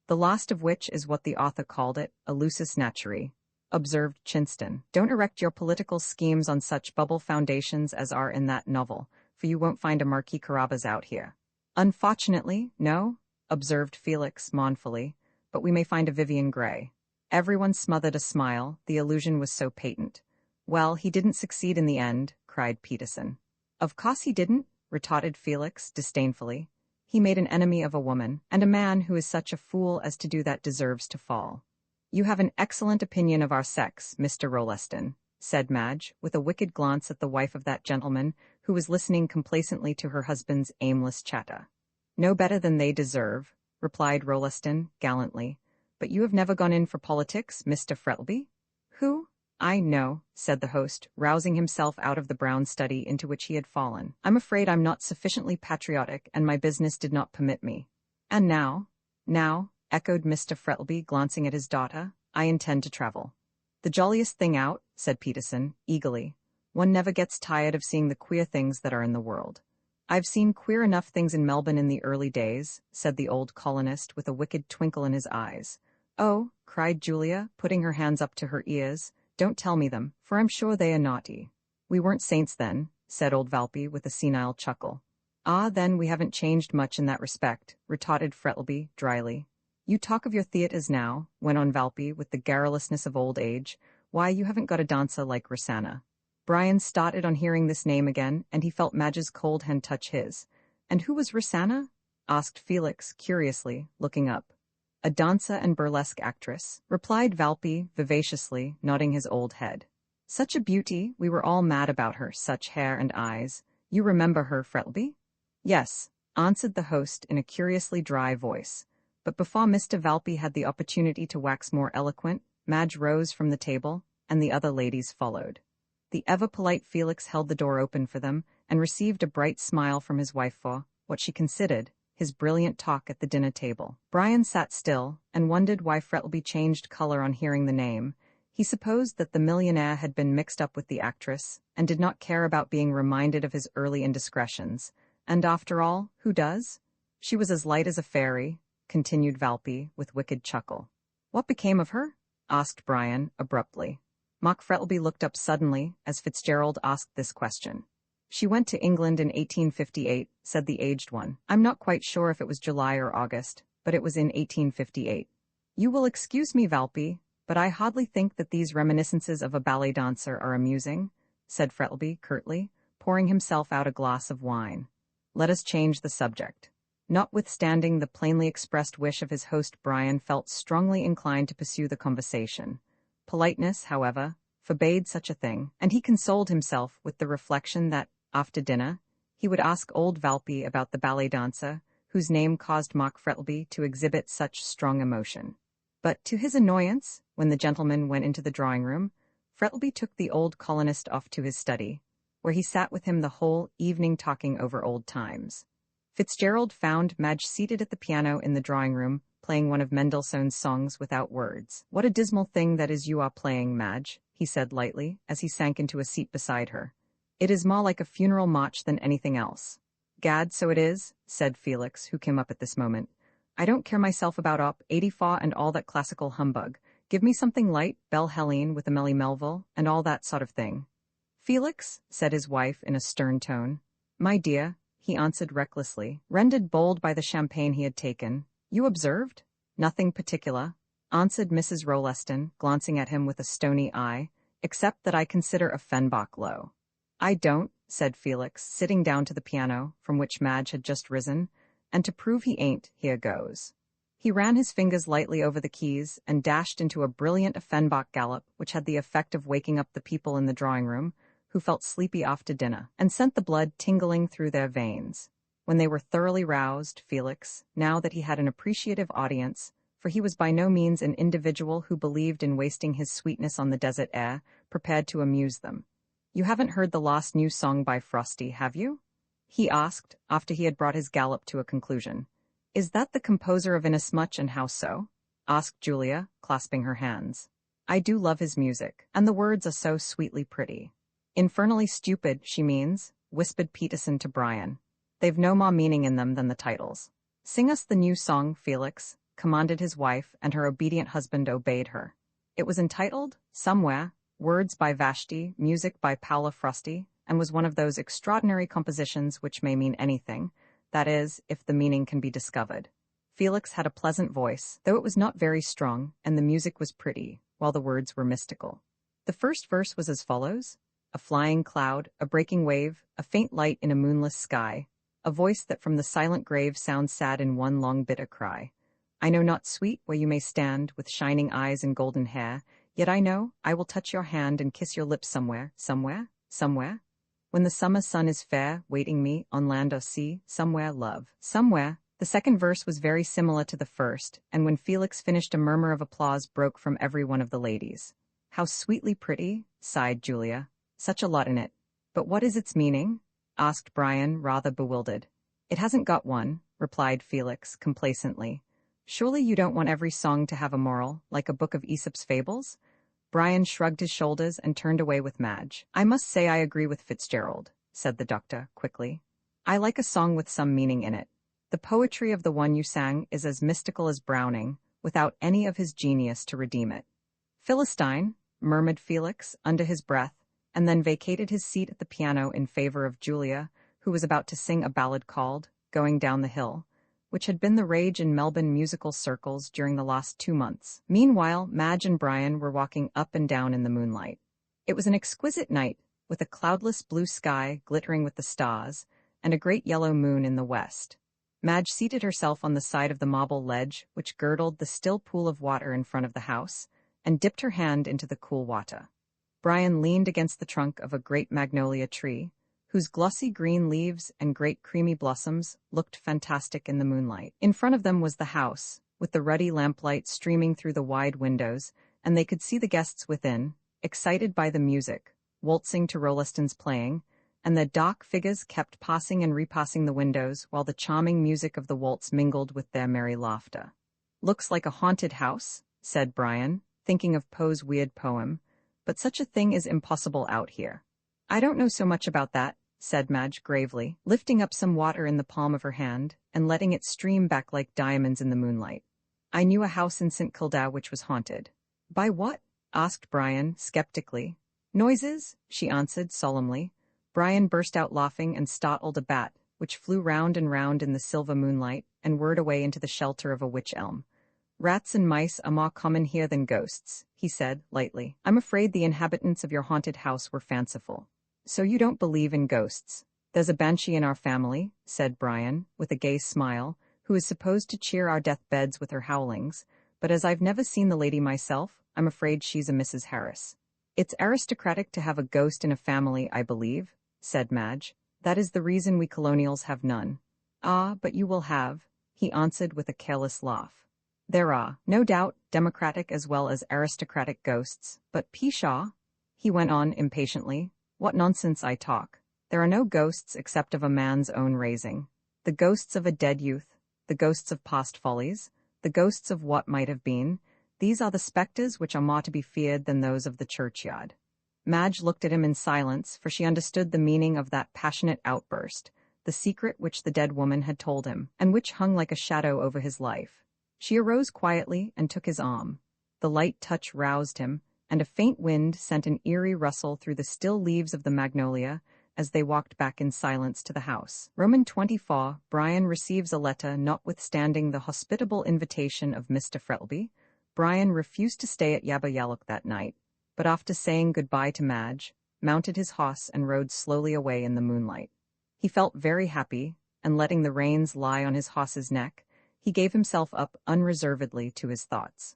"The last of which is what the author called it, a lusus naturae," observed Chinston. "Don't erect your political schemes on such bubble foundations as are in that novel, for you won't find a Marquis Carabas out here." "Unfortunately, no," observed Felix mournfully, "but we may find a Vivian Grey." Everyone smothered a smile, the illusion was so patent. "Well, he didn't succeed in the end," cried Peterson. "Of course he didn't," retorted Felix disdainfully. "He made an enemy of a woman, and a man who is such a fool as to do that deserves to fall." "You have an excellent opinion of our sex, Mr. Rolleston," said Madge, with a wicked glance at the wife of that gentleman, who was listening complacently to her husband's aimless chatter. "No better than they deserve," replied Rolleston, gallantly. "But you have never gone in for politics, Mr. Frettlby?" "Who? I know," said the host, rousing himself out of the brown study into which he had fallen. "I'm afraid I'm not sufficiently patriotic, and my business did not permit me." "And now?" "Now," echoed Mr. Frettlby, glancing at his daughter, "I intend to travel." "The jolliest thing out," said Peterson, eagerly. "One never gets tired of seeing the queer things that are in the world." "I've seen queer enough things in Melbourne in the early days," said the old colonist with a wicked twinkle in his eyes. "Oh," cried Julia, putting her hands up to her ears, "don't tell me them, for I'm sure they are naughty." "We weren't saints then," said old Valpy with a senile chuckle. "Ah, then we haven't changed much in that respect," retorted Frettlby dryly. "You talk of your theatres now," went on Valpy with the garrulousness of old age. "Why, you haven't got a dancer like Rosanna." Brian started on hearing this name again, and he felt Madge's cold hand touch his. "And who was Rosanna?" asked Felix, curiously, looking up. "A dancer and burlesque actress," replied Valpy, vivaciously, nodding his old head. "Such a beauty, we were all mad about her, such hair and eyes. You remember her, Frettlby?" "Yes," answered the host in a curiously dry voice. But before Mr. Valpy had the opportunity to wax more eloquent, Madge rose from the table, and the other ladies followed. The ever-polite Felix held the door open for them, and received a bright smile from his wife for what she considered his brilliant talk at the dinner table. Brian sat still, and wondered why Frettlby changed color on hearing the name. He supposed that the millionaire had been mixed up with the actress, and did not care about being reminded of his early indiscretions. And after all, who does? "She was as light as a fairy," continued Valpy, with wicked chuckle. "What became of her?" asked Brian, abruptly. Mark Frettlby looked up suddenly, as Fitzgerald asked this question. "She went to England in 1858, said the aged one. "I'm not quite sure if it was July or August, but it was in 1858. "You will excuse me, Valpy, but I hardly think that these reminiscences of a ballet dancer are amusing," said Frettlby, curtly, pouring himself out a glass of wine. "Let us change the subject." Notwithstanding the plainly expressed wish of his host, Brian felt strongly inclined to pursue the conversation. Politeness, however, forbade such a thing, and he consoled himself with the reflection that, after dinner, He would ask old Valpy about the ballet dancer, whose name caused Mark Frettlby to exhibit such strong emotion. But to his annoyance, when the gentleman went into the drawing-room, Frettlby took the old colonist off to his study, where he sat with him the whole evening talking over old times. Fitzgerald found Madge seated at the piano in the drawing-room, playing one of Mendelssohn's songs without words. "What a dismal thing that is you are playing, Madge," he said lightly, as he sank into a seat beside her. "It is more like a funeral march than anything else." "Gad, so it is," said Felix, who came up at this moment. "I don't care myself about Op. 84 and all that classical humbug. Give me something light, Belle Helene with Amelie Melville, and all that sort of thing." "Felix," said his wife in a stern tone. "My dear," he answered recklessly, rendered bold by the champagne he had taken. "You observed?" "Nothing particular," answered Mrs. Rolleston, glancing at him with a stony eye, "except that I consider Offenbach low." "I don't," said Felix, sitting down to the piano, from which Madge had just risen, "and to prove he ain't, here goes." He ran his fingers lightly over the keys and dashed into a brilliant Offenbach gallop which had the effect of waking up the people in the drawing-room, who felt sleepy after dinner, and sent the blood tingling through their veins. When they were thoroughly roused, Felix, now that he had an appreciative audience, for he was by no means an individual who believed in wasting his sweetness on the desert air, prepared to amuse them. "You haven't heard the last new song by Frosty, have you?" he asked, after he had brought his gallop to a conclusion. "Is that the composer of Inasmuch, and how so?" asked Julia, clasping her hands. "I do love his music, and the words are so sweetly pretty." "Infernally stupid, she means," whispered Peterson to Brian. "They've no more meaning in them than the titles." "Sing us the new song, Felix," commanded his wife, and her obedient husband obeyed her. It was entitled Somewhere, words by Vashti, music by Paula Frosty, and was one of those extraordinary compositions which may mean anything, that is, if the meaning can be discovered. Felix had a pleasant voice, though it was not very strong, and the music was pretty, while the words were mystical. The first verse was as follows: "A flying cloud, a breaking wave, a faint light in a moonless sky, a voice that from the silent grave sounds sad in one long bitter cry. I know not, sweet, where you may stand, with shining eyes and golden hair, yet I know I will touch your hand and kiss your lips somewhere, somewhere, somewhere. When the summer sun is fair, waiting me, on land or sea, somewhere, love, somewhere." The second verse was very similar to the first, and when Felix finished a murmur of applause broke from every one of the ladies. "How sweetly pretty," sighed Julia. "Such a lot in it. But what is its meaning?" asked Brian, rather bewildered. "It hasn't got one," replied Felix, complacently. "Surely you don't want every song to have a moral, like a book of Aesop's fables?" Brian shrugged his shoulders and turned away with Madge. "I must say I agree with Fitzgerald," said the doctor, quickly. "I like a song with some meaning in it. The poetry of the one you sang is as mystical as Browning, without any of his genius to redeem it." "Philistine," murmured Felix, under his breath, and then vacated his seat at the piano in favor of Julia, who was about to sing a ballad called "Going Down the Hill," which had been the rage in Melbourne musical circles during the last 2 months. Meanwhile, Madge and Brian were walking up and down in the moonlight. It was an exquisite night, with a cloudless blue sky glittering with the stars, and a great yellow moon in the west. Madge seated herself on the side of the marble ledge which girdled the still pool of water in front of the house, and dipped her hand into the cool water. Brian leaned against the trunk of a great magnolia tree, whose glossy green leaves and great creamy blossoms looked fantastic in the moonlight. In front of them was the house, with the ruddy lamplight streaming through the wide windows, and they could see the guests within, excited by the music, waltzing to Rolleston's playing, and their dark figures kept passing and repassing the windows while the charming music of the waltz mingled with their merry laughter. "Looks like a haunted house," said Brian, thinking of Poe's weird poem, "but such a thing is impossible out here." "I don't know so much about that," said Madge gravely, lifting up some water in the palm of her hand and letting it stream back like diamonds in the moonlight. "I knew a house in St. Kilda which was haunted." "By what?" asked Brian, skeptically. "Noises," she answered solemnly. Brian burst out laughing and startled a bat, which flew round and round in the silver moonlight and whirred away into the shelter of a wych elm. "Rats and mice are more common here than ghosts," he said, lightly. "I'm afraid the inhabitants of your haunted house were fanciful." "So you don't believe in ghosts?" "There's a banshee in our family," said Brian, with a gay smile, "who is supposed to cheer our deathbeds with her howlings, but as I've never seen the lady myself, I'm afraid she's a Mrs. Harris." "It's aristocratic to have a ghost in a family, I believe," said Madge. That is the reason we colonials have none. Ah, but you will have, he answered with a careless laugh. There are, no doubt, democratic as well as aristocratic ghosts, but pshaw, he went on impatiently, what nonsense I talk. There are no ghosts except of a man's own raising. The ghosts of a dead youth, the ghosts of past follies, the ghosts of what might have been, these are the spectres which are more to be feared than those of the churchyard. Madge looked at him in silence, for she understood the meaning of that passionate outburst, the secret which the dead woman had told him, and which hung like a shadow over his life. She arose quietly and took his arm. The light touch roused him, and a faint wind sent an eerie rustle through the still leaves of the magnolia as they walked back in silence to the house. Roman 24, Brian receives a letter. Notwithstanding the hospitable invitation of Mr. Frettlby, Brian refused to stay at Yabba Yallook that night, but after saying goodbye to Madge, mounted his horse and rode slowly away in the moonlight. He felt very happy, and letting the reins lie on his horse's neck, he gave himself up unreservedly to his thoughts.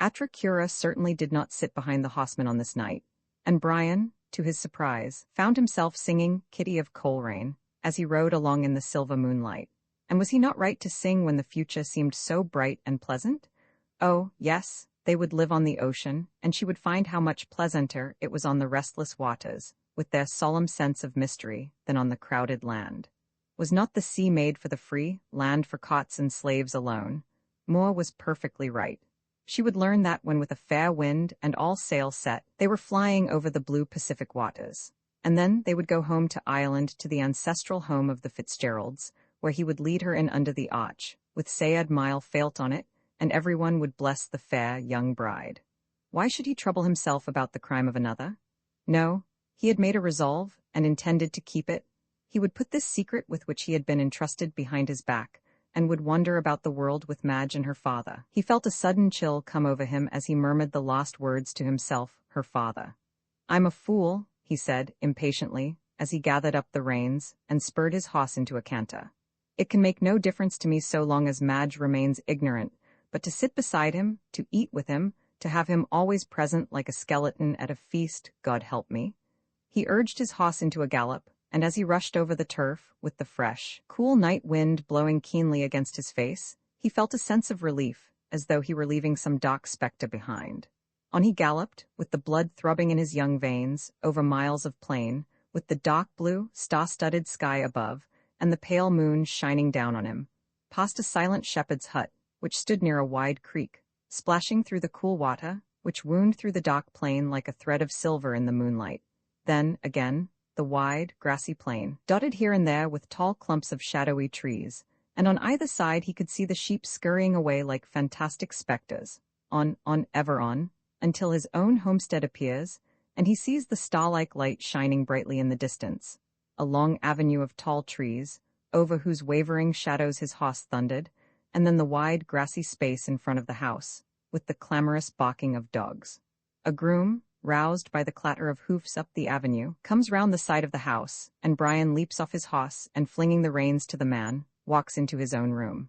Atra Cura certainly did not sit behind the horseman on this night, and Brian, to his surprise, found himself singing Kitty of Coleraine as he rode along in the silver moonlight. And was he not right to sing when the future seemed so bright and pleasant? Oh, yes, they would live on the ocean, and she would find how much pleasanter it was on the restless waters, with their solemn sense of mystery, than on the crowded land. Was not the sea made for the free, land for cots and slaves alone? Moore was perfectly right. She would learn that when with a fair wind and all sail set, they were flying over the blue Pacific waters. And then they would go home to Ireland, to the ancestral home of the Fitzgeralds, where he would lead her in under the arch, with Sayed Mile Failt on it, and everyone would bless the fair young bride. Why should he trouble himself about the crime of another? No, he had made a resolve, and intended to keep it. He would put this secret with which he had been entrusted behind his back, and would wander about the world with Madge and her father. He felt a sudden chill come over him as he murmured the last words to himself, her father. I'm a fool, he said, impatiently, as he gathered up the reins, and spurred his horse into a canter. It can make no difference to me so long as Madge remains ignorant, but to sit beside him, to eat with him, to have him always present like a skeleton at a feast, God help me. He urged his horse into a gallop, and as he rushed over the turf, with the fresh, cool night wind blowing keenly against his face, he felt a sense of relief, as though he were leaving some dark spectre behind. On he galloped, with the blood throbbing in his young veins, over miles of plain, with the dark blue, star-studded sky above, and the pale moon shining down on him, past a silent shepherd's hut, which stood near a wide creek, splashing through the cool water, which wound through the dark plain like a thread of silver in the moonlight. Then, again, the wide, grassy plain, dotted here and there with tall clumps of shadowy trees, and on either side he could see the sheep scurrying away like fantastic spectres, on, ever on, until his own homestead appears, and he sees the star-like light shining brightly in the distance, a long avenue of tall trees, over whose wavering shadows his horse thundered, and then the wide, grassy space in front of the house, with the clamorous barking of dogs. A groom, roused by the clatter of hoofs up the avenue, comes round the side of the house, and Brian leaps off his horse and, flinging the reins to the man, walks into his own room.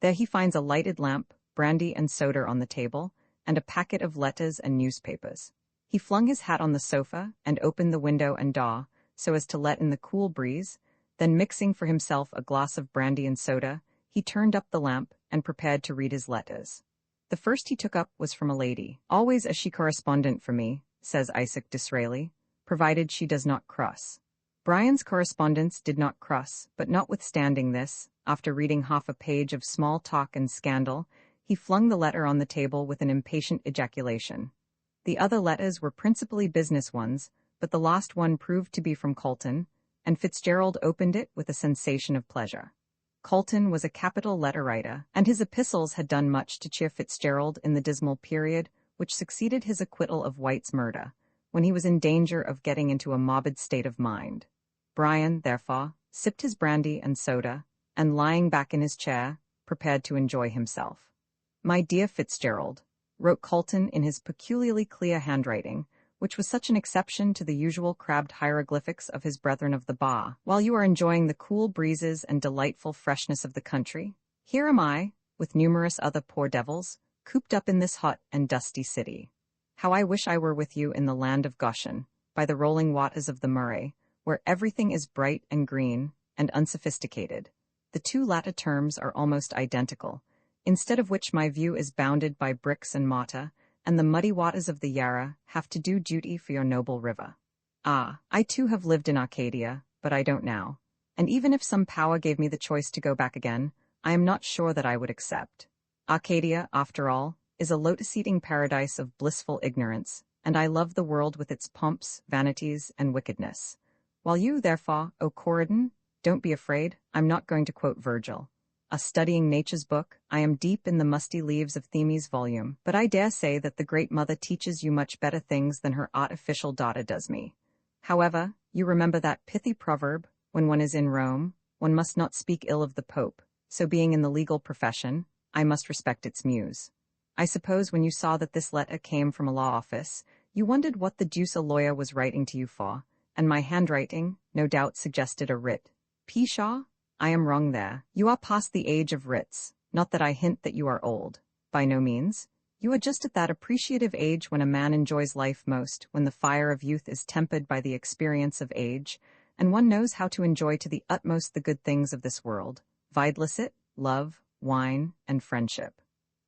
There he finds a lighted lamp, brandy and soda on the table, and a packet of letters and newspapers. He flung his hat on the sofa and opened the window and door so as to let in the cool breeze, then mixing for himself a glass of brandy and soda, he turned up the lamp and prepared to read his letters. The first he took up was from a lady. Always a she correspondent for me, says Isaac Disraeli, provided she does not cross. Brian's correspondence did not cross, but notwithstanding this, after reading half a page of small talk and scandal, he flung the letter on the table with an impatient ejaculation. The other letters were principally business ones, but the last one proved to be from Colton, and Fitzgerald opened it with a sensation of pleasure. Colton was a capital letter-writer, and his epistles had done much to cheer Fitzgerald in the dismal period which succeeded his acquittal of White's murder, when he was in danger of getting into a morbid state of mind. Brian, therefore, sipped his brandy and soda, and lying back in his chair, prepared to enjoy himself. My dear Fitzgerald, wrote Colton in his peculiarly clear handwriting, which was such an exception to the usual crabbed hieroglyphics of his brethren of the bar, while you are enjoying the cool breezes and delightful freshness of the country, here am I, with numerous other poor devils, cooped up in this hot and dusty city. How I wish I were with you in the land of Goshen, by the rolling waters of the Murray, where everything is bright and green and unsophisticated. The two latter terms are almost identical, instead of which my view is bounded by bricks and mortar, and the muddy waters of the Yarra have to do duty for your noble river. Ah, I too have lived in Arcadia, but I don't now. And even if some power gave me the choice to go back again, I am not sure that I would accept. Arcadia, after all, is a lotus-eating paradise of blissful ignorance, and I love the world with its pomps, vanities, and wickedness. While you, therefore, O Corydon, don't be afraid, I'm not going to quote Virgil. Studying nature's book, I am deep in the musty leaves of Themis' volume, but I dare say that the Great Mother teaches you much better things than her artificial daughter does me. However, you remember that pithy proverb, when one is in Rome, one must not speak ill of the Pope, so being in the legal profession, I must respect its muse. I suppose when you saw that this letter came from a law office, you wondered what the deuce a lawyer was writing to you for, and my handwriting, no doubt, suggested a writ. Pshaw? I am wrong there. You are past the age of writs, not that I hint that you are old. By no means. You are just at that appreciative age when a man enjoys life most, when the fire of youth is tempered by the experience of age, and one knows how to enjoy to the utmost the good things of this world, videlicet, love, wine, and friendship.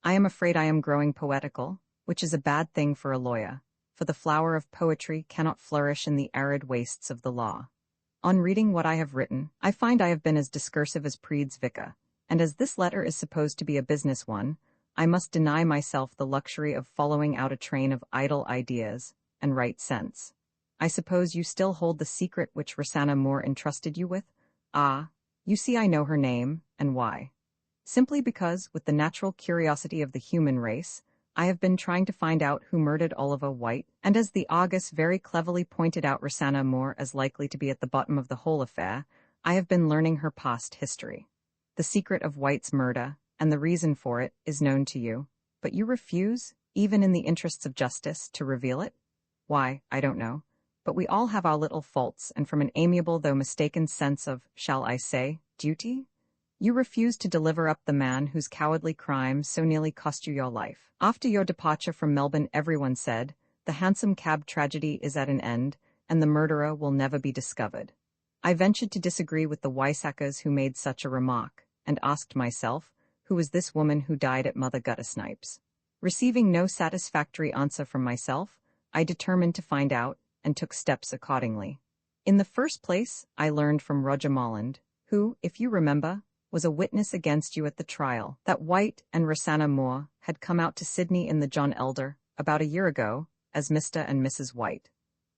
I am afraid I am growing poetical, which is a bad thing for a lawyer, for the flower of poetry cannot flourish in the arid wastes of the law. On reading what I have written, I find I have been as discursive as Prede's vicar, and as this letter is supposed to be a business one, I must deny myself the luxury of following out a train of idle ideas and write sense. I suppose you still hold the secret which Rosanna Moore entrusted you with? Ah, you see I know her name, and why. Simply because, with the natural curiosity of the human race, I have been trying to find out who murdered Oliver White, and as the Argus very cleverly pointed out Rosanna Moore as likely to be at the bottom of the whole affair, I have been learning her past history. The secret of White's murder, and the reason for it, is known to you, but you refuse, even in the interests of justice, to reveal it? Why, I don't know. But we all have our little faults, and from an amiable though mistaken sense of, shall I say, duty? You refuse to deliver up the man whose cowardly crime so nearly cost you your life. After your departure from Melbourne, everyone said, the hansom cab tragedy is at an end, and the murderer will never be discovered. I ventured to disagree with the Weissackers who made such a remark, and asked myself, who was this woman who died at Mother Guttersnipe's? Receiving no satisfactory answer from myself, I determined to find out, and took steps accordingly. In the first place, I learned from Roger Molland, who, if you remember, was a witness against you at the trial, that White and Rosanna Moore had come out to Sydney in the John Elder, about a year ago, as Mr. and Mrs. White.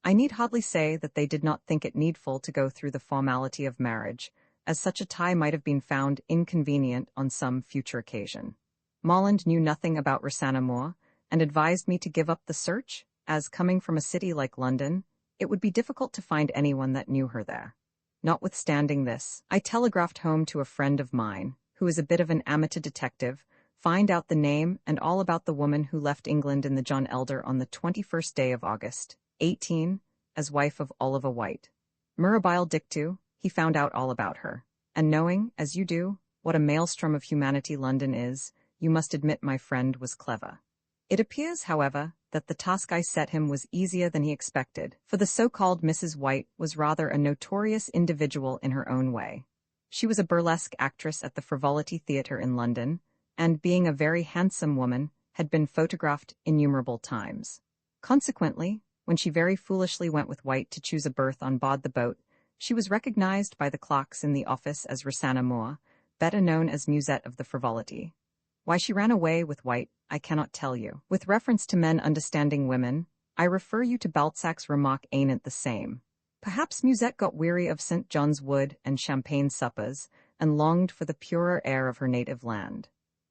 I need hardly say that they did not think it needful to go through the formality of marriage, as such a tie might have been found inconvenient on some future occasion. Molland knew nothing about Rosanna Moore, and advised me to give up the search, as, coming from a city like London, it would be difficult to find anyone that knew her there. Notwithstanding this, I telegraphed home to a friend of mine, who is a bit of an amateur detective, find out the name and all about the woman who left England in the John Elder on the 21st day of August, 18, as wife of Oliver White. Mirabile dictu, he found out all about her. And knowing, as you do, what a maelstrom of humanity London is, you must admit my friend was clever. It appears, however, that the task I set him was easier than he expected, for the so-called Mrs. White was rather a notorious individual in her own way. She was a burlesque actress at the Frivolity Theatre in London, and, being a very handsome woman, had been photographed innumerable times. Consequently, when she very foolishly went with White to choose a berth on board the boat, she was recognized by the clerks in the office as Rosanna Moore, better known as Musette of the Frivolity. Why she ran away with White, I cannot tell you. With reference to men understanding women, I refer you to Balzac's remark, ain't it the same? Perhaps Musette got weary of St. John's Wood and champagne suppers, and longed for the purer air of her native land.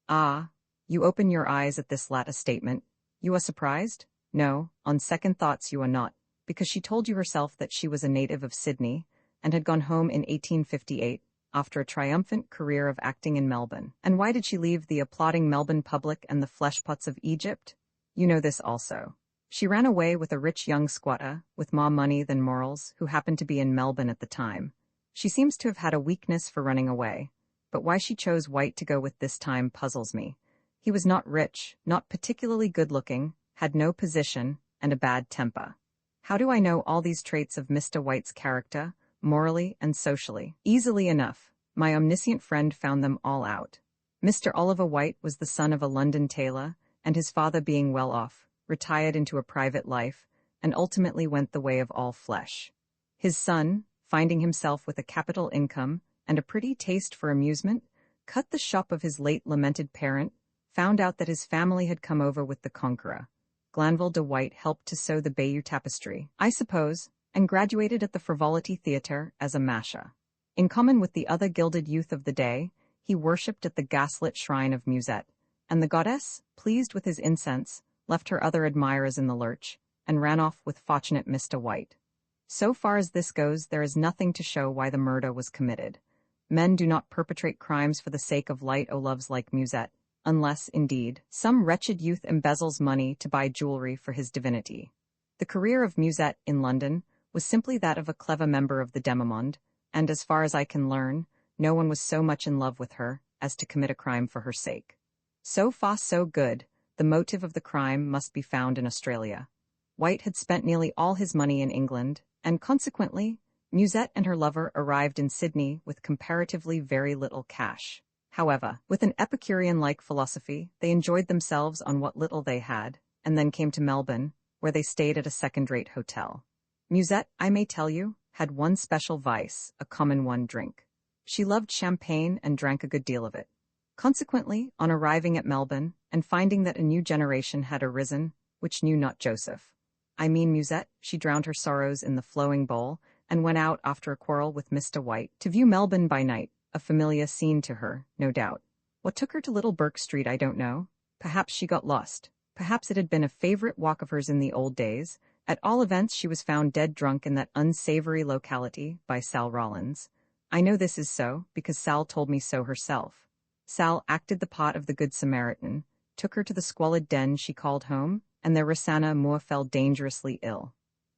Ah, you open your eyes at this latter statement. You are surprised? No, on second thoughts you are not, because she told you herself that she was a native of Sydney, and had gone home in 1858, after a triumphant career of acting in Melbourne. And why did she leave the applauding Melbourne public and the fleshpots of Egypt? You know this also. She ran away with a rich young squatter, with more money than morals, who happened to be in Melbourne at the time. She seems to have had a weakness for running away, but why she chose White to go with this time puzzles me. He was not rich, not particularly good-looking, had no position, and a bad temper. How do I know all these traits of Mr. White's character, morally and socially. Easily enough, my omniscient friend found them all out. Mr. Oliver White was the son of a London tailor, and his father being well off, retired into a private life, and ultimately went the way of all flesh. His son, finding himself with a capital income and a pretty taste for amusement, cut the shop of his late lamented parent, found out that his family had come over with the Conqueror. Glanville de White helped to sew the Bayeux tapestry, I suppose, and graduated at the Frivolity Theatre as a masher. In common with the other gilded youth of the day, he worshipped at the gaslit shrine of Musette, and the goddess, pleased with his incense, left her other admirers in the lurch, and ran off with fortunate Mr. White. So far as this goes, there is nothing to show why the murder was committed. Men do not perpetrate crimes for the sake of light o' loves like Musette, unless, indeed, some wretched youth embezzles money to buy jewelry for his divinity. The career of Musette in London was simply that of a clever member of the demimonde, and as far as I can learn, no one was so much in love with her as to commit a crime for her sake. So far so good. The motive of the crime must be found in Australia. White had spent nearly all his money in England, and consequently, Musette and her lover arrived in Sydney with comparatively very little cash. However, with an Epicurean-like philosophy, they enjoyed themselves on what little they had, and then came to Melbourne, where they stayed at a second-rate hotel. Musette, I may tell you, had one special vice, a common one: drink. She loved champagne and drank a good deal of it. Consequently, on arriving at Melbourne, and finding that a new generation had arisen, which knew not Joseph, I mean Musette, she drowned her sorrows in the flowing bowl, and went out after a quarrel with Mr. White, to view Melbourne by night, a familiar scene to her, no doubt. What took her to Little Bourke Street I don't know. Perhaps she got lost. Perhaps it had been a favorite walk of hers in the old days. At all events, she was found dead drunk in that unsavory locality by Sal Rollins. I know this is so, because Sal told me so herself. Sal acted the part of the Good Samaritan, took her to the squalid den she called home, and there Rosanna Moore fell dangerously ill.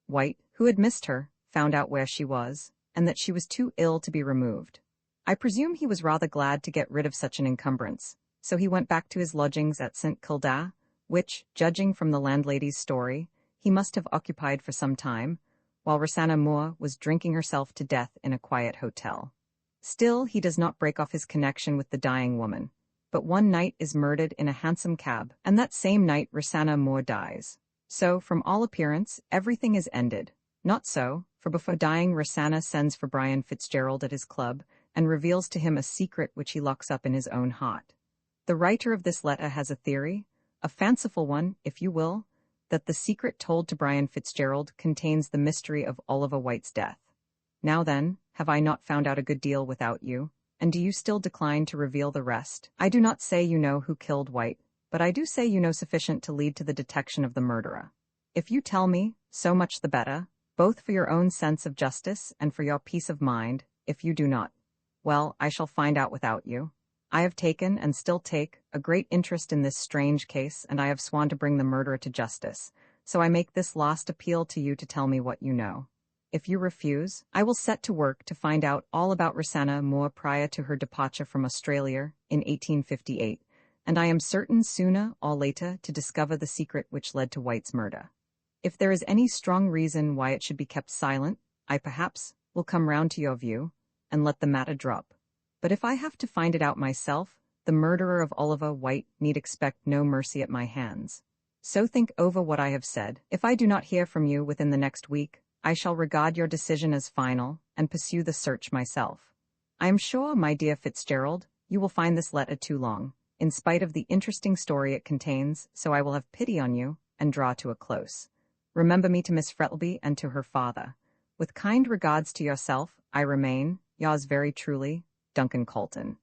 White, who had missed her, found out where she was, and that she was too ill to be removed. I presume he was rather glad to get rid of such an encumbrance, so he went back to his lodgings at St. Kilda, which, judging from the landlady's story, he must have occupied for some time, while Rosanna Moore was drinking herself to death in a quiet hotel. Still, he does not break off his connection with the dying woman, but one night is murdered in a hansom cab, and that same night Rosanna Moore dies. So, from all appearance, everything is ended. Not so, for before dying Rosanna sends for Brian Fitzgerald at his club, and reveals to him a secret which he locks up in his own heart. The writer of this letter has a theory, a fanciful one, if you will, that the secret told to Brian Fitzgerald contains the mystery of Oliver White's death. Now then, have I not found out a good deal without you, and do you still decline to reveal the rest? I do not say you know who killed White, but I do say you know sufficient to lead to the detection of the murderer. If you tell me, so much the better, both for your own sense of justice and for your peace of mind. If you do not, well, I shall find out without you. I have taken, and still take, a great interest in this strange case, and I have sworn to bring the murderer to justice, so I make this last appeal to you to tell me what you know. If you refuse, I will set to work to find out all about Rosanna Moore prior to her departure from Australia in 1858, and I am certain sooner or later to discover the secret which led to White's murder. If there is any strong reason why it should be kept silent, I perhaps will come round to your view, and let the matter drop. But if I have to find it out myself, the murderer of Oliver White need expect no mercy at my hands. So think over what I have said. If I do not hear from you within the next week, I shall regard your decision as final, and pursue the search myself. I am sure, my dear Fitzgerald, you will find this letter too long, in spite of the interesting story it contains, so I will have pity on you, and draw to a close. Remember me to Miss Frettlby and to her father. With kind regards to yourself, I remain, yours very truly, Duncan Colton.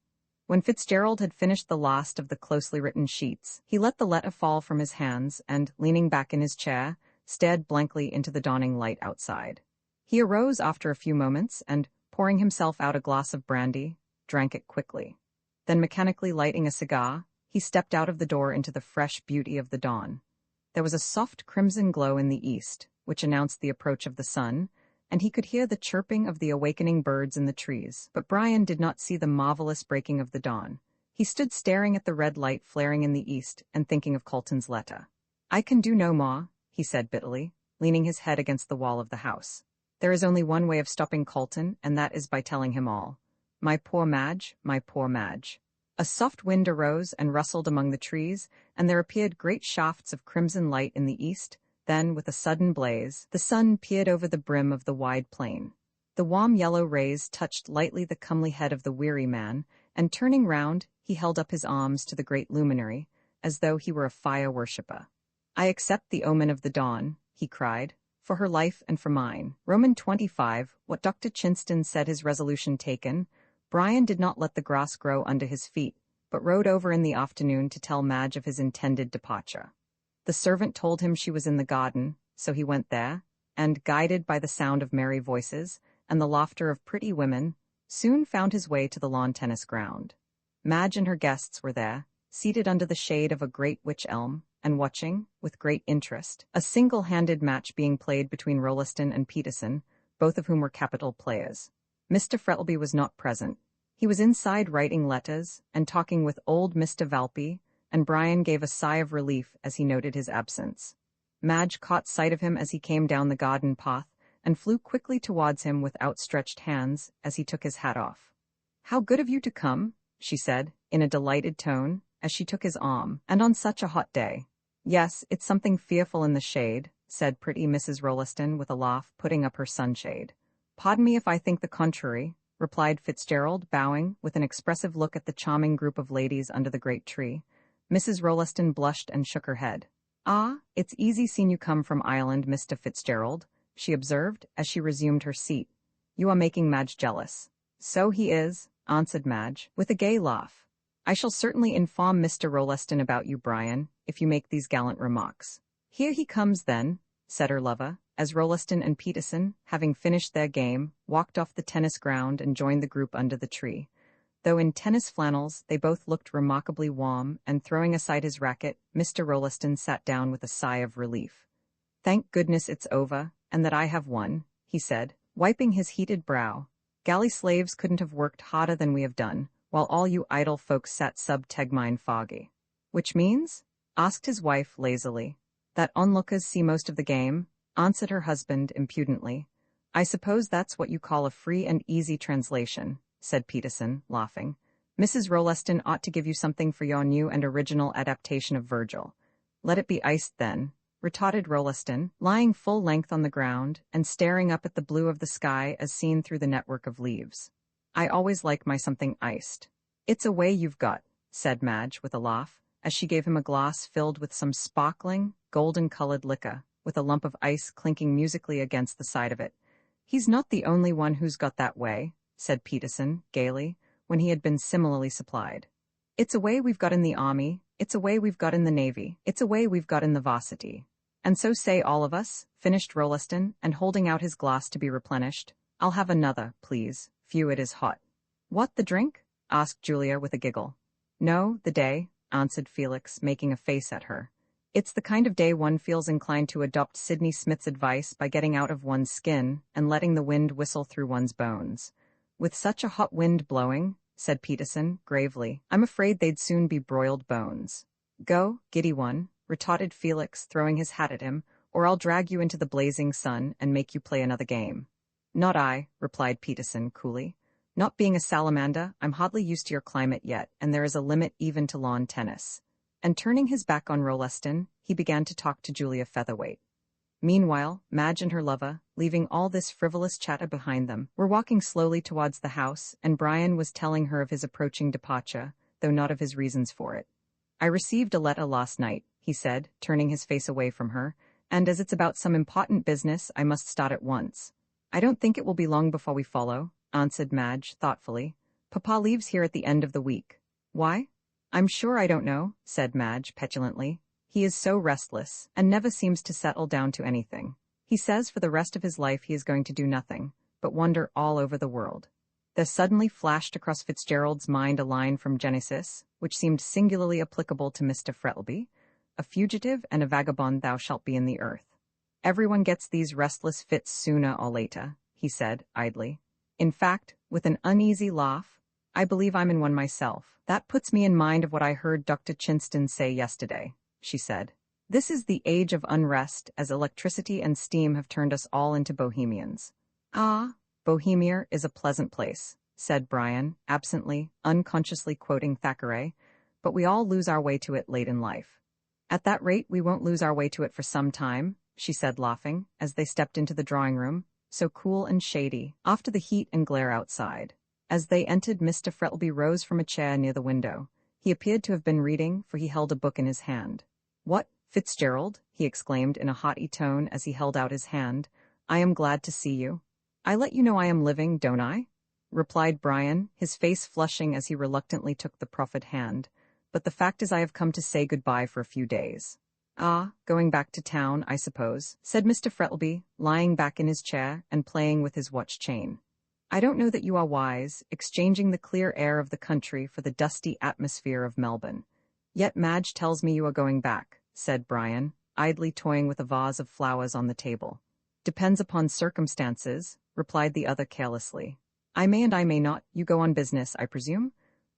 When Fitzgerald had finished the last of the closely written sheets, he let the letter fall from his hands and, leaning back in his chair, stared blankly into the dawning light outside. He arose after a few moments and, pouring himself out a glass of brandy, drank it quickly. Then, mechanically lighting a cigar, he stepped out of the door into the fresh beauty of the dawn. There was a soft crimson glow in the east, which announced the approach of the sun, and he could hear the chirping of the awakening birds in the trees. But Brian did not see the marvelous breaking of the dawn. He stood staring at the red light flaring in the east and thinking of Colton's letter. I can do no more, he said bitterly, leaning his head against the wall of the house. There is only one way of stopping Colton, and that is by telling him all. My poor Madge, my poor Madge. A soft wind arose and rustled among the trees, and there appeared great shafts of crimson light in the east. Then, with a sudden blaze, the sun peered over the brim of the wide plain. The warm yellow rays touched lightly the comely head of the weary man, and turning round, he held up his arms to the great luminary, as though he were a fire worshipper. I accept the omen of the dawn, he cried, for her life and for mine. Roman 25, what Dr. Chinston said his resolution taken, Brian did not let the grass grow under his feet, but rode over in the afternoon to tell Madge of his intended departure. The servant told him she was in the garden, so he went there, and, guided by the sound of merry voices and the laughter of pretty women, soon found his way to the lawn tennis ground. Madge and her guests were there, seated under the shade of a great wych elm, and watching, with great interest, a single-handed match being played between Rolleston and Peterson, both of whom were capital players. Mr. Frettlby was not present. He was inside writing letters and talking with old Mr. Valpy, and Brian gave a sigh of relief as he noted his absence. Madge caught sight of him as he came down the garden path, and flew quickly towards him with outstretched hands as he took his hat off. "How good of you to come," she said, in a delighted tone, as she took his arm, "and on such a hot day." "Yes, it's something fearful in the shade," said pretty Mrs. Rolleston with a laugh, putting up her sunshade. "Pardon me if I think the contrary," replied Fitzgerald, bowing, with an expressive look at the charming group of ladies under the great tree. Mrs. Rolleston blushed and shook her head. "Ah, it's easy seen you come from Ireland, Mr. Fitzgerald," she observed, as she resumed her seat. "You are making Madge jealous." "So he is," answered Madge, with a gay laugh. "I shall certainly inform Mr. Rolleston about you, Brian, if you make these gallant remarks." "Here he comes, then," said her lover, as Rolleston and Peterson, having finished their game, walked off the tennis ground and joined the group under the tree. Though in tennis flannels, they both looked remarkably warm, and throwing aside his racket, Mr. Rolleston sat down with a sigh of relief. "Thank goodness it's over, and that I have won," he said, wiping his heated brow. "Galley slaves couldn't have worked harder than we have done, while all you idle folks sat sub tegmine foggy." "Which means?" asked his wife lazily. "That onlookers see most of the game," answered her husband impudently. "I suppose that's what you call a free and easy translation," said Peterson, laughing. "Mrs. Rolleston ought to give you something for your new and original adaptation of Virgil." "Let it be iced, then," retorted Rolleston, lying full length on the ground and staring up at the blue of the sky as seen through the network of leaves. "I always like my something iced." "It's a way you've got," said Madge with a laugh, as she gave him a glass filled with some sparkling, golden-colored liquor, with a lump of ice clinking musically against the side of it. "He's not the only one who's got that way," said Peterson, gaily, when he had been similarly supplied. "It's a way we've got in the army, it's a way we've got in the navy, it's a way we've got in the varsity. And so say all of us," finished Rolleston, and holding out his glass to be replenished. "I'll have another, please. Phew, it is hot." "What, the drink?" asked Julia with a giggle. "No, the day," answered Felix, making a face at her. "It's the kind of day one feels inclined to adopt Sidney Smith's advice by getting out of one's skin and letting the wind whistle through one's bones." "With such a hot wind blowing," said Peterson, gravely, "I'm afraid they'd soon be broiled bones." "Go, giddy one," retorted Felix, throwing his hat at him, "or I'll drag you into the blazing sun and make you play another game." "Not I," replied Peterson, coolly. "Not being a salamander, I'm hardly used to your climate yet, and there is a limit even to lawn tennis." And turning his back on Rolleston, he began to talk to Julia Featherweight. Meanwhile, Madge and her lover, leaving all this frivolous chatter behind them, were walking slowly towards the house, and Brian was telling her of his approaching departure, though not of his reasons for it. "I received a letter last night," he said, turning his face away from her, "and as it's about some important business, I must start at once." "I don't think it will be long before we follow," answered Madge, thoughtfully. "Papa leaves here at the end of the week." "Why?" "I'm sure I don't know," said Madge, petulantly. "He is so restless, and never seems to settle down to anything. He says for the rest of his life he is going to do nothing, but wander all over the world." There suddenly flashed across Fitzgerald's mind a line from Genesis, which seemed singularly applicable to Mr. Frettlby. "A fugitive and a vagabond thou shalt be in the earth." "Everyone gets these restless fits sooner or later," he said, idly. "In fact," with an uneasy laugh, "I believe I'm in one myself. That puts me in mind of what I heard Dr. Chinston say yesterday," she said. "This is the age of unrest, as electricity and steam have turned us all into bohemians. Ah, Bohemia is a pleasant place, said Brian, absently, unconsciously quoting Thackeray, but we all lose our way to it late in life. At that rate we won't lose our way to it for some time, she said laughing, as they stepped into the drawing room, so cool and shady, after the heat and glare outside. As they entered, Mr. Frettlby rose from a chair near the window. He appeared to have been reading, for he held a book in his hand. "What, Fitzgerald?" he exclaimed in a haughty tone as he held out his hand. "I am glad to see you." "I let you know I am living, don't I?" replied Brian, his face flushing as he reluctantly took the proffered hand. "But the fact is I have come to say goodbye for a few days." "Ah, going back to town, I suppose," said Mr. Frettlby, lying back in his chair and playing with his watch chain. "I don't know that you are wise, exchanging the clear air of the country for the dusty atmosphere of Melbourne. Yet Madge tells me you are going back," said Brian, idly toying with a vase of flowers on the table. "Depends upon circumstances," replied the other carelessly. "I may and I may not. You go on business, I presume?"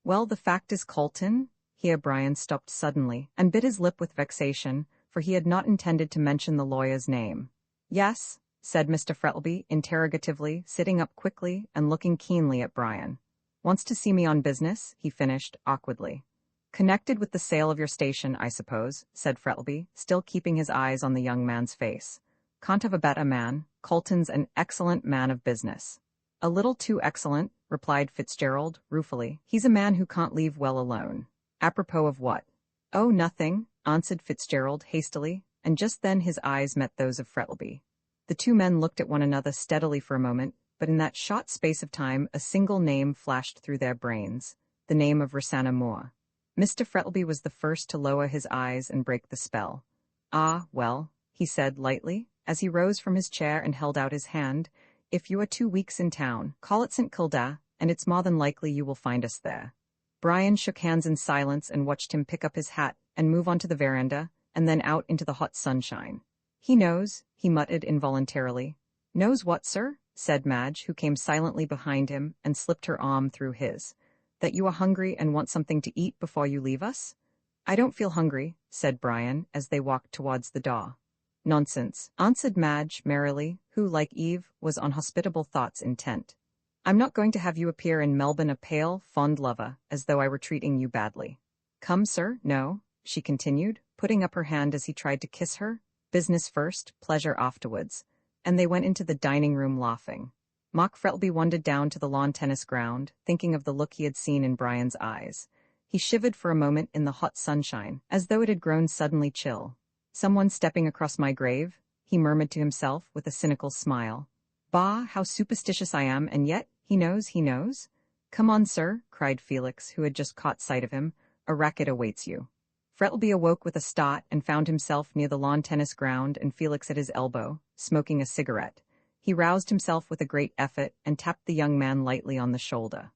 "Well, the fact is, Colton—" Here Brian stopped suddenly and bit his lip with vexation, for he had not intended to mention the lawyer's name. "Yes?" said Mr. Frettlby interrogatively, sitting up quickly and looking keenly at Brian. "Wants to see me on business?" he finished, awkwardly. "Connected with the sale of your station, I suppose," said Frettlby, still keeping his eyes on the young man's face. "Can't have a better man. Colton's an excellent man of business." "A little too excellent," replied Fitzgerald, ruefully. "He's a man who can't leave well alone." "Apropos of what?" "Oh, nothing," answered Fitzgerald hastily, and just then his eyes met those of Frettlby. The two men looked at one another steadily for a moment, but in that short space of time a single name flashed through their brains, the name of Rosanna Moore. Mr. Frettlby was the first to lower his eyes and break the spell. "Ah, well," he said lightly, as he rose from his chair and held out his hand, "if you are 2 weeks in town, call at St. Kilda, and it's more than likely you will find us there." Brian shook hands in silence and watched him pick up his hat and move onto the veranda, and then out into the hot sunshine. "He knows," he muttered involuntarily. "Knows what, sir?" said Madge, who came silently behind him and slipped her arm through his. "That you are hungry and want something to eat before you leave us?" "I don't feel hungry," said Brian, as they walked towards the door. "Nonsense," answered Madge merrily, who, like Eve, was on hospitable thoughts intent. "I'm not going to have you appear in Melbourne a pale, fond lover, as though I were treating you badly. Come, sir, no," she continued, putting up her hand as he tried to kiss her. "Business first, pleasure afterwards." And they went into the dining room laughing. Mark Frettlby wandered down to the lawn tennis ground, thinking of the look he had seen in Brian's eyes. He shivered for a moment in the hot sunshine, as though it had grown suddenly chill. "Someone stepping across my grave," he murmured to himself with a cynical smile. "Bah, how superstitious I am, and yet, he knows. "Come on, sir," cried Felix, who had just caught sight of him. "A racket awaits you." Frettlby awoke with a start and found himself near the lawn tennis ground and Felix at his elbow, smoking a cigarette. He roused himself with a great effort and tapped the young man lightly on the shoulder.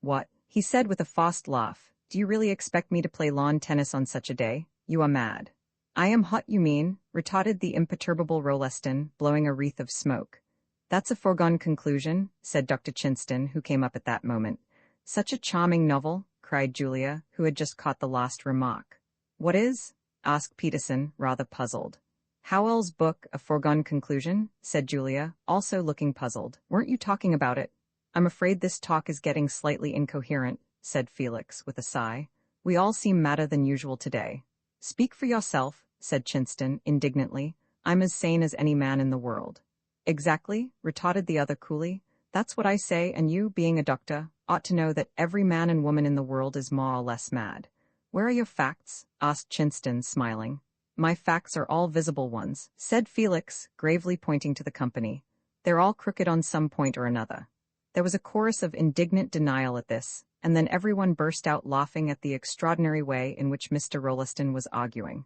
"What?" he said with a forced laugh. "Do you really expect me to play lawn tennis on such a day? You are mad." "I am hot, you mean," retorted the imperturbable Rolleston, blowing a wreath of smoke. "That's a foregone conclusion," said Dr. Chinston, who came up at that moment. "Such a charming novel," cried Julia, who had just caught the last remark. "What is?" asked Peterson, rather puzzled. "Howell's book, A Foregone Conclusion," said Julia, also looking puzzled. "Weren't you talking about it?" "I'm afraid this talk is getting slightly incoherent," said Felix, with a sigh. "We all seem madder than usual today." "Speak for yourself," said Chinston, indignantly. "I'm as sane as any man in the world." "Exactly," retorted the other coolly. "That's what I say, and you, being a doctor, ought to know that every man and woman in the world is more or less mad." "Where are your facts?" asked Chinston, smiling. "My facts are all visible ones," said Felix, gravely pointing to the company. "They're all crooked on some point or another." There was a chorus of indignant denial at this, and then everyone burst out laughing at the extraordinary way in which Mr. Rolleston was arguing.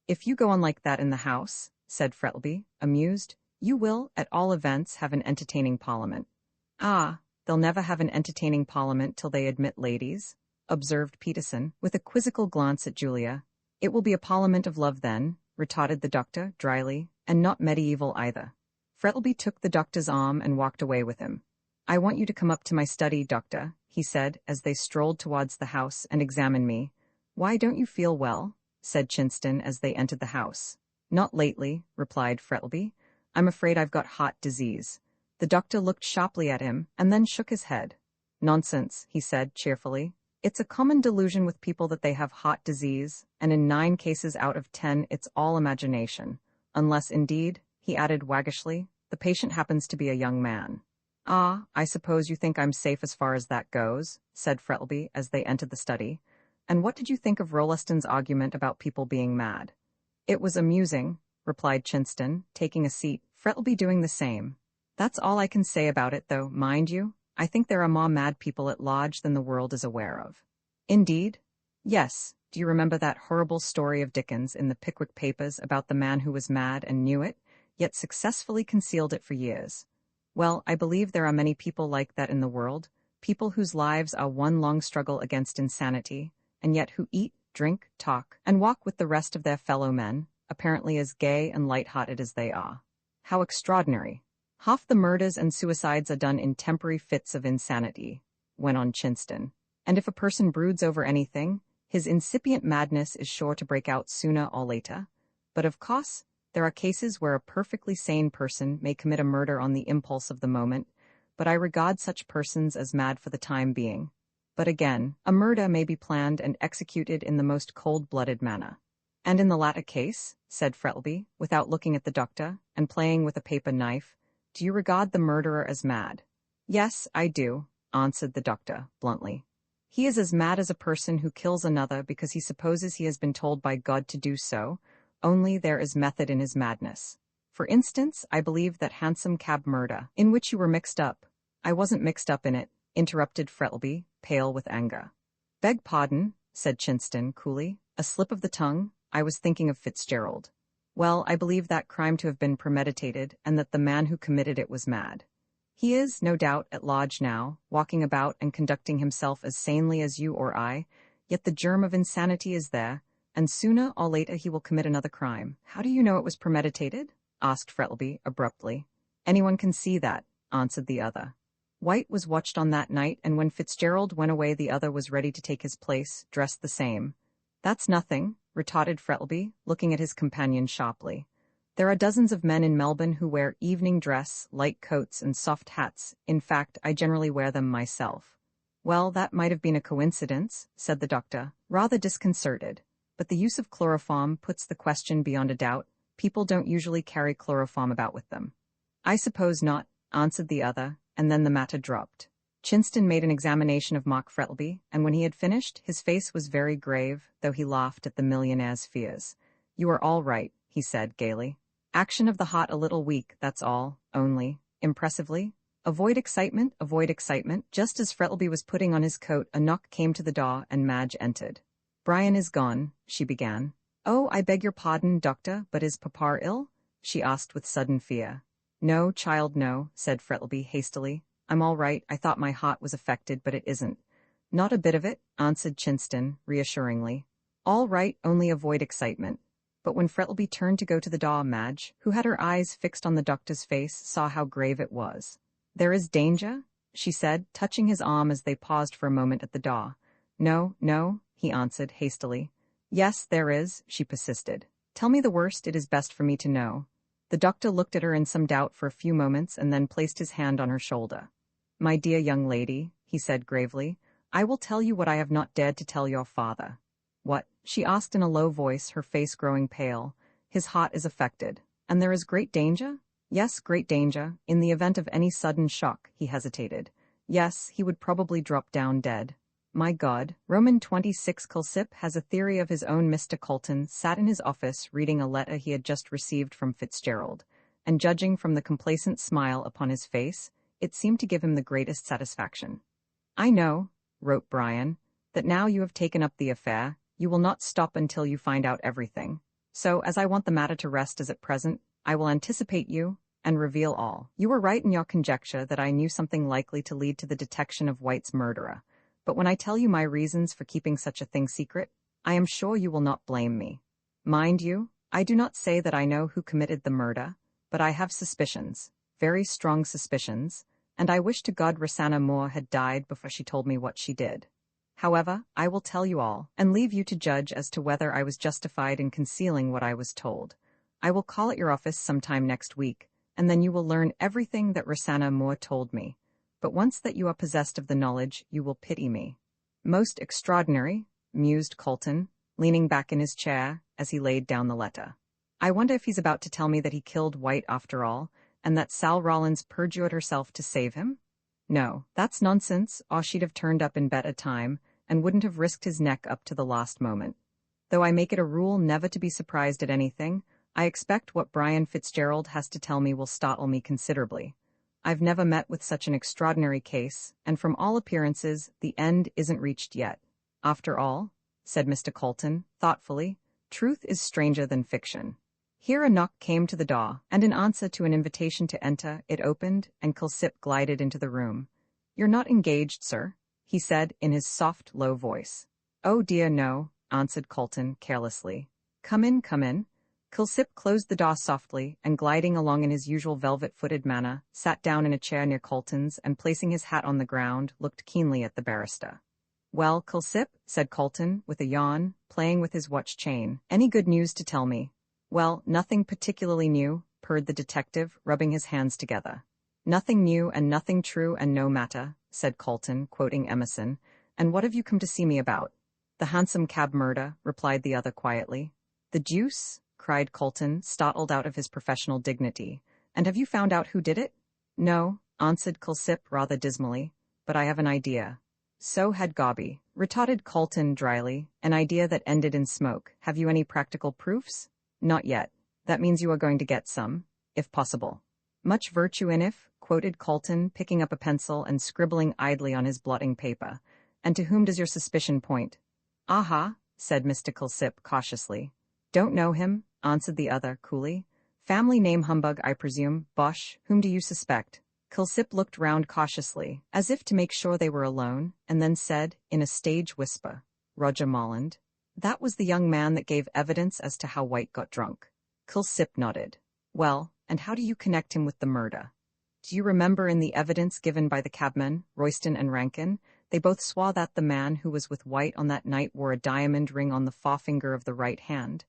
"If you go on like that in the House," said Frettlby, amused, "you will, at all events, have an entertaining parliament." "Ah, they'll never have an entertaining parliament till they admit ladies," observed Peterson, with a quizzical glance at Julia. "It will be a parliament of love then," retorted the doctor, dryly, "and not medieval either." Frettlby took the doctor's arm and walked away with him. "I want you to come up to my study, doctor," he said, as they strolled towards the house, "and examine me." "Why, don't you feel well?" said Chinston as they entered the house. "Not lately," replied Frettlby. "I'm afraid I've got heart disease." The doctor looked sharply at him, and then shook his head. Nonsense, he said cheerfully. It's a common delusion with people that they have heart disease, and in 9 cases out of 10 it's all imagination. Unless, indeed, he added waggishly, the patient happens to be a young man. Ah, I suppose you think I'm safe as far as that goes, said Frettlby as they entered the study. And what did you think of Rolleston's argument about people being mad? It was amusing, replied Chinston, taking a seat, Frettlby doing the same. That's all I can say about it, though, mind you. I think there are more mad people at large than the world is aware of. Indeed? Yes. Do you remember that horrible story of Dickens in the Pickwick Papers about the man who was mad and knew it, yet successfully concealed it for years? Well, I believe there are many people like that in the world, people whose lives are one long struggle against insanity, and yet who eat, drink, talk, and walk with the rest of their fellow men, apparently as gay and light-hearted as they are. How extraordinary! Half the murders and suicides are done in temporary fits of insanity, went on Chinston. And if a person broods over anything, his incipient madness is sure to break out sooner or later. But of course, there are cases where a perfectly sane person may commit a murder on the impulse of the moment, but I regard such persons as mad for the time being. But again, a murder may be planned and executed in the most cold-blooded manner. And in the latter case, said Frettlby, without looking at the doctor, and playing with a paper knife, do you regard the murderer as mad? Yes, I do, answered the doctor, bluntly. He is as mad as a person who kills another because he supposes he has been told by God to do so, only there is method in his madness. For instance, I believe that hansom cab murder, in which you were mixed up. I wasn't mixed up in it, interrupted Frettlby, pale with anger. Beg pardon, said Chinston, coolly. A slip of the tongue. I was thinking of Fitzgerald. Well, I believe that crime to have been premeditated, and that the man who committed it was mad. He is, no doubt, at large now, walking about and conducting himself as sanely as you or I, yet the germ of insanity is there, and sooner or later he will commit another crime. How do you know it was premeditated? Asked Frettlby, abruptly. Anyone can see that, answered the other. White was watched on that night, and when Fitzgerald went away the other was ready to take his place, dressed the same. That's nothing, retorted Frettlby, looking at his companion sharply. There are dozens of men in Melbourne who wear evening dress, light coats, and soft hats. In fact, I generally wear them myself. Well, that might have been a coincidence, said the doctor, rather disconcerted. But the use of chloroform puts the question beyond a doubt. People don't usually carry chloroform about with them. I suppose not, answered the other, and then the matter dropped. Chinston made an examination of Mark Frettlby, and when he had finished, his face was very grave, though he laughed at the millionaire's fears. You are all right, he said gaily. Action of the heart a little weak, that's all, only, impressively. Avoid excitement, Just as Frettlby was putting on his coat, a knock came to the door, and Madge entered. Brian is gone, she began. Oh, I beg your pardon, doctor, but is Papa ill? She asked with sudden fear. No, child, no, said Frettlby hastily. I'm all right, I thought my heart was affected, but it isn't. Not a bit of it, answered Chinston, reassuringly. All right, only avoid excitement. But when Frettlby turned to go to the door, Madge, who had her eyes fixed on the doctor's face, saw how grave it was. There is danger? She said, touching his arm as they paused for a moment at the door. No, no, he answered hastily. Yes, there is, she persisted. Tell me the worst, it is best for me to know. The doctor looked at her in some doubt for a few moments and then placed his hand on her shoulder. My dear young lady, he said gravely, I will tell you what I have not dared to tell your father. What? She asked in a low voice, her face growing pale. His heart is affected. And there is great danger? Yes, great danger. In the event of any sudden shock, he hesitated. Yes, he would probably drop down dead. My God, Roman 26 Culsip has a theory of his own. Mr. Colton sat in his office reading a letter he had just received from Fitzgerald, and judging from the complacent smile upon his face, it seemed to give him the greatest satisfaction. I know, wrote Brian, that now you have taken up the affair, you will not stop until you find out everything. So, as I want the matter to rest as at present, I will anticipate you, and reveal all. You were right in your conjecture that I knew something likely to lead to the detection of White's murderer. But when I tell you my reasons for keeping such a thing secret, I am sure you will not blame me. Mind you, I do not say that I know who committed the murder, but I have suspicions, very strong suspicions, and I wish to God Rosanna Moore had died before she told me what she did. However, I will tell you all, and leave you to judge as to whether I was justified in concealing what I was told. I will call at your office sometime next week, and then you will learn everything that Rosanna Moore told me. But once that you are possessed of the knowledge, you will pity me." "Most extraordinary," mused Colton, leaning back in his chair as he laid down the letter. "I wonder if he's about to tell me that he killed White after all, and that Sal Rollins perjured herself to save him? No, that's nonsense, or she'd have turned up in better time, and wouldn't have risked his neck up to the last moment. Though I make it a rule never to be surprised at anything, I expect what Brian Fitzgerald has to tell me will startle me considerably. I've never met with such an extraordinary case, and from all appearances, the end isn't reached yet. After all," said Mr. Colton, thoughtfully, "truth is stranger than fiction." Here a knock came to the door, and in answer to an invitation to enter, it opened, and Kilsip glided into the room. "You're not engaged, sir?" he said in his soft, low voice. "Oh dear, no," answered Colton carelessly. Come in, come in." Kilsip closed the door softly, and gliding along in his usual velvet-footed manner, sat down in a chair near Colton's, and placing his hat on the ground, looked keenly at the barrister. "Well, Kilsip," said Colton, with a yawn, playing with his watch chain, "any good news to tell me?" "Well, nothing particularly new," purred the detective, rubbing his hands together. "Nothing new and nothing true and no matter," said Colton, quoting Emerson. "And what have you come to see me about?" "The hansom cab murder," replied the other quietly. "The deuce!" cried Colton, startled out of his professional dignity. "And have you found out who did it?" "No," answered Kilsip rather dismally, "but I have an idea." "So had Gobby," retorted Colton dryly, "an idea that ended in smoke. Have you any practical proofs?" "Not yet." "That means you are going to get some, if possible." "Much virtue in if," quoted Colton, picking up a pencil and scribbling idly on his blotting paper. "And to whom does your suspicion point?" "Aha," said Mr. Kilsip cautiously. "Don't know him," answered the other coolly. "Family name humbug, I presume. Bosh, whom do you suspect?" Kilsip looked round cautiously, as if to make sure they were alone, and then said, in a stage whisper, "Roger Molland. That was the young man that gave evidence as to how White got drunk." Kilsip nodded. "Well, and how do you connect him with the murder?" "Do you remember in the evidence given by the cabmen, Royston and Rankin, they both swore that the man who was with White on that night wore a diamond ring on the forefinger of the right hand?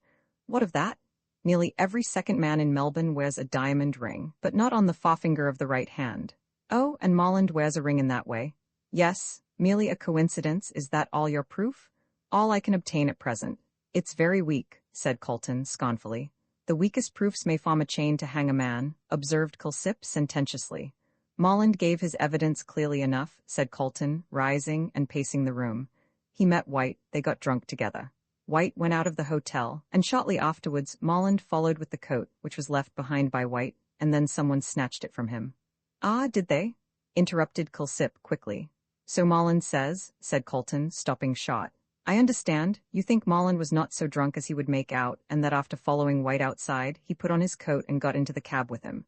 What of that? Nearly every second man in Melbourne wears a diamond ring, but not on the forefinger of the right hand. Oh, and Molland wears a ring in that way. Yes, merely a coincidence. Is that all your proof?" "All I can obtain at present." "It's very weak," said Colton scornfully. "The weakest proofs may form a chain to hang a man," observed Kilsip sententiously. "Molland gave his evidence clearly enough," said Colton, rising and pacing the room. "He met White, they got drunk together. White went out of the hotel, and shortly afterwards Molland followed with the coat, which was left behind by White, and then someone snatched it from him." "Ah, did they?" interrupted Kilsip quickly. "So Molland says," said Colton, stopping short. "I understand. You think Molland was not so drunk as he would make out, and that after following White outside, he put on his coat and got into the cab with him."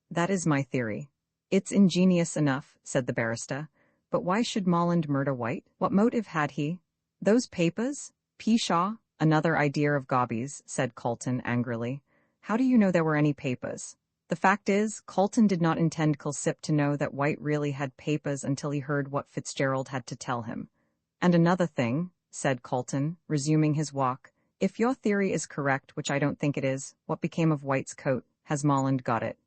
"That is my theory." "It's ingenious enough," said the barrister. "But why should Molland murder White? What motive had he?" "Those papers? Pshaw, another idea of Gobby's," said Colton angrily. "How do you know there were any papers?" The fact is, Colton did not intend Kilsip to know that White really had papers until he heard what Fitzgerald had to tell him. "And another thing," said Colton, resuming his walk, "if your theory is correct, which I don't think it is, what became of White's coat? Has Molland got it?"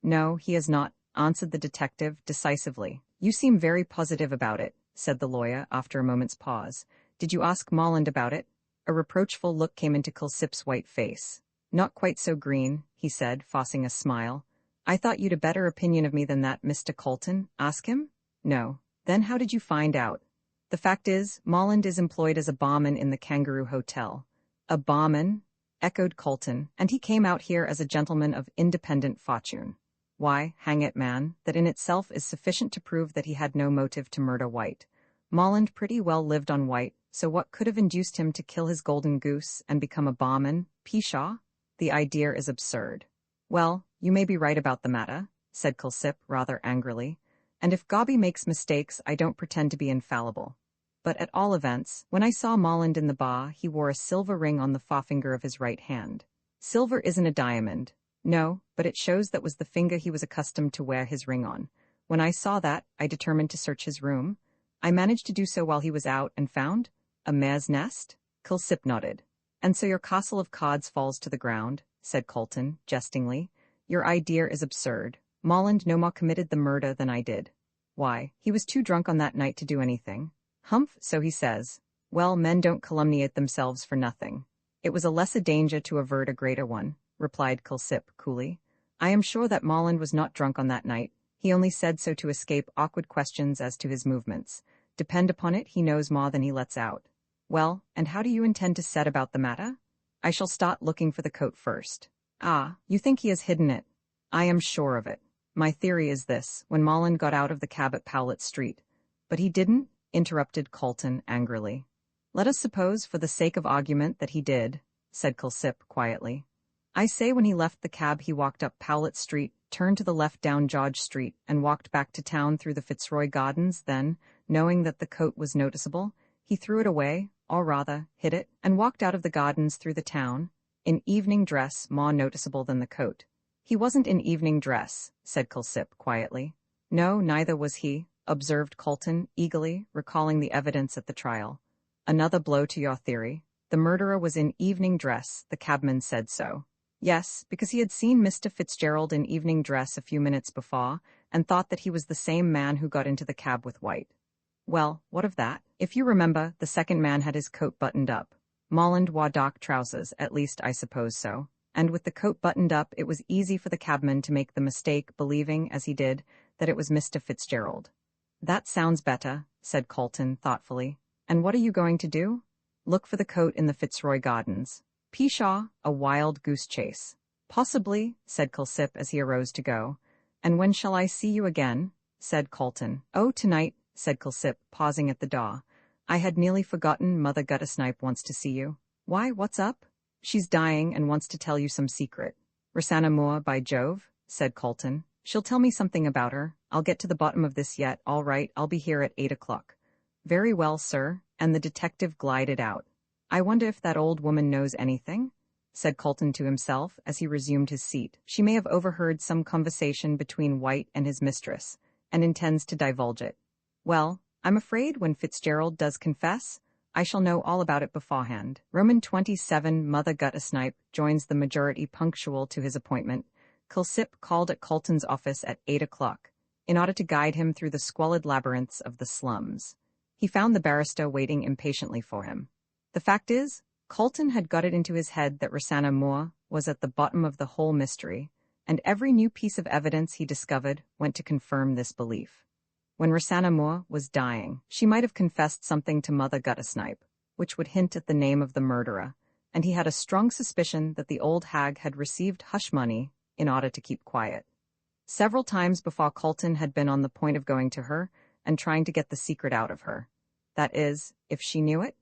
"No, he has not," answered the detective decisively. "You seem very positive about it," said the lawyer after a moment's pause. "Did you ask Molland about it?" A reproachful look came into Kilsip's white face. "Not quite so green," he said, forcing a smile. "I thought you'd a better opinion of me than that, Mr. Colton. Ask him?" "No." "Then how did you find out?" "The fact is, Molland is employed as a barman in the Kangaroo Hotel." "A barman?" echoed Colton, "and he came out here as a gentleman of independent fortune." "Why, hang it, man, that in itself is sufficient to prove that he had no motive to murder White. Molland pretty well lived on White, so what could have induced him to kill his golden goose and become a barman? Pshaw! The idea is absurd." "Well, you may be right about the matter," said Kilsip rather angrily, "and if Gobby makes mistakes, I don't pretend to be infallible. But at all events, when I saw Molland in the bar, he wore a silver ring on the forefinger of his right hand. Silver isn't a diamond. No, but it shows that was the finger he was accustomed to wear his ring on. When I saw that, I determined to search his room. I managed to do so while he was out and found a mare's nest." Kilsip nodded. "And so your castle of cards falls to the ground," said Colton, jestingly. Your idea is absurd. Molland no more committed the murder than I did. Why, he was too drunk on that night to do anything. Humph, so he says. Well, men don't calumniate themselves for nothing. It was a lesser danger to avert a greater one, replied Culsip coolly. I am sure that Molland was not drunk on that night. He only said so to escape awkward questions as to his movements. Depend upon it, he knows more than he lets out. Well, and how do you intend to set about the matter? I shall start looking for the coat first. Ah, you think he has hidden it? I am sure of it. My theory is this, when Molland got out of the cab at Powlett Street. But he didn't, interrupted Colton angrily. Let us suppose, for the sake of argument, that he did, said Culsip quietly. I say when he left the cab he walked up Powlett Street, turned to the left down George Street, and walked back to town through the Fitzroy Gardens, then, knowing that the coat was noticeable, he threw it away, or rather, hid it, and walked out of the gardens through the town, in evening dress more noticeable than the coat. He wasn't in evening dress, said Culsip quietly. No, neither was he, observed Colton eagerly, recalling the evidence at the trial. Another blow to your theory. The murderer was in evening dress, the cabman said so. Yes, because he had seen Mr. Fitzgerald in evening dress a few minutes before, and thought that he was the same man who got into the cab with White. Well, what of that? If you remember, the second man had his coat buttoned up. Molland wore dark trousers, at least I suppose so. And with the coat buttoned up, it was easy for the cabman to make the mistake, believing, as he did, that it was Mr. Fitzgerald. That sounds better, said Colton thoughtfully. And what are you going to do? Look for the coat in the Fitzroy Gardens. Pshaw, a wild goose chase. Possibly, said Culsip as he arose to go. And when shall I see you again? Said Colton. Oh, tonight, said Culsip, pausing at the door. I had nearly forgotten Mother Guttersnipe wants to see you. Why, what's up? She's dying and wants to tell you some secret. Rosanna Moore, by Jove, said Colton. She'll tell me something about her. I'll get to the bottom of this yet. All right, I'll be here at 8 o'clock. Very well, sir, and the detective glided out. I wonder if that old woman knows anything? Said Colton to himself as he resumed his seat. She may have overheard some conversation between White and his mistress, and intends to divulge it. Well, I'm afraid when Fitzgerald does confess, I shall know all about it beforehand. Roman 27 Mother Guttersnipe joins the majority punctual to his appointment. Culsip called at Colton's office at 8 o'clock, in order to guide him through the squalid labyrinths of the slums. He found the barrister waiting impatiently for him. The fact is, Colton had got it into his head that Rosanna Moore was at the bottom of the whole mystery, and every new piece of evidence he discovered went to confirm this belief. When Rosanna Moore was dying, she might have confessed something to Mother Guttersnipe, which would hint at the name of the murderer, and he had a strong suspicion that the old hag had received hush money in order to keep quiet. Several times before Colton had been on the point of going to her and trying to get the secret out of her. That is, if she knew it.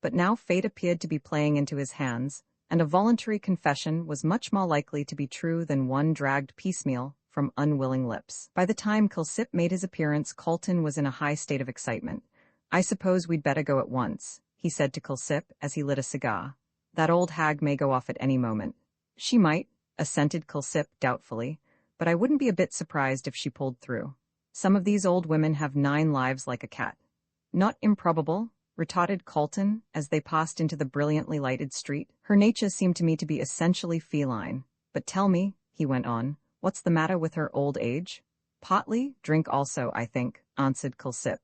But now fate appeared to be playing into his hands, and a voluntary confession was much more likely to be true than one dragged piecemeal from unwilling lips. By the time Culsip made his appearance, Colton was in a high state of excitement. I suppose we'd better go at once, he said to Culsip as he lit a cigar. That old hag may go off at any moment. She might, assented Culsip doubtfully, but I wouldn't be a bit surprised if she pulled through. Some of these old women have 9 lives like a cat. Not improbable, retorted Colton as they passed into the brilliantly lighted street. Her nature seemed to me to be essentially feline. But tell me, he went on, what's the matter with her old age? Partly, drink also, I think, answered Culsip.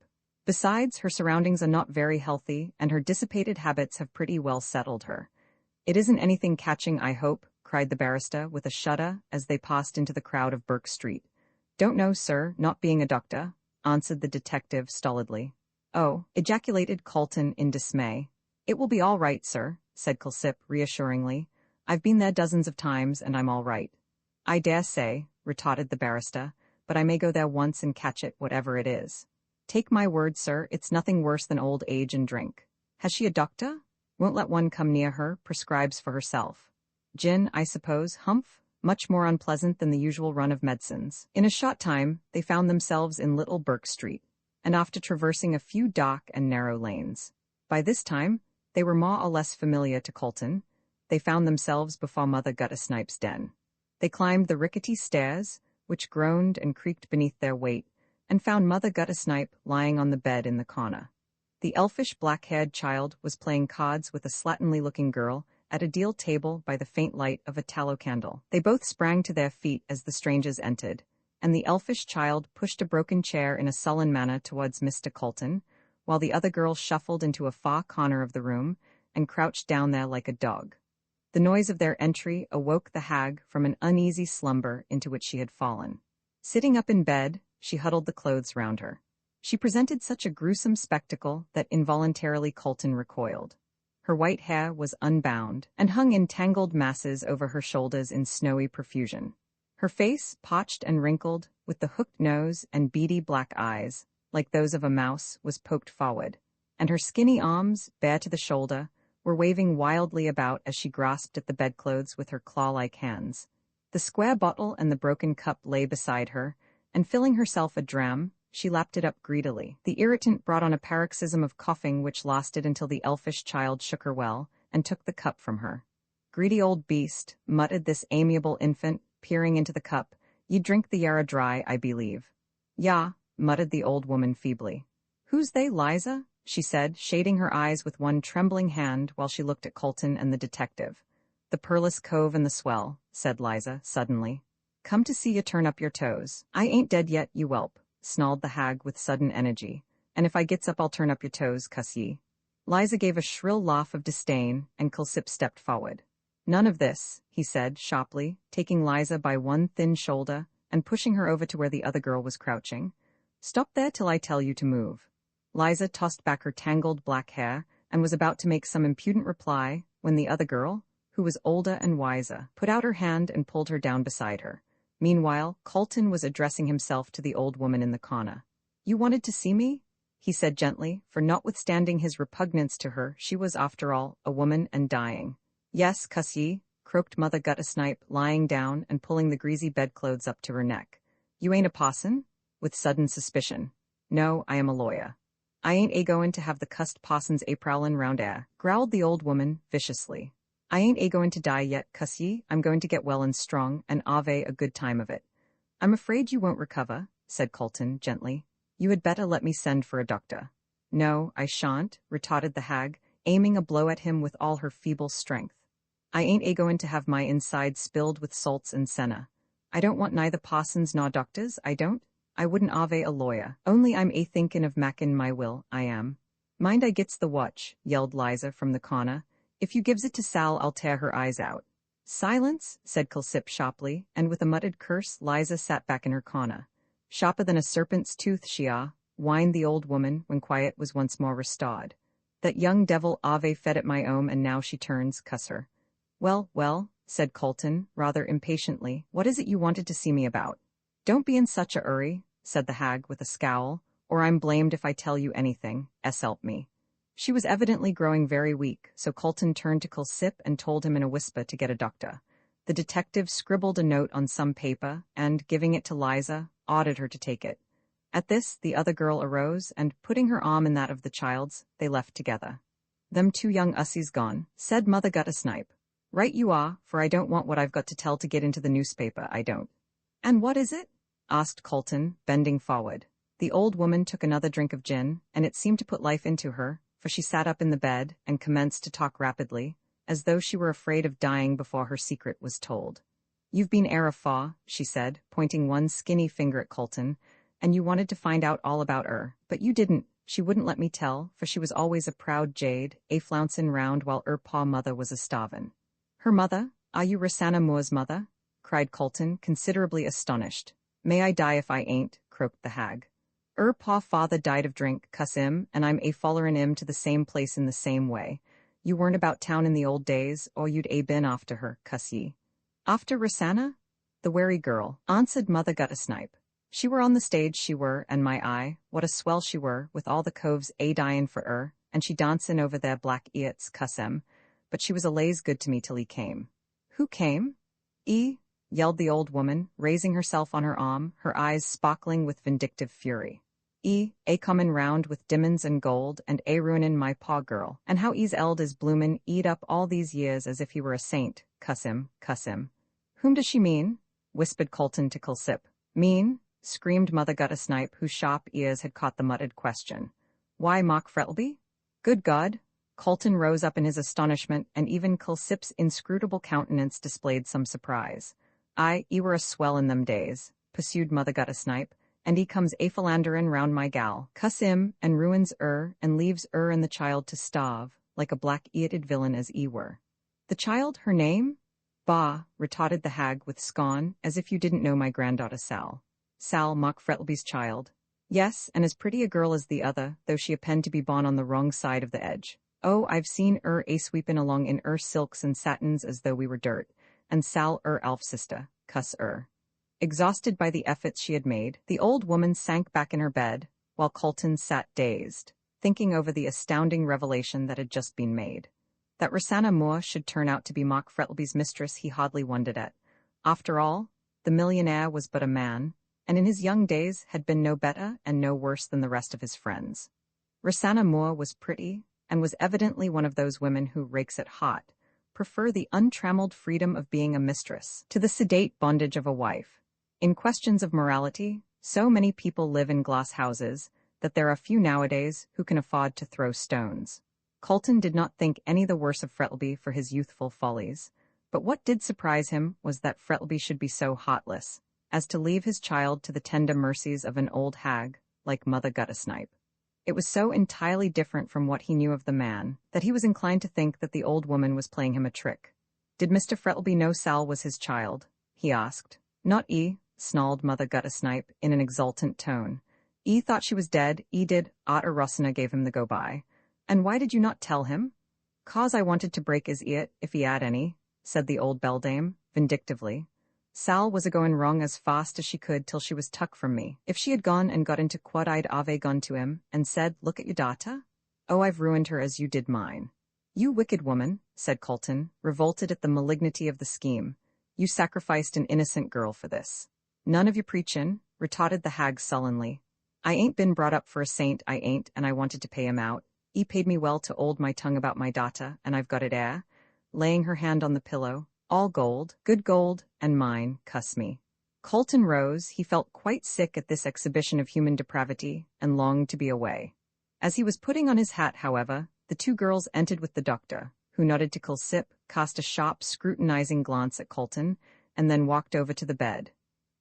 Besides, her surroundings are not very healthy, and her dissipated habits have pretty well settled her. It isn't anything catching, I hope, cried the barrister with a shudder as they passed into the crowd of Burke Street. Don't know, sir, not being a doctor, answered the detective stolidly. Oh, ejaculated Colton in dismay. It will be all right, sir, said Culsip reassuringly. I've been there dozens of times, and I'm all right. I dare say, retorted the barrister, but I may go there once and catch it, whatever it is. Take my word, sir, it's nothing worse than old age and drink. Has she a doctor? Won't let one come near her, prescribes for herself. Gin, I suppose, humph? Much more unpleasant than the usual run of medicines. In a short time, they found themselves in Little Burke Street, and after traversing a few dark and narrow lanes. By this time, they were more or less familiar to Colton. They found themselves before Mother Guttersnipe's den. They climbed the rickety stairs, which groaned and creaked beneath their weight, and found Mother Guttersnipe lying on the bed in the corner. The elfish black-haired child was playing cards with a slatternly-looking girl at a deal table by the faint light of a tallow candle. They both sprang to their feet as the strangers entered, and the elfish child pushed a broken chair in a sullen manner towards Mr. Colton, while the other girl shuffled into a far corner of the room and crouched down there like a dog. The noise of their entry awoke the hag from an uneasy slumber into which she had fallen. Sitting up in bed, she huddled the clothes round her. She presented such a gruesome spectacle that involuntarily Colton recoiled. Her white hair was unbound and hung in tangled masses over her shoulders in snowy profusion. Her face, potched and wrinkled, with the hooked nose and beady black eyes, like those of a mouse, was poked forward, and her skinny arms, bare to the shoulder, were waving wildly about as she grasped at the bedclothes with her claw-like hands. The square bottle and the broken cup lay beside her, and filling herself a dram, she lapped it up greedily. The irritant brought on a paroxysm of coughing which lasted until the elfish child shook her well and took the cup from her. "Greedy old beast," muttered this amiable infant, peering into the cup. "You drink the yarra dry, I believe." "Ya," muttered the old woman feebly. "Who's they, Liza?" she said, shading her eyes with one trembling hand while she looked at Colton and the detective. "The Perlis Cove and the Swell," said Liza, suddenly. "Come to see you turn up your toes." "I ain't dead yet, you whelp," snarled the hag with sudden energy. "And if I gets up I'll turn up your toes, cuss ye." Liza gave a shrill laugh of disdain, and Culsip stepped forward. "None of this," he said, sharply, taking Liza by one thin shoulder and pushing her over to where the other girl was crouching. "Stop there till I tell you to move." Liza tossed back her tangled black hair and was about to make some impudent reply when the other girl, who was older and wiser, put out her hand and pulled her down beside her. Meanwhile, Colton was addressing himself to the old woman in the corner. "You wanted to see me?" he said gently, for notwithstanding his repugnance to her, she was, after all, a woman and dying. "Yes, cuss ye," croaked Mother Guttersnipe, lying down and pulling the greasy bedclothes up to her neck. "You ain't a parson?" with sudden suspicion. "No, I am a lawyer." "I ain't a-goin' to have the cussed parson's a-prowlin' round 'ere," growled the old woman, viciously. "I ain't a-goin' to die yet, cuss ye. I'm going to get well and strong, and ave a good time of it." "I'm afraid you won't recover," said Colton, gently. "You had better let me send for a doctor." "No, I shan't," retorted the hag, aiming a blow at him with all her feeble strength. "I ain't a-goin' to have my insides spilled with salts and senna. I don't want neither parsons nor doctors, I don't. I wouldn't ave a lawyer, only I'm a-thinkin' of mackin' my will, I am." "Mind I gets the watch," yelled Liza from the corner. "If you gives it to Sal, I'll tear her eyes out." "Silence," said Culsip sharply, and with a muttered curse Liza sat back in her corner. "Sharper than a serpent's tooth, she are," whined the old woman when quiet was once more restored. "That young devil ave fed at my own, and now she turns, cuss her." "Well, well," said Colton, rather impatiently, "what is it you wanted to see me about?" "Don't be in such a hurry," said the hag with a scowl, "or I'm blamed if I tell you anything, help me." She was evidently growing very weak, so Colton turned to Culsip and told him in a whisper to get a doctor. The detective scribbled a note on some paper and, giving it to Liza, ordered her to take it. At this, the other girl arose, and, putting her arm in that of the child's, they left together. "Them two young ussies gone," said Mother Guttersnipe. "Right you are, for I don't want what I've got to tell to get into the newspaper, I don't." "And what is it?" asked Colton, bending forward. The old woman took another drink of gin, and it seemed to put life into her, for she sat up in the bed and commenced to talk rapidly, as though she were afraid of dying before her secret was told. "You've been afar," she said, pointing one skinny finger at Colton, "and you wanted to find out all about her, but you didn't. She wouldn't let me tell, for she was always a proud jade, flouncin' round while her paw mother was a-starvin'." "Her mother? Are you Rosanna Moore's mother?" cried Colton, considerably astonished. "May I die if I ain't," croaked the hag. "Paw father died of drink, cuss him, and I'm follerin' him to the same place in the same way. You weren't about town in the old days, or you'd been after her, cuss ye." "After Rosanna?" "The wary girl," answered Mother Guttersnipe. "She were on the stage, she were, and my eye, what a swell she were, with all the coves dyin' for her, and she dancin' over their black eats, cuss 'em. But she was a lays good to me till he came." "Who came?" Yelled the old woman, raising herself on her arm, her eyes sparkling with vindictive fury. "Comin' round with diamonds and gold, and ruinin' my paw girl, and how eld is bloomin' eat up all these years as if he were a saint, cuss him, cuss him." "Whom does she mean?" whispered Colton to Culsip. "Mean?" screamed Mother Guttersnipe, whose sharp ears had caught the muttered question. "Why, Mark Frettlby?" "Good God!" Colton rose up in his astonishment, and even Culsip's inscrutable countenance displayed some surprise. "'E were a swell in them days," pursued Mother Guttersnipe, "and 'e comes a philanderin' round my gal, cuss 'im, and ruins 'er, and leaves 'er and the child to starve, like a black-eated villain as 'e were." "The child, her name?" "Bah," retorted the hag with scorn, "as if you didn't know my granddaughter Sal." "Sal, Mark Frettlby's child." "Yes, and as pretty a girl as the other, though she happened to be born on the wrong side of the edge. Oh, I've seen 'er a-sweepin' along in 'er silks and satins as though we were dirt, and Sal 'er elf sister, cuss 'er." Exhausted by the efforts she had made, the old woman sank back in her bed, while Colton sat dazed, thinking over the astounding revelation that had just been made. That Rosanna Moore should turn out to be Mark Frettlby's mistress he hardly wondered at. After all, the millionaire was but a man, and in his young days had been no better and no worse than the rest of his friends. Rosanna Moore was pretty, and was evidently one of those women who rakes it hot, prefer the untrammeled freedom of being a mistress to the sedate bondage of a wife. In questions of morality, so many people live in glass houses that there are few nowadays who can afford to throw stones. Colton did not think any the worse of Frettlby for his youthful follies, but what did surprise him was that Frettlby should be so heartless as to leave his child to the tender mercies of an old hag like Mother Guttersnipe. It was so entirely different from what he knew of the man that he was inclined to think that the old woman was playing him a trick. "Did Mr. Frettlby know Sal was his child?" he asked. "Not 'e," snarled Mother Guttersnipe in an exultant tone. "'E thought she was dead, 'e did, arter Rosanna gave him the go-by." "And why did you not tell him?" "'Cause I wanted to break his ear, if he had any," said the old beldame, vindictively. "Sal was a-goin' wrong as fast as she could till she was tuck from me. If she had gone and got into quod I'd ave gone to him, and said, 'Look at your daughter?' Oh, I've ruined her as you did mine." "You wicked woman," said Colton, revolted at the malignity of the scheme. "You sacrificed an innocent girl for this." "None of your preachin'," retorted the hag sullenly. "I ain't been brought up for a saint, I ain't, and I wanted to pay him out. He paid me well to 'old my tongue about my daughter, and I've got it 'ere," laying her hand on the pillow. "All gold, good gold, and mine, cuss me." Colton rose. He felt quite sick at this exhibition of human depravity, and longed to be away. As he was putting on his hat, however, the two girls entered with the doctor, who nodded to Culsip, cast a sharp, scrutinizing glance at Colton, and then walked over to the bed.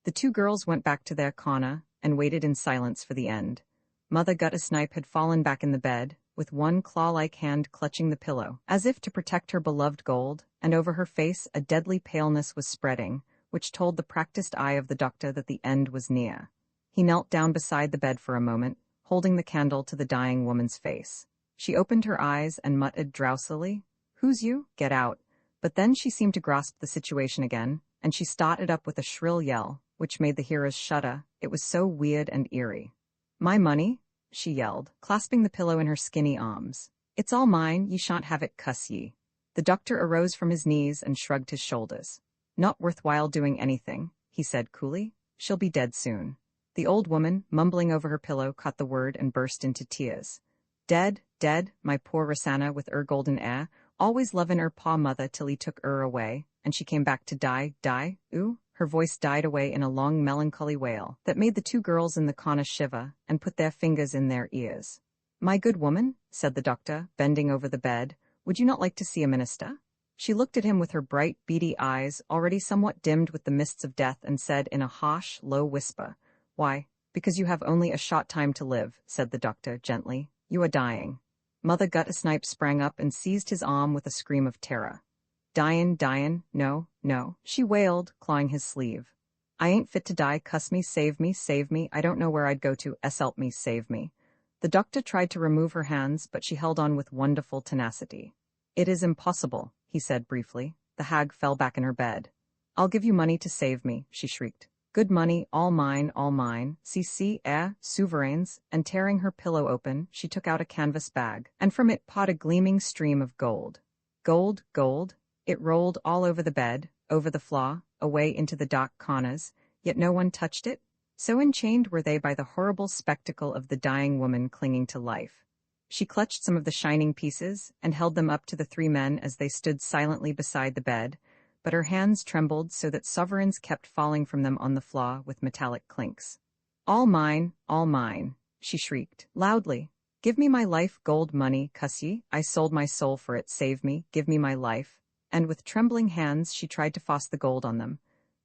The two girls went back to their corner, and waited in silence for the end. Mother Guttersnipe had fallen back in the bed, with one claw-like hand clutching the pillow, as if to protect her beloved gold, and over her face a deadly paleness was spreading, which told the practiced eye of the doctor that the end was near. He knelt down beside the bed for a moment, holding the candle to the dying woman's face. She opened her eyes and muttered drowsily, "Who's you? Get out." But then she seemed to grasp the situation again, and she started up with a shrill yell, which made the hearers shudder. It was so weird and eerie. "My money?" she yelled, clasping the pillow in her skinny arms. "It's all mine, ye shan't have it, cuss ye." The doctor arose from his knees and shrugged his shoulders. "Not worthwhile doing anything," he said coolly. "She'll be dead soon." The old woman, mumbling over her pillow, caught the word and burst into tears. "Dead, dead, my poor Rosanna with 'er golden 'air, always lovin' 'er paw mother till he took 'er away, and she came back to die, ooh." Her voice died away in a long melancholy wail that made the two girls in the corner shiver and put their fingers in their ears. "My good woman," said the doctor, bending over the bed, "would you not like to see a minister?" She looked at him with her bright, beady eyes, already somewhat dimmed with the mists of death, and said in a harsh, low whisper, "Why, because you have only a short time to live," said the doctor gently. "You are dying." Mother Guttersnipe sprang up and seized his arm with a scream of terror. Dyin', no, no," she wailed, clawing his sleeve. "I ain't fit to die, cuss me, save me, I don't know where I'd go to, help me, save me." The doctor tried to remove her hands, but she held on with wonderful tenacity. "It is impossible," he said briefly. The hag fell back in her bed. "I'll give you money to save me," she shrieked. "Good money, all mine, souverains," and tearing her pillow open, she took out a canvas bag, and from it poured a gleaming stream of gold. Gold, gold. It rolled all over the bed, over the floor, away into the dark corners, yet no one touched it. So enchained were they by the horrible spectacle of the dying woman clinging to life. She clutched some of the shining pieces and held them up to the three men as they stood silently beside the bed, but her hands trembled so that sovereigns kept falling from them on the floor with metallic clinks. All mine," she shrieked, loudly. Give me my life, gold money, cuss ye, I sold my soul for it, save me, give me my life. And with trembling hands she tried to force the gold on them.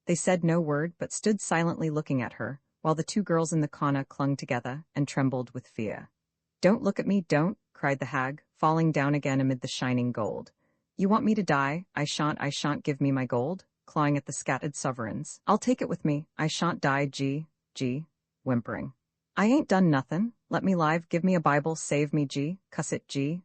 They said no word but stood silently looking at her, while the two girls in the corner clung together and trembled with fear. Don't look at me, don't, cried the hag, falling down again amid the shining gold. You want me to die? I shan't, give me my gold, clawing at the scattered sovereigns. I'll take it with me, I shan't die, gee, whimpering. I ain't done nothin', let me live, give me a Bible, save me, gee, cuss it, gee.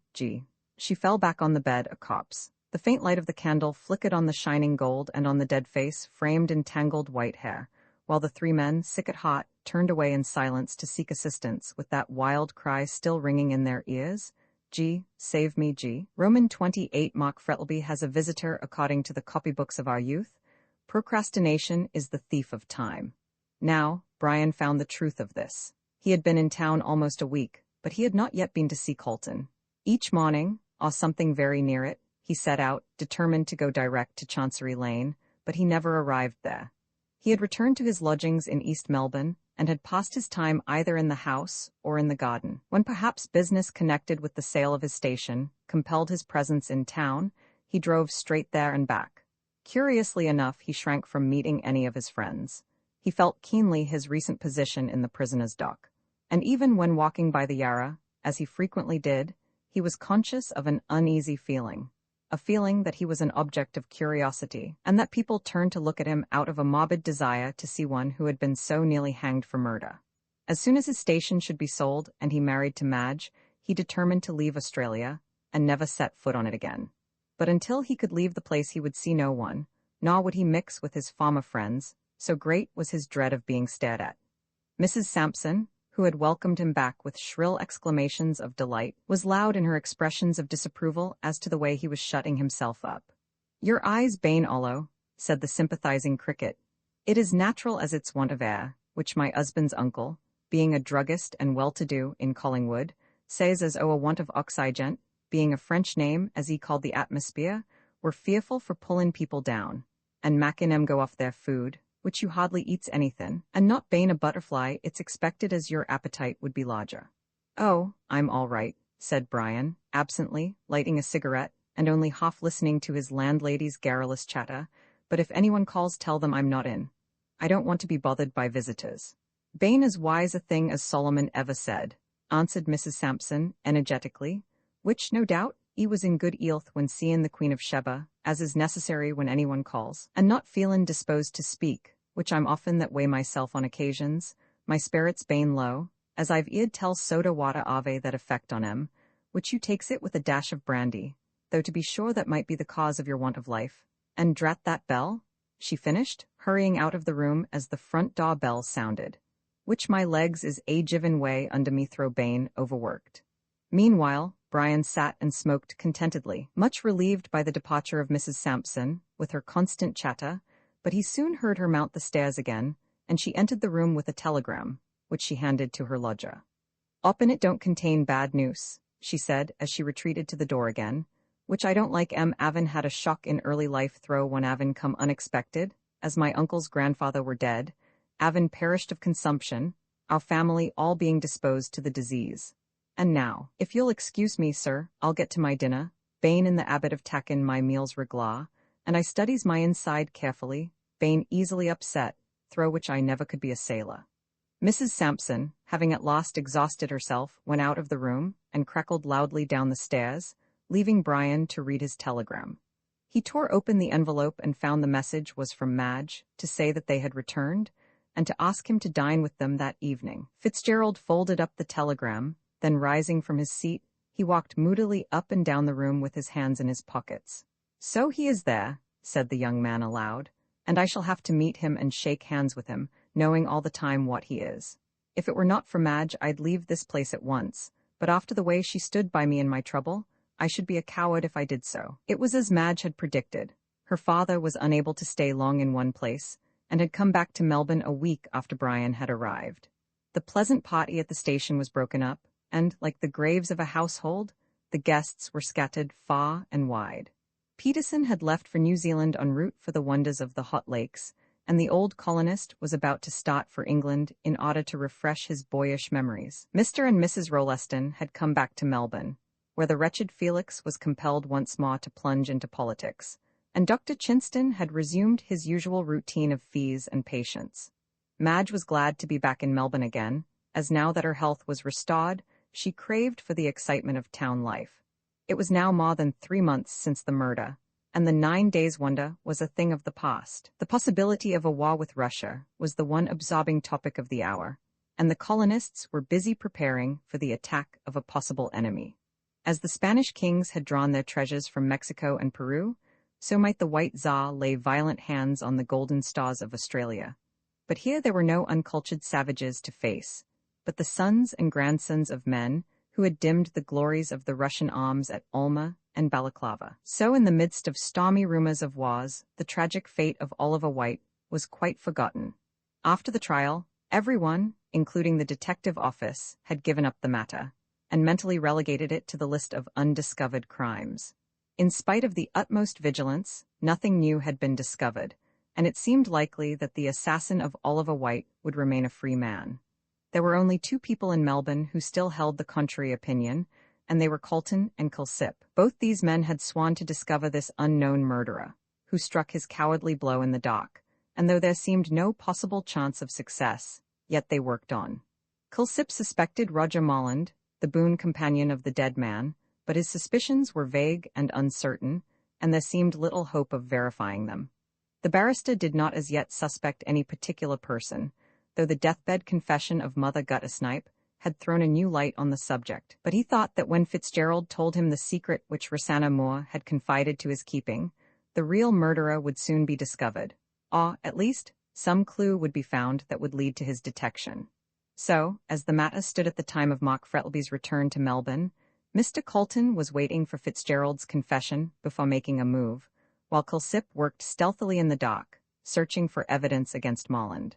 She fell back on the bed, a corpse. The faint light of the candle flickered on the shining gold and on the dead face framed in tangled white hair, while the three men, sick at heart, turned away in silence to seek assistance, with that wild cry still ringing in their ears. Gee, save me, gee. Roman 28 Mark Frettleby has a visitor according to the copybooks of our youth. Procrastination is the thief of time. Now, Brian found the truth of this. He had been in town almost a week, but he had not yet been to see Colton. Each morning, or something very near it, he set out, determined to go direct to Chancery Lane, but he never arrived there. He had returned to his lodgings in East Melbourne, and had passed his time either in the house or in the garden. When perhaps business connected with the sale of his station compelled his presence in town, he drove straight there and back. Curiously enough, he shrank from meeting any of his friends. He felt keenly his recent position in the prisoner's dock. And even when walking by the Yarra, as he frequently did, he was conscious of an uneasy feeling. A feeling that he was an object of curiosity, and that people turned to look at him out of a morbid desire to see one who had been so nearly hanged for murder. As soon as his station should be sold and he married to Madge, he determined to leave Australia and never set foot on it again. But until he could leave the place he would see no one, nor would he mix with his former friends, so great was his dread of being stared at. Mrs. Sampson, who had welcomed him back with shrill exclamations of delight, was loud in her expressions of disapproval as to the way he was shutting himself up. Your eyes bane Ollo, said the sympathizing Cricket. It is natural as its want of air, which my husband's uncle, being a druggist and well-to-do in Collingwood, says as a want of oxygent, being a French name as he called the atmosphere, were fearful for pullin' people down, and makin' 'em go off their food, which you hardly eats anythin', and not bane a butterfly, it's expected as your appetite would be larger. Oh, I'm all right, said Brian, absently, lighting a cigarette, and only half listening to his landlady's garrulous chatter, but if anyone calls tell them I'm not in. I don't want to be bothered by visitors. Bane as wise a thing as Solomon ever said, answered Mrs. Sampson, energetically, which, no doubt, he was in good health when seein' the Queen of Sheba, as is necessary when anyone calls, and not feelin' disposed to speak, which I'm often that way myself on occasions, my spirits bane low, as I've eared tell soda water ave that effect on 'em, which you takes it with a dash of brandy, though to be sure that might be the cause of your want of life. And drat that bell, she finished, hurrying out of the room as the front door bell sounded, which my legs is a given way under me throw bane overworked. Meanwhile, Brian sat and smoked contentedly, much relieved by the departure of Mrs. Sampson, with her constant chatter, but he soon heard her mount the stairs again, and she entered the room with a telegram, which she handed to her lodger. "Open it don't contain bad news," she said as she retreated to the door again, "which I don't like. Avin had a shock in early life through one avin come unexpected, as my uncle's grandfather were dead, avin perished of consumption, our family all being disposed to the disease. And now, if you'll excuse me, sir, I'll get to my dinner, bane in the habit of takin' my meals reglar, and I studies my inside carefully, bane easily upset, through which I never could be a sailor." Mrs. Sampson, having at last exhausted herself, went out of the room and crackled loudly down the stairs, leaving Brian to read his telegram. He tore open the envelope and found the message was from Madge, to say that they had returned, and to ask him to dine with them that evening. Fitzgerald folded up the telegram, then rising from his seat, he walked moodily up and down the room with his hands in his pockets. "So he is there," said the young man aloud, "and I shall have to meet him and shake hands with him, knowing all the time what he is. If it were not for Madge, I'd leave this place at once, but after the way she stood by me in my trouble, I should be a coward if I did so." It was as Madge had predicted. Her father was unable to stay long in one place, and had come back to Melbourne a week after Brian had arrived. The pleasant party at the station was broken up, and, like the graves of a household, the guests were scattered far and wide. Peterson had left for New Zealand en route for the wonders of the hot lakes, and the old colonist was about to start for England in order to refresh his boyish memories. Mr. and Mrs. Rolleston had come back to Melbourne, where the wretched Felix was compelled once more to plunge into politics, and Dr. Chinston had resumed his usual routine of fees and patients. Madge was glad to be back in Melbourne again, as now that her health was restored, she craved for the excitement of town life. It was now more than 3 months since the murder, and the 9 days' wonder was a thing of the past. The possibility of a war with Russia was the one absorbing topic of the hour, and the colonists were busy preparing for the attack of a possible enemy. As the Spanish kings had drawn their treasures from Mexico and Peru, so might the White Tsar lay violent hands on the golden stars of Australia. But here there were no uncultured savages to face, but the sons and grandsons of men who had dimmed the glories of the Russian arms at Ulma and Balaclava. So in the midst of stormy rumors of wars, the tragic fate of Oliver White was quite forgotten. After the trial, everyone, including the detective office, had given up the matter, and mentally relegated it to the list of undiscovered crimes. In spite of the utmost vigilance, nothing new had been discovered, and it seemed likely that the assassin of Oliver White would remain a free man. There were only 2 people in Melbourne who still held the contrary opinion, and they were Colton and Culsip. Both these men had sworn to discover this unknown murderer, who struck his cowardly blow in the dock, and though there seemed no possible chance of success, yet they worked on. Culsip suspected Roger Molland, the boon companion of the dead man, but his suspicions were vague and uncertain, and there seemed little hope of verifying them. The barrister did not as yet suspect any particular person, though the deathbed confession of Mother Guttersnipe had thrown a new light on the subject. But he thought that when Fitzgerald told him the secret which Rosanna Moore had confided to his keeping, the real murderer would soon be discovered, or, at least, some clue would be found that would lead to his detection. So, as the matter stood at the time of Mark Frettlby's return to Melbourne, Mr. Colton was waiting for Fitzgerald's confession before making a move, while Culsip worked stealthily in the dock, searching for evidence against Molland.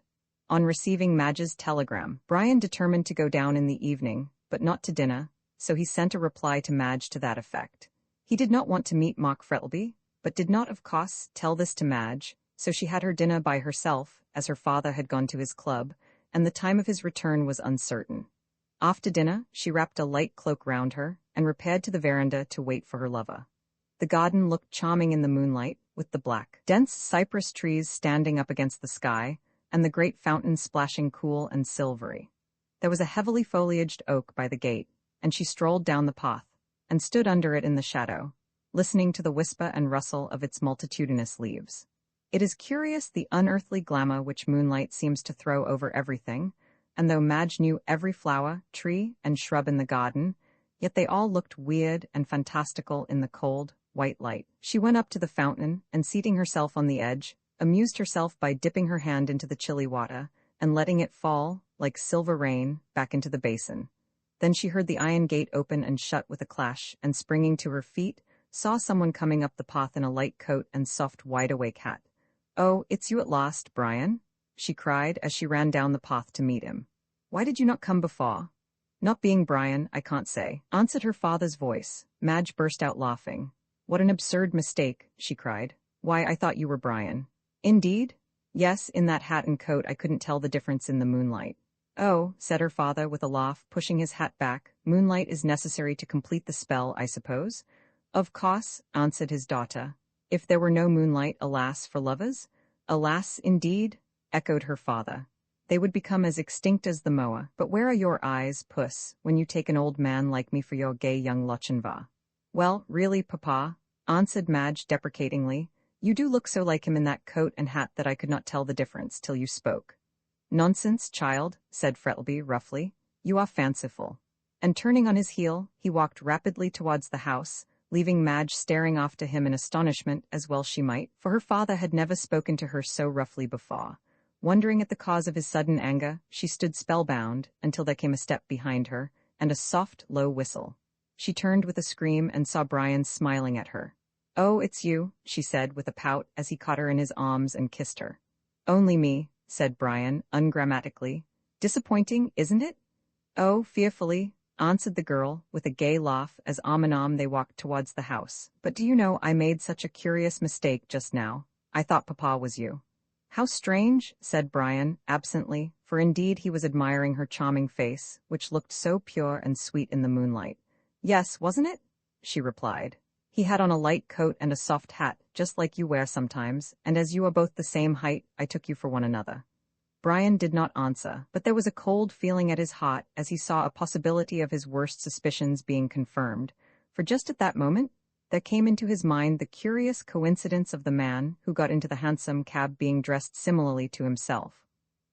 On receiving Madge's telegram, Brian determined to go down in the evening, but not to dinner, so he sent a reply to Madge to that effect. He did not want to meet Mark Frettlby, but did not, of course, tell this to Madge, so she had her dinner by herself, as her father had gone to his club, and the time of his return was uncertain. After dinner, she wrapped a light cloak round her, and repaired to the veranda to wait for her lover. The garden looked charming in the moonlight, with the black, dense cypress trees standing up against the sky, and the great fountain splashing cool and silvery. There was a heavily foliaged oak by the gate, and she strolled down the path, and stood under it in the shadow, listening to the whisper and rustle of its multitudinous leaves. It is curious the unearthly glamour which moonlight seems to throw over everything, and though Madge knew every flower, tree, and shrub in the garden, yet they all looked weird and fantastical in the cold, white light. She went up to the fountain, and seating herself on the edge, amused herself by dipping her hand into the chilly water, and letting it fall, like silver rain, back into the basin. Then she heard the iron gate open and shut with a clash, and springing to her feet, saw someone coming up the path in a light coat and soft wide-awake hat. "Oh, it's you at last, Brian," she cried as she ran down the path to meet him. "Why did you not come before?" "Not being Brian, I can't say," answered her father's voice. Madge burst out laughing. "What an absurd mistake," she cried. "Why, I thought you were Brian." "Indeed?" "Yes, in that hat and coat I couldn't tell the difference in the moonlight." "Oh," said her father with a laugh, pushing his hat back, "moonlight is necessary to complete the spell, I suppose?" "Of course," answered his daughter. "If there were no moonlight, alas for lovers?" "Alas, indeed," echoed her father. "They would become as extinct as the moa. But where are your eyes, puss, when you take an old man like me for your gay young Lochinvar?" "Well, really, papa," answered Madge deprecatingly, "you do look so like him in that coat and hat that I could not tell the difference till you spoke." "Nonsense, child," said Frettlby roughly. "You are fanciful." And turning on his heel, he walked rapidly towards the house, leaving Madge staring after him in astonishment, as well she might, for her father had never spoken to her so roughly before. Wondering at the cause of his sudden anger, she stood spellbound until there came a step behind her, and a soft, low whistle. She turned with a scream and saw Brian smiling at her. "Oh, it's you," she said with a pout as he caught her in his arms and kissed her. "Only me," said Brian, ungrammatically. "Disappointing, isn't it?" "Oh, fearfully," answered the girl, with a gay laugh as arm in arm they walked towards the house. "But do you know I made such a curious mistake just now? I thought Papa was you." How strange, said Brian, absently, for indeed he was admiring her charming face, which looked so pure and sweet in the moonlight. Yes, wasn't it? She replied. He had on a light coat and a soft hat, just like you wear sometimes, and as you are both the same height, I took you for one another. Brian did not answer, but there was a cold feeling at his heart as he saw a possibility of his worst suspicions being confirmed, for just at that moment, there came into his mind the curious coincidence of the man who got into the hansom cab being dressed similarly to himself.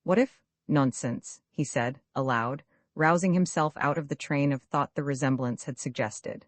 What if? Nonsense, he said, aloud, rousing himself out of the train of thought the resemblance had suggested.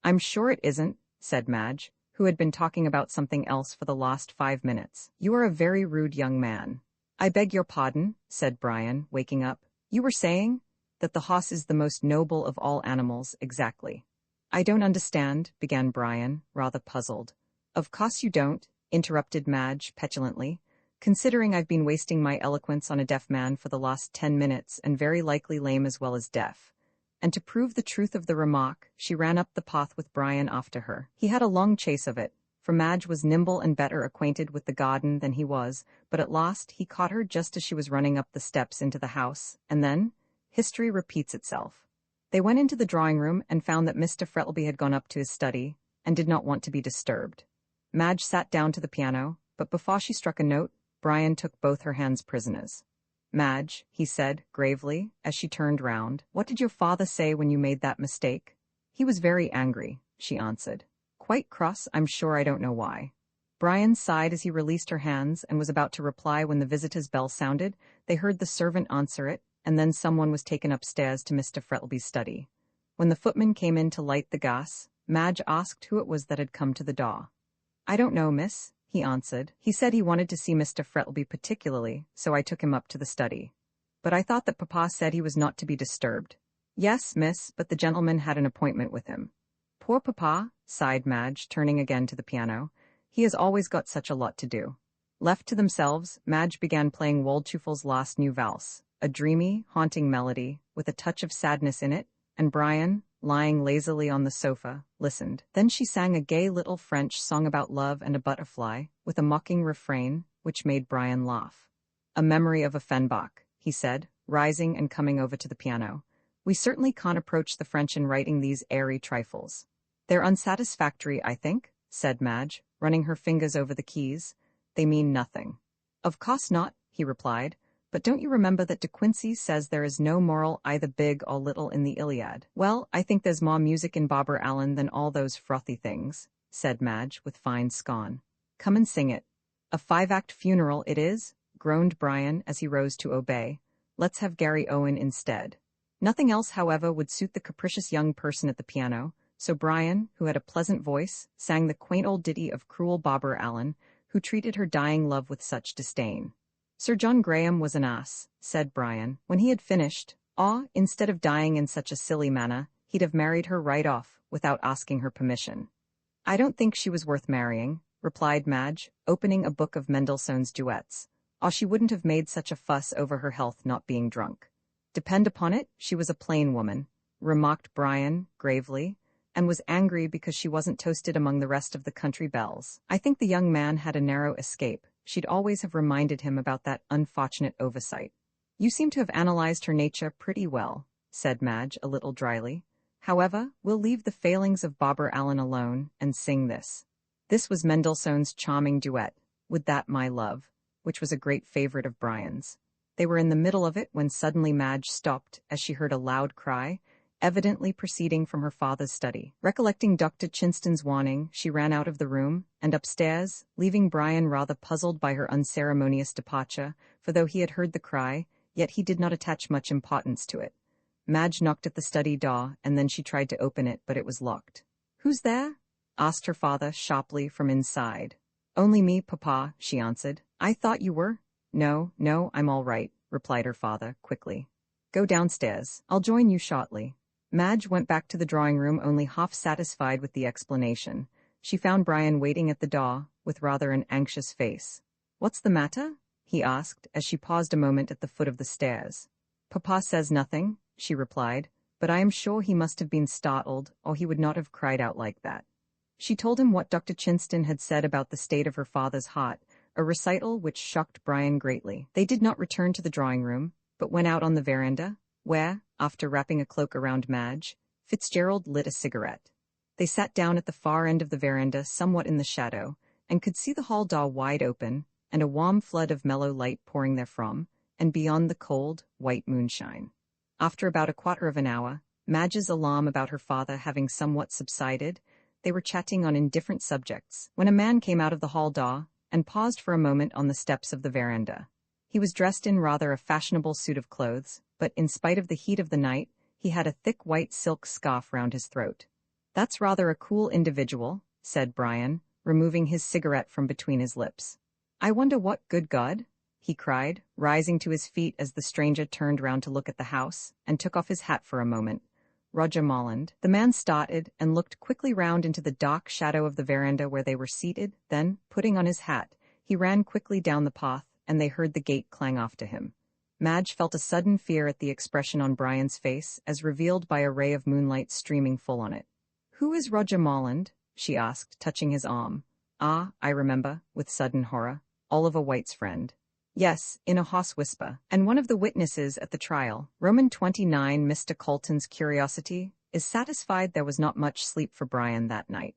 I'm sure it isn't, said Madge, who had been talking about something else for the last 5 minutes. You are a very rude young man. I beg your pardon, said Brian, waking up. You were saying? That the horse is the most noble of all animals, exactly. I don't understand, began Brian, rather puzzled. Of course you don't, interrupted Madge petulantly, considering I've been wasting my eloquence on a deaf man for the last 10 minutes and very likely lame as well as deaf. And to prove the truth of the remark, she ran up the path with Brian after her. He had a long chase of it, for Madge was nimble and better acquainted with the garden than he was, but at last he caught her just as she was running up the steps into the house, and then, history repeats itself. They went into the drawing-room and found that Mr. Frettlby had gone up to his study, and did not want to be disturbed. Madge sat down to the piano, but before she struck a note, Brian took both her hands prisoners. Madge, he said, gravely, as she turned round, what did your father say when you made that mistake? He was very angry, she answered. Quite cross, I'm sure I don't know why. Brian sighed as he released her hands and was about to reply when the visitor's bell sounded. They heard the servant answer it, and then someone was taken upstairs to Mr. Frettlby's study. When the footman came in to light the gas, Madge asked who it was that had come to the door. I don't know, miss, he answered. He said he wanted to see Mr. Frettlby particularly, so I took him up to the study. But I thought that Papa said he was not to be disturbed. Yes, miss, but the gentleman had an appointment with him. Poor Papa, sighed Madge, turning again to the piano. He has always got such a lot to do. Left to themselves, Madge began playing Waldteufel's last new valse, a dreamy, haunting melody, with a touch of sadness in it, and Brian, lying lazily on the sofa, listened. Then she sang a gay little French song about love and a butterfly, with a mocking refrain, which made Brian laugh. A memory of Offenbach, he said, rising and coming over to the piano. We certainly can't approach the French in writing these airy trifles. They're unsatisfactory, I think, said Madge, running her fingers over the keys. They mean nothing. Of course not, he replied. But don't you remember that De Quincey says there is no moral either big or little in the Iliad? Well, I think there's more music in Barbara Allen than all those frothy things, said Madge with fine scorn. Come and sing it. A 5-act funeral it is, groaned Brian as he rose to obey. Let's have Gary Owen instead. Nothing else, however, would suit the capricious young person at the piano, so Brian, who had a pleasant voice, sang the quaint old ditty of cruel Barbara Allen, who treated her dying love with such disdain. Sir John Graham was an ass, said Brian. When he had finished, instead of dying in such a silly manner, he'd have married her right off, without asking her permission. I don't think she was worth marrying, replied Madge, opening a book of Mendelssohn's duets. Or she wouldn't have made such a fuss over her health not being drunk. Depend upon it, she was a plain woman, remarked Brian, gravely, and was angry because she wasn't toasted among the rest of the country belles. I think the young man had a narrow escape. She'd always have reminded him about that unfortunate oversight. You seem to have analyzed her nature pretty well, said Madge a little dryly. However, we'll leave the failings of Barbara Allen alone and sing this. This was Mendelssohn's charming duet, With That My Love, which was a great favorite of Brian's. They were in the middle of it when suddenly Madge stopped as she heard a loud cry, evidently proceeding from her father's study. Recollecting Dr. Chinston's warning, she ran out of the room and upstairs, leaving Brian rather puzzled by her unceremonious departure, for though he had heard the cry, yet he did not attach much importance to it. Madge knocked at the study door, and then she tried to open it, but it was locked. Who's there? Asked her father sharply from inside. Only me, Papa, she answered. I thought you were. No, I'm all right, replied her father, quickly. Go downstairs. I'll join you shortly. Madge went back to the drawing-room only half satisfied with the explanation. She found Brian waiting at the door, with rather an anxious face. What's the matter? He asked, as she paused a moment at the foot of the stairs. Papa says nothing, she replied, but I am sure he must have been startled, or he would not have cried out like that. She told him what Dr. Chinston had said about the state of her father's heart, a recital which shocked Brian greatly. They did not return to the drawing room, but went out on the veranda, where, after wrapping a cloak around Madge, Fitzgerald lit a cigarette. They sat down at the far end of the veranda, somewhat in the shadow, and could see the hall door wide open, and a warm flood of mellow light pouring therefrom, and beyond the cold, white moonshine. After about a quarter of an hour, Madge's alarm about her father having somewhat subsided, they were chatting on indifferent subjects, when a man came out of the hall door and paused for a moment on the steps of the veranda. He was dressed in rather a fashionable suit of clothes, but in spite of the heat of the night, he had a thick white silk scarf round his throat. "That's rather a cool individual," said Brian, removing his cigarette from between his lips. "I wonder what, good God?" he cried, rising to his feet as the stranger turned round to look at the house, and took off his hat for a moment. "Roger Molland." The man started and looked quickly round into the dark shadow of the veranda where they were seated, then, putting on his hat, he ran quickly down the path, and they heard the gate clang after him. Madge felt a sudden fear at the expression on Brian's face, as revealed by a ray of moonlight streaming full on it. "Who is Roger Molland?" she asked, touching his arm. "Ah, I remember," with sudden horror. "Oliver White's friend." "Yes," in a hoarse whisper, "and one of the witnesses at the trial. Roman 29. Mr. Colton's curiosity is satisfied there was not much sleep for Brian that night.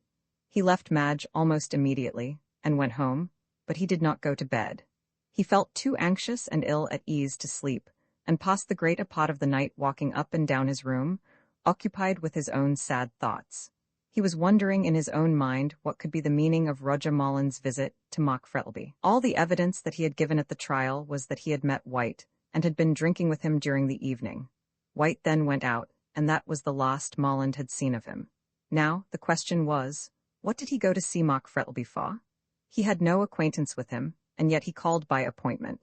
He left Madge almost immediately, and went home, but he did not go to bed. He felt too anxious and ill at ease to sleep, and passed the greater part of the night walking up and down his room, occupied with his own sad thoughts. He was wondering in his own mind what could be the meaning of Roger Molland's visit to Mark Frettlby. All the evidence that he had given at the trial was that he had met White, and had been drinking with him during the evening. White then went out, and that was the last Molland had seen of him. Now, the question was, what did he go to see Mark Frettlby for? He had no acquaintance with him, and yet he called by appointment.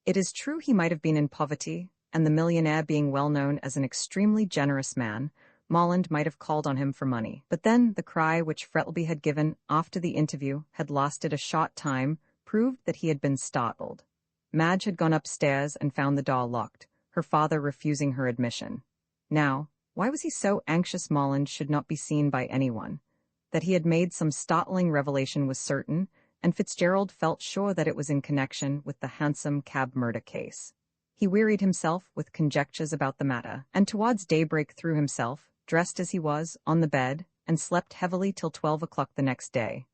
It is true he might have been in poverty, and the millionaire being well known as an extremely generous man, Molland might have called on him for money. But then the cry which Frettlby had given after the interview had lasted a short time proved that he had been startled. Madge had gone upstairs and found the door locked, her father refusing her admission. Now, why was he so anxious Molland should not be seen by anyone? That he had made some startling revelation was certain, and Fitzgerald felt sure that it was in connection with the Hansom cab murder case. He wearied himself with conjectures about the matter, and towards daybreak threw himself, dressed as he was, on the bed, and slept heavily till 12 o'clock the next day.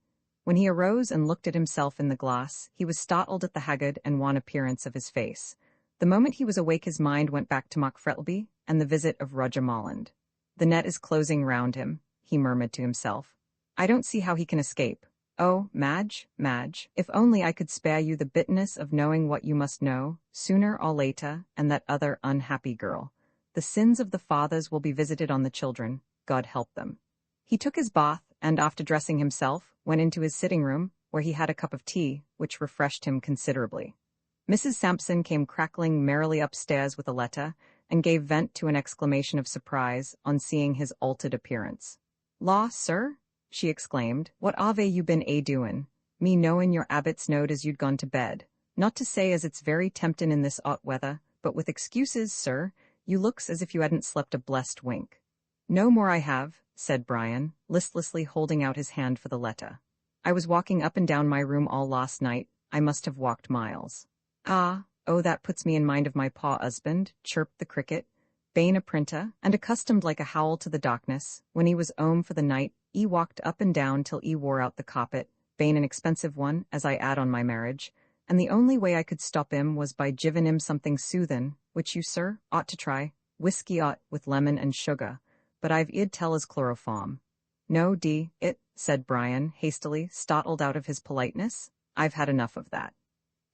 When he arose and looked at himself in the glass, he was startled at the haggard and wan appearance of his face. The moment he was awake his mind went back to Mark Frettlby and the visit of Roger Molland. "The net is closing round him," he murmured to himself. "I don't see how he can escape. Oh, Madge, Madge, if only I could spare you the bitterness of knowing what you must know, sooner or later, and that other unhappy girl. The sins of the fathers will be visited on the children, God help them." He took his bath, and after dressing himself, went into his sitting room, where he had a cup of tea, which refreshed him considerably. Mrs. Sampson came crackling merrily upstairs with a letter, and gave vent to an exclamation of surprise on seeing his altered appearance. "Law, sir?" she exclaimed, "what ave you been doin'? Me knowin' your abbots knowed as you'd gone to bed. Not to say as it's very temptin' in this 'ot weather, but with excuses, sir, you looks as if you hadn't slept a blessed wink." "No more I have," said Brian, listlessly holding out his hand for the letter. "I was walking up and down my room all last night. I must have walked miles." "Oh, that puts me in mind of my paw husband," chirped the cricket. "Bane a printer, and accustomed like a howl to the darkness. When he was 'ome for the night, he walked up and down till he wore out the carpet, bane an expensive one, as I 'ad on my marriage, and the only way I could stop him was by givin' him something soothin', which you, sir, ought to try, whiskey 'ot with lemon and sugar, but I've 'eard tell as chloroform." "No, said Brian, hastily, startled out of his politeness. "I've had enough of that."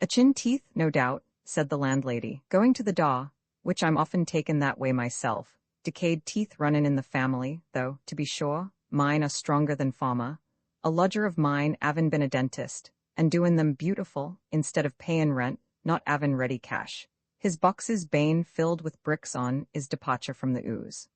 "A chin teeth, no doubt," said the landlady, going to the door, "which I'm often taken that way myself. Decayed teeth runnin' in the family, though, to be sure, mine are stronger than former. A lodger of mine 'avin' been a dentist, and doin' them beautiful, instead of payin' rent, not 'avin' ready cash. His boxes bane filled with bricks on his departure from the ooze."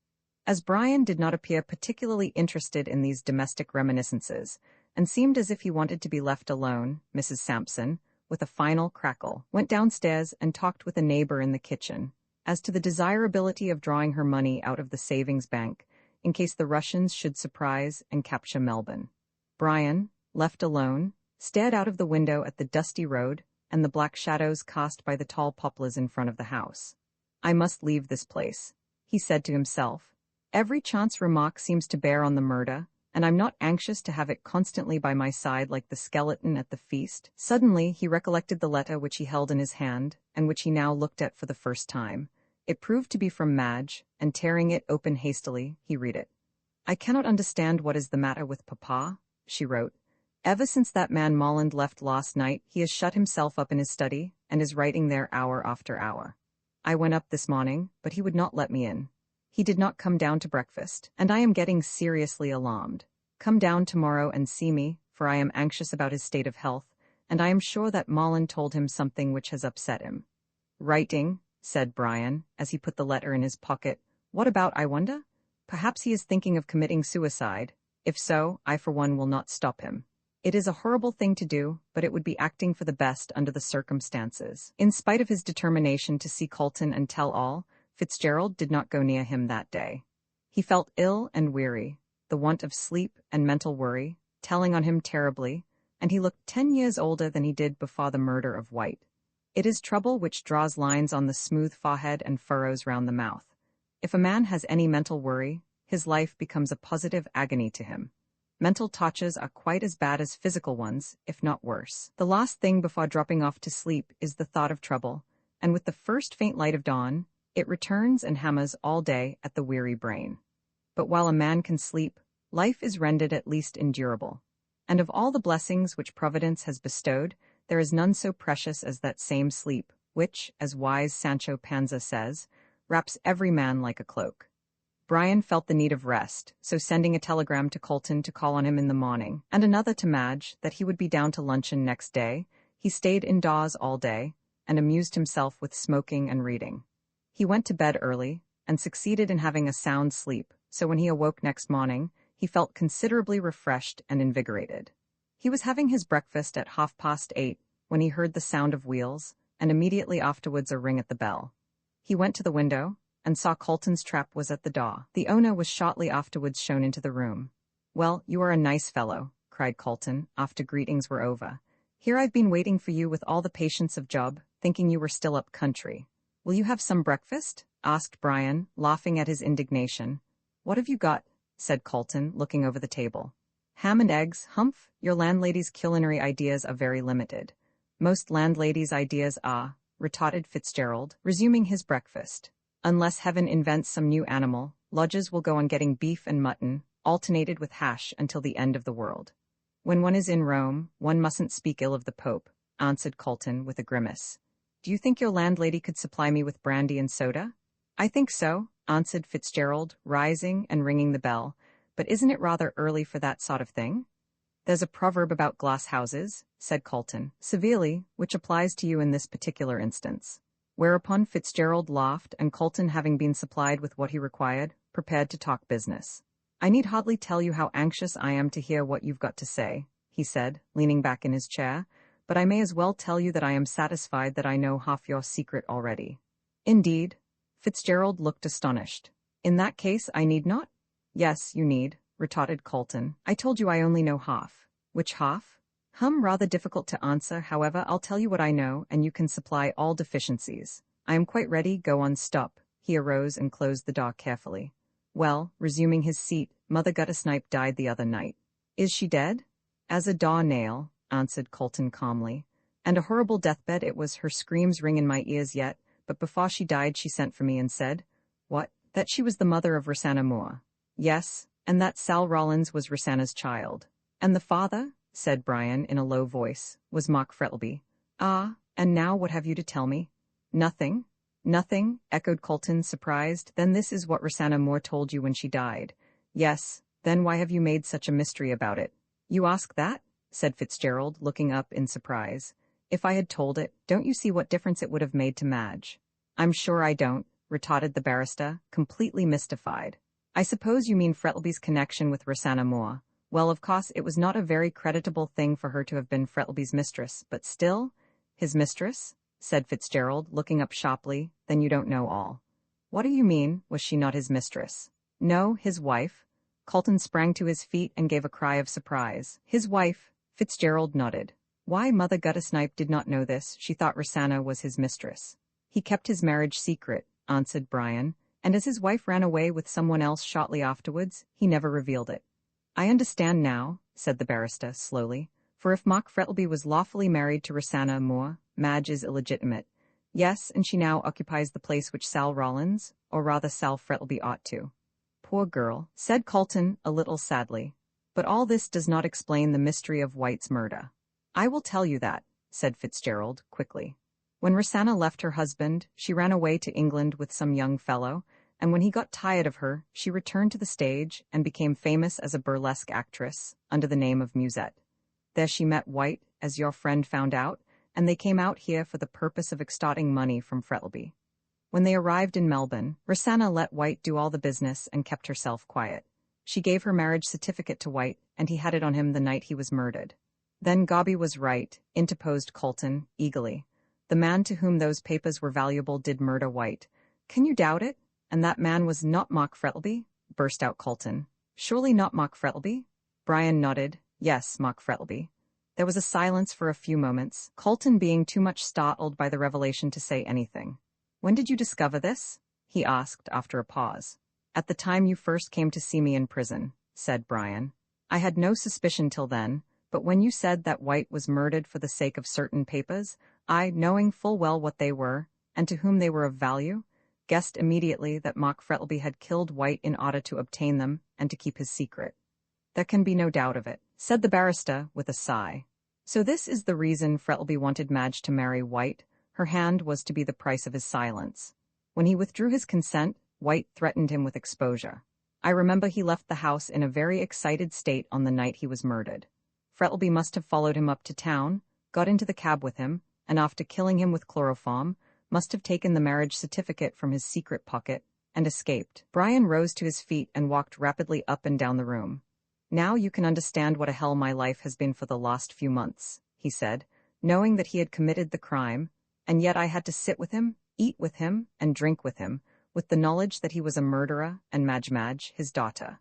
As Brian did not appear particularly interested in these domestic reminiscences, and seemed as if he wanted to be left alone, Mrs. Sampson, with a final crackle, went downstairs and talked with a neighbor in the kitchen as to the desirability of drawing her money out of the savings bank in case the Russians should surprise and capture Melbourne. Brian, left alone, stared out of the window at the dusty road and the black shadows cast by the tall poplars in front of the house. "I must leave this place," he said to himself. "Every chance remark seems to bear on the murder, and I'm not anxious to have it constantly by my side like the skeleton at the feast." Suddenly he recollected the letter which he held in his hand, and which he now looked at for the first time. It proved to be from Madge, and tearing it open hastily, he read it. "I cannot understand what is the matter with Papa," she wrote. "Ever since that man Molland left last night, he has shut himself up in his study, and is writing there hour after hour. I went up this morning, but he would not let me in. He did not come down to breakfast, and I am getting seriously alarmed. Come down tomorrow and see me, for I am anxious about his state of health, and I am sure that Molland told him something which has upset him." "Writing," said Brian, as he put the letter in his pocket. "What about, I wonder? Perhaps he is thinking of committing suicide. If so, I for one will not stop him. It is a horrible thing to do, but it would be acting for the best under the circumstances." In spite of his determination to see Colton and tell all, Fitzgerald did not go near him that day. He felt ill and weary, the want of sleep and mental worry telling on him terribly, and he looked 10 years older than he did before the murder of White. It is trouble which draws lines on the smooth forehead and furrows round the mouth. If a man has any mental worry, his life becomes a positive agony to him. Mental tortures are quite as bad as physical ones, if not worse. The last thing before dropping off to sleep is the thought of trouble, and with the first faint light of dawn, it returns and hammers all day at the weary brain. But while a man can sleep, life is rendered at least endurable. And of all the blessings which Providence has bestowed, there is none so precious as that same sleep, which, as wise Sancho Panza says, wraps every man like a cloak. Brian felt the need of rest, so sending a telegram to Colton to call on him in the morning, and another to Madge that he would be down to luncheon next day, he stayed indoors all day, and amused himself with smoking and reading. He went to bed early, and succeeded in having a sound sleep, so when he awoke next morning, he felt considerably refreshed and invigorated. He was having his breakfast at 8:30, when he heard the sound of wheels, and immediately afterwards a ring at the bell. He went to the window, and saw Colton's trap was at the door. The owner was shortly afterwards shown into the room. "Well, you are a nice fellow," cried Colton, after greetings were over. "Here I've been waiting for you with all the patience of Job, thinking you were still up country. Will you have some breakfast?" asked Brian, laughing at his indignation. "What have you got?" said Colton, looking over the table. "Ham and eggs, humph. Your landlady's culinary ideas are very limited." "Most landladies' ideas are," retorted Fitzgerald, resuming his breakfast. "Unless heaven invents some new animal, lodgers will go on getting beef and mutton, alternated with hash until the end of the world. When one is in Rome, one mustn't speak ill of the Pope," answered Colton with a grimace. "Do you think your landlady could supply me with brandy and soda?" "I think so," answered Fitzgerald, rising and ringing the bell. "But isn't it rather early for that sort of thing?" "There's a proverb about glass houses," said Colton, severely, "which applies to you in this particular instance." Whereupon Fitzgerald laughed, and Colton, having been supplied with what he required, prepared to talk business. "I need hardly tell you how anxious I am to hear what you've got to say," he said, leaning back in his chair, "but I may as well tell you that I am satisfied that I know half your secret already." "Indeed?" Fitzgerald looked astonished. "In that case I need not?" "Yes, you need," retorted Colton. "I told you I only know half." "Which half?" Rather difficult to answer, however, I'll tell you what I know, and you can supply all deficiencies. I am quite ready, go on, stop." He arose and closed the door carefully. "Well," resuming his seat, "Mother Guttersnipe died the other night." "Is she dead?" "As a door nail," answered Colton calmly. "And a horrible deathbed it was. Her screams ring in my ears yet, but before she died she sent for me and said—" "What?" "That she was the mother of Rosanna Moore." "Yes, and that Sal Rollins was Rosanna's child." "And the father," said Brian in a low voice, "was Mark Frettlby." "Ah, and now what have you to tell me?" "Nothing." "Nothing?" echoed Colton, surprised. "Then this is what Rosanna Moore told you when she died." "Yes." "Then why have you made such a mystery about it?" "You ask that?" said Fitzgerald, looking up in surprise. "If I had told it, don't you see what difference it would have made to Madge?" "I'm sure I don't," retorted the barrister, completely mystified. "I suppose you mean Frettlby's connection with Rosanna Moore. Well, of course, it was not a very creditable thing for her to have been Frettlby's mistress, but still—" "His mistress?" said Fitzgerald, looking up sharply. "Then you don't know all." "What do you mean? Was she not his mistress?" "No, his wife." Colton sprang to his feet and gave a cry of surprise. "His wife?" Fitzgerald nodded. Why Mother Guttersnipe did not know this, she thought Rosanna was his mistress. He kept his marriage secret, answered Brian, and as his wife ran away with someone else shortly afterwards, he never revealed it. I understand now, said the barrister, slowly, for if Mark Frettlby was lawfully married to Rosanna Moore, Madge is illegitimate. Yes, and she now occupies the place which Sal Rollins, or rather Sal Frettlby, ought to. Poor girl, said Colton, a little sadly. But all this does not explain the mystery of White's murder. I will tell you that, said Fitzgerald, quickly. When Rosanna left her husband, she ran away to England with some young fellow, and when he got tired of her, she returned to the stage and became famous as a burlesque actress, under the name of Musette. There she met White, as your friend found out, and they came out here for the purpose of extorting money from Frettlby. When they arrived in Melbourne, Rosanna let White do all the business and kept herself quiet. She gave her marriage certificate to White, and he had it on him the night he was murdered. Then Gobby was right, interposed Colton, eagerly. The man to whom those papers were valuable did murder White. Can you doubt it? And that man was not Mark Frettlby? Burst out Colton. Surely not Mark Frettlby? Brian nodded. Yes, Mark Frettlby. There was a silence for a few moments, Colton being too much startled by the revelation to say anything. When did you discover this? He asked after a pause. At the time you first came to see me in prison, said Brian. I had no suspicion till then, but when you said that White was murdered for the sake of certain papers, I, knowing full well what they were, and to whom they were of value, guessed immediately that Mark Frettlby had killed White in order to obtain them and to keep his secret. There can be no doubt of it, said the barrister with a sigh. So this is the reason Frettlby wanted Madge to marry White. Her hand was to be the price of his silence. When he withdrew his consent, White threatened him with exposure. I remember he left the house in a very excited state on the night he was murdered. Frettlby must have followed him up to town, got into the cab with him, and after killing him with chloroform, must have taken the marriage certificate from his secret pocket and escaped. Brian rose to his feet and walked rapidly up and down the room. Now you can understand what a hell my life has been for the last few months, he said, knowing that he had committed the crime, and yet I had to sit with him, eat with him, and drink with him, with the knowledge that he was a murderer and Madge, his daughter.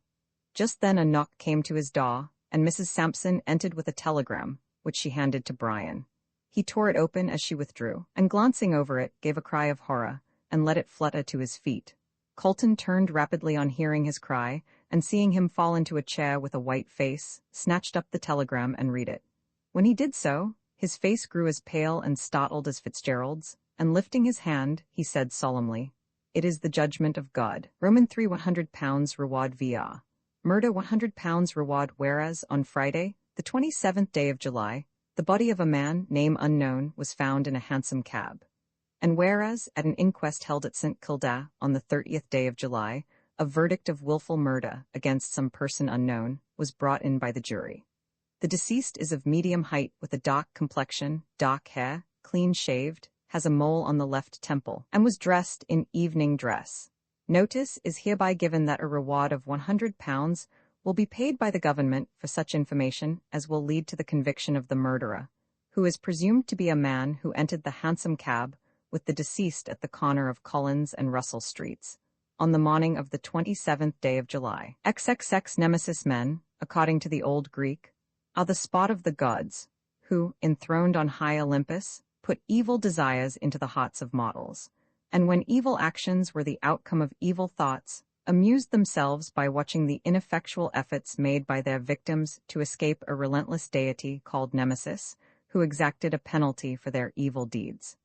Just then a knock came to his door, and Mrs. Sampson entered with a telegram, which she handed to Brian. He tore it open as she withdrew, and glancing over it, gave a cry of horror, and let it flutter to his feet. Colton turned rapidly on hearing his cry, and seeing him fall into a chair with a white face, snatched up the telegram and read it. When he did so, his face grew as pale and startled as Fitzgerald's, and lifting his hand, he said solemnly, It is the judgment of God. Roman 3 £100 reward VR. Murder £100 reward, whereas, on Friday, the 27th day of July, the body of a man, name unknown, was found in a hansom cab. And whereas, at an inquest held at St. Kilda on the 30th day of July, a verdict of willful murder against some person unknown was brought in by the jury. The deceased is of medium height with a dark complexion, dark hair, clean-shaved, has a mole on the left temple, and was dressed in evening dress. Notice is hereby given that a reward of £100 will be paid by the government for such information as will lead to the conviction of the murderer, who is presumed to be a man who entered the hansom cab with the deceased at the corner of Collins and Russell Streets, on the morning of the 27th day of July. XXX Nemesis men, according to the old Greek, are the spot of the gods, who, enthroned on high Olympus, put evil desires into the hearts of mortals, and when evil actions were the outcome of evil thoughts, amused themselves by watching the ineffectual efforts made by their victims to escape a relentless deity called Nemesis, who exacted a penalty for their evil deeds.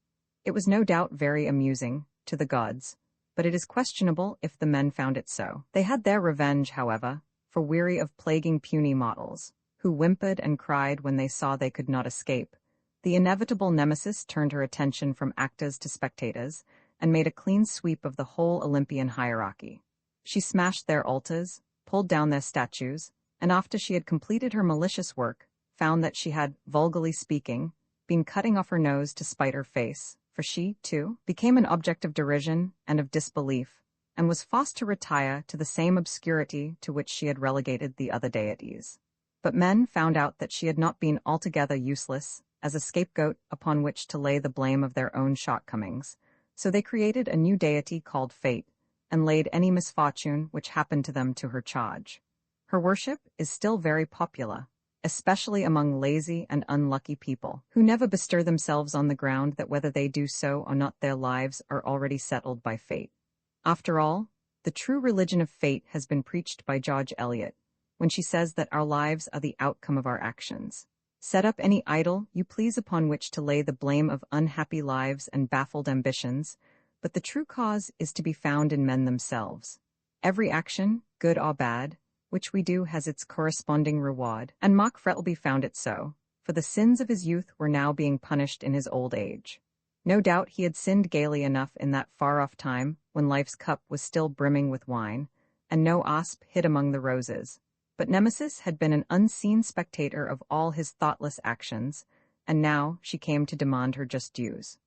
It was no doubt very amusing to the gods, but it is questionable if the men found it so. They had their revenge, however, for weary of plaguing puny mortals, who whimpered and cried when they saw they could not escape. The inevitable Nemesis turned her attention from actors to spectators and made a clean sweep of the whole Olympian hierarchy. She smashed their altars, pulled down their statues, and after she had completed her malicious work, found that she had, vulgarly speaking, been cutting off her nose to spite her face, for she, too, became an object of derision and of disbelief, and was forced to retire to the same obscurity to which she had relegated the other deities. But men found out that she had not been altogether useless as a scapegoat upon which to lay the blame of their own shortcomings, so they created a new deity called Fate, and laid any misfortune which happened to them to her charge. Her worship is still very popular, especially among lazy and unlucky people, who never bestir themselves on the ground that whether they do so or not their lives are already settled by fate. After all, the true religion of fate has been preached by George Eliot, when she says that our lives are the outcome of our actions. Set up any idol you please upon which to lay the blame of unhappy lives and baffled ambitions, but the true cause is to be found in men themselves. Every action, good or bad, which we do has its corresponding reward, and Mark Frettlby found it so, for the sins of his youth were now being punished in his old age. No doubt he had sinned gaily enough in that far-off time when life's cup was still brimming with wine, and no asp hid among the roses. But Nemesis had been an unseen spectator of all his thoughtless actions, and now she came to demand her just dues.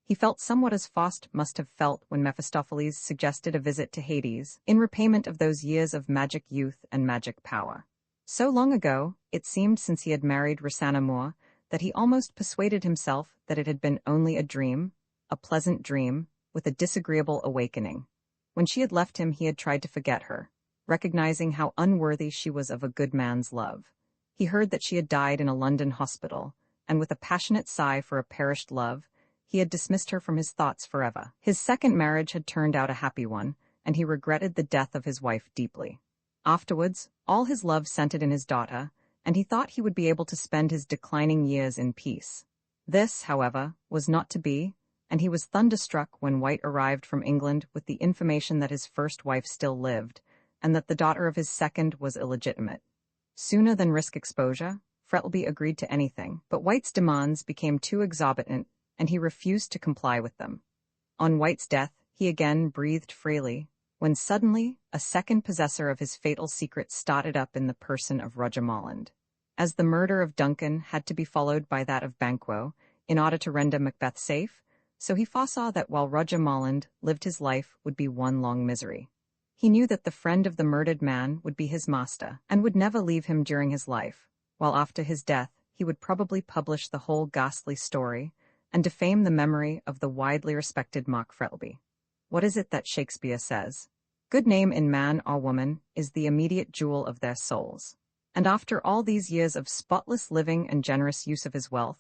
He felt somewhat as Faust must have felt when Mephistopheles suggested a visit to Hades, in repayment of those years of magic youth and magic power. So long ago, it seemed since he had married Rosanna Moore, that he almost persuaded himself that it had been only a dream, a pleasant dream, with a disagreeable awakening. When she had left him, he had tried to forget her, recognizing how unworthy she was of a good man's love. He heard that she had died in a London hospital, and with a passionate sigh for a perished love, he had dismissed her from his thoughts forever. His second marriage had turned out a happy one, and he regretted the death of his wife deeply. Afterwards, all his love centered in his daughter, and he thought he would be able to spend his declining years in peace. This, however, was not to be, and he was thunderstruck when White arrived from England with the information that his first wife still lived, and that the daughter of his second was illegitimate. Sooner than risk exposure, Frettlby agreed to anything, but White's demands became too exorbitant, and he refused to comply with them. On White's death, he again breathed freely, when suddenly a second possessor of his fatal secret started up in the person of Roger Molland. As the murder of Duncan had to be followed by that of Banquo, in order to render Macbeth safe, so he foresaw that while Roger Molland lived his life would be one long misery. He knew that the friend of the murdered man would be his master, and would never leave him during his life, while after his death he would probably publish the whole ghastly story, and defame the memory of the widely respected Mark Frettlby. What is it that Shakespeare says? Good name in man or woman is the immediate jewel of their souls. And after all these years of spotless living and generous use of his wealth,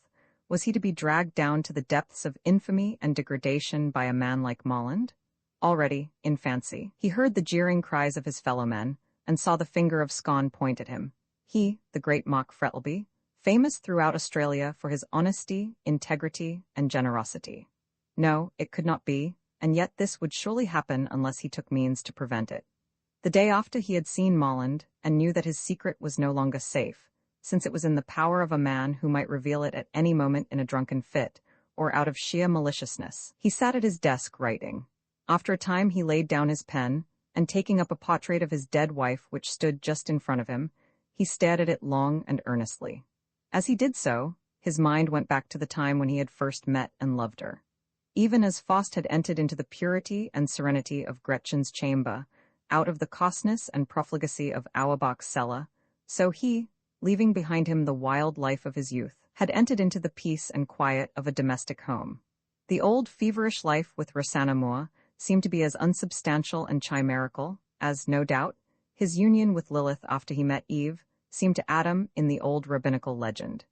was he to be dragged down to the depths of infamy and degradation by a man like Molland? Already, in fancy, he heard the jeering cries of his fellow-men, and saw the finger of scorn point at him. He, the great Mark Frettlby, famous throughout Australia for his honesty, integrity, and generosity. No, it could not be, and yet this would surely happen unless he took means to prevent it. The day after he had seen Molland, and knew that his secret was no longer safe, since it was in the power of a man who might reveal it at any moment in a drunken fit, or out of sheer maliciousness, he sat at his desk writing. After a time he laid down his pen, and taking up a portrait of his dead wife which stood just in front of him, he stared at it long and earnestly. As he did so, his mind went back to the time when he had first met and loved her. Even as Faust had entered into the purity and serenity of Gretchen's chamber, out of the coarseness and profligacy of Auerbach's cellar, so he, leaving behind him the wild life of his youth, had entered into the peace and quiet of a domestic home. The old feverish life with Rosanna Moore seemed to be as unsubstantial and chimerical as, no doubt, his union with Lilith after he met Eve seemed to Adam in the old rabbinical legend.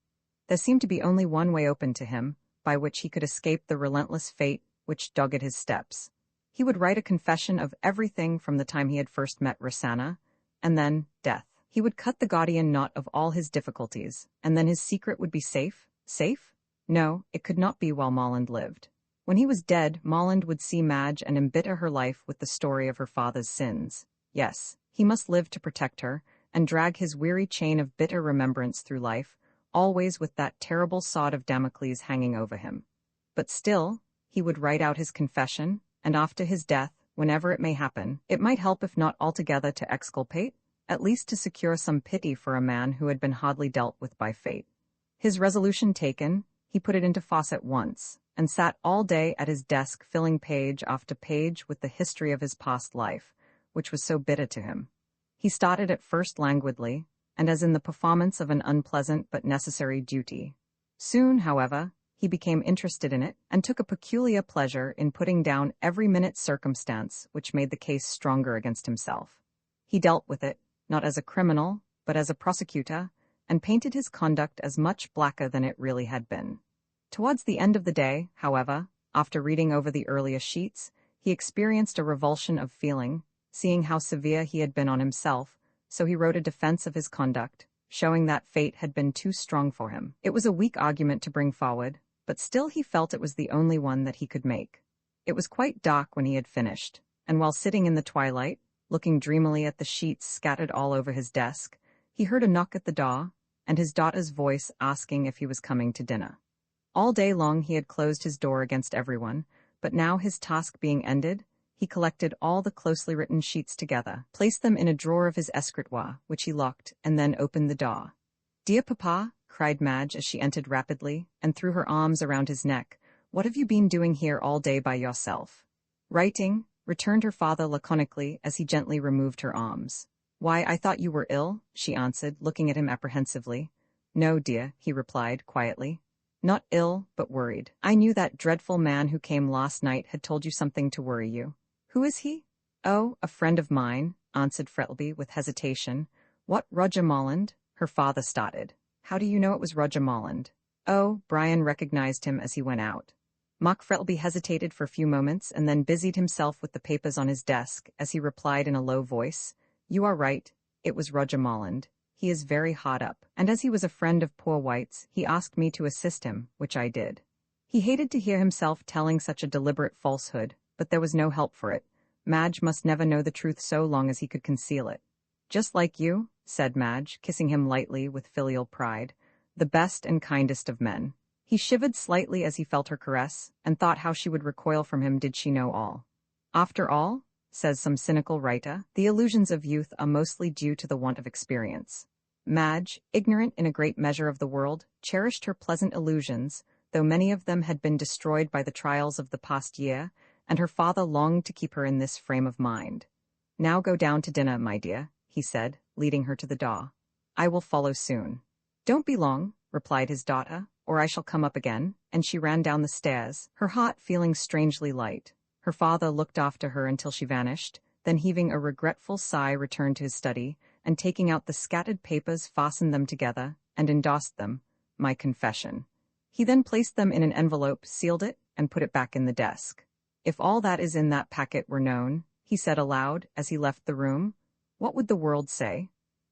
There seemed to be only one way open to him, by which he could escape the relentless fate which dogged his steps. He would write a confession of everything from the time he had first met Rosanna, and then death. He would cut the Gordian knot of all his difficulties, and then his secret would be safe? Safe? No, it could not be while Molland lived. When he was dead, Molland would see Madge and embitter her life with the story of her father's sins. Yes, he must live to protect her, and drag his weary chain of bitter remembrance through life, always with that terrible sword of Damocles hanging over him. But still, he would write out his confession, and after his death, whenever it may happen, it might help if not altogether to exculpate, at least to secure some pity for a man who had been hardly dealt with by fate. His resolution taken, he put it into force at once, and sat all day at his desk filling page after page with the history of his past life, which was so bitter to him. He started at first languidly, and as in the performance of an unpleasant but necessary duty. Soon, however, he became interested in it, and took a peculiar pleasure in putting down every minute circumstance which made the case stronger against himself. He dealt with it, not as a criminal, but as a prosecutor, and painted his conduct as much blacker than it really had been. Towards the end of the day, however, after reading over the earlier sheets, he experienced a revulsion of feeling, seeing how severe he had been on himself, so he wrote a defense of his conduct, showing that fate had been too strong for him. It was a weak argument to bring forward, but still he felt it was the only one that he could make. It was quite dark when he had finished, and while sitting in the twilight, looking dreamily at the sheets scattered all over his desk, he heard a knock at the door, and his daughter's voice asking if he was coming to dinner. All day long he had closed his door against everyone, but now his task being ended, he collected all the closely written sheets together, placed them in a drawer of his escritoire, which he locked, and then opened the door. "Dear Papa," cried Madge as she entered rapidly, and threw her arms around his neck, "what have you been doing here all day by yourself?" "Writing," returned her father laconically as he gently removed her arms. "Why, I thought you were ill," she answered, looking at him apprehensively. "No, dear," he replied quietly. "Not ill, but worried. I knew that dreadful man who came last night had told you something to worry you." "Who is he?" "Oh, a friend of mine," answered Frettlby with hesitation. "What, Roger Molland?" Her father started. "How do you know it was Roger Molland?" "Oh, Brian recognized him as he went out." Mark Frettlby hesitated for a few moments and then busied himself with the papers on his desk as he replied in a low voice, "You are right, it was Roger Molland. He is very hard up, and as he was a friend of poor White's, he asked me to assist him, which I did." He hated to hear himself telling such a deliberate falsehood, but there was no help for it. Madge must never know the truth so long as he could conceal it. "Just like you," said Madge, kissing him lightly with filial pride, "the best and kindest of men." He shivered slightly as he felt her caress, and thought how she would recoil from him did she know all. "After all," says some cynical writer, "the illusions of youth are mostly due to the want of experience." Madge, ignorant in a great measure of the world, cherished her pleasant illusions, though many of them had been destroyed by the trials of the past year, and her father longed to keep her in this frame of mind. "Now go down to dinner, my dear," he said, leading her to the door. "I will follow soon." "Don't be long," replied his daughter, "or I shall come up again," and she ran down the stairs, her heart feeling strangely light. Her father looked after her until she vanished, then heaving a regretful sigh returned to his study, and taking out the scattered papers fastened them together, and endorsed them, "My confession." He then placed them in an envelope, sealed it, and put it back in the desk. "If all that is in that packet were known," he said aloud as he left the room, "what would the world say?"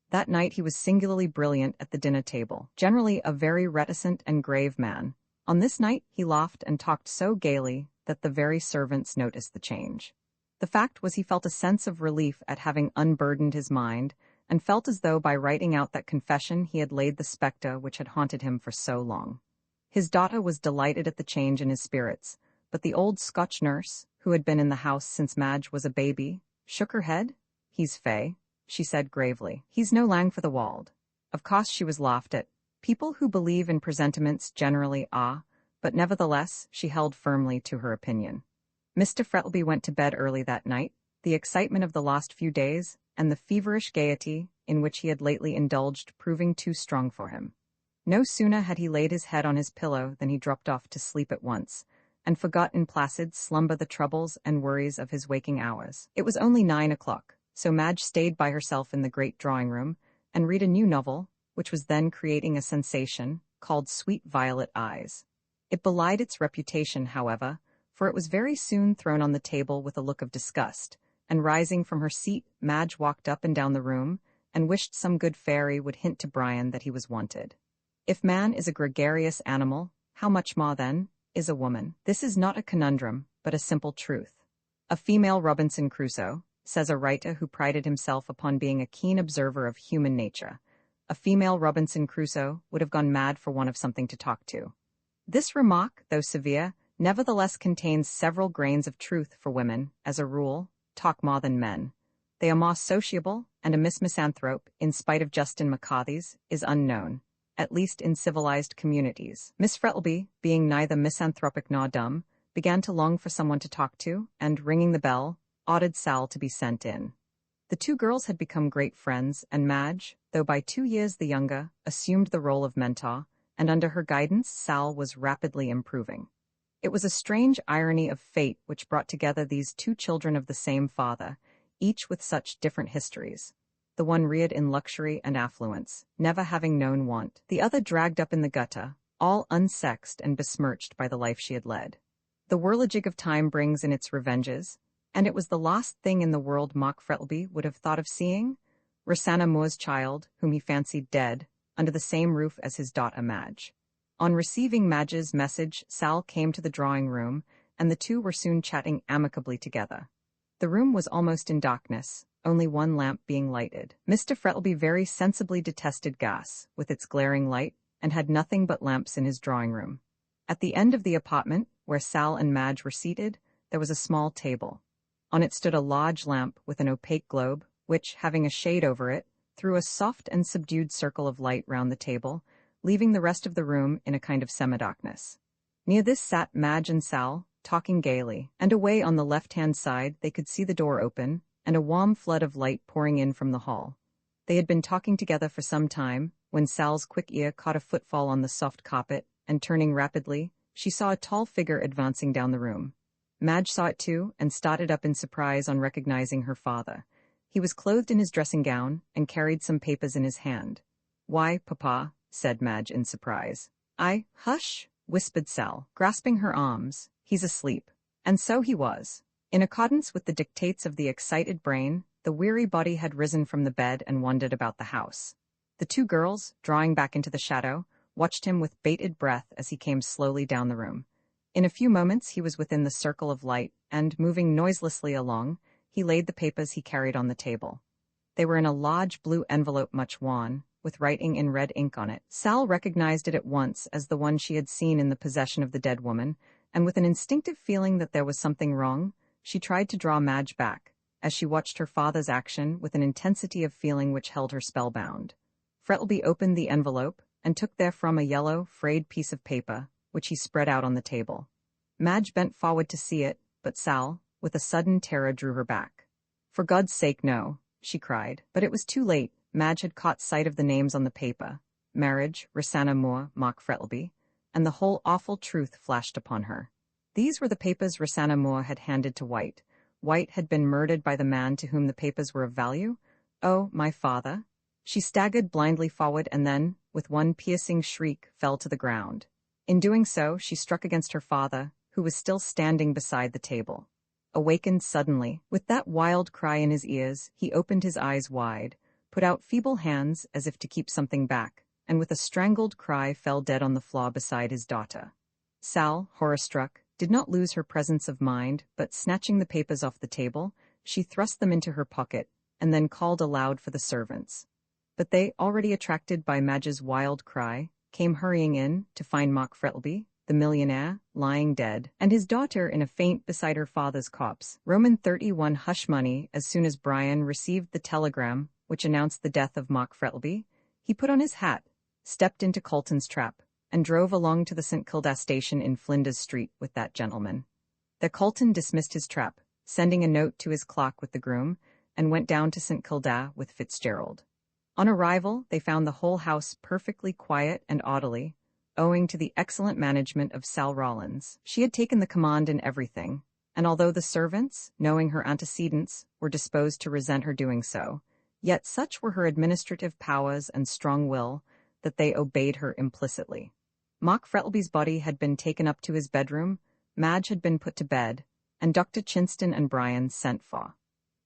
That night he was singularly brilliant at the dinner table, generally a very reticent and grave man. On this night he laughed and talked so gaily that the very servants noticed the change. The fact was he felt a sense of relief at having unburdened his mind, and felt as though by writing out that confession he had laid the spectre which had haunted him for so long. His daughter was delighted at the change in his spirits, but the old Scotch nurse, who had been in the house since Madge was a baby, shook her head. "He's fey," she said gravely. "He's no lang for the wald." Of course she was laughed at. People who believe in presentiments generally are, but nevertheless she held firmly to her opinion. Mr. Frettlby went to bed early that night, the excitement of the last few days, and the feverish gaiety in which he had lately indulged proving too strong for him. No sooner had he laid his head on his pillow than he dropped off to sleep at once, and forgot in placid slumber the troubles and worries of his waking hours. It was only 9 o'clock, so Madge stayed by herself in the great drawing-room, and read a new novel, which was then creating a sensation, called Sweet Violet Eyes. It belied its reputation, however, for it was very soon thrown on the table with a look of disgust, and rising from her seat, Madge walked up and down the room, and wished some good fairy would hint to Brian that he was wanted. If man is a gregarious animal, how much more, then, is a woman? This is not a conundrum, but a simple truth. A female Robinson Crusoe, says a writer who prided himself upon being a keen observer of human nature. A female Robinson Crusoe would have gone mad for want of something to talk to. This remark, though severe, nevertheless contains several grains of truth, for women, as a rule, talk more than men. They are more sociable, and a Miss Misanthrope, in spite of Justin McCarthy's, is unknown, at least in civilized communities. Miss Frettlby, being neither misanthropic nor dumb, began to long for someone to talk to, and, ringing the bell, ordered Sal to be sent in. The two girls had become great friends, and Madge, though by 2 years the younger, assumed the role of mentor, and under her guidance Sal was rapidly improving. It was a strange irony of fate which brought together these two children of the same father, each with such different histories. the one reared in luxury and affluence, never having known want, the other dragged up in the gutter, all unsexed and besmirched by the life she had led. The whirligig of time brings in its revenges, and it was the last thing in the world Mark Frettlby would have thought of seeing, Rosanna Moore's child, whom he fancied dead, under the same roof as his daughter Madge. On receiving Madge's message, Sal came to the drawing room, and the two were soon chatting amicably together. The room was almost in darkness, only one lamp being lighted. Mr. Frettlby very sensibly detested gas, with its glaring light, and had nothing but lamps in his drawing room. At the end of the apartment, where Sal and Madge were seated, there was a small table. On it stood a large lamp with an opaque globe, which, having a shade over it, threw a soft and subdued circle of light round the table, leaving the rest of the room in a kind of semi-darkness. Near this sat Madge and Sal, talking gaily, and away on the left-hand side they could see the door open, and a warm flood of light pouring in from the hall. They had been talking together for some time, when Sal's quick ear caught a footfall on the soft carpet, and turning rapidly, she saw a tall figure advancing down the room. Madge saw it too, and started up in surprise on recognizing her father. He was clothed in his dressing gown, and carried some papers in his hand. "Why, Papa," said Madge in surprise. "Hush," whispered Sal, grasping her arms. "He's asleep." And so he was. In accordance with the dictates of the excited brain, the weary body had risen from the bed and wandered about the house. The two girls, drawing back into the shadow, watched him with bated breath as he came slowly down the room. In a few moments he was within the circle of light, and, moving noiselessly along, he laid the papers he carried on the table. They were in a large blue envelope much worn, with writing in red ink on it. Sal recognized it at once as the one she had seen in the possession of the dead woman, and with an instinctive feeling that there was something wrong, she tried to draw Madge back, as she watched her father's action with an intensity of feeling which held her spellbound. Frettlby opened the envelope, and took therefrom a yellow, frayed piece of paper, which he spread out on the table. Madge bent forward to see it, but Sal, with a sudden terror, drew her back. "For God's sake, no," she cried. But it was too late. Madge had caught sight of the names on the paper: Marriage, Rosanna Moore, Mark Frettlby, and the whole awful truth flashed upon her. These were the papers Rosanna Moore had handed to White. White had been murdered by the man to whom the papers were of value? Oh, my father! She staggered blindly forward and then, with one piercing shriek, fell to the ground. In doing so, she struck against her father, who was still standing beside the table. Awakened suddenly, with that wild cry in his ears, he opened his eyes wide, put out feeble hands as if to keep something back, and with a strangled cry fell dead on the floor beside his daughter. Sal, horror-struck, did not lose her presence of mind, but snatching the papers off the table, she thrust them into her pocket, and then called aloud for the servants. But they, already attracted by Madge's wild cry, came hurrying in to find Mark Frettlby, the millionaire, lying dead, and his daughter in a faint beside her father's corpse. Roman 31 hush money. As soon as Brian received the telegram which announced the death of Mark Frettlby, he put on his hat, stepped into Colton's trap, and drove along to the St. Kilda station in Flinders Street with that gentleman. There Colton dismissed his trap, sending a note to his clock with the groom, and went down to St. Kilda with Fitzgerald. On arrival, they found the whole house perfectly quiet and orderly, owing to the excellent management of Sal Rawlins. She had taken the command in everything, and although the servants, knowing her antecedents, were disposed to resent her doing so, yet such were her administrative powers and strong will that they obeyed her implicitly. Mark Frettlby's body had been taken up to his bedroom, Madge had been put to bed, and Dr. Chinston and Brian sent for.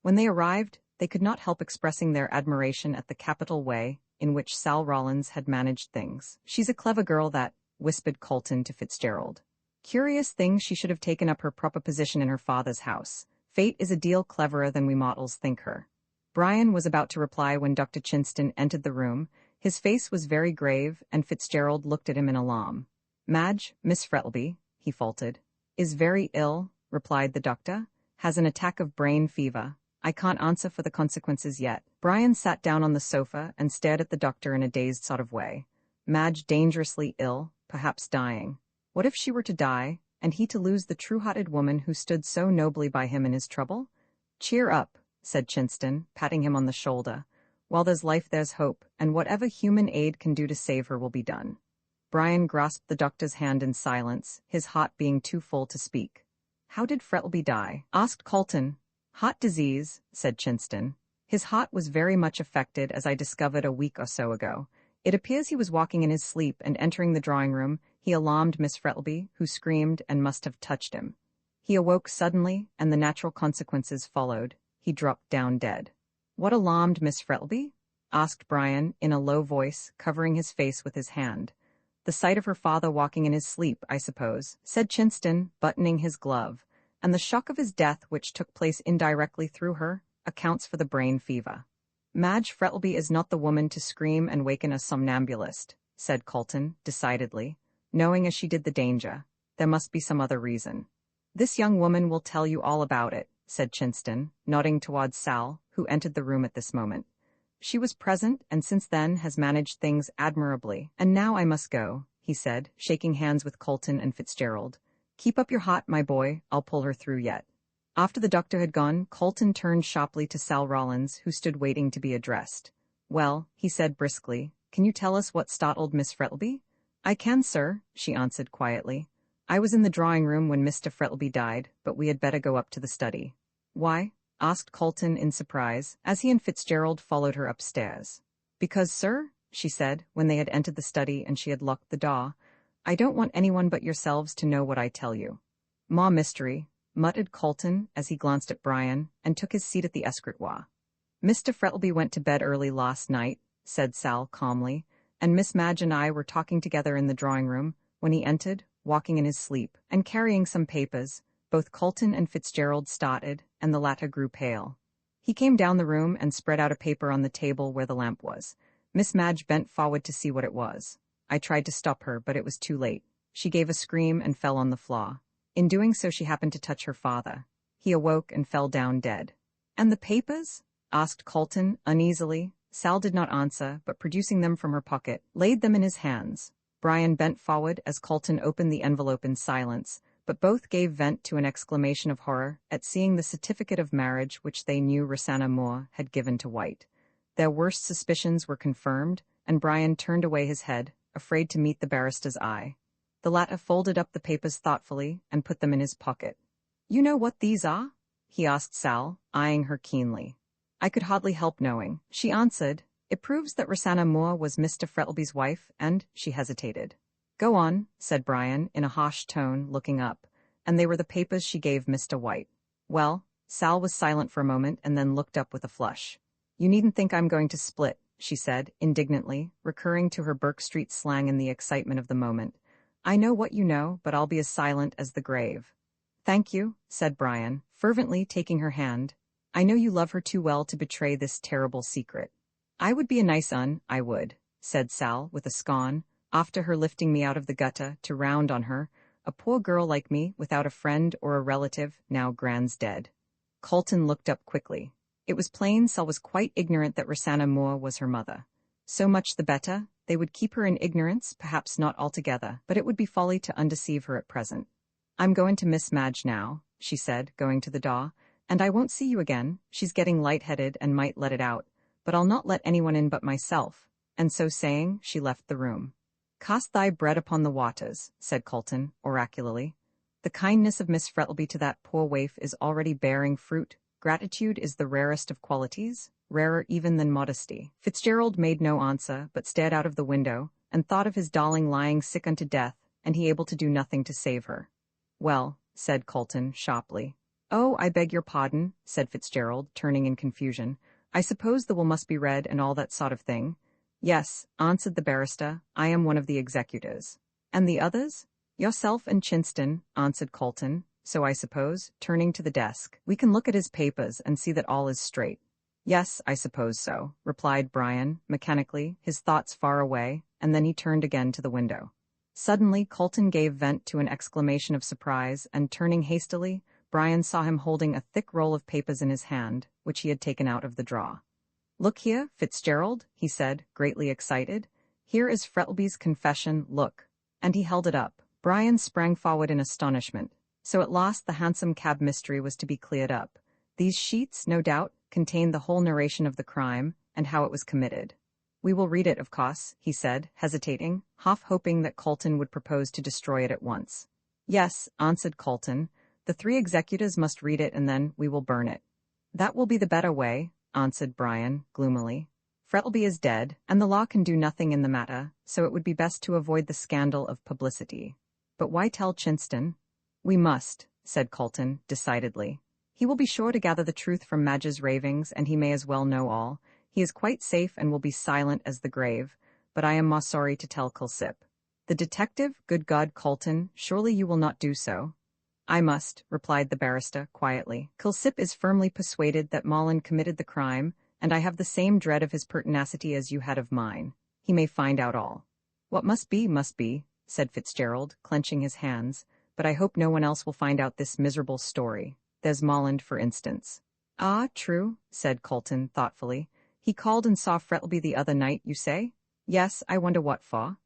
When they arrived, they could not help expressing their admiration at the capital way in which Sal Rawlins had managed things. "She's a clever girl, that," whispered Colton to Fitzgerald. "Curious thing she should have taken up her proper position in her father's house. Fate is a deal cleverer than we mortals think her." Brian was about to reply when Dr. Chinston entered the room. His face was very grave, and Fitzgerald looked at him in alarm. "Madge, Miss Frettlby," he faltered. "Is very ill," replied the doctor. "Has an attack of brain fever. I can't answer for the consequences yet." Brian sat down on the sofa and stared at the doctor in a dazed sort of way. Madge dangerously ill, perhaps dying. What if she were to die, and he to lose the true-hearted woman who stood so nobly by him in his trouble? "Cheer up," said Chinston, patting him on the shoulder. "While there's life there's hope, and whatever human aid can do to save her will be done." Brian grasped the doctor's hand in silence, his heart being too full to speak. "How did Frettlby die?" asked Colton. "Heart disease," said Chinston. His heart was very much affected, as I discovered a week or so ago. It appears he was walking in his sleep, and entering the drawing-room, he alarmed Miss Frettlby, who screamed and must have touched him. He awoke suddenly, and the natural consequences followed. He dropped down dead. What alarmed Miss Frettlby? Asked Brian, in a low voice, covering his face with his hand. The sight of her father walking in his sleep, I suppose, said Chinston, buttoning his glove, and the shock of his death, which took place indirectly through her, accounts for the brain fever. Madge Frettlby is not the woman to scream and waken a somnambulist, said Colton, decidedly, knowing as she did the danger. There must be some other reason. This young woman will tell you all about it, said Chinston, nodding towards Sal, who entered the room at this moment. She was present, and since then has managed things admirably. And now I must go, he said, shaking hands with Colton and Fitzgerald. Keep up your heart, my boy, I'll pull her through yet. After the doctor had gone, Colton turned sharply to Sal Rollins, who stood waiting to be addressed. Well, he said briskly, can you tell us what startled Miss Frettlby? I can, sir, she answered quietly. I was in the drawing-room when Mr. Frettlby died, but we had better go up to the study. Why? Asked Colton in surprise, as he and Fitzgerald followed her upstairs. Because, sir, she said, when they had entered the study and she had locked the door, I don't want anyone but yourselves to know what I tell you. More mystery, muttered Colton as he glanced at Brian, and took his seat at the escritoire. Mr. Frettlby went to bed early last night, said Sal calmly, and Miss Madge and I were talking together in the drawing-room, when he entered, walking in his sleep, and carrying some papers. Both Colton and Fitzgerald started, and the latter grew pale. He came down the room and spread out a paper on the table where the lamp was. Miss Madge bent forward to see what it was. I tried to stop her, but it was too late. She gave a scream and fell on the floor. In doing so, she happened to touch her father. He awoke and fell down dead. And the papers? Asked Colton, uneasily. Sal did not answer, but producing them from her pocket, laid them in his hands. Brian bent forward as Colton opened the envelope in silence, but both gave vent to an exclamation of horror at seeing the certificate of marriage which they knew Rosanna Moore had given to White. Their worst suspicions were confirmed, and Brian turned away his head, afraid to meet the barrister's eye. The latter folded up the papers thoughtfully and put them in his pocket. You know what these are? He asked Sal, eyeing her keenly. I could hardly help knowing, she answered. It proves that Rosanna Moore was Mr. Frettlby's wife, and she hesitated. Go on, said Brian, in a harsh tone, looking up, and they were the papers she gave Mr. White. Well, Sal was silent for a moment and then looked up with a flush. You needn't think I'm going to split, she said, indignantly, recurring to her Burke Street slang in the excitement of the moment. I know what you know, but I'll be as silent as the grave. Thank you, said Brian, fervently taking her hand. I know you love her too well to betray this terrible secret. I would be a nice un, I would, said Sal, with a scorn, after her lifting me out of the gutter to round on her, a poor girl like me, without a friend or a relative, now Gran's dead. Colton looked up quickly. It was plain Sal was quite ignorant that Rosanna Moore was her mother. So much the better. They would keep her in ignorance, perhaps not altogether, but it would be folly to undeceive her at present. I'm going to Miss Madge now, she said, going to the door, and I won't see you again. She's getting light-headed and might let it out, but I'll not let anyone in but myself. And so saying, she left the room. Cast thy bread upon the waters, said Colton, oracularly. The kindness of Miss Frettlby to that poor waif is already bearing fruit. Gratitude is the rarest of qualities, rarer even than modesty. Fitzgerald made no answer, but stared out of the window, and thought of his darling lying sick unto death, and he able to do nothing to save her. Well, said Colton, sharply. Oh, I beg your pardon, said Fitzgerald, turning in confusion. I suppose the will must be read and all that sort of thing. Yes, answered the barrister, I am one of the executors. And the others? Yourself and Chinston, answered Colton. So I suppose, turning to the desk, we can look at his papers and see that all is straight. Yes, I suppose so, replied Brian, mechanically, his thoughts far away, and then he turned again to the window. Suddenly, Colton gave vent to an exclamation of surprise, and turning hastily, Brian saw him holding a thick roll of papers in his hand, which he had taken out of the drawer. Look here, Fitzgerald, he said, greatly excited. Here is Frettlby's confession, look. And he held it up. Brian sprang forward in astonishment. So at last the hansom cab mystery was to be cleared up. These sheets, no doubt, contained the whole narration of the crime, and how it was committed. We will read it, of course, he said, hesitating, half hoping that Colton would propose to destroy it at once. Yes, answered Colton. The 3 executors must read it, and then we will burn it. That will be the better way, answered Brian, gloomily. Frettlby is dead, and the law can do nothing in the matter, so it would be best to avoid the scandal of publicity. But why tell Chinston? We must, said Colton, decidedly. He will be sure to gather the truth from Madge's ravings, and he may as well know all. He is quite safe and will be silent as the grave, but I am more sorry to tell Culsip. The detective? Good God, Colton, surely you will not do so. I must, replied the barrister, quietly. Culsip is firmly persuaded that Molland committed the crime, and I have the same dread of his pertinacity as you had of mine. He may find out all. What must be, said Fitzgerald, clenching his hands, but I hope no one else will find out this miserable story. There's Molland, for instance. Ah, true, said Colton, thoughtfully. He called and saw Frettlby the other night, you say? Yes, I wonder what for.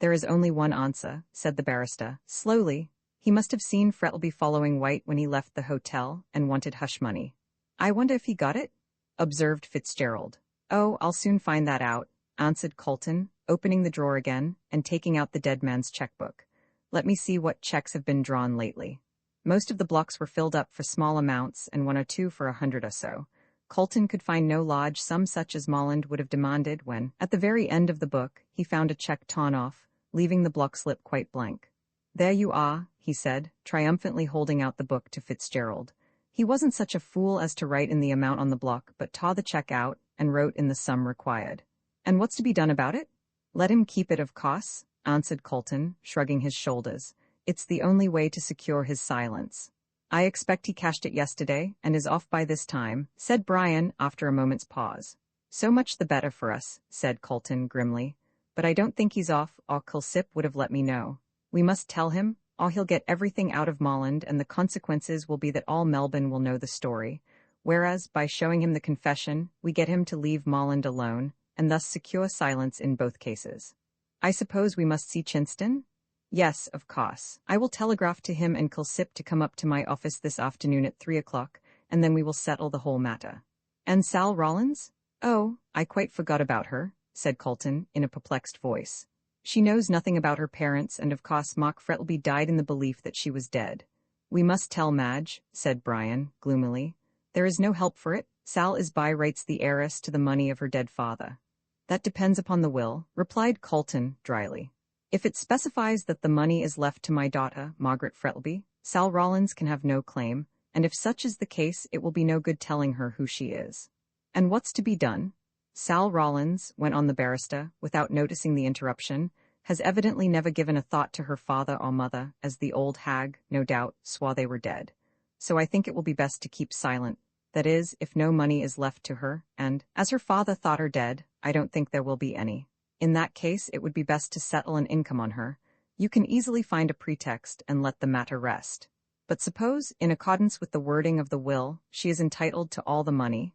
There is only one answer, said the barrister, slowly. He must have seen Frettlby following White when he left the hotel and wanted hush money. I wonder if he got it? Observed Fitzgerald. Oh, I'll soon find that out, answered Colton, opening the drawer again and taking out the dead man's checkbook. Let me see what checks have been drawn lately. Most of the blocks were filled up for small amounts and one or two for 100 or so. Colton could find no large sum such as Molland would have demanded when, at the very end of the book, he found a check torn off, leaving the block slip quite blank. There you are, he said, triumphantly holding out the book to Fitzgerald. He wasn't such a fool as to write in the amount on the block, but tore the check out and wrote in the sum required. And what's to be done about it? Let him keep it, of course, answered Colton, shrugging his shoulders. It's the only way to secure his silence. I expect he cashed it yesterday and is off by this time, said Brian after a moment's pause. So much the better for us, said Colton grimly. But I don't think he's off, or Culsip would have let me know. We must tell him, or he'll get everything out of Molland, and the consequences will be that all Melbourne will know the story, whereas, by showing him the confession, we get him to leave Molland alone, and thus secure silence in both cases. I suppose we must see Chinston? Yes, of course. I will telegraph to him and Culsip to come up to my office this afternoon at 3 o'clock, and then we will settle the whole matter. And Sal Rollins? Oh, I quite forgot about her, said Colton, in a perplexed voice. She knows nothing about her parents, and of course Mark Frettlby died in the belief that she was dead. We must tell Madge, said Brian, gloomily. There is no help for it. Sal is by rights the heiress to the money of her dead father. That depends upon the will, replied Colton, dryly. If it specifies that the money is left to my daughter, Margaret Frettlby, Sal Rollins can have no claim, and if such is the case, it will be no good telling her who she is. And what's to be done? Sal Rollins, went on the barrister, without noticing the interruption, has evidently never given a thought to her father or mother, as the old hag, no doubt, swore they were dead. So I think it will be best to keep silent. That is, if no money is left to her, and, as her father thought her dead, I don't think there will be any. In that case, it would be best to settle an income on her. You can easily find a pretext and let the matter rest. But suppose, in accordance with the wording of the will, she is entitled to all the money.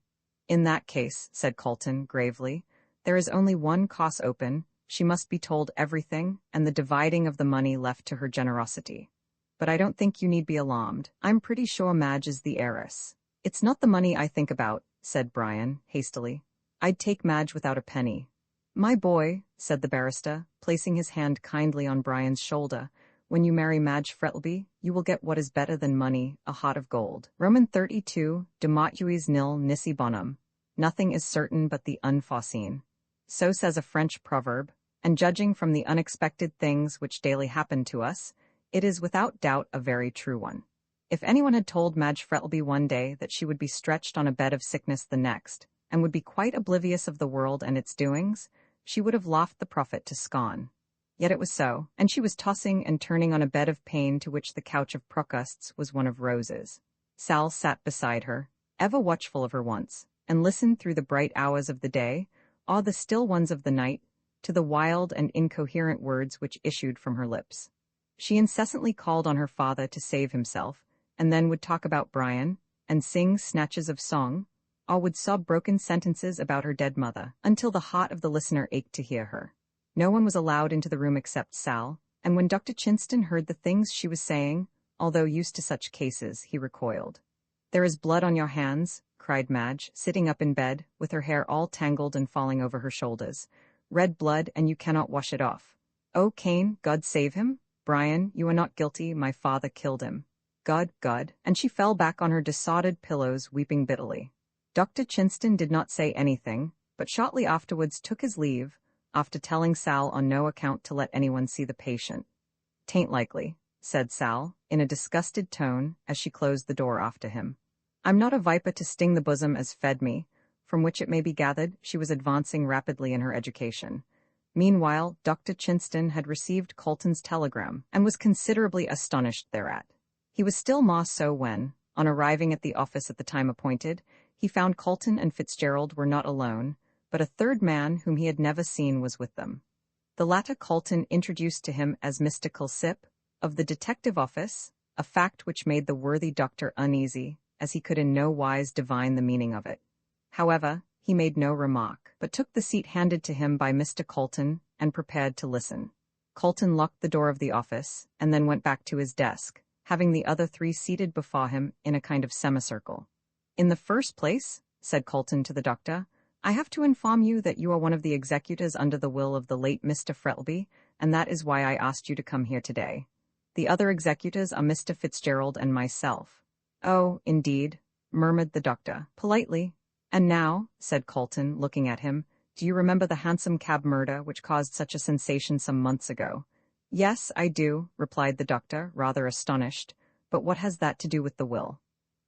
In that case, said Colton, gravely, there is only one course open. She must be told everything, and the dividing of the money left to her generosity. But I don't think you need be alarmed. I'm pretty sure Madge is the heiress. It's not the money I think about, said Brian, hastily. I'd take Madge without a penny. My boy, said the barrister, placing his hand kindly on Brian's shoulder, when you marry Madge Frettlby, you will get what is better than money, a heart of gold. Roman 32, de mortuis nil nisi bonum. Nothing is certain but the unforeseen. So says a French proverb, and judging from the unexpected things which daily happen to us, it is without doubt a very true one. If anyone had told Madge Frettlby one day that she would be stretched on a bed of sickness the next, and would be quite oblivious of the world and its doings, she would have laughed the prophet to scorn. Yet it was so, and she was tossing and turning on a bed of pain to which the couch of Procusts was one of roses. Sal sat beside her, ever watchful of her wants, and listened through the bright hours of the day, or the still ones of the night, to the wild and incoherent words which issued from her lips. She incessantly called on her father to save himself, and then would talk about Brian, and sing snatches of song, or would sob broken sentences about her dead mother, until the heart of the listener ached to hear her. No one was allowed into the room except Sal, and when Dr. Chinston heard the things she was saying, although used to such cases, he recoiled. There is blood on your hands, cried Madge, sitting up in bed, with her hair all tangled and falling over her shoulders. Red blood, and you cannot wash it off. Oh, Cain, God save him! Brian, you are not guilty, my father killed him. God, God, and she fell back on her disordered pillows, weeping bitterly. Dr. Chinston did not say anything, but shortly afterwards took his leave, after telling Sal on no account to let anyone see the patient. "'Tain't likely," said Sal, in a disgusted tone, as she closed the door after him. "I'm not a viper to sting the bosom as fed me," from which it may be gathered she was advancing rapidly in her education. Meanwhile, Dr. Chinston had received Colton's telegram, and was considerably astonished thereat. He was still more so when, on arriving at the office at the time appointed, he found Colton and Fitzgerald were not alone, but a third man whom he had never seen was with them. The latter Colton introduced to him as Mr. Culsip, of the detective office, a fact which made the worthy doctor uneasy, as he could in no wise divine the meaning of it. However, he made no remark, but took the seat handed to him by Mr. Colton, and prepared to listen. Colton locked the door of the office, and then went back to his desk, having the other three seated before him in a kind of semicircle. "In the first place," said Colton to the doctor, "I have to inform you that you are one of the executors under the will of the late Mr. Frettlby, and that is why I asked you to come here today. The other executors are Mr. Fitzgerald and myself." "Oh, indeed," murmured the doctor, politely. "And now," said Colton, looking at him, "do you remember the hansom cab murder which caused such a sensation some months ago?" "Yes, I do," replied the doctor, rather astonished. "But what has that to do with the will?"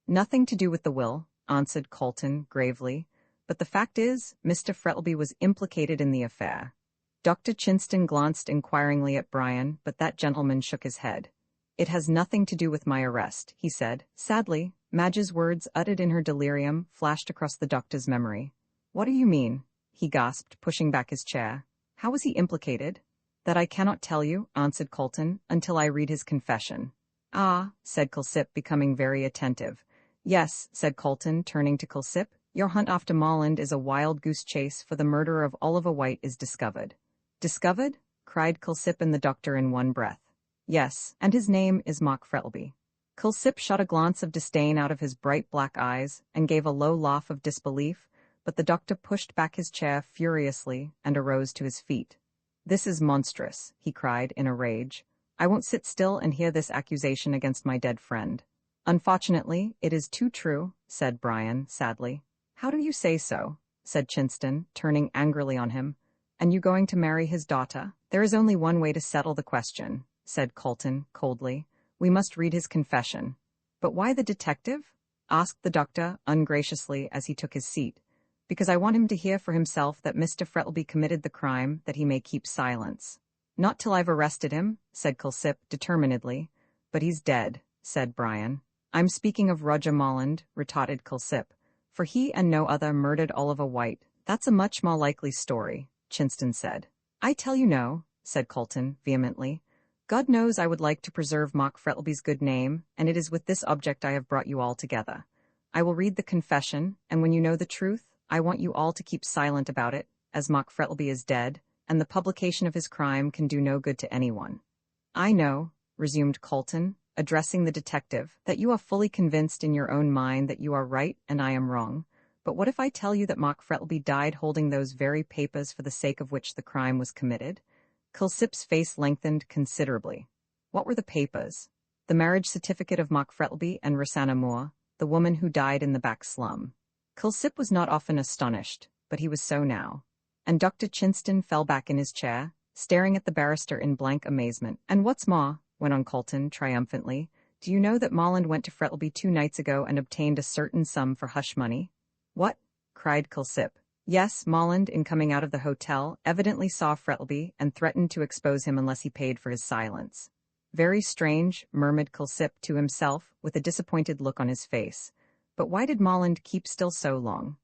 "Nothing to do with the will," answered Colton, gravely. "But the fact is, Mr. Frettlby was implicated in the affair." Dr. Chinston glanced inquiringly at Brian, but that gentleman shook his head. "It has nothing to do with my arrest," he said, sadly. Madge's words, uttered in her delirium, flashed across the doctor's memory. "What do you mean?" he gasped, pushing back his chair. "How was he implicated?" "That I cannot tell you," answered Colton, "until I read his confession." "Ah," said Culsip, becoming very attentive. "Yes," said Colton, turning to Culsip, "your hunt after Molland is a wild goose chase, for the murderer of Oliver White is discovered." "Discovered?" cried Culsip and the doctor in one breath. "Yes, and his name is Mark Frettlby." Culsip shot a glance of disdain out of his bright black eyes, and gave a low laugh of disbelief, but the doctor pushed back his chair furiously, and arose to his feet. "This is monstrous," he cried, in a rage. "I won't sit still and hear this accusation against my dead friend." "Unfortunately, it is too true," said Brian, sadly. "How do you say so?" said Chinston, turning angrily on him. "And you going to marry his daughter?" "There is only one way to settle the question," said Colton, coldly. "We must read his confession." "But why the detective?" asked the doctor, ungraciously, as he took his seat. "Because I want him to hear for himself that Mr. Frettlby committed the crime, that he may keep silence." "Not till I've arrested him," said Culsip, determinedly. "But he's dead," said Brian. "I'm speaking of Roger Molland," retorted Culsip, "for he and no other murdered Oliver White." "That's a much more likely story," Chinston said. "I tell you no," said Colton, vehemently. "God knows I would like to preserve Mark Frettlby's good name, and it is with this object I have brought you all together. I will read the confession, and when you know the truth, I want you all to keep silent about it, as Mark Frettlby is dead, and the publication of his crime can do no good to anyone." "I know," resumed Colton, addressing the detective, "that you are fully convinced in your own mind that you are right and I am wrong. But what if I tell you that Mark Frettlby died holding those very papers for the sake of which the crime was committed?" Culsip's face lengthened considerably. "What were the papers?" "The marriage certificate of Mark Frettlby and Rosanna Moore, the woman who died in the back slum." Culsip was not often astonished, but he was so now. And Dr. Chinston fell back in his chair, staring at the barrister in blank amazement. "And what's more," went on Colton, triumphantly, "do you know that Molland went to Frettlby 2 nights ago and obtained a certain sum for hush money?" "What?" cried Culsip. "Yes, Molland, in coming out of the hotel, evidently saw Frettlby and threatened to expose him unless he paid for his silence." "Very strange," murmured Culsip to himself, with a disappointed look on his face. "But why did Molland keep still so long?"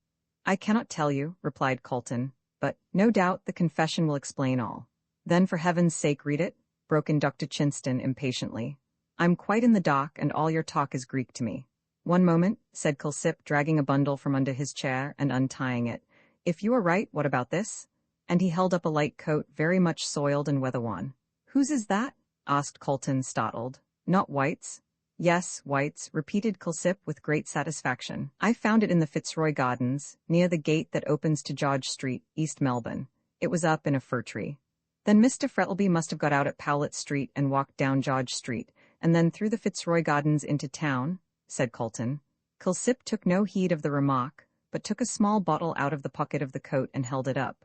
"I cannot tell you," replied Colton, "but, no doubt, the confession will explain all." "Then for heaven's sake read it," broke in Dr. Chinston impatiently. "I'm quite in the dark, and all your talk is Greek to me." "One moment," said Culsip, dragging a bundle from under his chair and untying it. "If you are right, what about this?" And he held up a light coat, very much soiled and weather-worn. "Whose is that?" asked Colton, startled. "Not White's?" "Yes, White's," repeated Culsip with great satisfaction. "I found it in the Fitzroy Gardens, near the gate that opens to George Street, East Melbourne. It was up in a fir tree." "Then Mr. Frettlby must have got out at Powlett Street and walked down George Street, and then through the Fitzroy Gardens into town," said Colton. Culsip took no heed of the remark, but took a small bottle out of the pocket of the coat and held it up.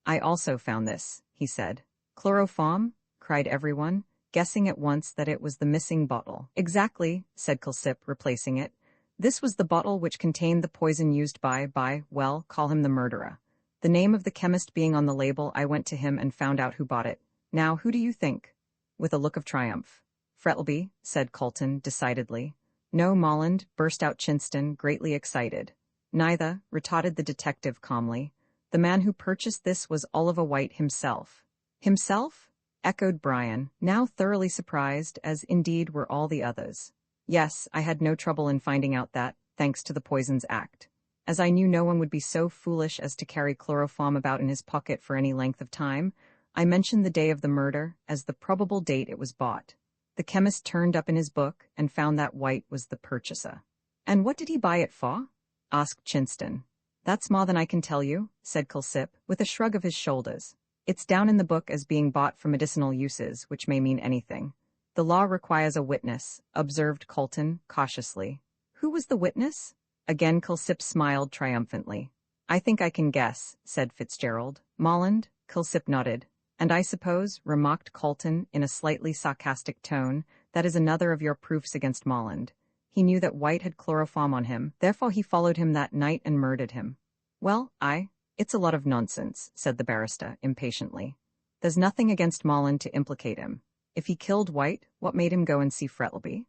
"I also found this," he said. "Chloroform?" cried everyone, guessing at once that it was the missing bottle. "Exactly," said Culsip, replacing it. "This was the bottle which contained the poison used well, call him the murderer. The name of the chemist being on the label, I went to him and found out who bought it. Now, who do you think?" With a look of triumph. "Frettlby," said Colton, decidedly. "No, Molland," burst out Chinston, greatly excited. "Neither," retorted the detective calmly. "The man who purchased this was Oliver White himself." "Himself?" echoed Brian, now thoroughly surprised, as indeed were all the others. "Yes, I had no trouble in finding out that, thanks to the Poisons Act. As I knew no one would be so foolish as to carry chloroform about in his pocket for any length of time, I mentioned the day of the murder as the probable date it was bought. The chemist turned up in his book and found that White was the purchaser." "And what did he buy it for?" asked Chinston. "That's more than I can tell you," said Culsip, with a shrug of his shoulders. "It's down in the book as being bought for medicinal uses, which may mean anything." "The law requires a witness," observed Colton, cautiously. "Who was the witness?" Again Culsip smiled triumphantly. "I think I can guess," said Fitzgerald. "Molland?" Culsip nodded. "And I suppose," remarked Colton in a slightly sarcastic tone, "that is another of your proofs against Molland. He knew that White had chloroform on him, therefore he followed him that night and murdered him." "Well, it's a lot of nonsense," said the barrister, impatiently. "There's nothing against Molland to implicate him. If he killed White, what made him go and see Frettlby?"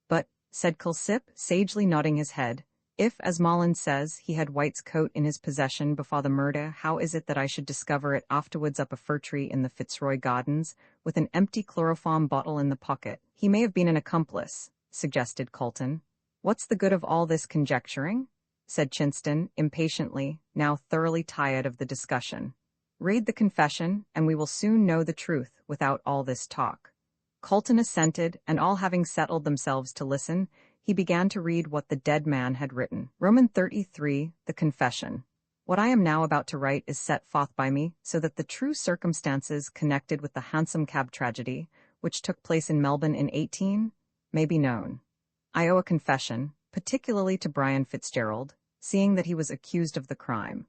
"But," said Culsip, sagely nodding his head, "if, as Molland says, he had White's coat in his possession before the murder, how is it that I should discover it afterwards up a fir tree in the Fitzroy Gardens, with an empty chloroform bottle in the pocket?" "He may have been an accomplice," suggested Colton. "What's the good of all this conjecturing?" said Chinston, impatiently, now thoroughly tired of the discussion. "Read the confession, and we will soon know the truth without all this talk." Colton assented, and all having settled themselves to listen, he began to read what the dead man had written. Roman 33, the confession. "What I am now about to write is set forth by me, so that the true circumstances connected with the Hansom cab tragedy, which took place in Melbourne in 18, may be known. I owe a confession, particularly to Brian Fitzgerald, seeing that he was accused of the crime.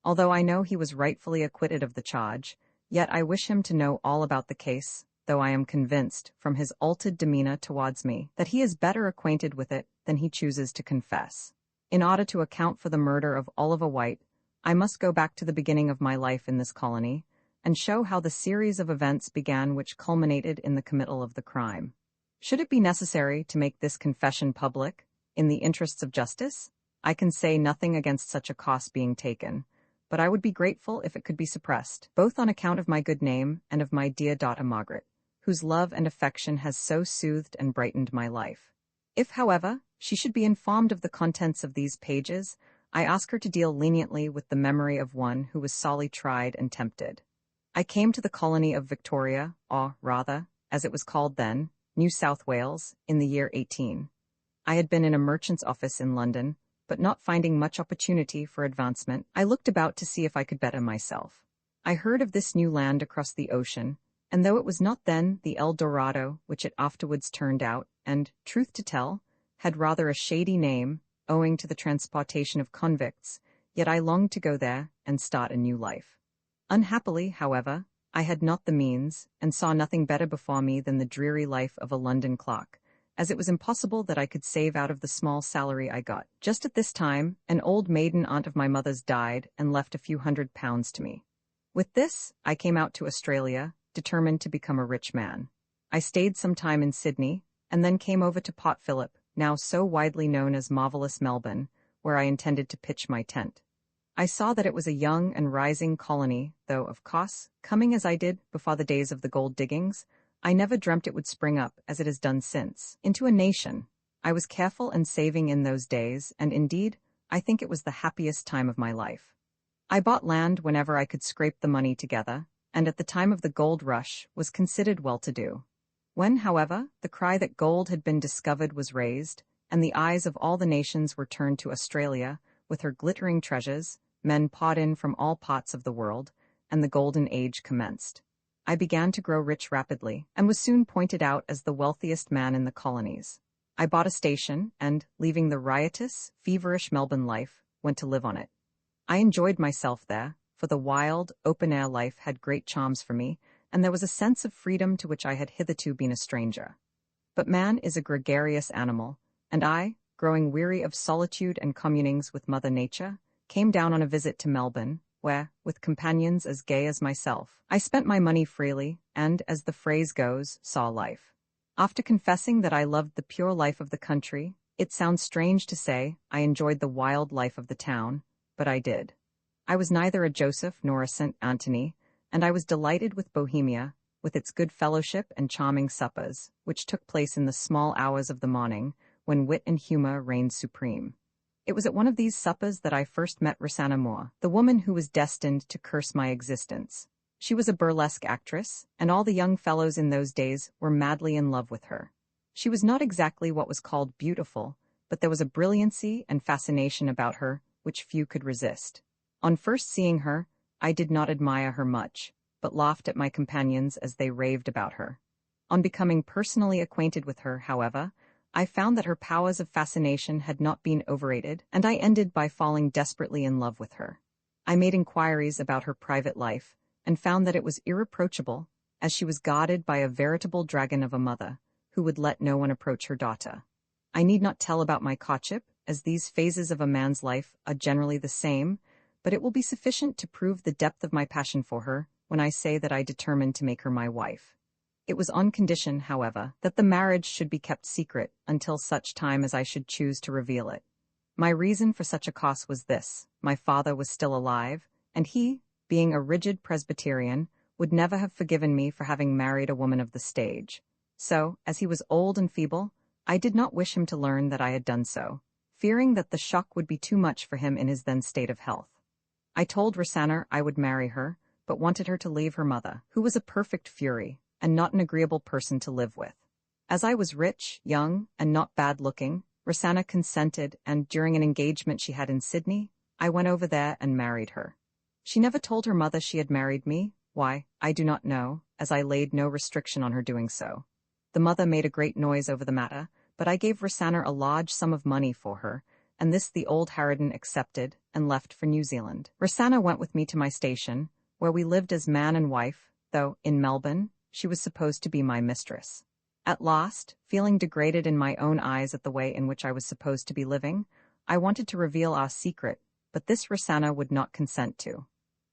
Although I know he was rightfully acquitted of the charge, yet I wish him to know all about the case, though I am convinced, from his altered demeanor towards me, that he is better acquainted with it than he chooses to confess. In order to account for the murder of Oliver White, I must go back to the beginning of my life in this colony, and show how the series of events began which culminated in the committal of the crime. Should it be necessary to make this confession public, in the interests of justice, I can say nothing against such a course being taken, but I would be grateful if it could be suppressed, both on account of my good name and of my dear daughter Margaret, whose love and affection has so soothed and brightened my life. If, however, she should be informed of the contents of these pages, I ask her to deal leniently with the memory of one who was sorely tried and tempted. I came to the colony of Victoria, or rather, as it was called then, New South Wales, in the year 18. I had been in a merchant's office in London, but not finding much opportunity for advancement, I looked about to see if I could better myself. I heard of this new land across the ocean, and though it was not then the El Dorado which it afterwards turned out, and, truth to tell, had rather a shady name, owing to the transportation of convicts, yet I longed to go there and start a new life. Unhappily, however, I had not the means, and saw nothing better before me than the dreary life of a London clerk, as it was impossible that I could save out of the small salary I got. Just at this time, an old maiden aunt of my mother's died and left a few £100s to me. With this, I came out to Australia, determined to become a rich man. I stayed some time in Sydney, and then came over to Port Phillip, now so widely known as marvellous Melbourne, where I intended to pitch my tent. I saw that it was a young and rising colony, though, of course, coming as I did before the days of the gold diggings, I never dreamt it would spring up, as it has done since, into a nation. I was careful and saving in those days, and indeed, I think it was the happiest time of my life. I bought land whenever I could scrape the money together, and at the time of the gold rush was considered well-to-do. When, however, the cry that gold had been discovered was raised, and the eyes of all the nations were turned to Australia, with her glittering treasures, men poured in from all parts of the world, and the golden age commenced. I began to grow rich rapidly, and was soon pointed out as the wealthiest man in the colonies. I bought a station, and, leaving the riotous, feverish Melbourne life, went to live on it. I enjoyed myself there, for the wild, open-air life had great charms for me, and there was a sense of freedom to which I had hitherto been a stranger. But man is a gregarious animal, and I, growing weary of solitude and communings with Mother Nature, came down on a visit to Melbourne, where, with companions as gay as myself, I spent my money freely and, as the phrase goes, saw life. After confessing that I loved the pure life of the country, it sounds strange to say I enjoyed the wild life of the town, but I did. I was neither a Joseph nor a St. Anthony, and I was delighted with Bohemia, with its good fellowship and charming suppers, which took place in the small hours of the morning, when wit and humor reigned supreme. It was at one of these suppers that I first met Rosanna Moore, the woman who was destined to curse my existence. She was a burlesque actress, and all the young fellows in those days were madly in love with her. She was not exactly what was called beautiful, but there was a brilliancy and fascination about her which few could resist. On first seeing her, I did not admire her much, but laughed at my companions as they raved about her. On becoming personally acquainted with her, however, I found that her powers of fascination had not been overrated, and I ended by falling desperately in love with her. I made inquiries about her private life, and found that it was irreproachable, as she was guarded by a veritable dragon of a mother, who would let no one approach her daughter. I need not tell about my courtship, as these phases of a man's life are generally the same, but it will be sufficient to prove the depth of my passion for her when I say that I determined to make her my wife. It was on condition, however, that the marriage should be kept secret until such time as I should choose to reveal it. My reason for such a course was this: my father was still alive, and he, being a rigid Presbyterian, would never have forgiven me for having married a woman of the stage. So, as he was old and feeble, I did not wish him to learn that I had done so, fearing that the shock would be too much for him in his then state of health. I told Rosanna I would marry her, but wanted her to leave her mother, who was a perfect fury, and not an agreeable person to live with. As I was rich, young, and not bad-looking, Rosanna consented, and during an engagement she had in Sydney, I went over there and married her. She never told her mother she had married me. Why, I do not know, as I laid no restriction on her doing so. The mother made a great noise over the matter, but I gave Rosanna a large sum of money for her, and this the old harridan accepted and left for New Zealand. Rosanna went with me to my station, where we lived as man and wife, though, in Melbourne, she was supposed to be my mistress. At last, feeling degraded in my own eyes at the way in which I was supposed to be living, I wanted to reveal our secret, but this Rosanna would not consent to.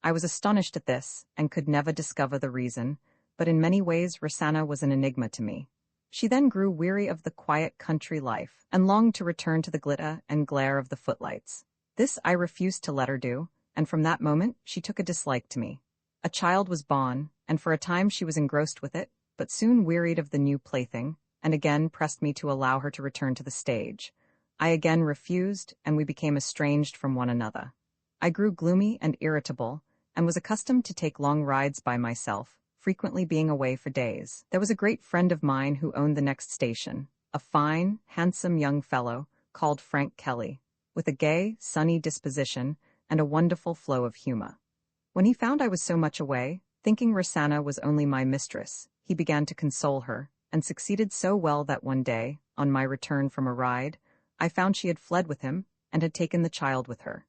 I was astonished at this, and could never discover the reason, but in many ways Rosanna was an enigma to me. She then grew weary of the quiet country life, and longed to return to the glitter and glare of the footlights. This I refused to let her do, and from that moment she took a dislike to me. A child was born, and for a time she was engrossed with it, but soon wearied of the new plaything, and again pressed me to allow her to return to the stage. I again refused, and we became estranged from one another. I grew gloomy and irritable, and was accustomed to take long rides by myself, frequently being away for days. There was a great friend of mine who owned the next station, a fine, handsome young fellow, called Frank Kelly, with a gay, sunny disposition, and a wonderful flow of humor. When he found I was so much away, thinking Rosanna was only my mistress, he began to console her, and succeeded so well that one day, on my return from a ride, I found she had fled with him, and had taken the child with her.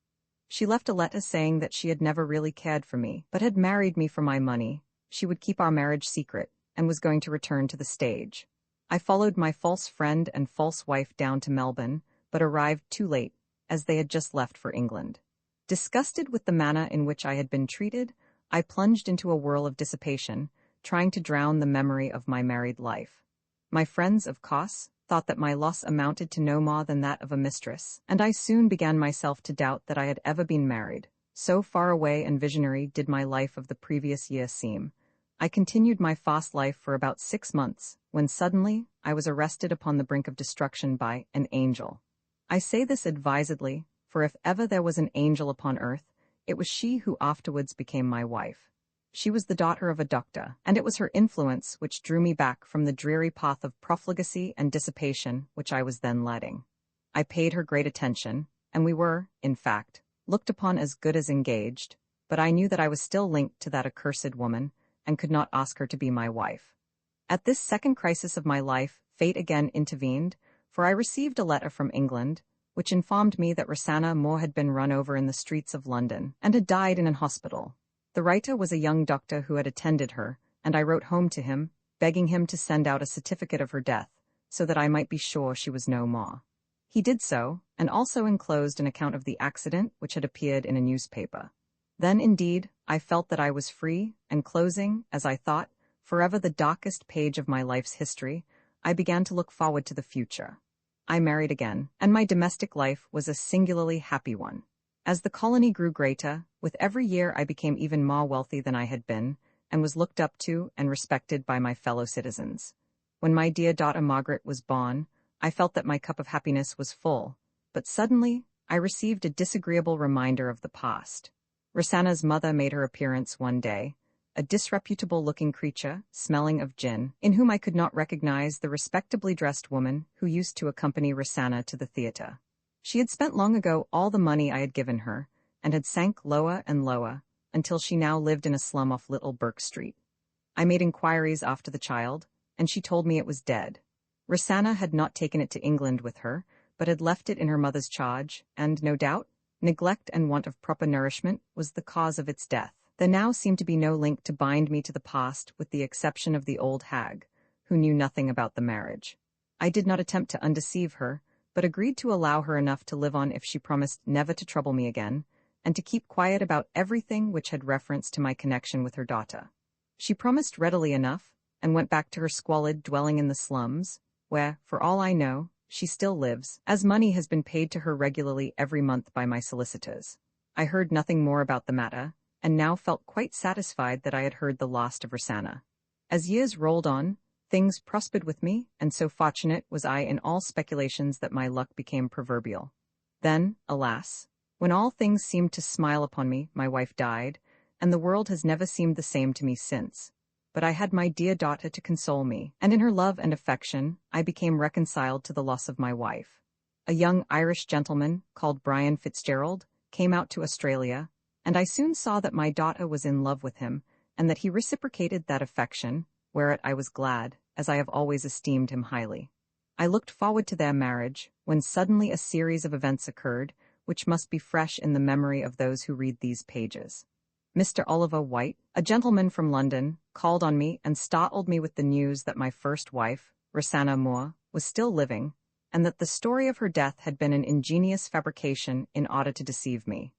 She left a letter saying that she had never really cared for me, but had married me for my money. She would keep our marriage secret, and was going to return to the stage. I followed my false friend and false wife down to Melbourne, but arrived too late, as they had just left for England. Disgusted with the manner in which I had been treated, I plunged into a whirl of dissipation, trying to drown the memory of my married life. My friends, of course, thought that my loss amounted to no more than that of a mistress, and I soon began myself to doubt that I had ever been married. So far away and visionary did my life of the previous year seem. I continued my fast life for about 6 months, when suddenly I was arrested upon the brink of destruction by an angel. I say this advisedly, for if ever there was an angel upon earth, it was she who afterwards became my wife. She was the daughter of a doctor, and it was her influence which drew me back from the dreary path of profligacy and dissipation which I was then leading. I paid her great attention, and we were, in fact, looked upon as good as engaged, but I knew that I was still linked to that accursed woman, and could not ask her to be my wife. At this second crisis of my life, fate again intervened, for I received a letter from England, which informed me that Rosanna Moore had been run over in the streets of London and had died in an hospital. The writer was a young doctor who had attended her, and I wrote home to him, begging him to send out a certificate of her death, so that I might be sure she was no more. He did so, and also enclosed an account of the accident which had appeared in a newspaper. Then, indeed, I felt that I was free, and closing, as I thought, forever the darkest page of my life's history, I began to look forward to the future. I married again, and my domestic life was a singularly happy one. As the colony grew greater, with every year I became even more wealthy than I had been, and was looked up to and respected by my fellow citizens. When my dear daughter Margaret was born, I felt that my cup of happiness was full, but suddenly I received a disagreeable reminder of the past. Rosanna's mother made her appearance one day, a disreputable-looking creature, smelling of gin, in whom I could not recognize the respectably dressed woman who used to accompany Rosanna to the theatre. She had spent long ago all the money I had given her, and had sank lower and lower, until she now lived in a slum off Little Burke Street. I made inquiries after the child, and she told me it was dead. Rosanna had not taken it to England with her, but had left it in her mother's charge, and, no doubt, neglect and want of proper nourishment was the cause of its death. There now seemed to be no link to bind me to the past with the exception of the old hag, who knew nothing about the marriage. I did not attempt to undeceive her, but agreed to allow her enough to live on if she promised never to trouble me again, and to keep quiet about everything which had reference to my connection with her daughter. She promised readily enough, and went back to her squalid dwelling in the slums, where, for all I know, she still lives, as money has been paid to her regularly every month by my solicitors. I heard nothing more about the matter, and now felt quite satisfied that I had heard the last of Rosanna. As years rolled on, things prospered with me, and so fortunate was I in all speculations that my luck became proverbial. Then, alas, when all things seemed to smile upon me, my wife died, and the world has never seemed the same to me since. But I had my dear daughter to console me, and in her love and affection, I became reconciled to the loss of my wife. A young Irish gentleman, called Brian Fitzgerald, came out to Australia, and I soon saw that my daughter was in love with him, and that he reciprocated that affection, whereat I was glad, as I have always esteemed him highly. I looked forward to their marriage, when suddenly a series of events occurred, which must be fresh in the memory of those who read these pages. Mr. Oliver White, a gentleman from London, called on me and startled me with the news that my first wife, Rosanna Moore, was still living, and that the story of her death had been an ingenious fabrication in order to deceive me.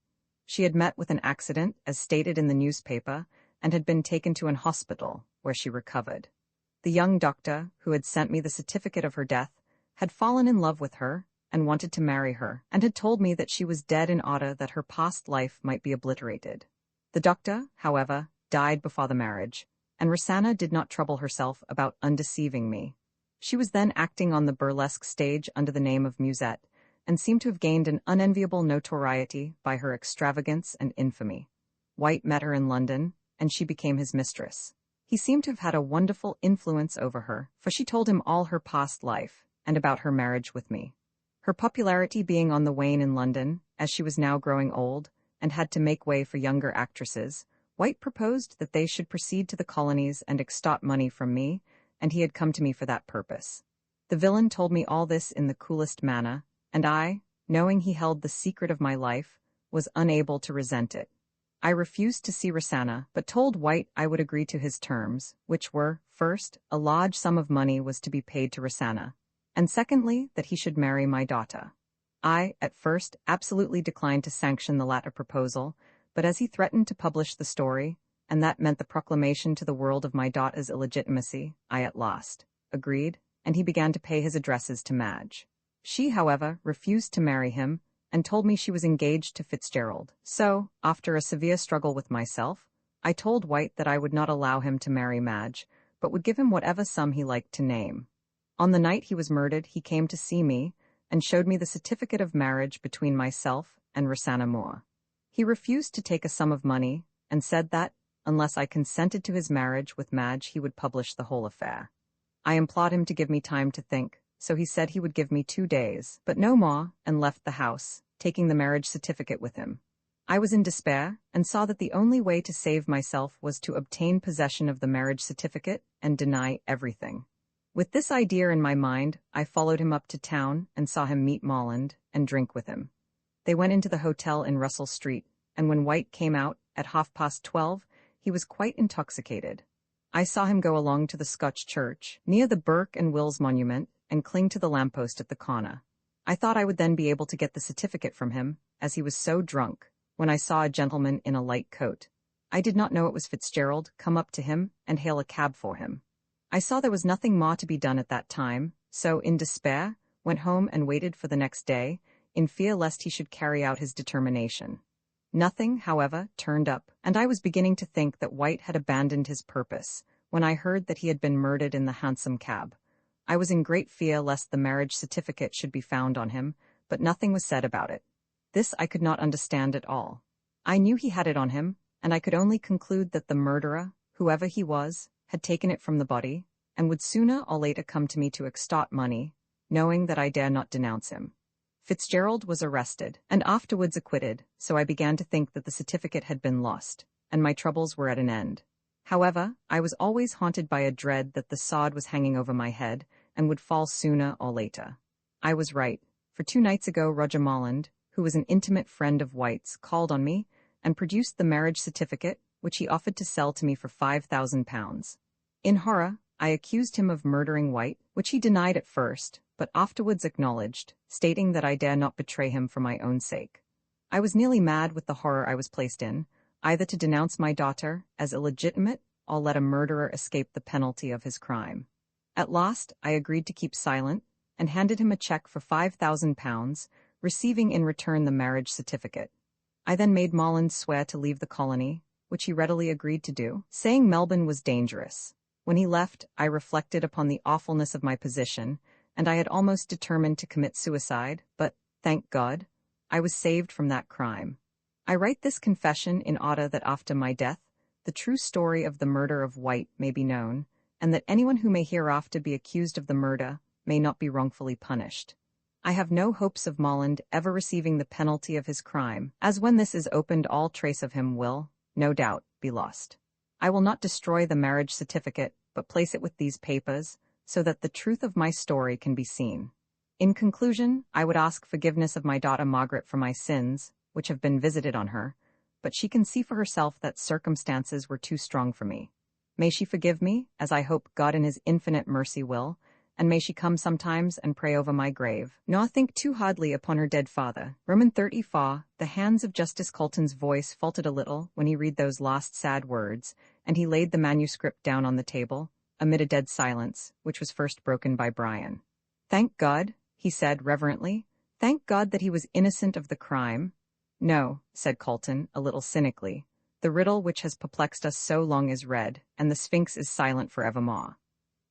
She had met with an accident, as stated in the newspaper, and had been taken to an hospital, where she recovered. The young doctor, who had sent me the certificate of her death, had fallen in love with her, and wanted to marry her, and had told me that she was dead in order that her past life might be obliterated. The doctor, however, died before the marriage, and Rosanna did not trouble herself about undeceiving me. She was then acting on the burlesque stage under the name of Musette, and seemed to have gained an unenviable notoriety by her extravagance and infamy. White met her in London, and she became his mistress. He seemed to have had a wonderful influence over her, for she told him all her past life, and about her marriage with me. Her popularity being on the wane in London, as she was now growing old, and had to make way for younger actresses, White proposed that they should proceed to the colonies and extort money from me, and he had come to me for that purpose. The villain told me all this in the coolest manner, and I, knowing he held the secret of my life, was unable to resent it. I refused to see Rosanna, but told White I would agree to his terms, which were, first, a large sum of money was to be paid to Rosanna, and secondly, that he should marry my daughter. I, at first, absolutely declined to sanction the latter proposal, but as he threatened to publish the story, and that meant the proclamation to the world of my daughter's illegitimacy, I at last agreed, and he began to pay his addresses to Madge. She, however, refused to marry him, and told me she was engaged to Fitzgerald. So, after a severe struggle with myself, I told White that I would not allow him to marry Madge, but would give him whatever sum he liked to name. On the night he was murdered, he came to see me, and showed me the certificate of marriage between myself and Rosanna Moore. He refused to take a sum of money, and said that, unless I consented to his marriage with Madge, he would publish the whole affair. I implored him to give me time to think, so he said he would give me 2 days, but no more, and left the house, taking the marriage certificate with him. I was in despair, and saw that the only way to save myself was to obtain possession of the marriage certificate and deny everything. With this idea in my mind, I followed him up to town and saw him meet Molland and drink with him. They went into the hotel in Russell Street, and when White came out at 12:30, he was quite intoxicated. I saw him go along to the Scotch church, near the Burke and Wills monument, and cling to the lamppost at the corner. I thought I would then be able to get the certificate from him, as he was so drunk, when I saw a gentleman in a light coat. I did not know it was Fitzgerald come up to him and hail a cab for him. I saw there was nothing more to be done at that time, so, in despair, went home and waited for the next day, in fear lest he should carry out his determination. Nothing, however, turned up, and I was beginning to think that White had abandoned his purpose, when I heard that he had been murdered in the Hansom cab. I was in great fear lest the marriage certificate should be found on him, but nothing was said about it. This I could not understand at all. I knew he had it on him, and I could only conclude that the murderer, whoever he was, had taken it from the body, and would sooner or later come to me to extort money, knowing that I dare not denounce him. Fitzgerald was arrested, and afterwards acquitted, so I began to think that the certificate had been lost, and my troubles were at an end. However, I was always haunted by a dread that the sod was hanging over my head, and would fall sooner or later. I was right, for 2 nights ago Roger Molland, who was an intimate friend of White's, called on me, and produced the marriage certificate, which he offered to sell to me for £5,000. In horror, I accused him of murdering White, which he denied at first, but afterwards acknowledged, stating that I dare not betray him for my own sake. I was nearly mad with the horror I was placed in, either to denounce my daughter as illegitimate or let a murderer escape the penalty of his crime. At last, I agreed to keep silent, and handed him a cheque for £5,000, receiving in return the marriage certificate. I then made Molland swear to leave the colony, which he readily agreed to do, saying Melbourne was dangerous. When he left, I reflected upon the awfulness of my position, and I had almost determined to commit suicide, but, thank God, I was saved from that crime. I write this confession in order that after my death, the true story of the murder of White may be known, and that anyone who may hereafter be accused of the murder may not be wrongfully punished. I have no hopes of Molland ever receiving the penalty of his crime, as when this is opened all trace of him will, no doubt, be lost. I will not destroy the marriage certificate, but place it with these papers, so that the truth of my story can be seen. In conclusion, I would ask forgiveness of my daughter Margaret for my sins, which have been visited on her, but she can see for herself that circumstances were too strong for me. May she forgive me, as I hope God in his infinite mercy will, and may she come sometimes and pray over my grave, nor think too hardly upon her dead father. Roman 34. The hands of Justice Colton's voice faltered a little when he read those last sad words, and he laid the manuscript down on the table, amid a dead silence, which was first broken by Brian. "Thank God," he said reverently. "Thank God that he was innocent of the crime." "No," said Colton, a little cynically. "The riddle which has perplexed us so long is read, and the Sphinx is silent for evermore."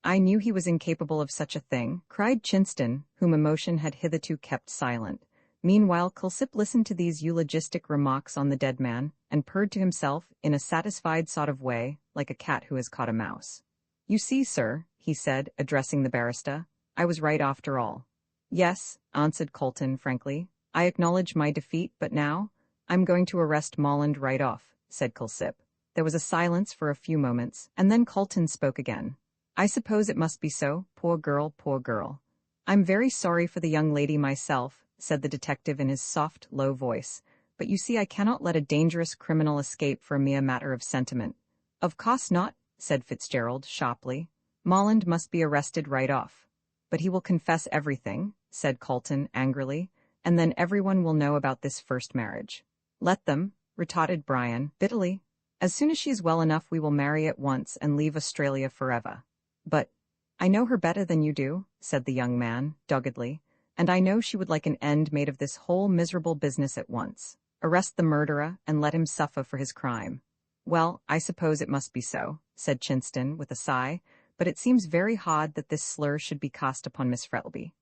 "I knew he was incapable of such a thing," cried Chinston, whom emotion had hitherto kept silent. Meanwhile Culsip listened to these eulogistic remarks on the dead man, and purred to himself, in a satisfied sort of way, like a cat who has caught a mouse. "You see, sir," he said, addressing the barrister, "I was right after all." "Yes," answered Colton frankly, "I acknowledge my defeat, but now, I'm going to arrest Molland right off," said Culsip. There was a silence for a few moments, and then Colton spoke again. "I suppose it must be so, poor girl, poor girl. I'm very sorry for the young lady myself," said the detective in his soft, low voice, "but you see I cannot let a dangerous criminal escape for a mere matter of sentiment." "Of course not," said Fitzgerald sharply. "Molland must be arrested right off." "But he will confess everything," said Colton angrily, "and then everyone will know about this first marriage." "Let them," retorted Brian bitterly. "As soon as she is well enough we will marry at once and leave Australia forever." "But I know her better than you do," said the young man, doggedly, "and I know she would like an end made of this whole miserable business at once. Arrest the murderer and let him suffer for his crime." "Well, I suppose it must be so," said Chinston with a sigh, "but it seems very hard that this slur should be cast upon Miss Frettlby."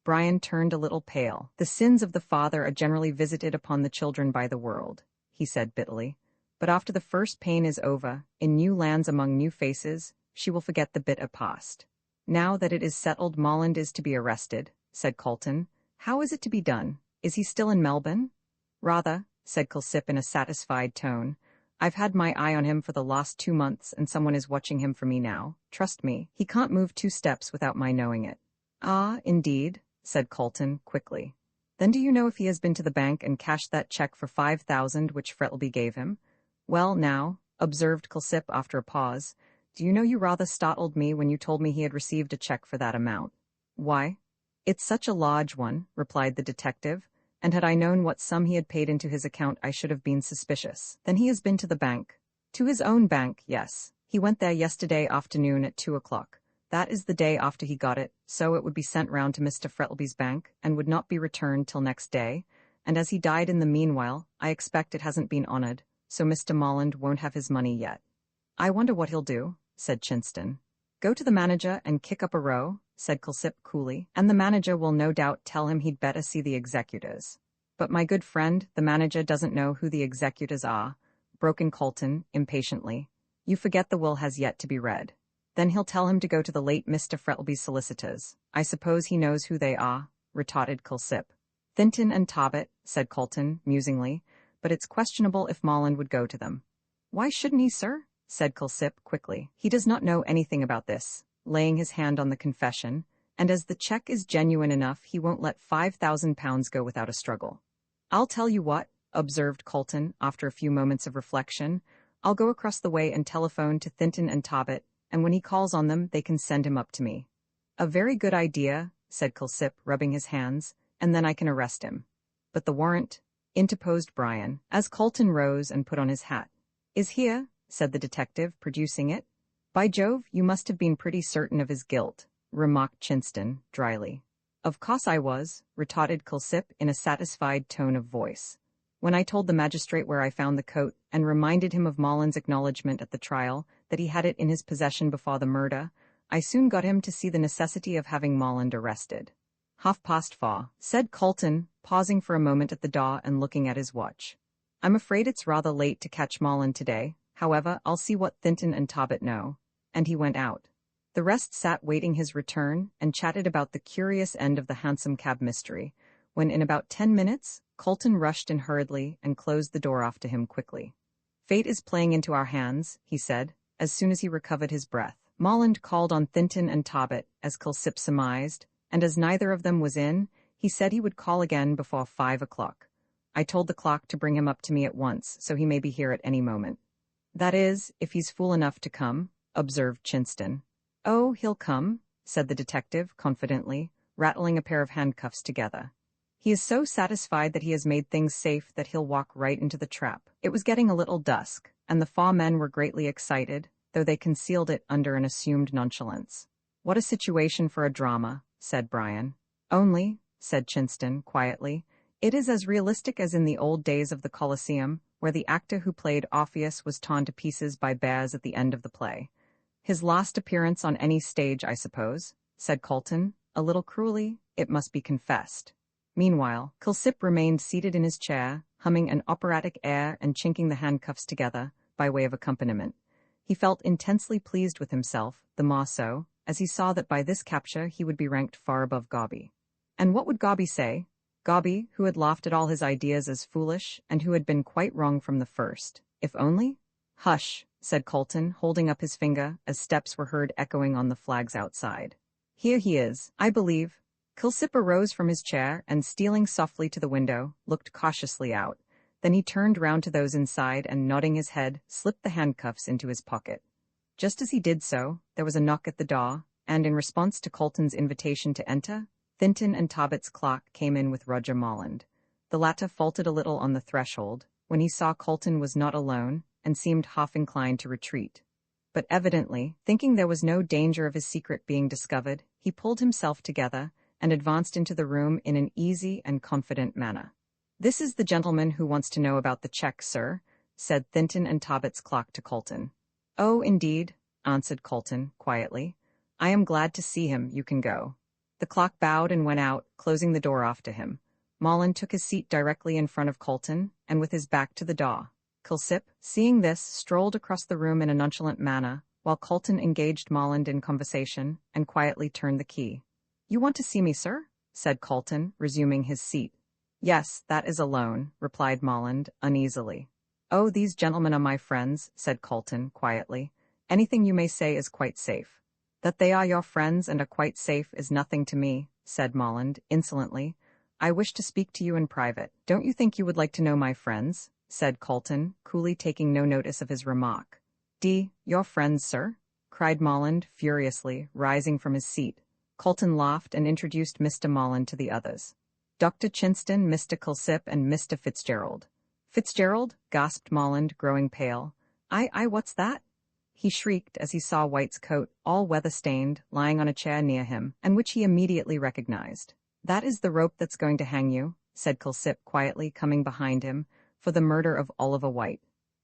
Brian turned a little pale. "The sins of the father are generally visited upon the children by the world," he said bitterly. "But after the first pain is over, in new lands among new faces, she will forget the bitter past." "Now that it is settled Molland is to be arrested," said Colton, "how is it to be done? Is he still in Melbourne?" "Rather," said Culsip in a satisfied tone. I've had my eye on him for the last 2 months and someone is watching him for me now. Trust me, he can't move 2 steps without my knowing it. Ah, indeed, said Colton, quickly. Then do you know if he has been to the bank and cashed that check for 5,000 which Frettleby gave him? Well, now, observed Culsip after a pause, do you know you rather startled me when you told me he had received a check for that amount. Why? It's such a large one, replied the detective, and had I known what sum he had paid into his account I should have been suspicious. Then he has been to the bank. To his own bank, yes. He went there yesterday afternoon at 2 o'clock. That is the day after he got it, so it would be sent round to Mr. Frettleby's bank, and would not be returned till next day, and as he died in the meanwhile, I expect it hasn't been honoured, so Mr. Molland won't have his money yet. I wonder what he'll do, said Chinston. Go to the manager and kick up a row, said Culsip coolly, and the manager will no doubt tell him he'd better see the executors. But my good friend, the manager doesn't know who the executors are, broke in Colton, impatiently. You forget the will has yet to be read. Then he'll tell him to go to the late Mr. Frettleby's solicitors. I suppose he knows who they are, retorted Culsip. Thinton and Tarbet, said Colton, musingly, but it's questionable if Molland would go to them. Why shouldn't he, sir? Said Culsip, quickly. He does not know anything about this, laying his hand on the confession, and as the check is genuine enough he won't let £5,000 go without a struggle. I'll tell you what, observed Colton, after a few moments of reflection, I'll go across the way and telephone to Thinton and Tarbet, and when he calls on them they can send him up to me. A very good idea, said Culsip, rubbing his hands, and then I can arrest him. But the warrant, interposed Brian, as Colton rose and put on his hat. Is here, said the detective, producing it. By Jove, you must have been pretty certain of his guilt, remarked Chinston, dryly. Of course I was, retorted Culsip in a satisfied tone of voice. When I told the magistrate where I found the coat, and reminded him of Molland's acknowledgment at the trial, that he had it in his possession before the murder, I soon got him to see the necessity of having Molland arrested. 4:30, said Colton, pausing for a moment at the door and looking at his watch. I'm afraid it's rather late to catch Molland today, however, I'll see what Thinton and Tarbet know. And he went out. The rest sat waiting his return and chatted about the curious end of the hansom cab mystery, when in about 10 minutes, Colton rushed in hurriedly and closed the door after him quickly. Fate is playing into our hands, he said, as soon as he recovered his breath. Molland called on Thinton and Tarbet, as Culsip surmised, and as neither of them was in, he said he would call again before 5 o'clock. I told the clock to bring him up to me at once, so he may be here at any moment. That is, if he's fool enough to come, observed Chinston. Oh, he'll come, said the detective, confidently, rattling a pair of handcuffs together. He is so satisfied that he has made things safe that he'll walk right into the trap. It was getting a little dusk, and the 4 men were greatly excited, though they concealed it under an assumed nonchalance. What a situation for a drama, said Brian. Only, said Chinston, quietly, it is as realistic as in the old days of the Colosseum, where the actor who played Orpheus was torn to pieces by bears at the end of the play. His last appearance on any stage, I suppose, said Colton, a little cruelly, it must be confessed. Meanwhile, Culsip remained seated in his chair, humming an operatic air and chinking the handcuffs together, by way of accompaniment. He felt intensely pleased with himself, the more so, as he saw that by this capture he would be ranked far above Gobby. And what would Gobby say? Gobby, who had laughed at all his ideas as foolish, and who had been quite wrong from the first. If only? Hush, said Colton, holding up his finger, as steps were heard echoing on the flags outside. Here he is, I believe. Culsip arose from his chair and, stealing softly to the window, looked cautiously out. Then he turned round to those inside and, nodding his head, slipped the handcuffs into his pocket. Just as he did so, there was a knock at the door, and in response to Colton's invitation to enter, Thinton and Tarbet's clock came in with Roger Molland. The latter faltered a little on the threshold, when he saw Colton was not alone, and seemed half inclined to retreat. But evidently, thinking there was no danger of his secret being discovered, he pulled himself together, and advanced into the room in an easy and confident manner. This is the gentleman who wants to know about the check, sir, said Thinton and Tarbet's clock to Colton. Oh, indeed, answered Colton, quietly. I am glad to see him, you can go. The clock bowed and went out, closing the door after him. Molland took his seat directly in front of Colton, and with his back to the door. Culsip, seeing this, strolled across the room in a nonchalant manner, while Colton engaged Molland in conversation, and quietly turned the key. You want to see me, sir? Said Colton, resuming his seat. Yes, that is alone, replied Molland, uneasily. "Oh, these gentlemen are my friends," said Colton quietly. "Anything you may say is quite safe." "That they are your friends and are quite safe is nothing to me," said Molland insolently. "I wish to speak to you in private." "Don't you think you would like to know my friends?" said Colton, coolly taking no notice of his remark. "Your friends, sir?" cried Molland furiously, rising from his seat. Colton laughed and introduced Mr. Molland to the others. "Dr. Chinston, Mr. Culsip, and Mr. Fitzgerald." "Fitzgerald?" gasped Molland, growing pale. What's that?" he shrieked as he saw White's coat, all weather-stained, lying on a chair near him, and which he immediately recognized. "That is the rope that's going to hang you," said Culsip quietly, coming behind him, "for the murder of Oliver White."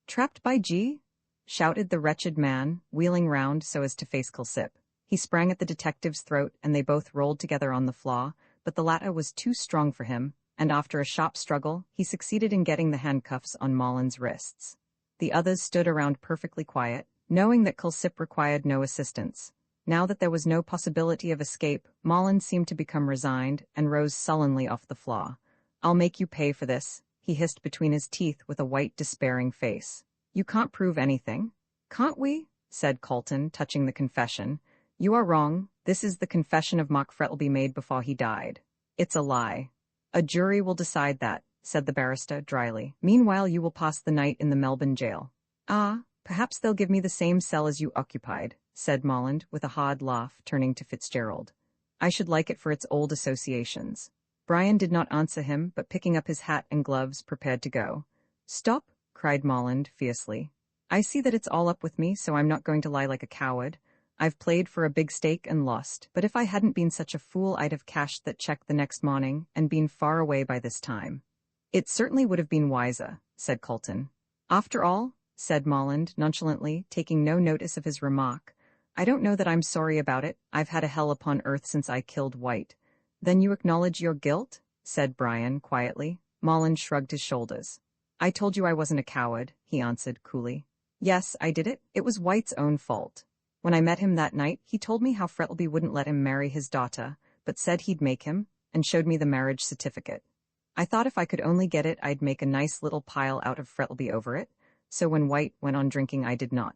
"Trapped by G?" shouted the wretched man, wheeling round so as to face Culsip. He sprang at the detective's throat, and they both rolled together on the floor, but the latter was too strong for him, and after a sharp struggle, he succeeded in getting the handcuffs on Molland's wrists. The others stood around perfectly quiet, knowing that Culsip required no assistance. Now that there was no possibility of escape, Molland seemed to become resigned and rose sullenly off the floor. "I'll make you pay for this," he hissed between his teeth with a white, despairing face. "You can't prove anything." "Can't we?" said Colton, touching the confession. "You are wrong. This is the confession of Mark Frettlby made before he died. It's a lie." "A jury will decide that," said the barrister dryly. "Meanwhile you will pass the night in the Melbourne jail." "Ah, perhaps they'll give me the same cell as you occupied," said Molland, with a hard laugh, turning to Fitzgerald. "I should like it for its old associations." Brian did not answer him, but picking up his hat and gloves, prepared to go. "Stop!" cried Molland fiercely. "I see that it's all up with me, so I'm not going to lie like a coward. I've played for a big stake and lost, but if I hadn't been such a fool I'd have cashed that check the next morning and been far away by this time." "It certainly would have been wiser," said Colton. "After all," said Molland nonchalantly, taking no notice of his remark, "I don't know that I'm sorry about it. I've had a hell upon earth since I killed White." "Then you acknowledge your guilt?" said Brian quietly. Molland shrugged his shoulders. "I told you I wasn't a coward," he answered coolly. "Yes, I did it. It was White's own fault. When I met him that night, he told me how Frettlby wouldn't let him marry his daughter, but said he'd make him, and showed me the marriage certificate. I thought if I could only get it, I'd make a nice little pile out of Frettlby over it, so when White went on drinking, I did not.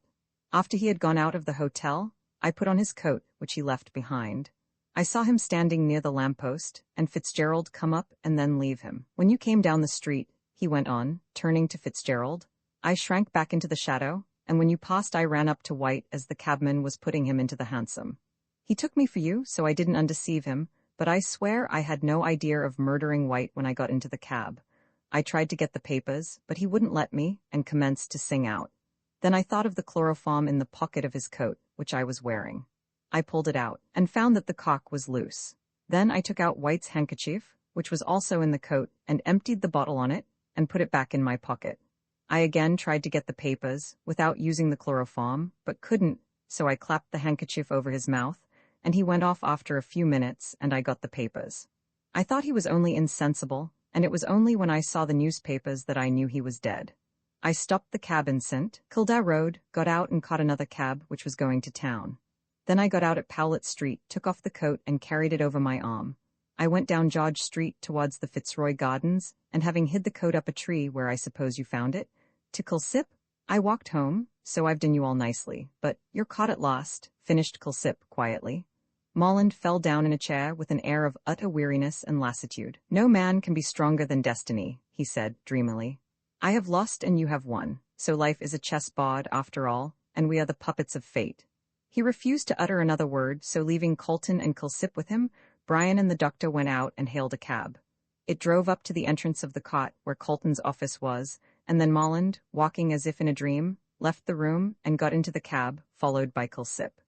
After he had gone out of the hotel, I put on his coat, which he left behind. I saw him standing near the lamppost, and Fitzgerald come up and then leave him. When you came down the street," he went on, turning to Fitzgerald, "I shrank back into the shadow, and when you passed I ran up to White as the cabman was putting him into the hansom. He took me for you, so I didn't undeceive him, but I swear I had no idea of murdering White when I got into the cab. I tried to get the papers, but he wouldn't let me, and commenced to sing out. Then I thought of the chloroform in the pocket of his coat, which I was wearing. I pulled it out, and found that the cock was loose. Then I took out White's handkerchief, which was also in the coat, and emptied the bottle on it, and put it back in my pocket. I again tried to get the papers, without using the chloroform, but couldn't, so I clapped the handkerchief over his mouth, and he went off after a few minutes, and I got the papers. I thought he was only insensible, and it was only when I saw the newspapers that I knew he was dead. I stopped the cab in St. Kildare Road, got out and caught another cab which was going to town. Then I got out at Powlett Street, took off the coat and carried it over my arm. I went down George Street towards the Fitzroy Gardens, and having hid the coat up a tree where I suppose you found it, to Culsip, I walked home, so I've done you all nicely, but you're caught at last," finished Culsip quietly. Molland fell down in a chair with an air of utter weariness and lassitude. "No man can be stronger than destiny," he said dreamily. "I have lost and you have won, so life is a chessboard after all, and we are the puppets of fate." He refused to utter another word, so leaving Colton and Culsip with him, Brian and the doctor went out and hailed a cab. It drove up to the entrance of the cot where Colton's office was, and then Molland, walking as if in a dream, left the room and got into the cab, followed by Culsip.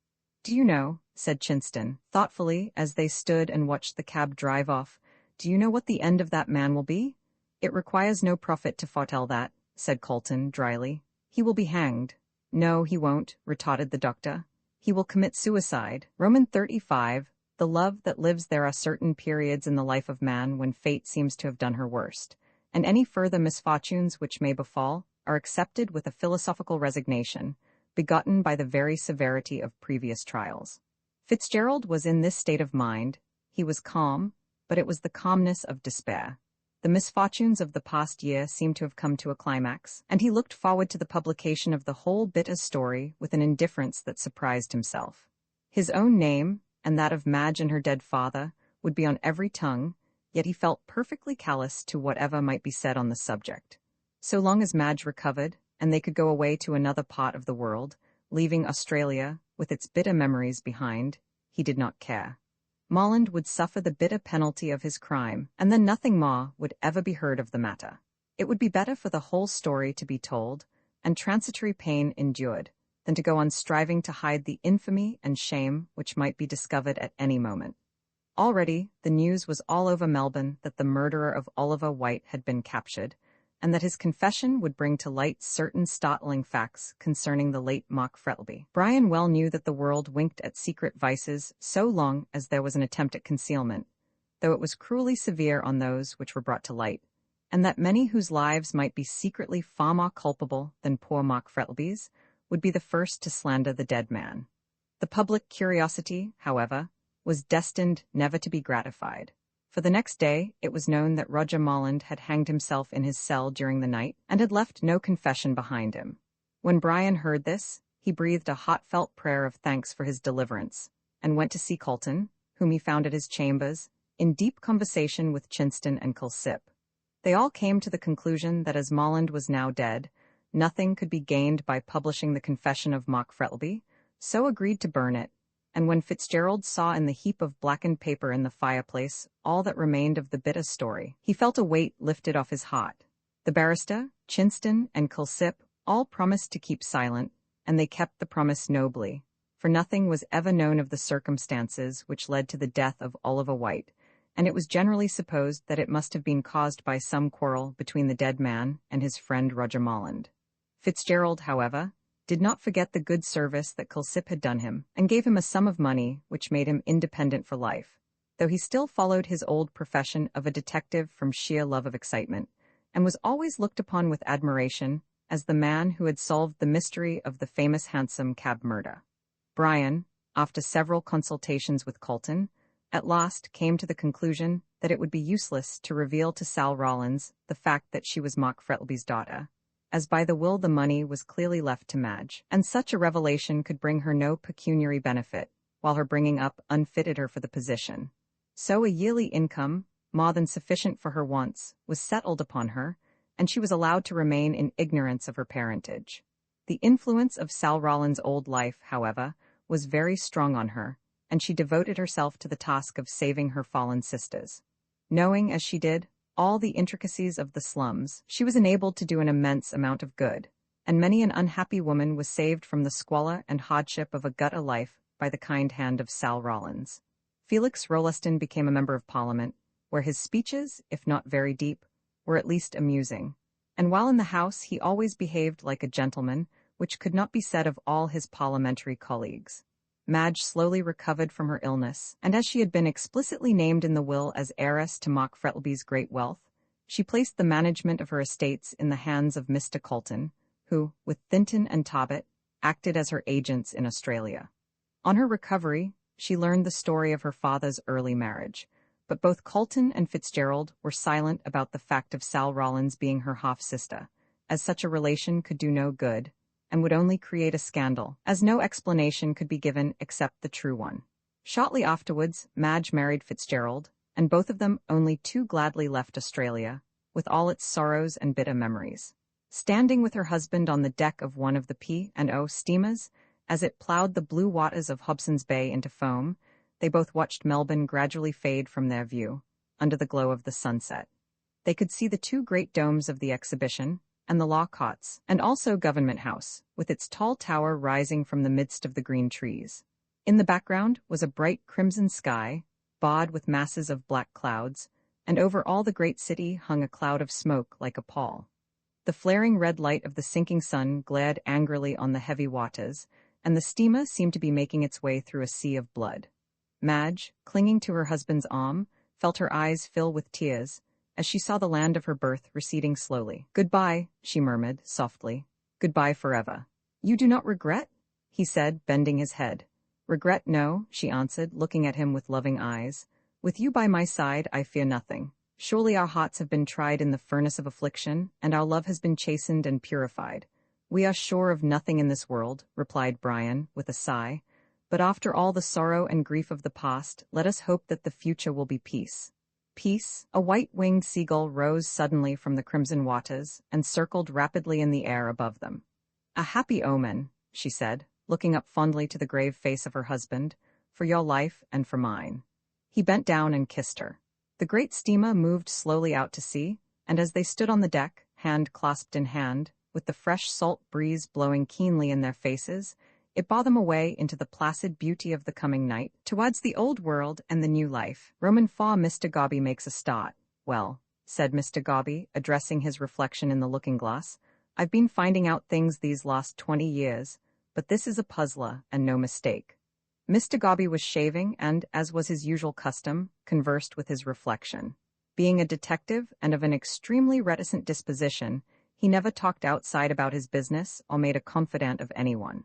"Do you know," said Chinston, thoughtfully, as they stood and watched the cab drive off, "do you know what the end of that man will be?" "It requires no prophet to foretell that," said Colton dryly. "He will be hanged." "No, he won't," retorted the doctor. "He will commit suicide. Roman 35, the love that lives there are certain periods in the life of man when fate seems to have done her worst, and any further misfortunes which may befall are accepted with a philosophical resignation, begotten by the very severity of previous trials." Fitzgerald was in this state of mind. He was calm, but it was the calmness of despair. The misfortunes of the past year seemed to have come to a climax, and he looked forward to the publication of the whole bitter story with an indifference that surprised himself. His own name, and that of Madge and her dead father, would be on every tongue, yet he felt perfectly callous to whatever might be said on the subject. So long as Madge recovered, and they could go away to another part of the world, leaving Australia, with its bitter memories behind, he did not care. Molland would suffer the bitter penalty of his crime, and then nothing more would ever be heard of the matter. It would be better for the whole story to be told, and transitory pain endured, than to go on striving to hide the infamy and shame which might be discovered at any moment. Already, the news was all over Melbourne that the murderer of Oliver White had been captured, and that his confession would bring to light certain startling facts concerning the late Mark Frettlby. Brian well knew that the world winked at secret vices so long as there was an attempt at concealment, though it was cruelly severe on those which were brought to light, and that many whose lives might be secretly far more culpable than poor Mark Frettlby's would be the first to slander the dead man. The public curiosity, however, was destined never to be gratified. For the next day, it was known that Roger Molland had hanged himself in his cell during the night and had left no confession behind him. When Brian heard this, he breathed a heartfelt prayer of thanks for his deliverance, and went to see Colton, whom he found at his chambers, in deep conversation with Chinston and Culsip. They all came to the conclusion that as Molland was now dead, nothing could be gained by publishing the confession of Mark Frettlby, so agreed to burn it, and when Fitzgerald saw in the heap of blackened paper in the fireplace all that remained of the bitter story, he felt a weight lifted off his heart. The barrister, Chinston, and Culsip all promised to keep silent, and they kept the promise nobly, for nothing was ever known of the circumstances which led to the death of Oliver White, and it was generally supposed that it must have been caused by some quarrel between the dead man and his friend Roger Molland. Fitzgerald, however, did not forget the good service that Culsip had done him, and gave him a sum of money which made him independent for life, though he still followed his old profession of a detective from sheer love of excitement, and was always looked upon with admiration as the man who had solved the mystery of the famous Hansom cab murder. Brian, after several consultations with Colton, at last came to the conclusion that it would be useless to reveal to Sal Rawlins the fact that she was Mark Frettlby's daughter, as by the will the money was clearly left to Madge, and such a revelation could bring her no pecuniary benefit, while her bringing up unfitted her for the position. So a yearly income, more than sufficient for her wants, was settled upon her, and she was allowed to remain in ignorance of her parentage. The influence of Sal Rawlins' old life, however, was very strong on her, and she devoted herself to the task of saving her fallen sisters. Knowing, as she did, all the intricacies of the slums, she was enabled to do an immense amount of good, and many an unhappy woman was saved from the squalor and hardship of a gutter life by the kind hand of Sal Rawlins. Felix Rolleston became a member of Parliament, where his speeches, if not very deep, were at least amusing, and while in the House he always behaved like a gentleman, which could not be said of all his parliamentary colleagues. Madge slowly recovered from her illness, and as she had been explicitly named in the will as heiress to Mark Frettlby's great wealth, she placed the management of her estates in the hands of Mr. Colton, who, with Thinton and Talbot, acted as her agents in Australia. On her recovery, she learned the story of her father's early marriage, but both Colton and Fitzgerald were silent about the fact of Sal Rawlins being her half-sister, as such a relation could do no good, and would only create a scandal, as no explanation could be given except the true one. Shortly afterwards, Madge married Fitzgerald, and both of them only too gladly left Australia, with all its sorrows and bitter memories. Standing with her husband on the deck of one of the P&O steamers, as it ploughed the blue waters of Hobson's Bay into foam, they both watched Melbourne gradually fade from their view, under the glow of the sunset. They could see the two great domes of the Exhibition, and the Law Courts, and also Government House, with its tall tower rising from the midst of the green trees. In the background was a bright crimson sky, barred with masses of black clouds, and over all the great city hung a cloud of smoke like a pall. The flaring red light of the sinking sun glared angrily on the heavy waters, and the steamer seemed to be making its way through a sea of blood. Madge, clinging to her husband's arm, felt her eyes fill with tears, as she saw the land of her birth receding slowly. "Goodbye," she murmured, softly. "Goodbye forever." "You do not regret?" he said, bending his head. "Regret, no," she answered, looking at him with loving eyes. "With you by my side, I fear nothing." Surely our hearts have been tried in the furnace of affliction, and our love has been chastened and purified. We are sure of nothing in this world, replied Brian, with a sigh. But after all the sorrow and grief of the past, let us hope that the future will be peace. Peace. A white-winged seagull rose suddenly from the crimson waters and circled rapidly in the air above them. A happy omen, she said, looking up fondly to the grave face of her husband, for your life and for mine. He bent down and kissed her. The great steamer moved slowly out to sea, and as they stood on the deck, hand clasped in hand, with the fresh salt breeze blowing keenly in their faces, it bore them away into the placid beauty of the coming night, towards the old world and the new life. Roman 4 Mr. Gobby makes a start. Well, said Mr. Gobby, addressing his reflection in the looking-glass, I've been finding out things these last 20 years, but this is a puzzler and no mistake. Mr. Gobby was shaving and, as was his usual custom, conversed with his reflection. Being a detective and of an extremely reticent disposition, he never talked outside about his business or made a confidant of anyone.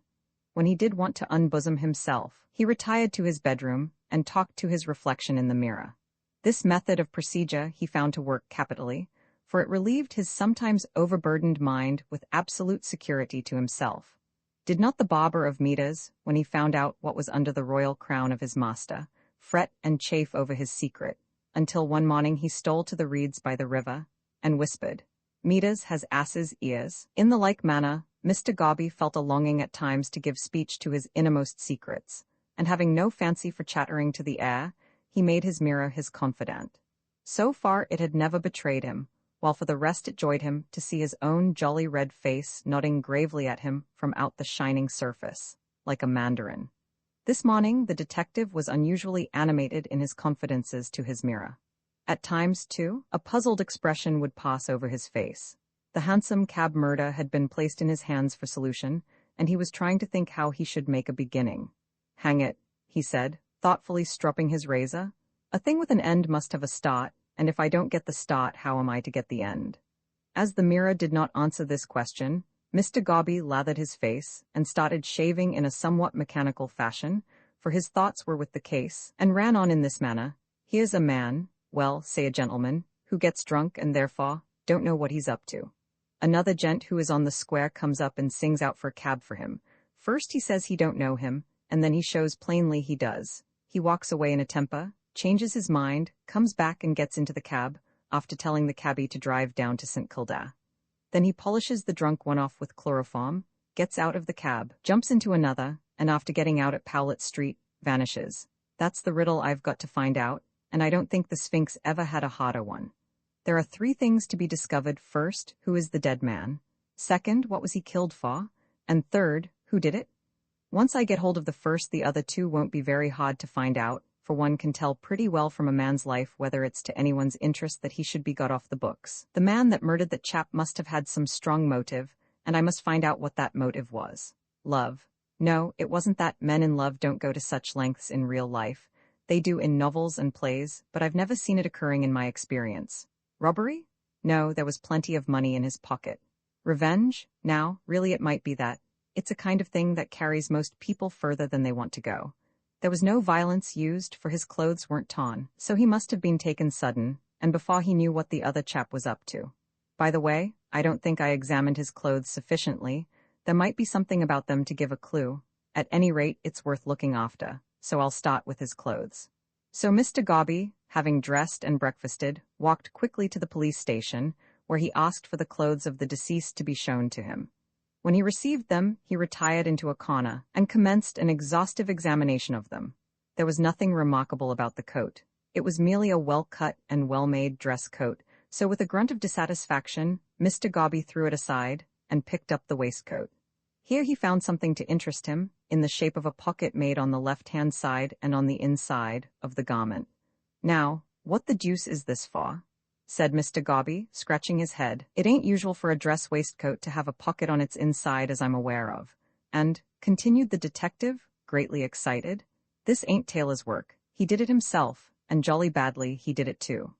When he did want to unbosom himself, he retired to his bedroom and talked to his reflection in the mirror. This method of procedure he found to work capitally, for it relieved his sometimes overburdened mind with absolute security to himself. Did not the barber of Midas, when he found out what was under the royal crown of his master, fret and chafe over his secret, until one morning he stole to the reeds by the river, and whispered, Midas has ass's ears. In the like manner, Mr. Gobby felt a longing at times to give speech to his innermost secrets, and having no fancy for chattering to the air, he made his mirror his confidant. So far it had never betrayed him, while for the rest it joyed him to see his own jolly red face nodding gravely at him from out the shining surface, like a mandarin. This morning the detective was unusually animated in his confidences to his mirror. At times, too, a puzzled expression would pass over his face. The Hansom cab murder had been placed in his hands for solution, and he was trying to think how he should make a beginning. Hang it, he said, thoughtfully stropping his razor. A thing with an end must have a start, and if I don't get the start, how am I to get the end? As the mirror did not answer this question, Mr. Gobby lathered his face and started shaving in a somewhat mechanical fashion, for his thoughts were with the case, and ran on in this manner. Here's a man, well, say a gentleman, who gets drunk and therefore don't know what he's up to. Another gent who is on the square comes up and sings out for a cab for him. First he says he don't know him, and then he shows plainly he does. He walks away in a temper, changes his mind, comes back and gets into the cab, after telling the cabby to drive down to St. Kilda. Then he polishes the drunk one off with chloroform, gets out of the cab, jumps into another, and after getting out at Powlett Street, vanishes. That's the riddle I've got to find out, and I don't think the Sphinx ever had a harder one. There are 3 things to be discovered. First, who is the dead man? Second, what was he killed for? And third, who did it? Once I get hold of the first, the other 2 won't be very hard to find out, for one can tell pretty well from a man's life whether it's to anyone's interest that he should be got off the books. The man that murdered that chap must have had some strong motive, and I must find out what that motive was. Love. No, it wasn't that. Men in love don't go to such lengths in real life. They do in novels and plays, but I've never seen it occurring in my experience. Robbery? No, there was plenty of money in his pocket. Revenge? Now, really it might be that. It's a kind of thing that carries most people further than they want to go. There was no violence used, for his clothes weren't torn, so he must have been taken sudden, and before he knew what the other chap was up to. By the way, I don't think I examined his clothes sufficiently. There might be something about them to give a clue. At any rate, it's worth looking after, so I'll start with his clothes. So Mr. Gobby, having dressed and breakfasted, walked quickly to the police station, where he asked for the clothes of the deceased to be shown to him. When he received them, he retired into a corner and commenced an exhaustive examination of them. There was nothing remarkable about the coat. It was merely a well-cut and well-made dress coat, so with a grunt of dissatisfaction, Mr. Gobby threw it aside and picked up the waistcoat. Here he found something to interest him, in the shape of a pocket made on the left-hand side and on the inside of the garment. Now, what the deuce is this for? Said Mr. Gobby, scratching his head. It ain't usual for a dress waistcoat to have a pocket on its inside as I'm aware of. And, continued the detective, greatly excited, this ain't Taylor's work. He did it himself, and jolly badly he did it too.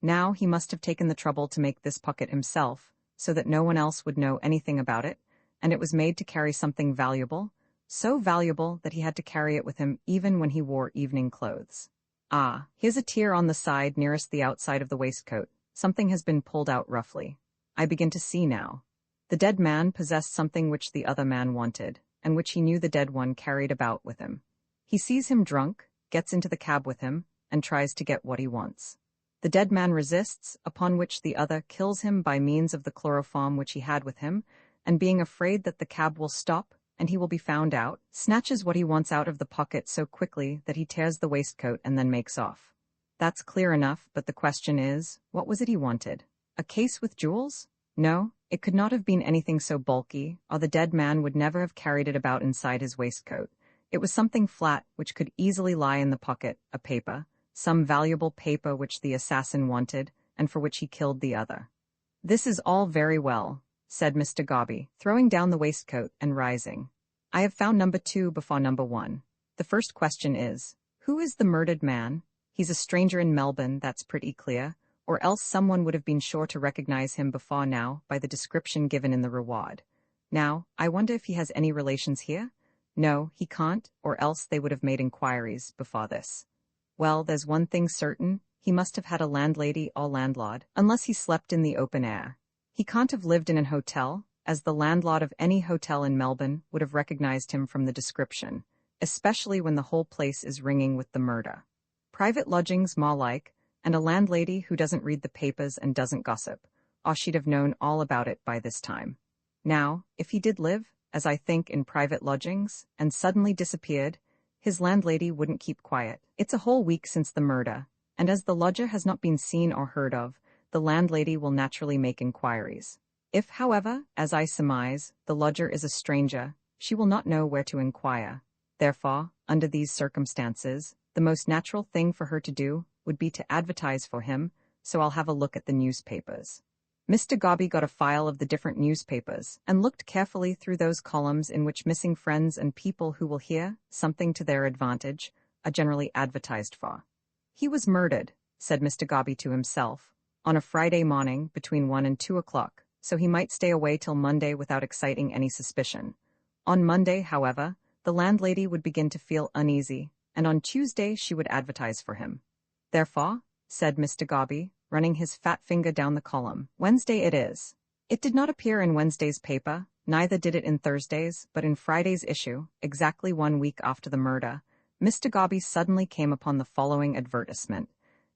Now he must have taken the trouble to make this pocket himself, so that no one else would know anything about it, and it was made to carry something valuable, so valuable that he had to carry it with him even when he wore evening clothes. Ah, here's a tear on the side nearest the outside of the waistcoat. Something has been pulled out roughly. I begin to see now. The dead man possessed something which the other man wanted, and which he knew the dead one carried about with him. He sees him drunk, gets into the cab with him, and tries to get what he wants. The dead man resists, upon which the other kills him by means of the chloroform which he had with him, and being afraid that the cab will stop, and he will be found out, snatches what he wants out of the pocket so quickly that he tears the waistcoat and then makes off. That's clear enough, but the question is, what was it he wanted? A case with jewels? No, it could not have been anything so bulky, or the dead man would never have carried it about inside his waistcoat. It was something flat which could easily lie in the pocket, a paper, some valuable paper which the assassin wanted, and for which he killed the other. This is all very well, said Mr. Gobby, throwing down the waistcoat and rising. I have found number 2 before number 1. The first question is, who is the murdered man? He's a stranger in Melbourne, that's pretty clear, or else someone would have been sure to recognize him before now by the description given in the reward. Now, I wonder if he has any relations here? No, he can't, or else they would have made inquiries before this. Well, there's one thing certain, he must have had a landlady or landlord, unless he slept in the open air. He can't have lived in an hotel, as the landlord of any hotel in Melbourne would have recognized him from the description, especially when the whole place is ringing with the murder. Private lodgings, more like, and a landlady who doesn't read the papers and doesn't gossip, or she'd have known all about it by this time. Now, if he did live, as I think, in private lodgings, and suddenly disappeared, his landlady wouldn't keep quiet. It's a whole week since the murder, and as the lodger has not been seen or heard of, the landlady will naturally make inquiries. If, however, as I surmise, the lodger is a stranger, she will not know where to inquire. Therefore, under these circumstances, the most natural thing for her to do would be to advertise for him, so I'll have a look at the newspapers. Mr. Gobby got a file of the different newspapers, and looked carefully through those columns in which missing friends and people who will hear something to their advantage are generally advertised for. He was murdered, said Mr. Gobby to himself, on a Friday morning between 1 and 2 o'clock, so he might stay away till Monday without exciting any suspicion. On Monday, however, the landlady would begin to feel uneasy, and on Tuesday she would advertise for him. Therefore, said Mr. Gobby, running his fat finger down the column, Wednesday it is. It did not appear in Wednesday's paper, neither did it in Thursday's, but in Friday's issue, exactly 1 week after the murder, Mr. Gobby suddenly came upon the following advertisement.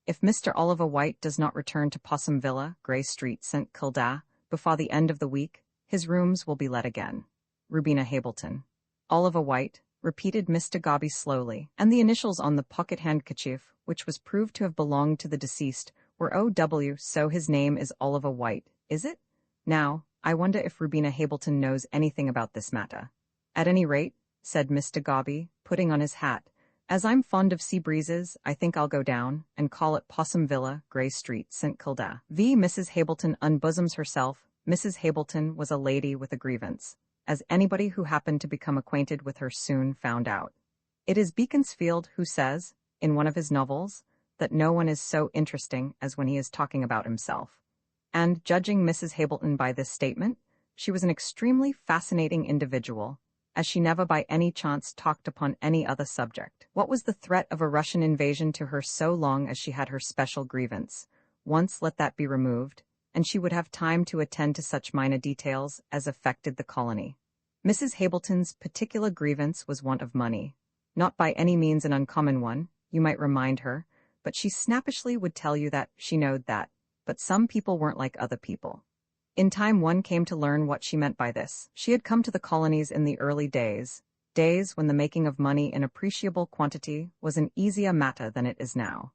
If Mr. Oliver White does not return to Possum Villa, Grey Street, St. Kilda, before the end of the week, his rooms will be let again. Rubina Hableton. Oliver White, repeated Mr. Gobby slowly, and the initials on the pocket handkerchief, which was proved to have belonged to the deceased, were O.W., so his name is Oliver White, is it? Now, I wonder if Rubina Hableton knows anything about this matter. At any rate, said Mr. Gobby, putting on his hat, as I'm fond of sea breezes, I think I'll go down and call at Possum Villa, Grey Street, St. Kilda. Mrs. Hableton unbosoms herself. Mrs. Hableton was a lady with a grievance, as anybody who happened to become acquainted with her soon found out. It is Beaconsfield who says, in one of his novels, that no one is so interesting as when he is talking about himself. And, judging Mrs. Hableton by this statement, she was an extremely fascinating individual, as she never by any chance talked upon any other subject. What was the threat of a Russian invasion to her so long as she had her special grievance? Once let that be removed, and she would have time to attend to such minor details as affected the colony. Mrs. Hableton's particular grievance was want of money. Not by any means an uncommon one, you might remind her, but she snappishly would tell you that she knowed that, but some people weren't like other people. In time one came to learn what she meant by this. She had come to the colonies in the early days when the making of money in appreciable quantity was an easier matter than it is now.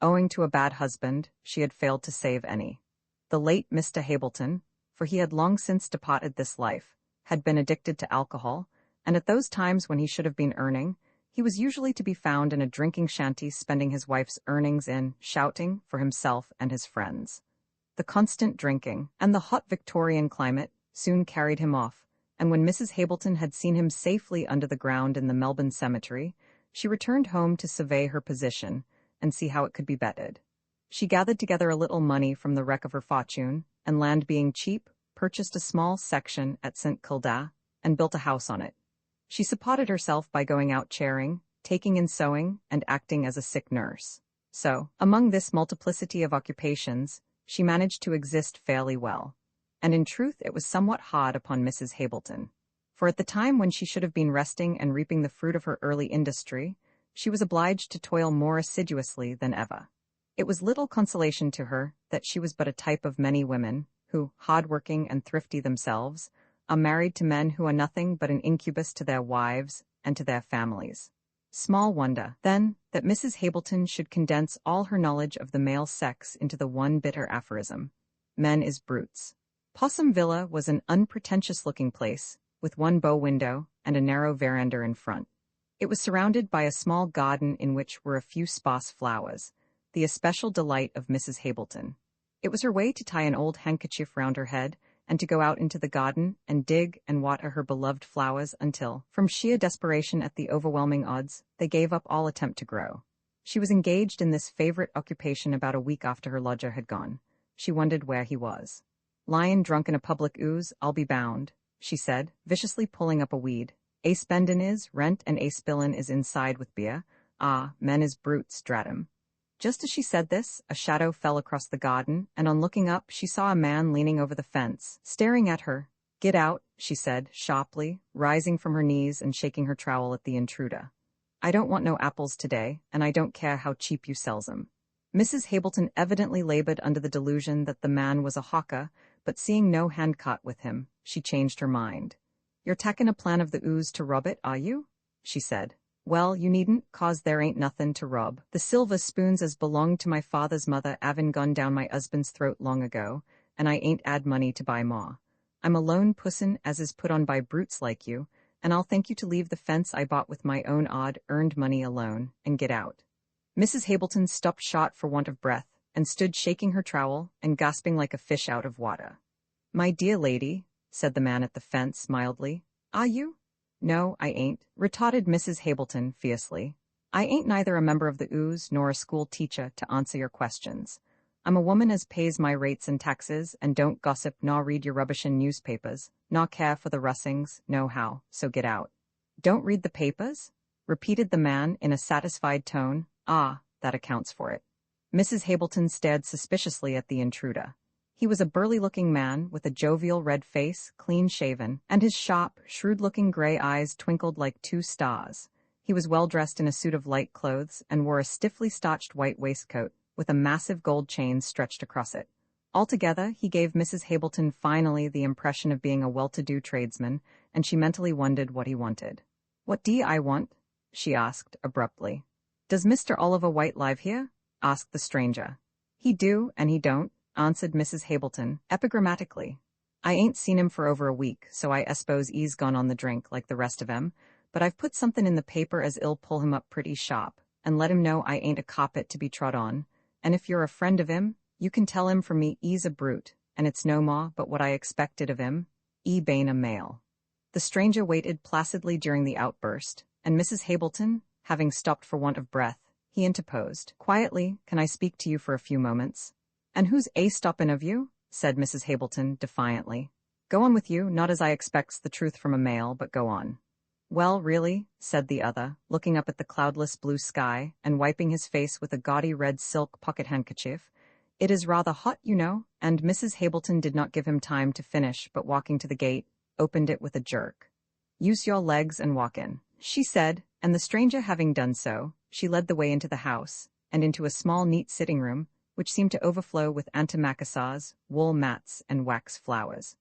Owing to a bad husband, she had failed to save any. The late Mr. Hableton, for he had long since departed this life, had been addicted to alcohol, and at those times when he should have been earning, he was usually to be found in a drinking shanty spending his wife's earnings in shouting for himself and his friends. The constant drinking, and the hot Victorian climate, soon carried him off, and when Mrs. Hableton had seen him safely under the ground in the Melbourne cemetery, she returned home to survey her position and see how it could be bettered. She gathered together a little money from the wreck of her fortune, and land being cheap, purchased a small section at St. Kilda, and built a house on it. She supported herself by going out charing, taking in sewing and acting as a sick nurse. So, among this multiplicity of occupations, she managed to exist fairly well. And in truth it was somewhat hard upon Mrs. Hableton. For at the time when she should have been resting and reaping the fruit of her early industry, she was obliged to toil more assiduously than ever. It was little consolation to her that she was but a type of many women, who, hard-working and thrifty themselves, are married to men who are nothing but an incubus to their wives and to their families. Small wonder, then, that Mrs. Hableton should condense all her knowledge of the male sex into the one bitter aphorism: men is brutes. Possum Villa was an unpretentious-looking place, with one bow window and a narrow veranda in front. It was surrounded by a small garden in which were a few sparse flowers, the especial delight of Mrs. Hableton. It was her way to tie an old handkerchief round her head and to go out into the garden and dig and water her beloved flowers until, from sheer desperation at the overwhelming odds, they gave up all attempt to grow. She was engaged in this favorite occupation about a week after her lodger had gone. She wondered where he was. "Lyin' drunk in a public ooze, I'll be bound," she said, viciously pulling up a weed. "A spendin' is rent and a spillin' is inside with beer. Ah, men is brutes, drat 'em." Just as she said this, a shadow fell across the garden, and on looking up she saw a man leaning over the fence, staring at her. "Get out," she said, sharply, rising from her knees and shaking her trowel at the intruder. "I don't want no apples today, and I don't care how cheap you sells 'em." Mrs. Hableton evidently labored under the delusion that the man was a hawker, but seeing no handcart with him, she changed her mind. "You're takin' a plan of the ooze to rob it, are you?" she said. "Well, you needn't, 'cause there ain't nothin' to rob. The silver spoons as belonged to my father's mother 'aven gone down my 'usband's throat long ago, and I ain't 'ad money to buy more. I'm a lone pussin' as is put on by brutes like you, and I'll thank you to leave the fence I bought with my own earned money alone, and get out." Mrs. Hableton stopped short for want of breath, and stood shaking her trowel and gasping like a fish out of water. "My dear lady," said the man at the fence mildly, "are you?" "No, I ain't," retorted Mrs. Hableton fiercely. "I ain't neither a member of the ooze nor a school teacher to answer your questions. I'm a woman as pays my rates and taxes and don't gossip nor read your rubbishin' newspapers, nor care for the Russings, nohow, so get out." "Don't read the papers?" repeated the man in a satisfied tone. "Ah, that accounts for it." Mrs. Hableton stared suspiciously at the intruder. He was a burly-looking man with a jovial red face, clean-shaven, and his sharp, shrewd-looking gray eyes twinkled like two stars. He was well-dressed in a suit of light clothes and wore a stiffly starched white waistcoat with a massive gold chain stretched across it. Altogether, he gave Mrs. Hableton finally the impression of being a well-to-do tradesman, and she mentally wondered what he wanted. "What do I want?" she asked abruptly. "Does Mr. Oliver White live here?" asked the stranger. "He do, and he don't," answered Mrs. Hableton, epigrammatically. "I ain't seen him for over a week, so I s'pose 'e's gone on the drink like the rest of 'em, but I've put something in the paper as 'll pull him up pretty sharp, and let him know I ain't a carpet to be trod on, and if you're a friend of him, you can tell him from me 'e's a brute, and it's no more but what I expected of him, 'e bane a male." The stranger waited placidly during the outburst, and Mrs. Hableton, having stopped for want of breath, he interposed. "Quietly, can I speak to you for a few moments?" "And who's stoppin' of you?" said Mrs. Hableton defiantly. "Go on with you, not as I expects the truth from a male, but go on." "Well, really," said the other, looking up at the cloudless blue sky and wiping his face with a gaudy red silk pocket-handkerchief, "it is rather hot, you know," and Mrs. Hableton did not give him time to finish, but walking to the gate, opened it with a jerk. "Use your legs and walk in," she said, and the stranger having done so, she led the way into the house, and into a small neat sitting room, which seemed to overflow with antimacassars, wool mats, and wax flowers.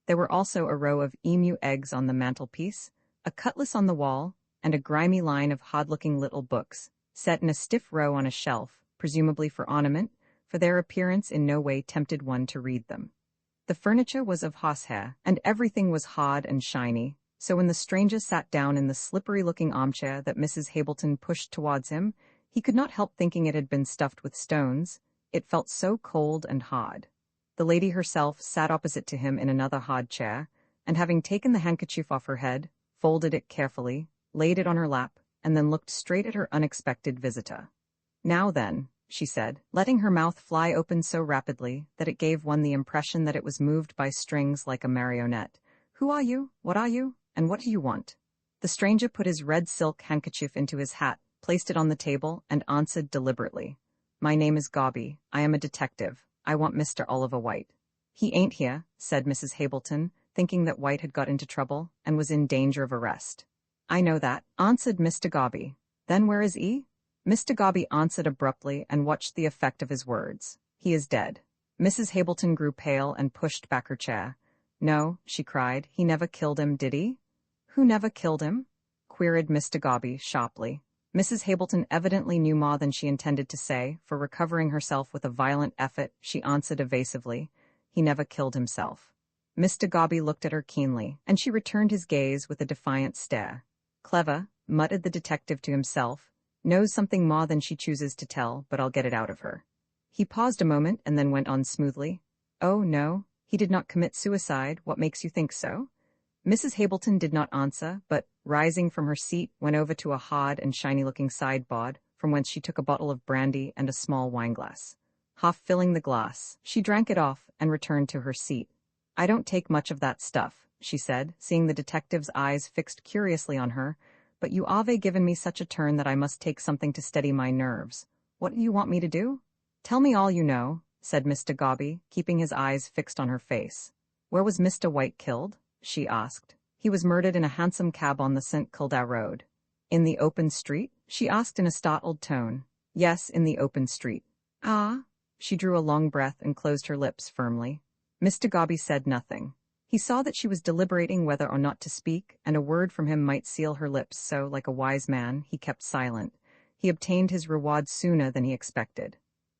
There were also a row of emu eggs on the mantelpiece, a cutlass on the wall, and a grimy line of hard-looking little books, set in a stiff row on a shelf, presumably for ornament, for their appearance in no way tempted one to read them. The furniture was of horsehair, and everything was hard and shiny, so when the stranger sat down in the slippery-looking armchair that Mrs. Hableton pushed towards him, he could not help thinking it had been stuffed with stones. It felt so cold and hard. The lady herself sat opposite to him in another hard chair, and having taken the handkerchief off her head, folded it carefully, laid it on her lap, and then looked straight at her unexpected visitor. "Now then," she said, letting her mouth fly open so rapidly that it gave one the impression that it was moved by strings like a marionette. "Who are you? What are you? And what do you want?" The stranger put his red silk handkerchief into his hat, placed it on the table, and answered deliberately. My name is Gobby. I am a detective. I want Mr. Oliver White. He ain't here, said Mrs. Hableton, thinking that White had got into trouble and was in danger of arrest. I know that, answered Mr. Gobby. Then where is he? Mr. Gobby answered abruptly and watched the effect of his words. He is dead. Mrs. Hableton grew pale and pushed back her chair. No, she cried, he never killed him, did he? Who never killed him? Queried Mr. Gobby sharply. Mrs. Hableton evidently knew more than she intended to say, for recovering herself with a violent effort, she answered evasively, he never killed himself. Mr. Gobby looked at her keenly, and she returned his gaze with a defiant stare. Clever, muttered the detective to himself, knows something more than she chooses to tell, but I'll get it out of her. He paused a moment and then went on smoothly. Oh, no, he did not commit suicide. What makes you think so? Mrs. Hableton did not answer, but, rising from her seat, went over to a hard and shiny-looking sideboard, from whence she took a bottle of brandy and a small wineglass. Half filling the glass, she drank it off and returned to her seat. I don't take much of that stuff, she said, seeing the detective's eyes fixed curiously on her, but you have given me such a turn that I must take something to steady my nerves. What do you want me to do? Tell me all you know, said Mr. Gobby, keeping his eyes fixed on her face. Where was Mr. White killed? She asked. He was murdered in a hansom cab on the St. Kilda road. In the open street? She asked in a startled tone. Yes, in the open street. Ah? She drew a long breath and closed her lips firmly. Mr. Gobby said nothing. He saw that she was deliberating whether or not to speak, and a word from him might seal her lips, so, like a wise man, he kept silent. He obtained his reward sooner than he expected.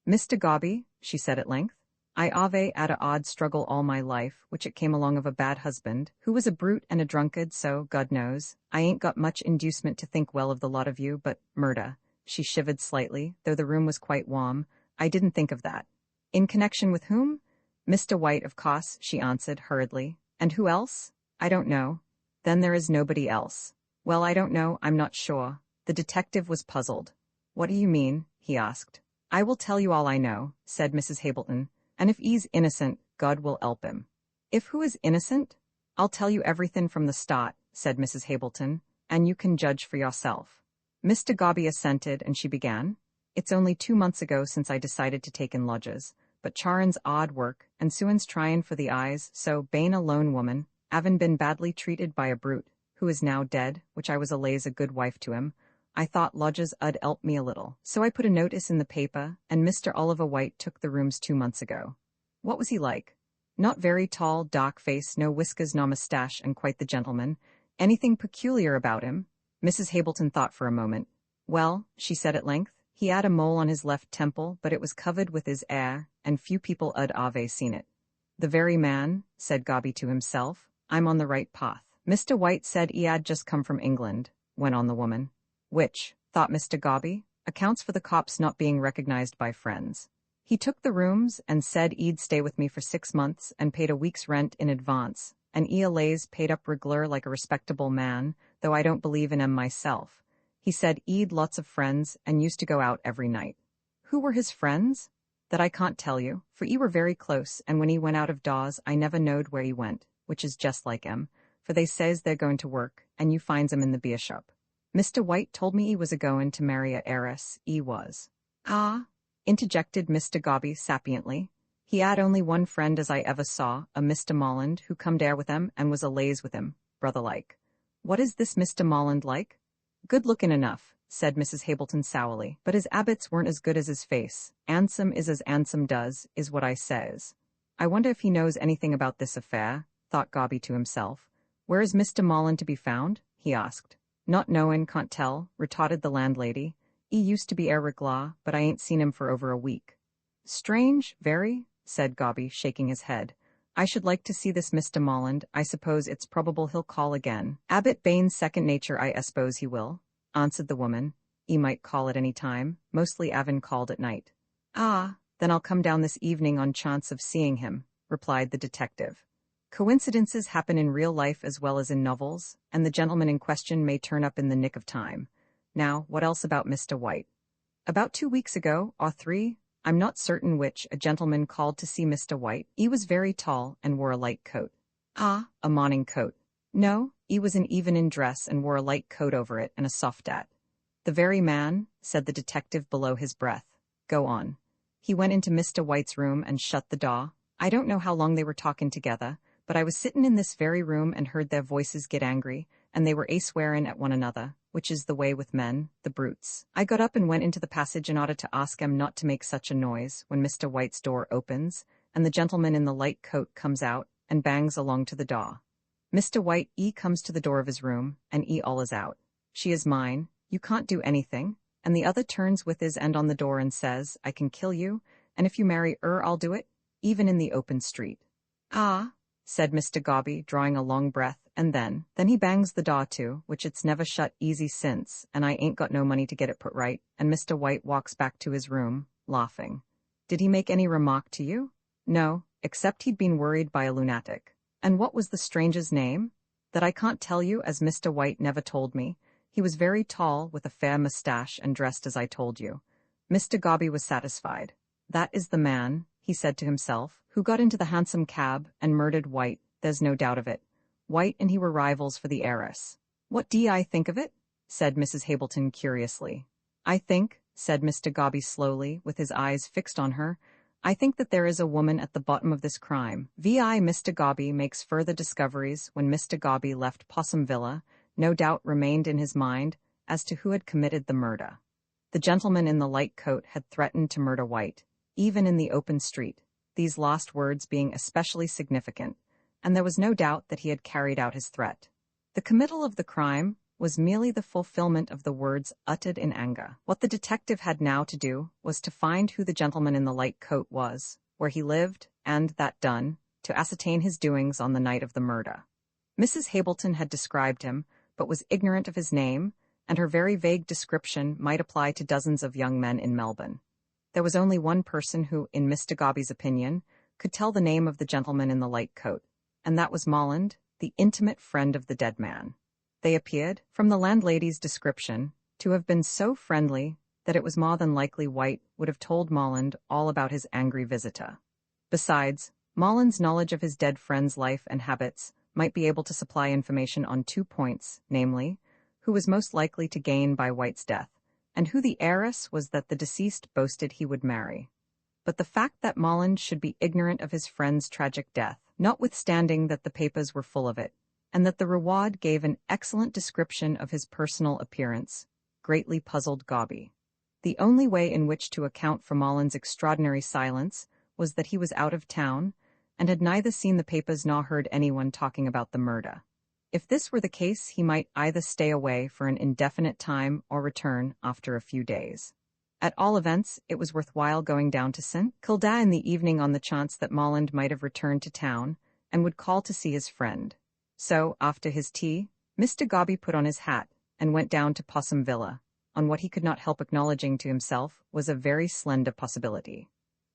Mr. Gobby, she said at length, I have had a odd struggle all my life, which it came along of a bad husband, who was a brute and a drunkard, so, God knows, I ain't got much inducement to think well of the lot of you, but murder. She shivered slightly, though the room was quite warm. I didn't think of that. In connection with whom? Mr. White, of course, she answered hurriedly. And who else? I don't know. Then there is nobody else. Well, I don't know, I'm not sure. The detective was puzzled. What do you mean? He asked. I will tell you all I know, said Mrs. Hableton. And if he's innocent, God will help him. If who is innocent? I'll tell you everything from the start, said Mrs. Hableton, and you can judge for yourself. Mr. Gobby assented, and she began. It's only 2 months ago since I decided to take in lodgers, but Charon's odd work, and Suan's tryin' for the eyes, so, bane a lone woman, havin' been badly treated by a brute, who is now dead, which I was allays a good wife to him, I thought lodgers 'ud help me a little, so I put a notice in the paper, and Mr. Oliver White took the rooms 2 months ago. What was he like? Not very tall, dark face, no whiskers nor moustache, and quite the gentleman. Anything peculiar about him? Mrs. Hableton thought for a moment. Well, she said at length, he had a mole on his left temple, but it was covered with his hair, and few people 'ud have seen it. The very man, said Gobby to himself. I'm on the right path. Mr. White said he had just come from England, went on the woman. Which, thought Mr. Gobby, accounts for the cops not being recognized by friends. He took the rooms and said he'd stay with me for 6 months and paid a week's rent in advance, and ELA's paid up regular like a respectable man, though I don't believe in 'em myself. He said he'd lots of friends and used to go out every night. Who were his friends? That I can't tell you, for he were very close, and when he went out of doors I never knowed where he went, which is just like 'em, for they says they're going to work, and you finds 'em in the beer shop. Mr. White told me he was a-goin' to marry a heiress, he was. Ah, interjected Mr. Gobby sapiently. He had only one friend as I ever saw, a Mr. Molland, who come there with him and was allays with him, brother-like. What is this Mr. Molland like? Good-looking enough, said Mrs. Hableton sourly, but his habits weren't as good as his face. Hansom is as Hansom does, is what I says. I wonder if he knows anything about this affair, thought Gobby to himself. Where is Mr. Molland to be found? He asked. Not knowin', can't tell, retorted the landlady. He used to be Eric Law, but I ain't seen him for over a week. Strange, very, said Gobby, shaking his head. I should like to see this Mr. Molland. I suppose it's probable he'll call again. Abbot Bain's second nature, I suppose he will, answered the woman. He might call at any time, mostly Avon called at night. Ah, then I'll come down this evening on chance of seeing him, replied the detective. Coincidences happen in real life as well as in novels, and the gentleman in question may turn up in the nick of time. Now, what else about Mr. White? About 2 weeks ago, or 3, I'm not certain which, a gentleman called to see Mr. White. He was very tall and wore a light coat. Ah, a morning coat. No, he was in evening dress and wore a light coat over it and a soft hat. The very man, said the detective below his breath. Go on. He went into Mr. White's room and shut the door. I don't know how long they were talking together, but I was sitting in this very room and heard their voices get angry, and they were swearing at one another, which is the way with men, the brutes. I got up and went into the passage in order to ask him not to make such a noise when Mr. White's door opens, and the gentleman in the light coat comes out and bangs along to the door. Mr. White comes to the door of his room, and all is out. She is mine, you can't do anything, and the other turns with his end on the door and says, I can kill you, and if you marry her I'll do it, even in the open street. Ah, said Mr. Gobby, drawing a long breath, and then he bangs the door too, which it's never shut easy since, and I ain't got no money to get it put right, and Mr. White walks back to his room, laughing. Did he make any remark to you? No, except he'd been worried by a lunatic. And what was the stranger's name? That I can't tell you, as Mr. White never told me. He was very tall, with a fair moustache, and dressed as I told you. Mr. Gobby was satisfied. That is the man, he said to himself, who got into the hansom cab and murdered White, there's no doubt of it. White and he were rivals for the heiress. What do I think of it? Said Mrs. Hableton curiously. I think, said Mr. Gobby slowly, with his eyes fixed on her, I think that there is a woman at the bottom of this crime. Mr. Gobby makes further discoveries when Mr. Gobby left Possum Villa, no doubt remained in his mind as to who had committed the murder. The gentleman in the light coat had threatened to murder White, even in the open street, these last words being especially significant, and there was no doubt that he had carried out his threat. The committal of the crime was merely the fulfillment of the words uttered in anger. What the detective had now to do was to find who the gentleman in the light coat was, where he lived, and, that done, to ascertain his doings on the night of the murder. Mrs. Hableton had described him, but was ignorant of his name, and her very vague description might apply to dozens of young men in Melbourne. There was only one person who, in Mr. Gobby's opinion, could tell the name of the gentleman in the light coat, and that was Molland, the intimate friend of the dead man. They appeared, from the landlady's description, to have been so friendly that it was more than likely White would have told Molland all about his angry visitor. Besides, Molland's knowledge of his dead friend's life and habits might be able to supply information on 2 points, namely, who was most likely to gain by White's death, and who the heiress was that the deceased boasted he would marry. But the fact that Molland should be ignorant of his friend's tragic death, notwithstanding that the papers were full of it, and that the reward gave an excellent description of his personal appearance, greatly puzzled Gobby. The only way in which to account for Molland's extraordinary silence was that he was out of town, and had neither seen the papers nor heard anyone talking about the murder. If this were the case, he might either stay away for an indefinite time or return after a few days. At all events, it was worthwhile going down to St. Kilda in the evening on the chance that Molland might have returned to town, and would call to see his friend. So, after his tea, Mr. Gobby put on his hat, and went down to Possum Villa, on what he could not help acknowledging to himself was a very slender possibility.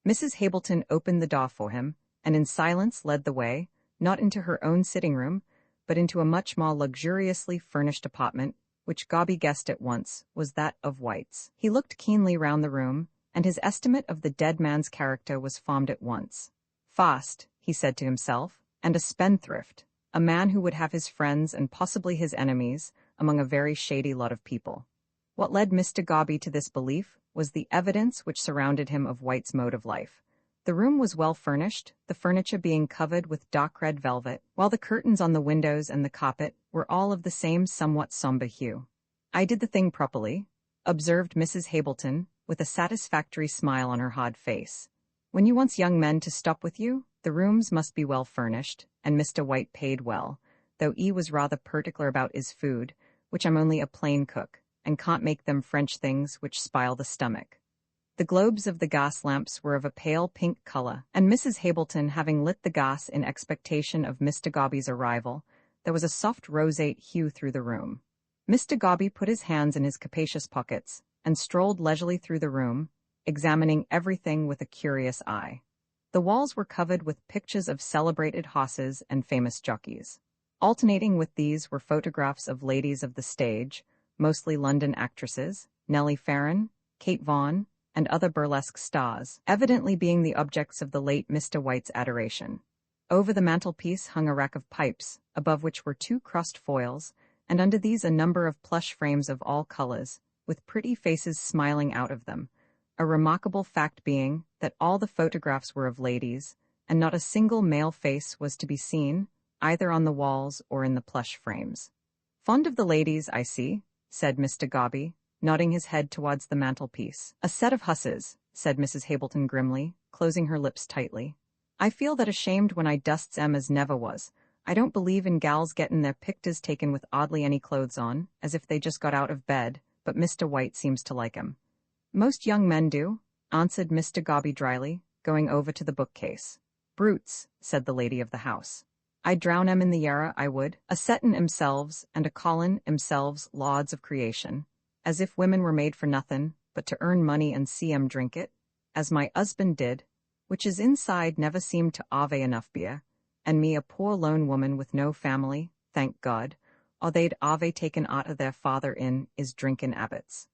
Mrs. Hableton opened the door for him, and in silence led the way, not into her own sitting room, but into a much more luxuriously furnished apartment, which Gobby guessed at once was that of White's. He looked keenly round the room, and his estimate of the dead man's character was formed at once. Fast, he said to himself, and a spendthrift, a man who would have his friends and possibly his enemies among a very shady lot of people. What led Mr. Gobby to this belief was the evidence which surrounded him of White's mode of life. The room was well furnished, the furniture being covered with dark red velvet, while the curtains on the windows and the carpet were all of the same somewhat sombre hue. I did the thing properly, observed Mrs. Hableton, with a satisfactory smile on her hard face. When you wants young men to stop with you, the rooms must be well furnished, and Mr. White paid well, though he was rather particular about his food, which I'm only a plain cook, and can't make them French things which spile the stomach. The globes of the gas lamps were of a pale pink color, and Mrs. Hableton having lit the gas in expectation of Mr. Gobby's arrival, there was a soft roseate hue through the room. Mr. Gobby put his hands in his capacious pockets, and strolled leisurely through the room, examining everything with a curious eye. The walls were covered with pictures of celebrated horses and famous jockeys. Alternating with these were photographs of ladies of the stage, mostly London actresses, Nellie Farren, Kate Vaughan, and other burlesque stars, evidently being the objects of the late Mr. White's adoration. Over the mantelpiece hung a rack of pipes, above which were 2 crossed foils, and under these a number of plush frames of all colors, with pretty faces smiling out of them. A remarkable fact being that all the photographs were of ladies, and not a single male face was to be seen, either on the walls or in the plush frames. "Fond of the ladies, I see," said Mr. Gobby, nodding his head towards the mantelpiece. "A set of husses," said Mrs. Hableton grimly, closing her lips tightly. "I feel that ashamed when I dusts 'em as never was. I don't believe in gals gettin' their picters taken with oddly any clothes on, as if they just got out of bed, but Mr. White seems to like 'em." "Most young men do," answered Mr. Gobby dryly, going over to the bookcase. "Brutes," said the lady of the house. "I'd drown 'em in the Yarra, I would. A settin' 'emselves and a callin' 'emselves lords of creation, as if women were made for nothin' but to earn money and see 'em drink it, as my 'usband did, which is inside never seemed to ave enough beer, and me a poor lone woman with no family, thank God, or they'd ave taken out of their father in is drinkin' abbots."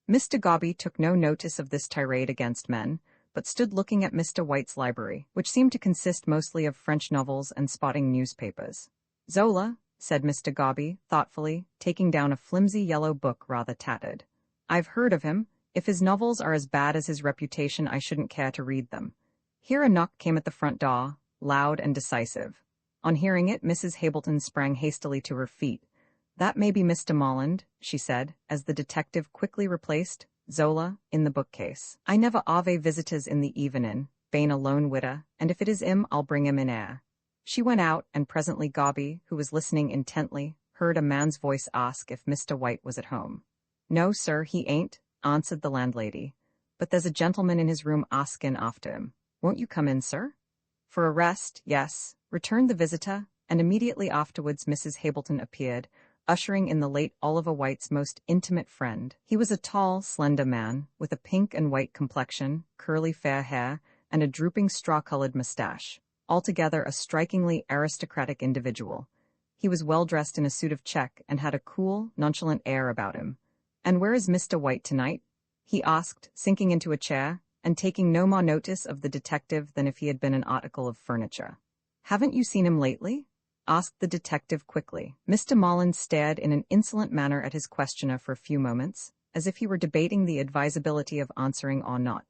Mr. Gobby took no notice of this tirade against men, but stood looking at Mr. White's library, which seemed to consist mostly of French novels and spotting newspapers. "Zola," said Mr. Gobby, thoughtfully, taking down a flimsy yellow book rather tattered. "I've heard of him. If his novels are as bad as his reputation, I shouldn't care to read them." Here a knock came at the front door, loud and decisive. On hearing it, Mrs. Hableton sprang hastily to her feet. "That may be Mr. Molland," she said, as the detective quickly replaced Zola in the bookcase. "I never ave visitors in the evenin', bane a lone widder, and if it is 'im, I'll bring 'im in air." She went out, and presently Gobby, who was listening intently, heard a man's voice ask if Mr. White was at home. "No, sir, he ain't," answered the landlady. "But there's a gentleman in his room askin' after him. Won't you come in, sir?" "For a rest, yes," returned the visitor, and immediately afterwards Mrs. Hableton appeared, ushering in the late Oliver White's most intimate friend. He was a tall, slender man, with a pink and white complexion, curly fair hair, and a drooping straw-colored mustache. Altogether a strikingly aristocratic individual. He was well dressed in a suit of check and had a cool, nonchalant air about him. "And where is Mr. White tonight?" he asked, sinking into a chair, and taking no more notice of the detective than if he had been an article of furniture. "Haven't you seen him lately?" asked the detective quickly. Mr. Molland stared in an insolent manner at his questioner for a few moments, as if he were debating the advisability of answering or not.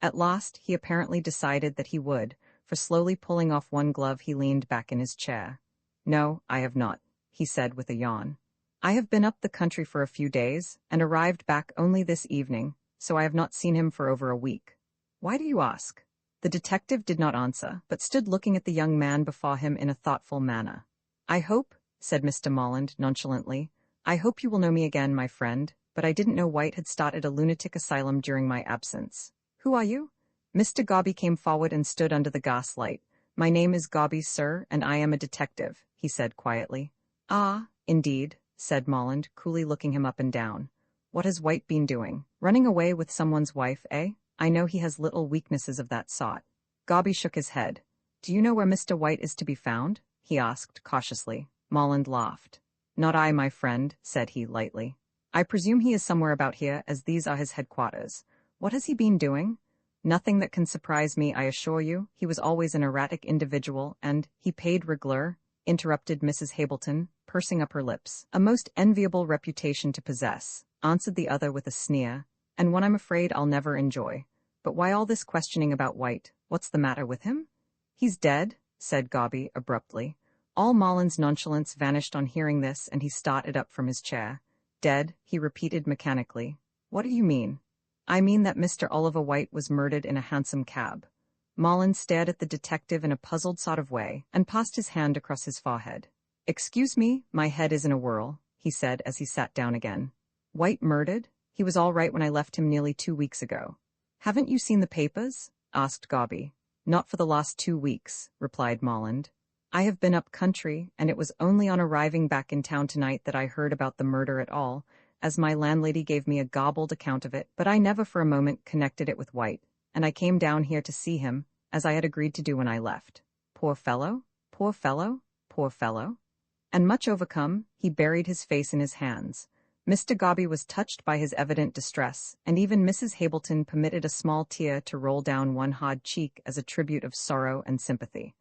At last, he apparently decided that he would, for slowly pulling off one glove he leaned back in his chair. "No, I have not," he said with a yawn. "I have been up the country for a few days, and arrived back only this evening, so I have not seen him for over a week." "Why do you ask?" The detective did not answer, but stood looking at the young man before him in a thoughtful manner. "I hope," said Mr. Molland nonchalantly, "I hope you will know me again, my friend, but I didn't know White had started a lunatic asylum during my absence. Who are you?" Mr. Gobby came forward and stood under the gaslight. "My name is Gobby, sir, and I am a detective," he said quietly. "Ah, indeed," said Molland, coolly looking him up and down. "What has White been doing? Running away with someone's wife, eh? I know he has little weaknesses of that sort." Gobby shook his head. "Do you know where Mr. White is to be found?" he asked cautiously. Molland laughed. "Not I, my friend," said he lightly. "I presume he is somewhere about here, as these are his headquarters. What has he been doing?" "Nothing that can surprise me, I assure you. He was always an erratic individual, and he paid regler," interrupted Mrs. Hableton, pursing up her lips. "A most enviable reputation to possess," answered the other with a sneer, "and one I'm afraid I'll never enjoy. But why all this questioning about White? What's the matter with him?" "He's dead," said Gobby abruptly. All Molland's nonchalance vanished on hearing this, and he started up from his chair. "Dead," he repeated mechanically. "What do you mean?" "I mean that Mr. Oliver White was murdered in a hansom cab." Molland stared at the detective in a puzzled sort of way, and passed his hand across his forehead. "Excuse me, my head is in a whirl," he said as he sat down again. "White murdered? He was all right when I left him nearly 2 weeks ago." "Haven't you seen the papers?" asked Gobby. "Not for the last 2 weeks," replied Molland. "I have been up country, and it was only on arriving back in town tonight that I heard about the murder at all, as my landlady gave me a gobbled account of it, but I never for a moment connected it with White, and I came down here to see him, as I had agreed to do when I left. Poor fellow, poor fellow, poor fellow." And much overcome, he buried his face in his hands. Mr. Gobby was touched by his evident distress, and even Mrs. Hableton permitted a small tear to roll down one hard cheek as a tribute of sorrow and sympathy.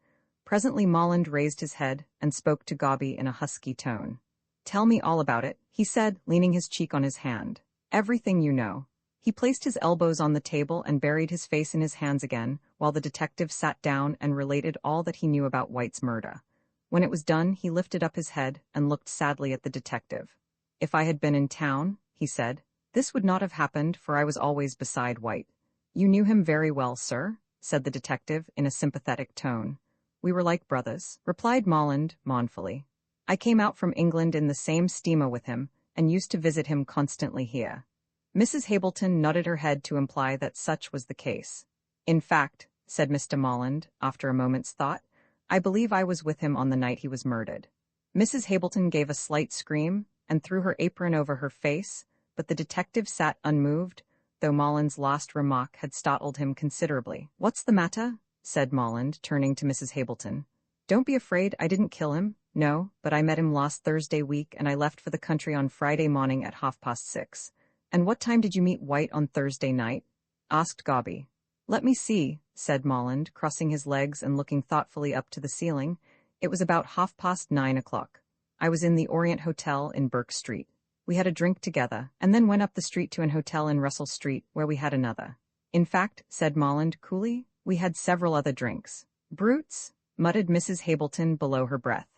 Presently Molland raised his head and spoke to Gobby in a husky tone. "Tell me all about it," he said, leaning his cheek on his hand. "Everything you know." He placed his elbows on the table and buried his face in his hands again, while the detective sat down and related all that he knew about White's murder. When it was done, he lifted up his head and looked sadly at the detective. "If I had been in town," he said, "this would not have happened, for I was always beside White." "You knew him very well, sir?" said the detective in a sympathetic tone. "We were like brothers," replied Molland, mournfully. "I came out from England in the same steamer with him, and used to visit him constantly here." Mrs. Hableton nodded her head to imply that such was the case. "In fact," said Mr. Molland, after a moment's thought, "I believe I was with him on the night he was murdered." Mrs. Hableton gave a slight scream and threw her apron over her face, but the detective sat unmoved, though Molland's last remark had startled him considerably. "What's the matter?" said Molland, turning to Mrs. Hableton. "Don't be afraid, I didn't kill him. No, but I met him last Thursday week and I left for the country on Friday morning at 6:30. "And what time did you meet White on Thursday night?" asked Gobby. "Let me see," said Molland, crossing his legs and looking thoughtfully up to the ceiling. "It was about 9:30. I was in the Orient Hotel in Burke Street. We had a drink together, and then went up the street to an hotel in Russell Street, where we had another. In fact," said Molland coolly, "we had several other drinks." "Brutes," muttered Mrs. Hableton below her breath.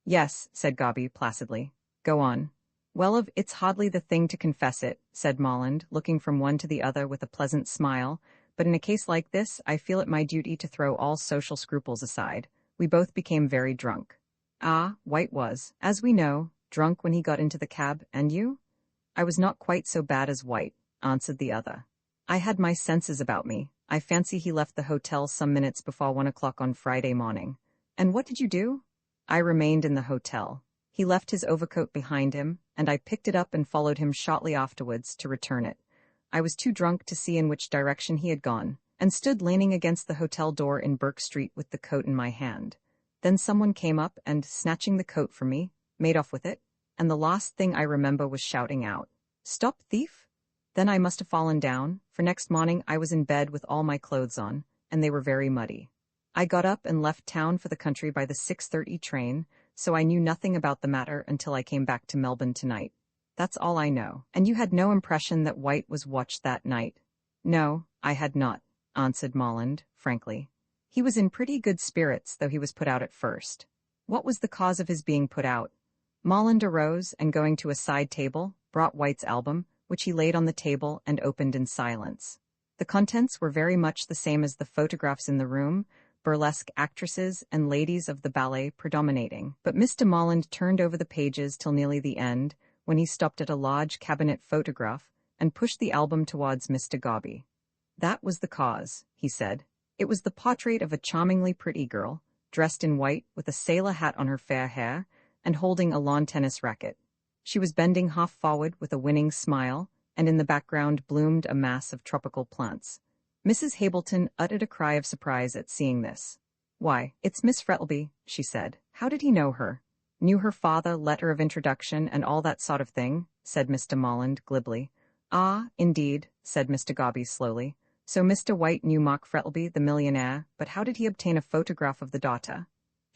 "Yes," said Gobby placidly. "Go on." "Well, it's hardly the thing to confess it," said Molland, looking from one to the other with a pleasant smile, "but in a case like this, I feel it my duty to throw all social scruples aside. We both became very drunk." "Ah, White was, as we know, drunk when he got into the cab, and you?" "I was not quite so bad as White," answered the other. "I had my senses about me. I fancy he left the hotel some minutes before 1 o'clock on Friday morning." "And what did you do?" "I remained in the hotel. He left his overcoat behind him, and I picked it up and followed him shortly afterwards to return it. I was too drunk to see in which direction he had gone, and stood leaning against the hotel door in Burke Street with the coat in my hand. Then someone came up and, snatching the coat from me, made off with it, and the last thing I remember was shouting out, 'Stop, thief!' Then I must have fallen down, for next morning I was in bed with all my clothes on, and they were very muddy. I got up and left town for the country by the 6:30 train, so I knew nothing about the matter until I came back to Melbourne tonight. That's all I know." "And you had no impression that White was watched that night?" "No, I had not," answered Molland, frankly. "He was in pretty good spirits, though he was put out at first." "What was the cause of his being put out?" Molland arose and, going to a side table, brought White's album, which he laid on the table and opened in silence. The contents were very much the same as the photographs in the room, burlesque actresses and ladies of the ballet predominating, but Mr. Molland turned over the pages till nearly the end, when he stopped at a large cabinet photograph and pushed the album towards Mr. Gobby. "That was the cause," he said. "It was the portrait of a charmingly pretty girl, dressed in white with a sailor hat on her fair hair, and holding a lawn tennis racket. She was bending half forward with a winning smile, and in the background bloomed a mass of tropical plants." Mrs. Hableton uttered a cry of surprise at seeing this. "Why, it's Miss Frettlby," she said. "How did he know her?" "Knew her father, letter of introduction, and all that sort of thing," said Mr. Molland glibly. "Ah, indeed," said Mr. Gobby slowly. "So Mr. White knew Mark Frettlby, the millionaire, but how did he obtain a photograph of the daughter?"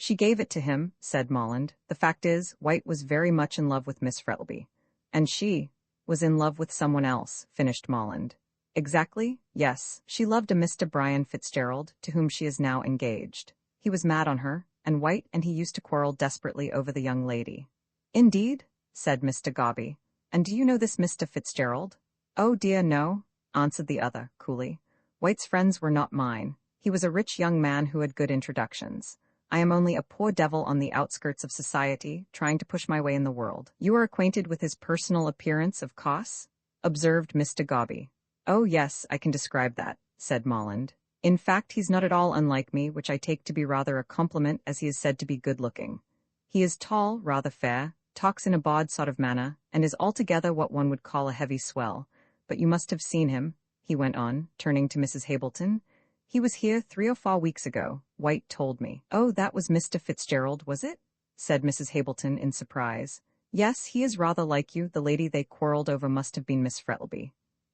"She gave it to him," said Molland. "The fact is, White was very much in love with Miss Frettlby." "And she was in love with someone else," finished Molland. "Exactly, yes. She loved a Mr. Brian Fitzgerald, to whom she is now engaged. He was mad on her, and White and he used to quarrel desperately over the young lady." "Indeed?" said Mr. Gobby. "And do you know this Mr. Fitzgerald?" "Oh dear, no," answered the other, coolly. "White's friends were not mine. He was a rich young man who had good introductions. I am only a poor devil on the outskirts of society, trying to push my way in the world." "You are acquainted with his personal appearance, of course?" observed Mr. Gobby. "Oh yes, I can describe that," said Molland. "In fact, he's not at all unlike me, which I take to be rather a compliment, as he is said to be good-looking. He is tall, rather fair, talks in a broad sort of manner, and is altogether what one would call a heavy swell. But you must have seen him," he went on, turning to Mrs. Hableton. "He was here 3 or 4 weeks ago, White told me." "Oh, that was Mr. Fitzgerald, was it?" said Mrs. Hableton in surprise. "Yes, he is rather like you. The lady they quarreled over must have been Miss Frettlby."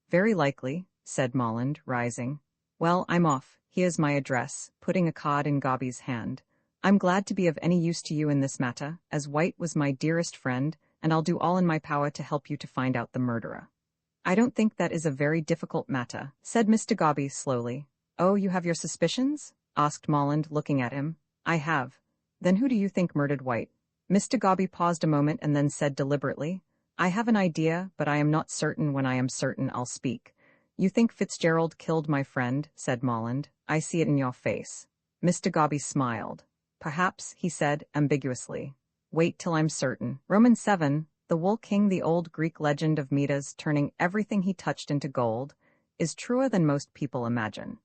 "Very likely," said Molland, rising. "Well, I'm off. Here's my address," putting a card in Gobby's hand. I'm glad to be of any use to you in this matter, as White was my dearest friend, and I'll do all in my power to help you to find out the murderer." "I don't think that is a very difficult matter," said Mr. Gobby slowly. "Oh, you have your suspicions?" asked Molland, looking at him. "I have." "Then who do you think murdered White?" Mr. Gobby paused a moment and then said deliberately, "I have an idea, but I am not certain. When I am certain, I'll speak." "You think Fitzgerald killed my friend," said Molland. "I see it in your face." Mr. Gobby smiled. "Perhaps," he said ambiguously. "Wait till I'm certain." Roman 7, the Wool King, the old Greek legend of Midas turning everything he touched into gold, is truer than most people imagine.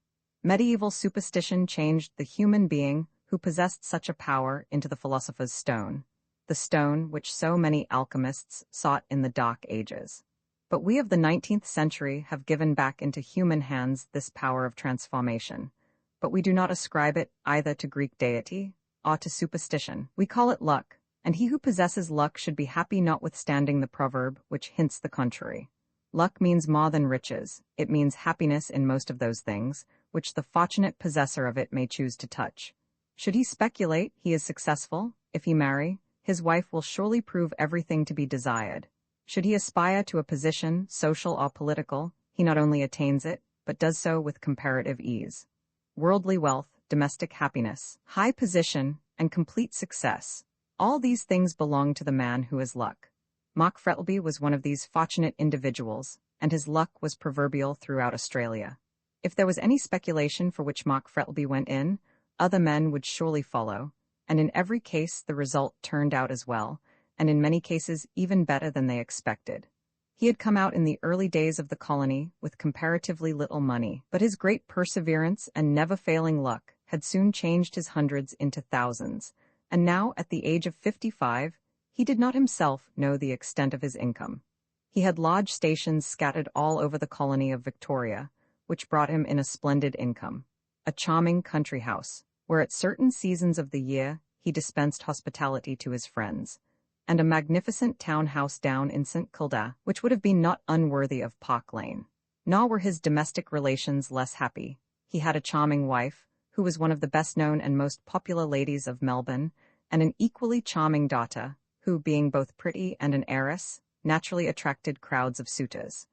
Medieval superstition changed the human being who possessed such a power into the philosopher's stone, the stone which so many alchemists sought in the Dark Ages. But we of the 19th century have given back into human hands this power of transformation, but we do not ascribe it either to Greek deity or to superstition. We call it luck, and he who possesses luck should be happy, notwithstanding the proverb which hints the contrary. Luck means more than riches. It means happiness in most of those things which the fortunate possessor of it may choose to touch. Should he speculate, he is successful. If he marry, his wife will surely prove everything to be desired. Should he aspire to a position, social or political, he not only attains it, but does so with comparative ease. Worldly wealth, domestic happiness, high position, and complete success, all these things belong to the man who has luck. Mark Frettlby was one of these fortunate individuals, and his luck was proverbial throughout Australia. If there was any speculation for which Mark Frettlby went in, other men would surely follow, and in every case the result turned out as well, and in many cases even better than they expected. He had come out in the early days of the colony with comparatively little money, but his great perseverance and never-failing luck had soon changed his hundreds into thousands, and now, at the age of 55, he did not himself know the extent of his income. He had lodge stations scattered all over the colony of Victoria, which brought him in a splendid income. A charming country house, where at certain seasons of the year he dispensed hospitality to his friends, and a magnificent town-house down in St. Kilda, which would have been not unworthy of Park Lane. Nor were his domestic relations less happy. He had a charming wife, who was one of the best-known and most popular ladies of Melbourne, and an equally charming daughter, who, being both pretty and an heiress, naturally attracted crowds of suitors.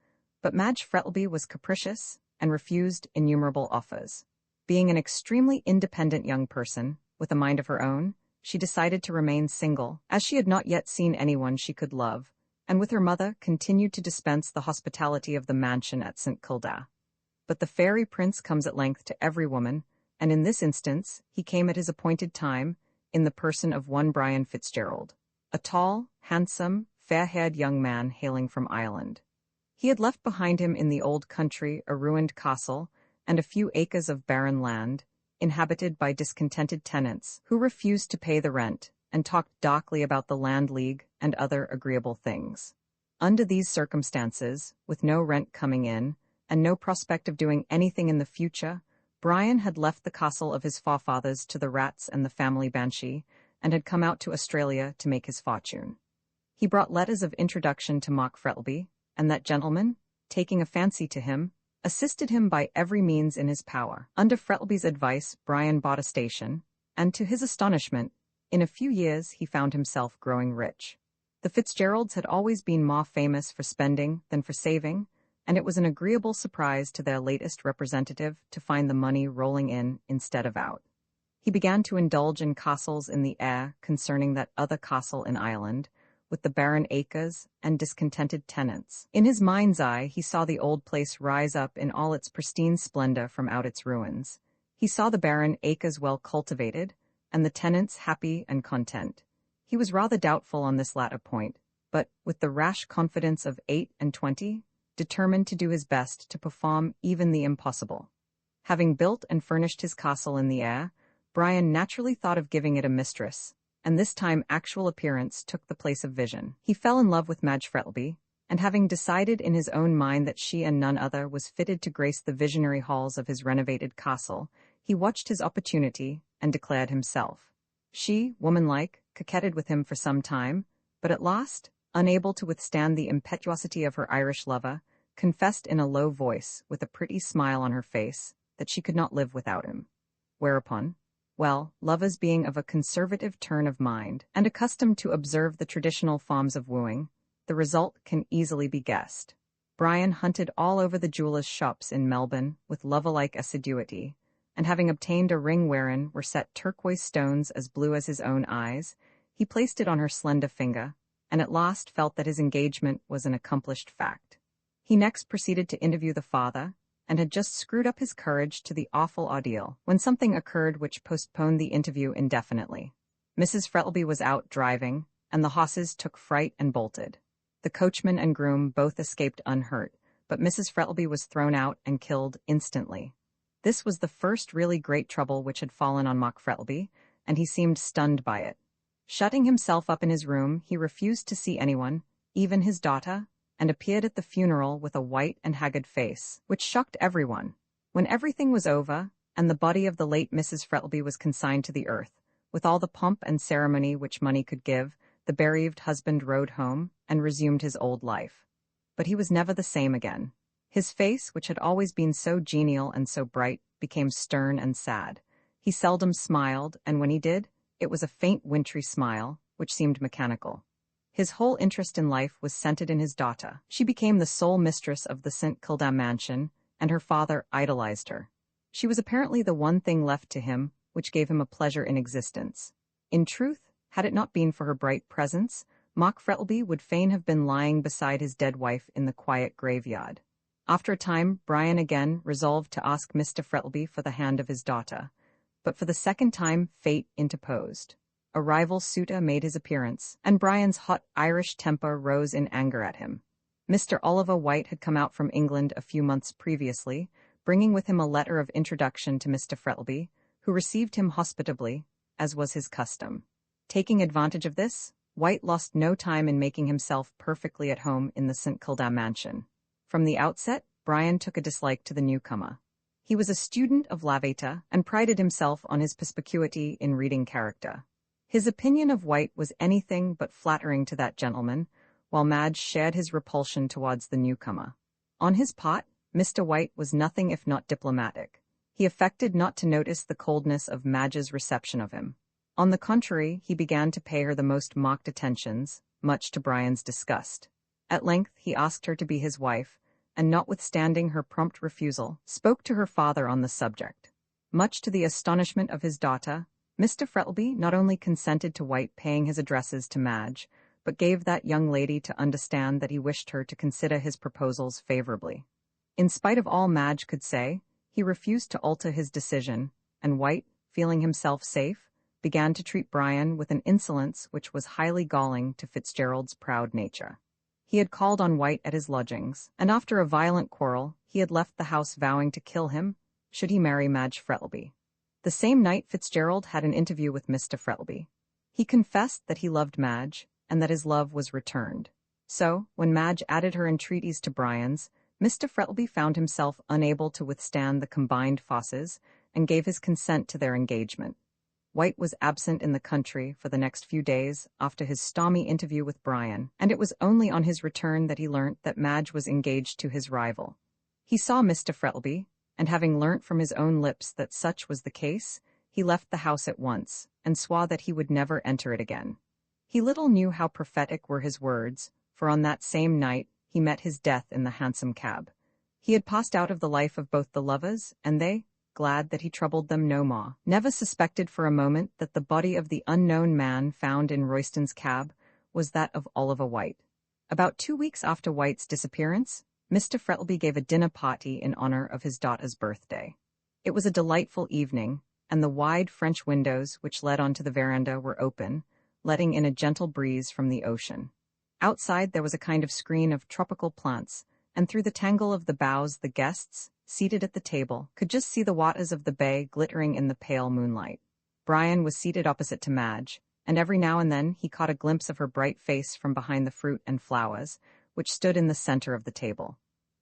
But Madge Frettlby was capricious and refused innumerable offers. Being an extremely independent young person, with a mind of her own, she decided to remain single, as she had not yet seen anyone she could love, and with her mother continued to dispense the hospitality of the mansion at St. Kilda. But the fairy prince comes at length to every woman, and in this instance he came at his appointed time, in the person of one Brian Fitzgerald, a tall, handsome, fair-haired young man hailing from Ireland. He had left behind him in the old country a ruined castle and a few acres of barren land, inhabited by discontented tenants who refused to pay the rent and talked darkly about the land league and other agreeable things. Under these circumstances, with no rent coming in and no prospect of doing anything in the future, Brian had left the castle of his forefathers to the rats and the family banshee, and had come out to Australia to make his fortune. He brought letters of introduction to Mark Frettlby, and that gentleman, taking a fancy to him, assisted him by every means in his power. Under Frettlby's advice, Brian bought a station, and to his astonishment, in a few years he found himself growing rich. The Fitzgeralds had always been more famous for spending than for saving, and it was an agreeable surprise to their latest representative to find the money rolling in instead of out. He began to indulge in castles in the air concerning that other castle in Ireland, with the barren acres and discontented tenants. In his mind's eye he saw the old place rise up in all its pristine splendor from out its ruins. He saw the barren acres well cultivated, and the tenants happy and content. He was rather doubtful on this latter point, but, with the rash confidence of 28, determined to do his best to perform even the impossible. Having built and furnished his castle in the air, Brian naturally thought of giving it a mistress, and this time actual appearance took the place of vision. He fell in love with Madge Frettlby, and having decided in his own mind that she and none other was fitted to grace the visionary halls of his renovated castle, he watched his opportunity and declared himself. She, womanlike, coquetted with him for some time, but at last, unable to withstand the impetuosity of her Irish lover, confessed in a low voice, with a pretty smile on her face, that she could not live without him. Whereupon, Well, lovers being of a conservative turn of mind and accustomed to observe the traditional forms of wooing, the result can easily be guessed. Brian hunted all over the jewelers' shops in Melbourne with lover-like assiduity, and having obtained a ring wherein were set turquoise stones as blue as his own eyes, he placed it on her slender finger, and at last felt that his engagement was an accomplished fact. He next proceeded to interview the father, and had just screwed up his courage to the awful ordeal when something occurred which postponed the interview indefinitely. Mrs. Frettlby was out driving, and the horses took fright and bolted. The coachman and groom both escaped unhurt, but Mrs. Frettlby was thrown out and killed instantly. This was the first really great trouble which had fallen on Mark Frettlby, and he seemed stunned by it. Shutting himself up in his room, he refused to see anyone, even his daughter, and appeared at the funeral with a white and haggard face, which shocked everyone. When everything was over, and the body of the late Mrs. Frettlby was consigned to the earth, with all the pomp and ceremony which money could give, the bereaved husband rode home and resumed his old life. But he was never the same again. His face, which had always been so genial and so bright, became stern and sad. He seldom smiled, and when he did, it was a faint wintry smile, which seemed mechanical. His whole interest in life was centered in his daughter. She became the sole mistress of the St. Kilda mansion, and her father idolized her. She was apparently the one thing left to him which gave him a pleasure in existence. In truth, had it not been for her bright presence, Mark Frettlby would fain have been lying beside his dead wife in the quiet graveyard. After a time, Brian again resolved to ask Mr. Frettlby for the hand of his daughter, but for the second time fate interposed. A rival suitor made his appearance, and Brian's hot Irish temper rose in anger at him. Mr. Oliver White had come out from England a few months previously, bringing with him a letter of introduction to Mr. Frettlby, who received him hospitably, as was his custom. Taking advantage of this, White lost no time in making himself perfectly at home in the St. Kilda mansion. From the outset, Brian took a dislike to the newcomer. He was a student of Lavater and prided himself on his perspicuity in reading character. His opinion of White was anything but flattering to that gentleman, while Madge shared his repulsion towards the newcomer. On his part, Mr. White was nothing if not diplomatic. He affected not to notice the coldness of Madge's reception of him. On the contrary, he began to pay her the most marked attentions, much to Brian's disgust. At length he asked her to be his wife, and notwithstanding her prompt refusal, spoke to her father on the subject. Much to the astonishment of his daughter, Mr. Frettlby not only consented to White paying his addresses to Madge, but gave that young lady to understand that he wished her to consider his proposals favorably. In spite of all Madge could say, he refused to alter his decision, and White, feeling himself safe, began to treat Brian with an insolence which was highly galling to Fitzgerald's proud nature. He had called on White at his lodgings, and after a violent quarrel, he had left the house vowing to kill him, should he marry Madge Frettlby. The same night Fitzgerald had an interview with Mr. Frettlby. He confessed that he loved Madge, and that his love was returned. So, when Madge added her entreaties to Brian's, Mr. Frettlby found himself unable to withstand the combined forces, and gave his consent to their engagement. White was absent in the country for the next few days after his stormy interview with Brian, and it was only on his return that he learnt that Madge was engaged to his rival. He saw Mr. Frettlby, and having learnt from his own lips that such was the case, he left the house at once, and swore that he would never enter it again. He little knew how prophetic were his words, for on that same night he met his death in the hansom cab. He had passed out of the life of both the lovers, and they, glad that he troubled them no more, never suspected for a moment that the body of the unknown man found in Royston's cab was that of Oliver White. About 2 weeks after White's disappearance, Mr. Frettlby gave a dinner party in honor of his daughter's birthday. It was a delightful evening, and the wide French windows which led onto the veranda were open, letting in a gentle breeze from the ocean. Outside there was a kind of screen of tropical plants, and through the tangle of the boughs the guests, seated at the table, could just see the waters of the bay glittering in the pale moonlight. Brian was seated opposite to Madge, and every now and then he caught a glimpse of her bright face from behind the fruit and flowers, which stood in the center of the table.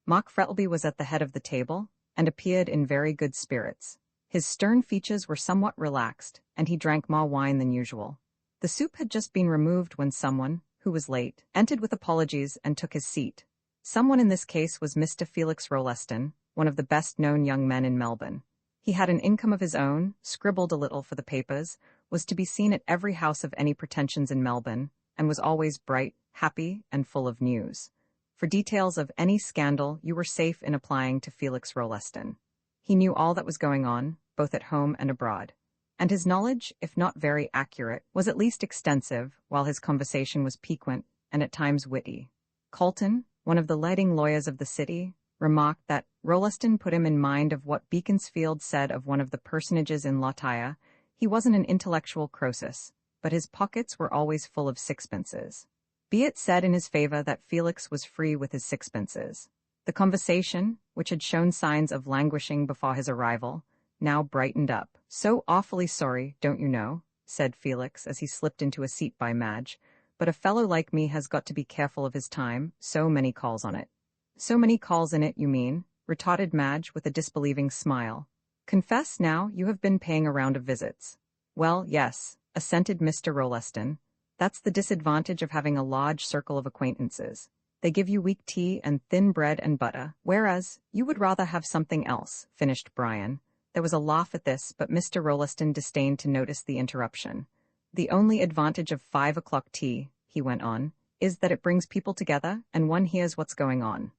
Mark Frettlby was at the head of the table, and appeared in very good spirits. His stern features were somewhat relaxed, and he drank more wine than usual. The soup had just been removed when someone, who was late, entered with apologies and took his seat. Someone in this case was Mr. Felix Rolleston, one of the best-known young men in Melbourne. He had an income of his own, scribbled a little for the papers, was to be seen at every house of any pretensions in Melbourne, and was always bright, happy, and full of news. For details of any scandal, you were safe in applying to Felix Rolleston. He knew all that was going on, both at home and abroad. And his knowledge, if not very accurate, was at least extensive, while his conversation was piquant and at times witty. Colton, one of the leading lawyers of the city, remarked that Rolleston put him in mind of what Beaconsfield said of one of the personages in Lotire. He wasn't an intellectual Croesus, but his pockets were always full of sixpences. Be it said in his favor that Felix was free with his sixpences. The conversation, which had shown signs of languishing before his arrival, now brightened up. "So awfully sorry, don't you know," said Felix as he slipped into a seat by Madge, "but a fellow like me has got to be careful of his time, so many calls on it." "So many calls in it, you mean?" retorted Madge with a disbelieving smile. "Confess now you have been paying a round of visits." "Well, yes," assented Mr. Rolleston. "That's the disadvantage of having a large circle of acquaintances. They give you weak tea and thin bread and butter, whereas you would rather have something else," finished Brian. There was a laugh at this, but Mr. Rolleston disdained to notice the interruption. "The only advantage of 5 o'clock tea," he went on, "is that it brings people together, and one hears what's going on."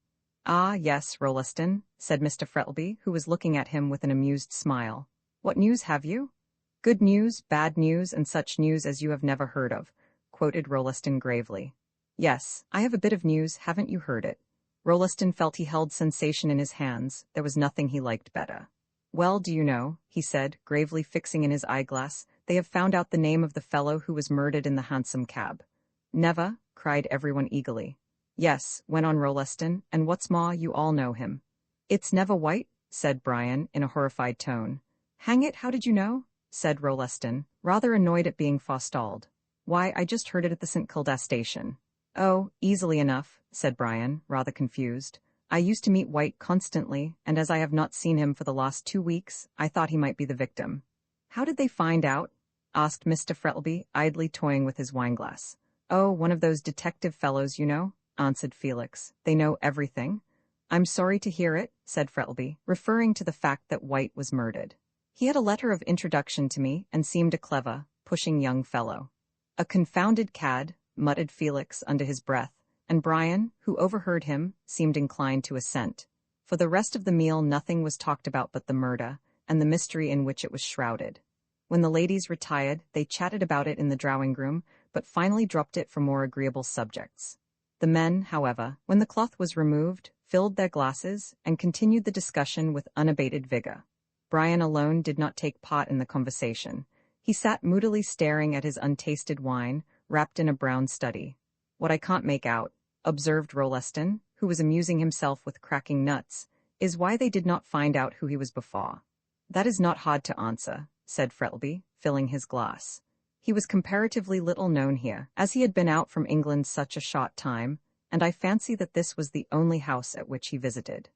"Ah, yes, Rolleston," said Mr. Frettlby, who was looking at him with an amused smile. "What news have you?" "Good news, bad news, and such news as you have never heard of," quoted Rolleston gravely. "Yes, I have a bit of news, haven't you heard it?" Rolleston felt he held sensation in his hands. There was nothing he liked better. "Well, do you know," he said, gravely fixing in his eyeglass, "they have found out the name of the fellow who was murdered in the hansom cab." "Never?" cried everyone eagerly. "Yes," went on Rolleston, "and what's more, you all know him." "It's never White?" said Brian, in a horrified tone. "Hang it, how did you know?" said Rolleston, rather annoyed at being forestalled. "Why, I just heard it at the St. Kilda station." "Oh, easily enough," said Brian, rather confused. "I used to meet White constantly, and as I have not seen him for the last 2 weeks, I thought he might be the victim." "How did they find out?" asked Mr. Frettlby, idly toying with his wineglass. "Oh, one of those detective fellows, you know," answered Felix. "They know everything." "I'm sorry to hear it," said Frettlby, referring to the fact that White was murdered. "He had a letter of introduction to me, and seemed a clever, pushing young fellow." "A confounded cad," muttered Felix under his breath, and Brian, who overheard him, seemed inclined to assent. For the rest of the meal nothing was talked about but the murder, and the mystery in which it was shrouded. When the ladies retired, they chatted about it in the drawing-room, but finally dropped it for more agreeable subjects. The men, however, when the cloth was removed, filled their glasses, and continued the discussion with unabated vigor. Brian alone did not take part in the conversation. He sat moodily staring at his untasted wine, wrapped in a brown study. "What I can't make out," observed Rolleston, who was amusing himself with cracking nuts, "is why they did not find out who he was before." "That is not hard to answer," said Frettlby, filling his glass. "He was comparatively little known here, as he had been out from England such a short time, and I fancy that this was the only house at which he visited."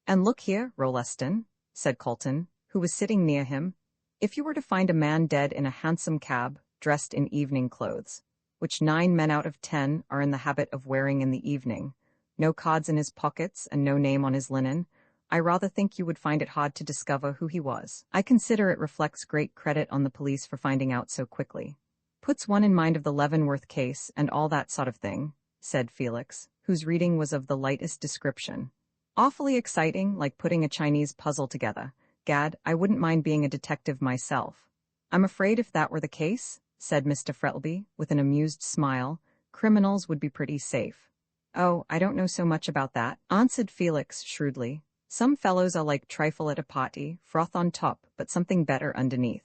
"And look here, Rolleston," said Colton, who was sitting near him, "if you were to find a man dead in a hansom cab, dressed in evening clothes, which 9 men out of 10 are in the habit of wearing in the evening, no cards in his pockets and no name on his linen, I rather think you would find it hard to discover who he was. I consider it reflects great credit on the police for finding out so quickly. Puts one in mind of the Leavenworth case and all that sort of thing," said Felix, whose reading was of the lightest description. "Awfully exciting, like putting a Chinese puzzle together. Gad, I wouldn't mind being a detective myself." "I'm afraid if that were the case," said Mr. Frettlby, with an amused smile, "criminals would be pretty safe." "Oh, I don't know so much about that," answered Felix shrewdly. "Some fellows are like trifle at a party, froth on top, but something better underneath."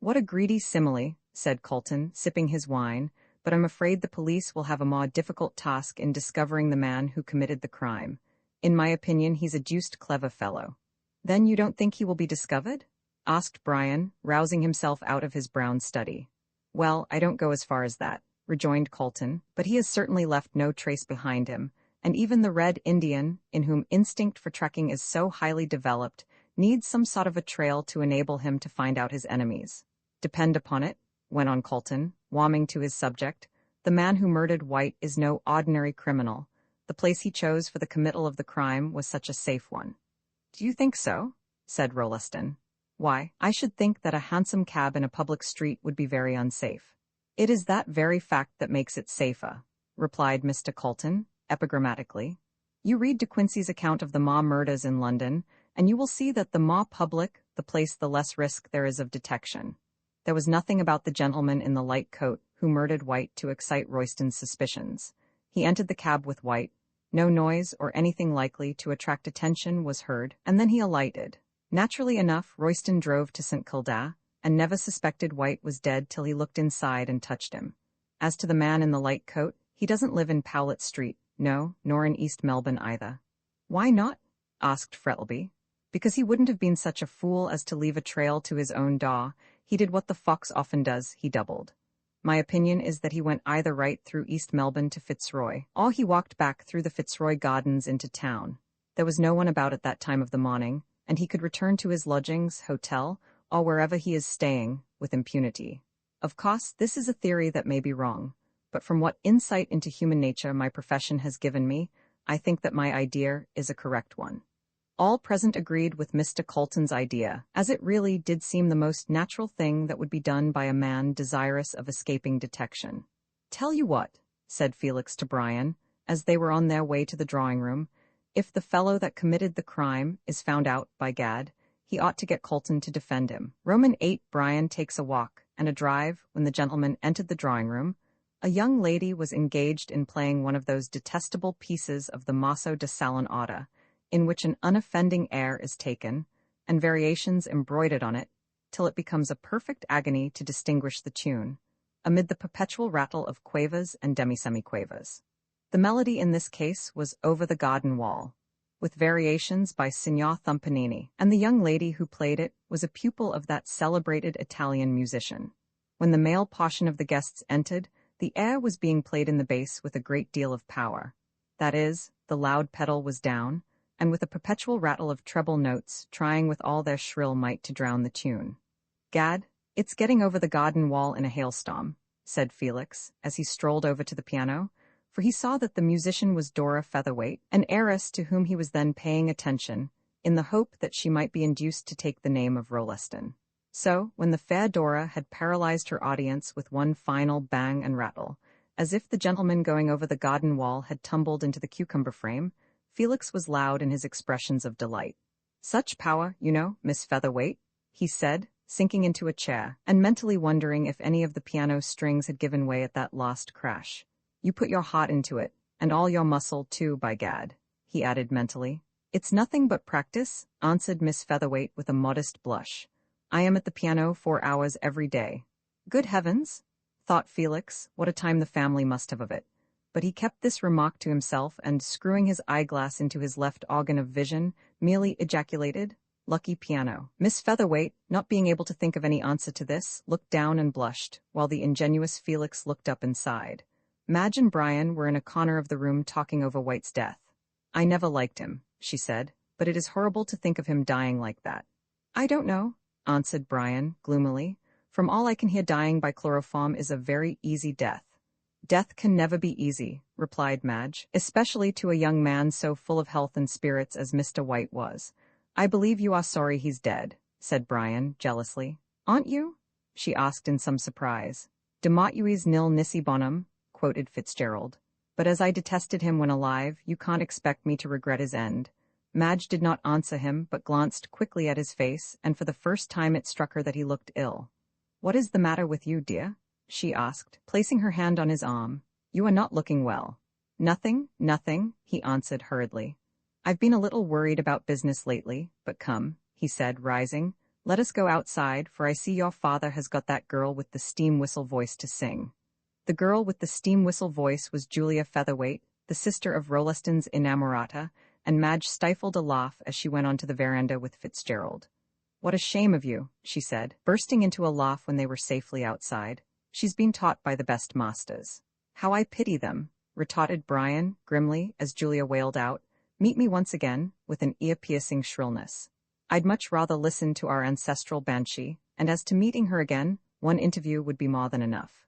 "What a greedy simile," said Colton, sipping his wine, "but I'm afraid the police will have a more difficult task in discovering the man who committed the crime. In my opinion, he's a deuced clever fellow." "Then you don't think he will be discovered?" asked Brian, rousing himself out of his brown study. "Well, I don't go as far as that," rejoined Colton, "but he has certainly left no trace behind him, and even the Red Indian, in whom instinct for trekking is so highly developed, needs some sort of a trail to enable him to find out his enemies. Depend upon it," went on Colton, warming to his subject, "the man who murdered White is no ordinary criminal. The place he chose for the committal of the crime was such a safe one." "Do you think so?" said Rolleston. Why, I should think that a hansom cab in a public street would be very unsafe. It is that very fact that makes it safer, replied Mr. Colton, epigrammatically. You read De Quincey's account of the Maw murders in London, and you will see that the more public the place, the less risk there is of detection. There was nothing about the gentleman in the light coat who murdered White to excite Royston's suspicions. He entered the cab with White. No noise or anything likely to attract attention was heard, and then he alighted. Naturally enough, Royston drove to St. Kilda, and never suspected White was dead till he looked inside and touched him. As to the man in the light coat, he doesn't live in Powlett Street, no, nor in East Melbourne either. Why not? Asked Frettlby. Because he wouldn't have been such a fool as to leave a trail to his own door. He did what the fox often does, he doubled. My opinion is that he went either right through East Melbourne to Fitzroy, or he walked back through the Fitzroy Gardens into town. There was no one about at that time of the morning, and he could return to his lodgings, hotel, or wherever he is staying, with impunity. Of course, this is a theory that may be wrong, but from what insight into human nature my profession has given me, I think that my idea is a correct one. All present agreed with Mr. Colton's idea, as it really did seem the most natural thing that would be done by a man desirous of escaping detection. Tell you what, said Felix to Brian, as they were on their way to the drawing-room, if the fellow that committed the crime is found out, by gad, he ought to get Colton to defend him. Roman 8. Brian takes a walk and a drive. When the gentleman entered the drawing-room, a young lady was engaged in playing one of those detestable pieces of the Maso de Salon order, in which an unoffending air is taken, and variations embroidered on it, till it becomes a perfect agony to distinguish the tune, amid the perpetual rattle of quavers and demi-semi-quavers. The melody in this case was Over the Garden Wall, with variations by Signor Thumpanini, and the young lady who played it was a pupil of that celebrated Italian musician. When the male portion of the guests entered, the air was being played in the bass with a great deal of power. That is, the loud pedal was down, and with a perpetual rattle of treble notes, trying with all their shrill might to drown the tune. Gad, it's getting over the garden wall in a hailstorm, said Felix, as he strolled over to the piano, for he saw that the musician was Dora Featherweight, an heiress to whom he was then paying attention, in the hope that she might be induced to take the name of Rolleston. So, when the fair Dora had paralyzed her audience with one final bang and rattle, as if the gentleman going over the garden wall had tumbled into the cucumber frame, Felix was loud in his expressions of delight. Such power, you know, Miss Featherweight, he said, sinking into a chair, and mentally wondering if any of the piano strings had given way at that last crash. You put your heart into it, and all your muscle too, by gad, he added mentally. It's nothing but practice, answered Miss Featherweight with a modest blush. I am at the piano 4 hours every day. Good heavens, thought Felix, what a time the family must have of it. But he kept this remark to himself and, screwing his eyeglass into his left organ of vision, merely ejaculated, "Lucky piano." Miss Featherweight, not being able to think of any answer to this, looked down and blushed, while the ingenuous Felix looked up and sighed. Madge and Brian were in a corner of the room talking over White's death. I never liked him, she said, but it is horrible to think of him dying like that. I don't know, answered Brian, gloomily. From all I can hear, dying by chloroform is a very easy death. Death can never be easy, replied Madge, especially to a young man so full of health and spirits as Mr. White was. I believe you are sorry he's dead, said Brian, jealously. Aren't you? She asked in some surprise. De mortuis nil nisi bonum, quoted Fitzgerald. But as I detested him when alive, you can't expect me to regret his end. Madge did not answer him, but glanced quickly at his face, and for the first time it struck her that he looked ill. What is the matter with you, dear? She asked, placing her hand on his arm. You are not looking well. Nothing, he answered hurriedly. I've been a little worried about business lately, but come, he said, rising. Let us go outside, for I see your father has got that girl with the steam whistle voice to sing. The girl with the steam whistle voice was Julia Featherweight, the sister of Rolleston's inamorata, and Madge stifled a laugh as she went onto the veranda with Fitzgerald. What a shame of you, she said, bursting into a laugh when they were safely outside. She's been taught by the best masters. How I pity them, retorted Brian, grimly, as Julia wailed out. Meet me once again, with an ear-piercing shrillness. I'd much rather listen to our ancestral banshee, and as to meeting her again, one interview would be more than enough.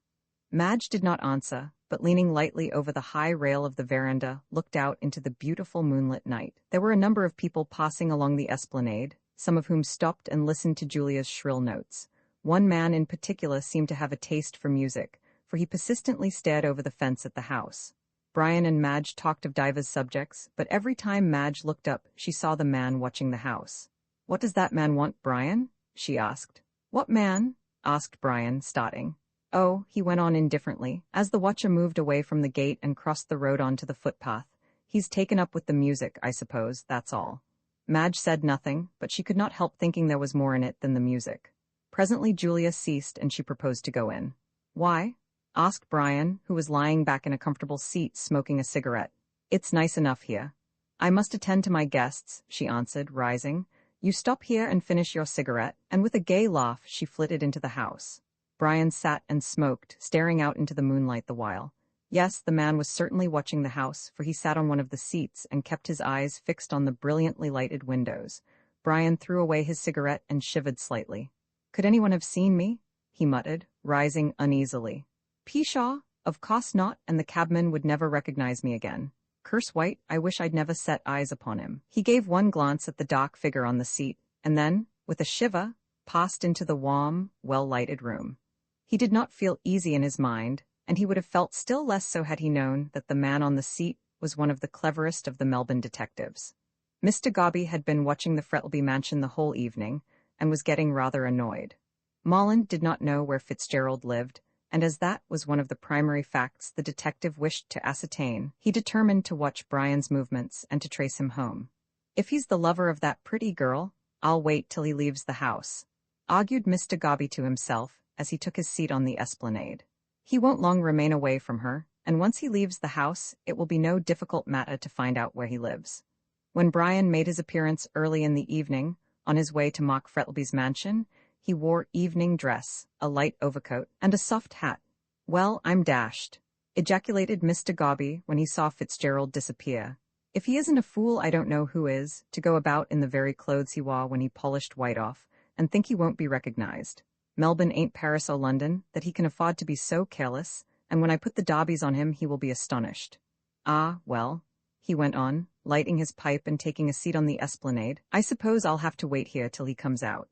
Madge did not answer, but leaning lightly over the high rail of the veranda, looked out into the beautiful moonlit night. There were a number of people passing along the esplanade, some of whom stopped and listened to Julia's shrill notes. One man in particular seemed to have a taste for music, for he persistently stared over the fence at the house. Brian and Madge talked of divers subjects, but every time Madge looked up, she saw the man watching the house. "What does that man want, Brian?" she asked. "What man?" asked Brian, starting. "Oh," he went on indifferently, as the watcher moved away from the gate and crossed the road onto the footpath. "He's taken up with the music, I suppose, that's all." Madge said nothing, but she could not help thinking there was more in it than the music. Presently Julia ceased and she proposed to go in. "Why?" asked Brian, who was lying back in a comfortable seat smoking a cigarette. "It's nice enough here." "I must attend to my guests," she answered, rising. "You stop here and finish your cigarette," and with a gay laugh she flitted into the house. Brian sat and smoked, staring out into the moonlight the while. Yes, the man was certainly watching the house, for he sat on one of the seats and kept his eyes fixed on the brilliantly lighted windows. Brian threw away his cigarette and shivered slightly. "Could anyone have seen me?" he muttered, rising uneasily. "Pshaw, of course not, and the cabman would never recognize me again. Curse white, I wish I'd never set eyes upon him." He gave one glance at the dark figure on the seat, and then, with a shiver, passed into the warm, well-lighted room. He did not feel easy in his mind, and he would have felt still less so had he known that the man on the seat was one of the cleverest of the Melbourne detectives. Mr. Gobby had been watching the Frettlby mansion the whole evening, and was getting rather annoyed. Molland did not know where Fitzgerald lived, and as that was one of the primary facts the detective wished to ascertain, he determined to watch Brian's movements and to trace him home. "If he's the lover of that pretty girl, I'll wait till he leaves the house," argued Mr. Gobby to himself as he took his seat on the esplanade. "He won't long remain away from her, and once he leaves the house, it will be no difficult matter to find out where he lives." When Brian made his appearance early in the evening, on his way to Mark Frettlby's mansion, he wore evening dress, a light overcoat, and a soft hat. "Well, I'm dashed," ejaculated Mr. Gobby when he saw Fitzgerald disappear. "If he isn't a fool, I don't know who is, to go about in the very clothes he wore when he polished White off, and think he won't be recognized. Melbourne ain't Paris or London, that he can afford to be so careless, and when I put the darbies on him he will be astonished. Ah, well," he went on, lighting his pipe and taking a seat on the esplanade, "I suppose I'll have to wait here till he comes out."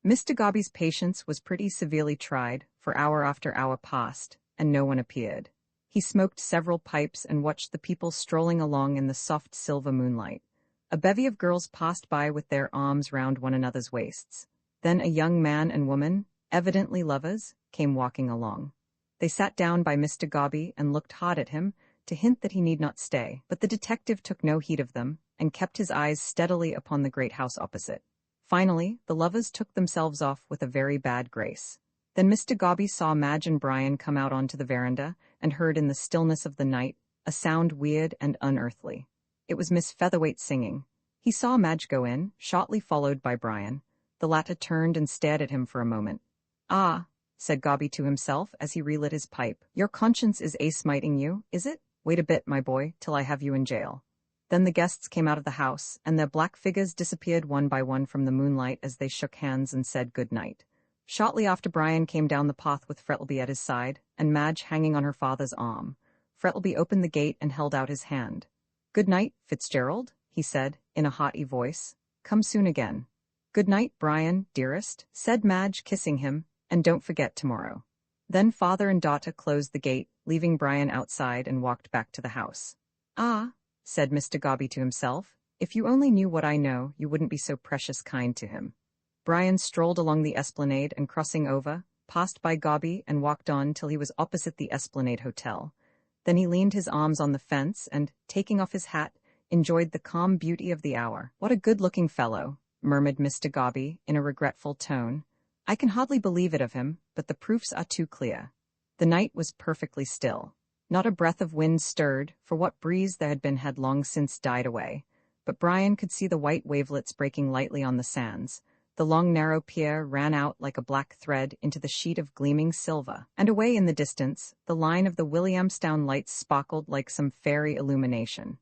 Mr. Gobby's patience was pretty severely tried, for hour after hour passed, and no one appeared. He smoked several pipes and watched the people strolling along in the soft silver moonlight. A bevy of girls passed by with their arms round one another's waists. Then a young man and woman, evidently lovers, came walking along. They sat down by Mr. Gobby and looked hard at him, to hint that he need not stay, but the detective took no heed of them, and kept his eyes steadily upon the great house opposite. Finally, the lovers took themselves off with a very bad grace. Then Mr. Gobby saw Madge and Brian come out onto the veranda, and heard in the stillness of the night a sound weird and unearthly. It was Miss Featherweight singing. He saw Madge go in, shortly followed by Brian. The latter turned and stared at him for a moment. "Ah," said Gobby to himself as he relit his pipe, "your conscience is smiting you, is it? Wait a bit, my boy, till I have you in jail." Then the guests came out of the house, and their black figures disappeared one by one from the moonlight as they shook hands and said good night. Shortly after Brian came down the path with Frettlby at his side, and Madge hanging on her father's arm. Frettlby opened the gate and held out his hand. "Good night, Fitzgerald," he said, in a haughty voice. "Come soon again." "Good night, Brian, dearest," said Madge, kissing him, "and don't forget tomorrow." Then father and daughter closed the gate, leaving Brian outside, and walked back to the house. "Ah," said Mr. Gobby to himself, "if you only knew what I know, you wouldn't be so precious kind to him." Brian strolled along the esplanade and, crossing over, passed by Gobby and walked on till he was opposite the Esplanade Hotel. Then he leaned his arms on the fence and, taking off his hat, enjoyed the calm beauty of the hour. "What a good-looking fellow," murmured Mr. Gobby in a regretful tone. "I can hardly believe it of him, but the proofs are too clear." The night was perfectly still. Not a breath of wind stirred, for what breeze there had been had long since died away. But Brian could see the white wavelets breaking lightly on the sands. The long narrow pier ran out like a black thread into the sheet of gleaming silver, and away in the distance, the line of the Williamstown lights sparkled like some fairy illumination.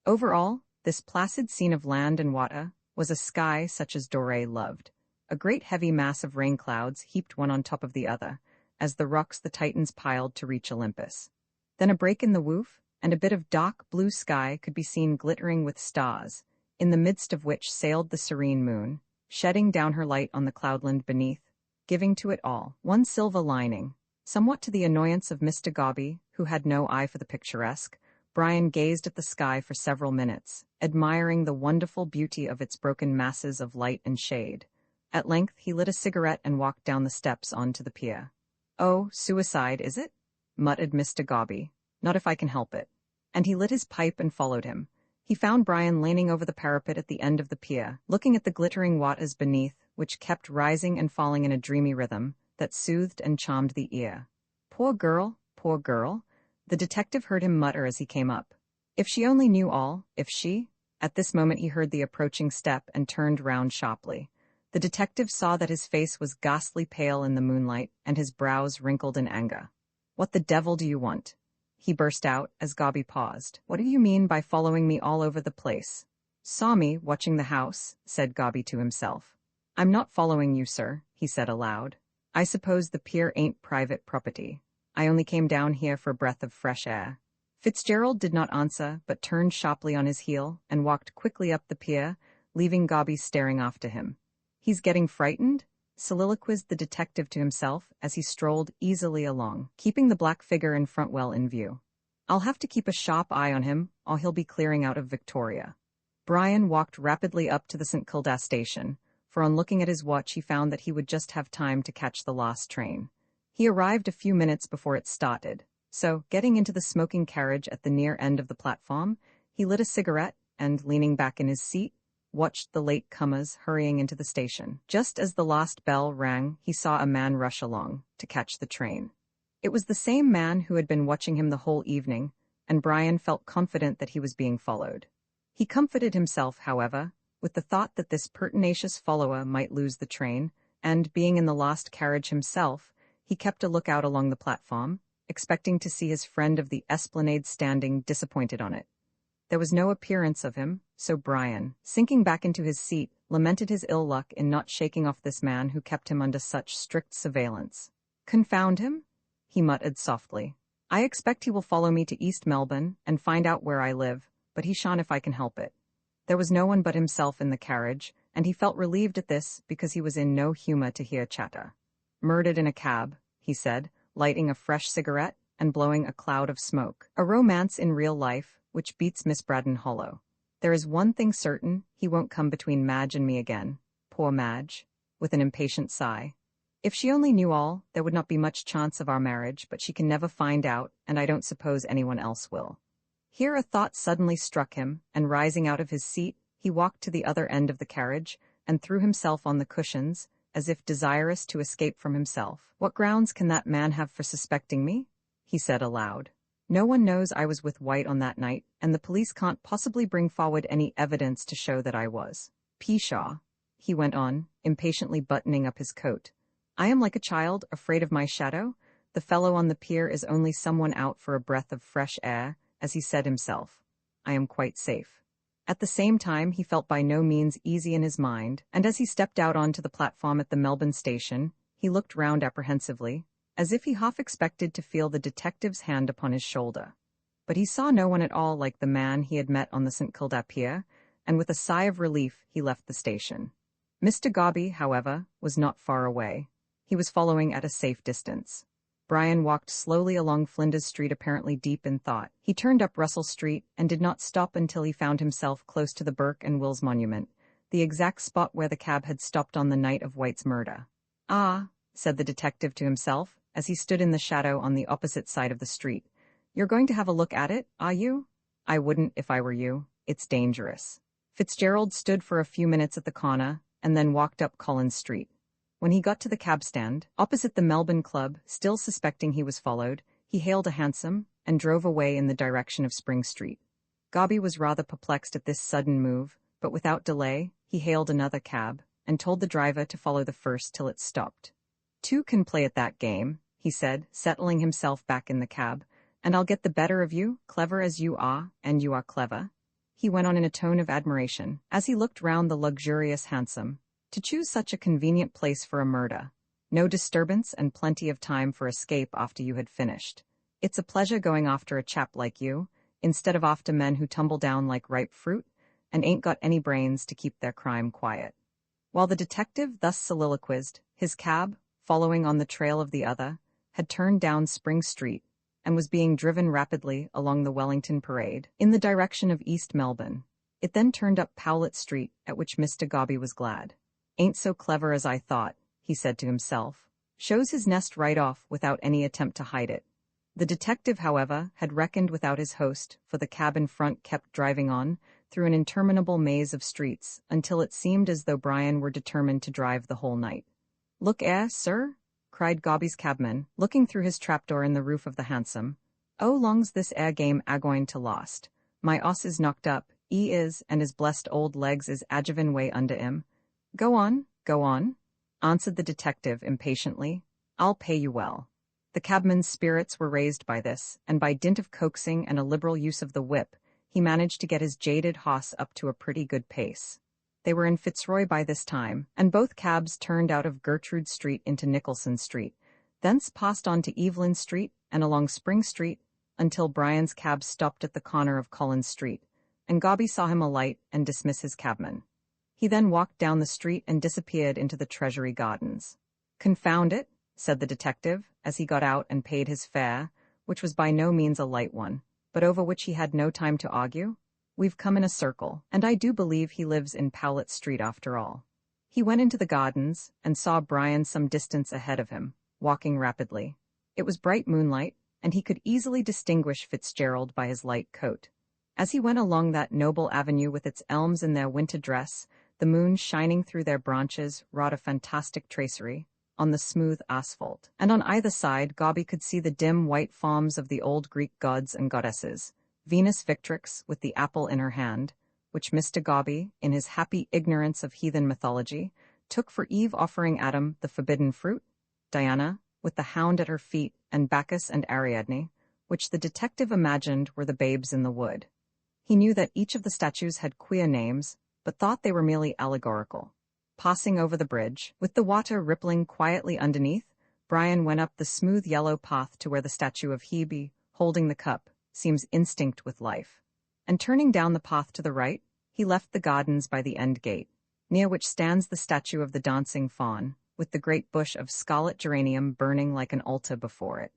Over all, this placid scene of land and water was a sky such as Doré loved. A great heavy mass of rain clouds heaped one on top of the other, as the rocks the Titans piled to reach Olympus. Then a break in the woof, and a bit of dark blue sky could be seen glittering with stars, in the midst of which sailed the serene moon. shedding down her light on the cloudland beneath, giving to it all one silver lining. Somewhat to the annoyance of Mr. Gobby, who had no eye for the picturesque, Brian gazed at the sky for several minutes, admiring the wonderful beauty of its broken masses of light and shade. At length he lit a cigarette and walked down the steps onto the pier. "Oh, suicide, is it?" muttered Mr. Gobby. "Not if I can help it." And he lit his pipe and followed him. He found Brian leaning over the parapet at the end of the pier, looking at the glittering waters beneath, which kept rising and falling in a dreamy rhythm that soothed and charmed the ear. "Poor girl, poor girl," the detective heard him mutter as he came up. "If she only knew all, if she—" At this moment he heard the approaching step and turned round sharply. The detective saw that his face was ghastly pale in the moonlight and his brows wrinkled in anger. "What the devil do you want?" he burst out as Gobby paused. "What do you mean by following me all over the place?" "Saw me watching the house," said Gobby to himself. "I'm not following you, sir," he said aloud. "I suppose the pier ain't private property. I only came down here for a breath of fresh air." Fitzgerald did not answer, but turned sharply on his heel and walked quickly up the pier, leaving Gobby staring after him. "He's getting frightened?" soliloquized the detective to himself as he strolled easily along, keeping the black figure in front well in view. "I'll have to keep a sharp eye on him, or he'll be clearing out of Victoria." Brian walked rapidly up to the St. Kilda station, for on looking at his watch he found that he would just have time to catch the last train. He arrived a few minutes before it started, so, getting into the smoking carriage at the near end of the platform, he lit a cigarette and, leaning back in his seat, watched the late-comers hurrying into the station. Just as the last bell rang, he saw a man rush along to catch the train. It was the same man who had been watching him the whole evening, and Brian felt confident that he was being followed. He comforted himself, however, with the thought that this pertinacious follower might lose the train, and, being in the last carriage himself, he kept a lookout along the platform, expecting to see his friend of the Esplanade standing disappointed on it. There was no appearance of him, so Brian, sinking back into his seat, lamented his ill luck in not shaking off this man who kept him under such strict surveillance. "Confound him," he muttered softly. "I expect he will follow me to East Melbourne and find out where I live, but he shan't if I can help it." There was no one but himself in the carriage, and he felt relieved at this because he was in no humor to hear chatter. "Murdered in a cab," he said, lighting a fresh cigarette and blowing a cloud of smoke. "A romance in real life, which beats Miss Braddon hollow. There is one thing certain, he won't come between Madge and me again. Poor Madge," with an impatient sigh. "If she only knew all, there would not be much chance of our marriage, but she can never find out, and I don't suppose anyone else will." Here a thought suddenly struck him, and rising out of his seat, he walked to the other end of the carriage and threw himself on the cushions, as if desirous to escape from himself. "What grounds can that man have for suspecting me?" he said aloud. "No one knows I was with White on that night, and the police can't possibly bring forward any evidence to show that I was. Pshaw," he went on, impatiently buttoning up his coat. "I am like a child, afraid of my shadow. The fellow on the pier is only someone out for a breath of fresh air, as he said himself. I am quite safe." At the same time, he felt by no means easy in his mind, and as he stepped out onto the platform at the Melbourne station, he looked round apprehensively, as if he half expected to feel the detective's hand upon his shoulder. But he saw no one at all like the man he had met on the St. Kilda pier, and with a sigh of relief he left the station. Mr. Gobby, however, was not far away. He was following at a safe distance. Brian walked slowly along Flinders Street, apparently deep in thought. He turned up Russell Street and did not stop until he found himself close to the Burke and Wills monument, the exact spot where the cab had stopped on the night of White's murder. "Ah," said the detective to himself, as he stood in the shadow on the opposite side of the street. "You're going to have a look at it, are you?" "I wouldn't if I were you. It's dangerous." Fitzgerald stood for a few minutes at the corner and then walked up Collins Street. When he got to the cab stand, opposite the Melbourne Club, still suspecting he was followed, he hailed a hansom and drove away in the direction of Spring Street. Gobby was rather perplexed at this sudden move, but without delay, he hailed another cab and told the driver to follow the first till it stopped. "Two can play at that game," he said, settling himself back in the cab, "and I'll get the better of you, clever as you are, and you are clever," he went on in a tone of admiration, as he looked round the luxurious hansom. "To choose such a convenient place for a murder. No disturbance and plenty of time for escape after you had finished. It's a pleasure going after a chap like you, instead of after men who tumble down like ripe fruit, and ain't got any brains to keep their crime quiet." While the detective thus soliloquized, his cab, following on the trail of the other, had turned down Spring Street and was being driven rapidly along the Wellington Parade in the direction of East Melbourne. It then turned up Powlett Street, at which Mr. Gobby was glad. "Ain't so clever as I thought," he said to himself. "Shows his nest right off without any attempt to hide it." The detective, however, had reckoned without his host, for the cab in front kept driving on through an interminable maze of streets until it seemed as though Brian were determined to drive the whole night. "Look sir?" cried Gobby's cabman, looking through his trapdoor in the roof of the hansom. "Oh, long's this game agoing to lost. My oss is knocked up, is, and his blessed old legs is agivin way under 'im." Go on," answered the detective impatiently. "I'll pay you well." The cabman's spirits were raised by this, and by dint of coaxing and a liberal use of the whip, he managed to get his jaded hoss up to a pretty good pace. They were in Fitzroy by this time, and both cabs turned out of Gertrude Street into Nicholson Street, thence passed on to Evelyn Street and along Spring Street, until Brian's cab stopped at the corner of Collins Street, and Gobby saw him alight and dismiss his cabman. He then walked down the street and disappeared into the Treasury Gardens. "Confound it," said the detective, as he got out and paid his fare, which was by no means a light one, but over which he had no time to argue. "We've come in a circle, and I do believe he lives in Powlett Street after all." He went into the gardens, and saw Brian some distance ahead of him, walking rapidly. It was bright moonlight, and he could easily distinguish Fitzgerald by his light coat. As he went along that noble avenue with its elms in their winter dress, the moon shining through their branches wrought a fantastic tracery on the smooth asphalt, and on either side Gobby could see the dim white forms of the old Greek gods and goddesses, Venus Victrix with the apple in her hand, which Mr. Gobby, in his happy ignorance of heathen mythology, took for Eve offering Adam the forbidden fruit, Diana, with the hound at her feet, and Bacchus and Ariadne, which the detective imagined were the babes in the wood. He knew that each of the statues had queer names, but thought they were merely allegorical. Passing over the bridge, with the water rippling quietly underneath, Brian went up the smooth yellow path to where the statue of Hebe, holding the cup, seems instinct with life. And turning down the path to the right, he left the gardens by the end gate, near which stands the statue of the dancing faun, with the great bush of scarlet geranium burning like an altar before it.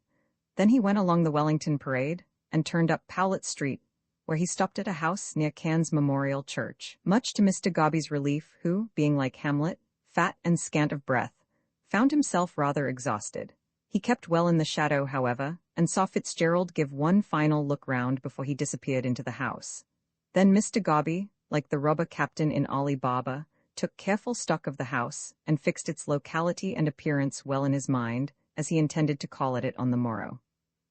Then he went along the Wellington Parade, and turned up Powlett Street, where he stopped at a house near Cairns Memorial Church, much to Mr. Gobby's relief, who, being like Hamlet, fat and scant of breath, found himself rather exhausted. He kept well in the shadow, however, and saw Fitzgerald give one final look round before he disappeared into the house. Then Mr. Gobby, like the robber captain in Ali Baba, took careful stock of the house, and fixed its locality and appearance well in his mind, as he intended to call at it on the morrow.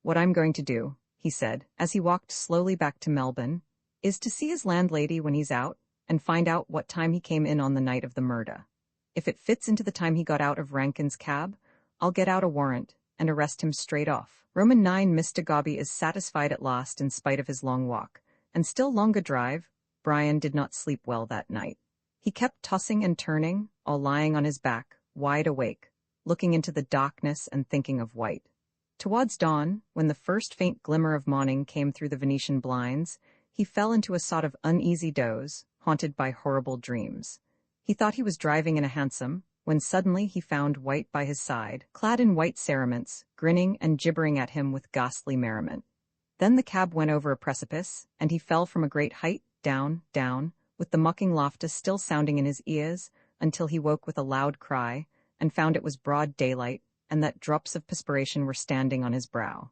"What I'm going to do," he said, as he walked slowly back to Melbourne, "is to see his landlady when he's out, and find out what time he came in on the night of the murder. If it fits into the time he got out of Rankin's cab, I'll get out a warrant, and arrest him straight off." Roman 9. Mr. Gobby is satisfied at last in spite of his long walk, and still longer drive. Brian did not sleep well that night. He kept tossing and turning, or lying on his back, wide awake, looking into the darkness and thinking of White. Towards dawn, when the first faint glimmer of morning came through the Venetian blinds, he fell into a sort of uneasy doze, haunted by horrible dreams. He thought he was driving in a hansom, when suddenly he found White by his side, clad in white cerements, grinning and gibbering at him with ghastly merriment. Then the cab went over a precipice, and he fell from a great height, down, with the mocking laughter still sounding in his ears, until he woke with a loud cry, and found it was broad daylight, and that drops of perspiration were standing on his brow.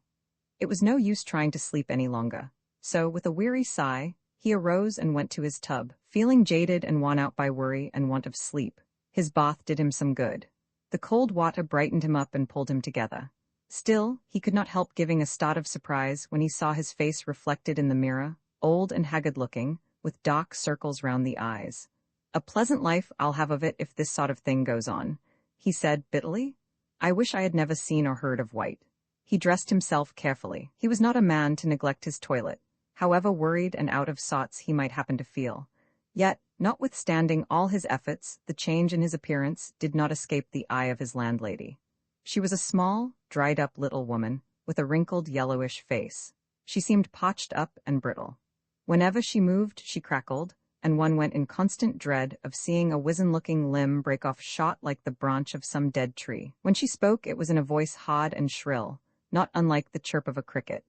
It was no use trying to sleep any longer, so, with a weary sigh, he arose and went to his tub, feeling jaded and worn out by worry and want of sleep. His bath did him some good. The cold water brightened him up and pulled him together. Still, he could not help giving a start of surprise when he saw his face reflected in the mirror, old and haggard-looking, with dark circles round the eyes. "A pleasant life I'll have of it if this sort of thing goes on," he said bitterly. "I wish I had never seen or heard of White." He dressed himself carefully. He was not a man to neglect his toilet, however worried and out of sorts he might happen to feel. Yet, notwithstanding all his efforts, the change in his appearance did not escape the eye of his landlady. She was a small, dried-up little woman, with a wrinkled yellowish face. She seemed parched up and brittle. Whenever she moved, she crackled, and one went in constant dread of seeing a wizen-looking limb break off shot like the branch of some dead tree. When she spoke, it was in a voice hard and shrill, not unlike the chirp of a cricket.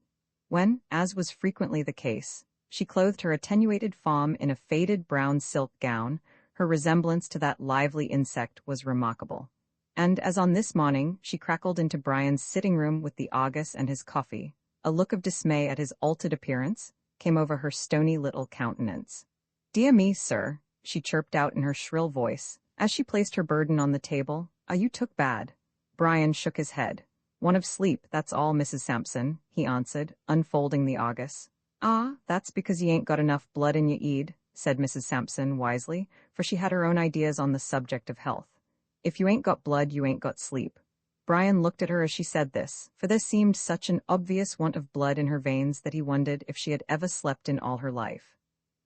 When, as was frequently the case, she clothed her attenuated form in a faded brown silk gown, her resemblance to that lively insect was remarkable. And, as on this morning, she crackled into Brian's sitting-room with the Argus and his coffee, a look of dismay at his altered appearance came over her stony little countenance. "Dear me, sir," she chirped out in her shrill voice, as she placed her burden on the table, "are you took bad?" Brian shook his head. "Want of sleep, that's all, Mrs. Sampson," he answered, unfolding the Argus. "Ah, that's because ye ain't got enough blood in ye eed," said Mrs. Sampson wisely, for she had her own ideas on the subject of health. "If you ain't got blood, you ain't got sleep." Brian looked at her as she said this, for there seemed such an obvious want of blood in her veins that he wondered if she had ever slept in all her life.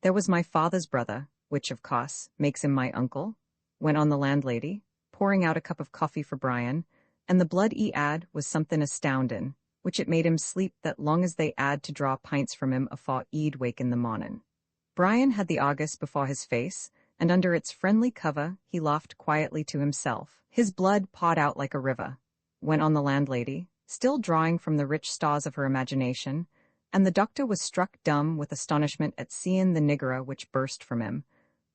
"There was my father's brother, which, of course, makes him my uncle," went on the landlady, pouring out a cup of coffee for Brian, "and the blood 'e 'ad was something astoundin', which it made him sleep that long as they 'ad to draw pints from him afore 'e'd wake in the mornin'." Brian had the Argus before his face, and under its friendly cover he laughed quietly to himself. "His blood poured out like a river," went on the landlady, still drawing from the rich stores of her imagination, and the doctor was struck dumb with astonishment at seeing the nigger which burst from him,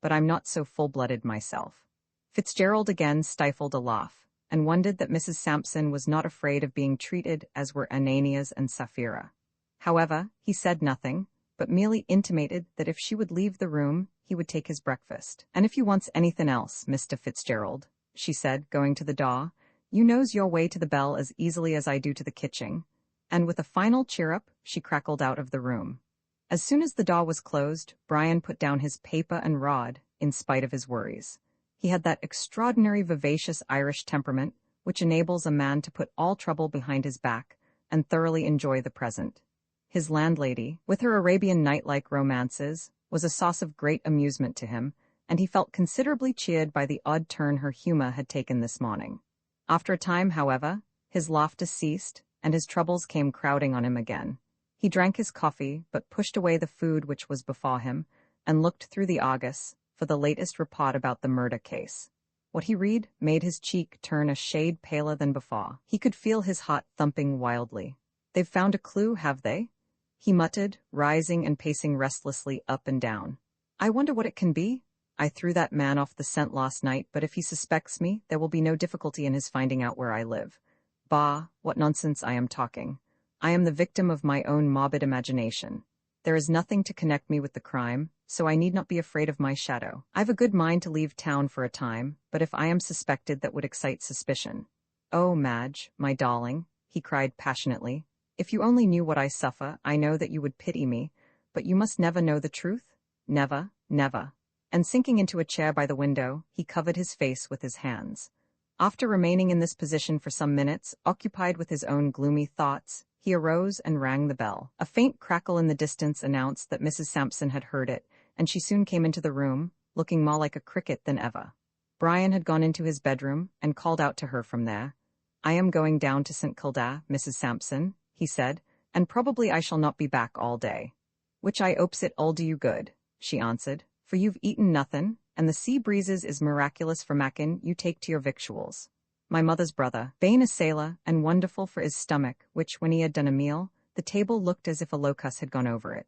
"but I'm not so full-blooded myself." Fitzgerald again stifled a laugh, and wondered that Mrs. Sampson was not afraid of being treated as were Ananias and Sapphira. However, he said nothing, but merely intimated that if she would leave the room, he would take his breakfast. "And if you wants anything else, Mr. Fitzgerald," she said, going to the door, "you knows your way to the bell as easily as I do to the kitchen." And with a final cheer-up, she crackled out of the room. As soon as the door was closed, Brian put down his paper and rod, in spite of his worries. He had that extraordinary vivacious Irish temperament which enables a man to put all trouble behind his back and thoroughly enjoy the present. His landlady, with her Arabian Night-like romances, was a source of great amusement to him, and he felt considerably cheered by the odd turn her humour had taken this morning. After a time, however, his laughter ceased, and his troubles came crowding on him again. He drank his coffee, but pushed away the food which was before him, and looked through the Argus for the latest report about the murder case. What he read made his cheek turn a shade paler than before. He could feel his heart thumping wildly. "They've found a clue, have they?" he muttered, rising and pacing restlessly up and down. "I wonder what it can be? I threw that man off the scent last night, but if he suspects me, there will be no difficulty in his finding out where I live. Bah, what nonsense I am talking. I am the victim of my own morbid imagination. There is nothing to connect me with the crime, so I need not be afraid of my shadow. I've a good mind to leave town for a time, but if I am suspected, that would excite suspicion. Oh, Madge, my darling," he cried passionately, "if you only knew what I suffer, I know that you would pity me, but you must never know the truth? Never, never." And sinking into a chair by the window, he covered his face with his hands. After remaining in this position for some minutes, occupied with his own gloomy thoughts, he arose and rang the bell. A faint crackle in the distance announced that Mrs. Sampson had heard it, and she soon came into the room, looking more like a cricket than ever. Brian had gone into his bedroom and called out to her from there. "I am going down to St. Kilda, Mrs. Sampson," he said, "and probably I shall not be back all day." "Which I 'opes it'll do you good," she answered, "for you've eaten nothin', and the sea breezes is miraculous for mackin' you take to your victuals. My mother's brother, bane a sailor, and wonderful for his stomach, which, when he had done a meal, the table looked as if a locust had gone over it."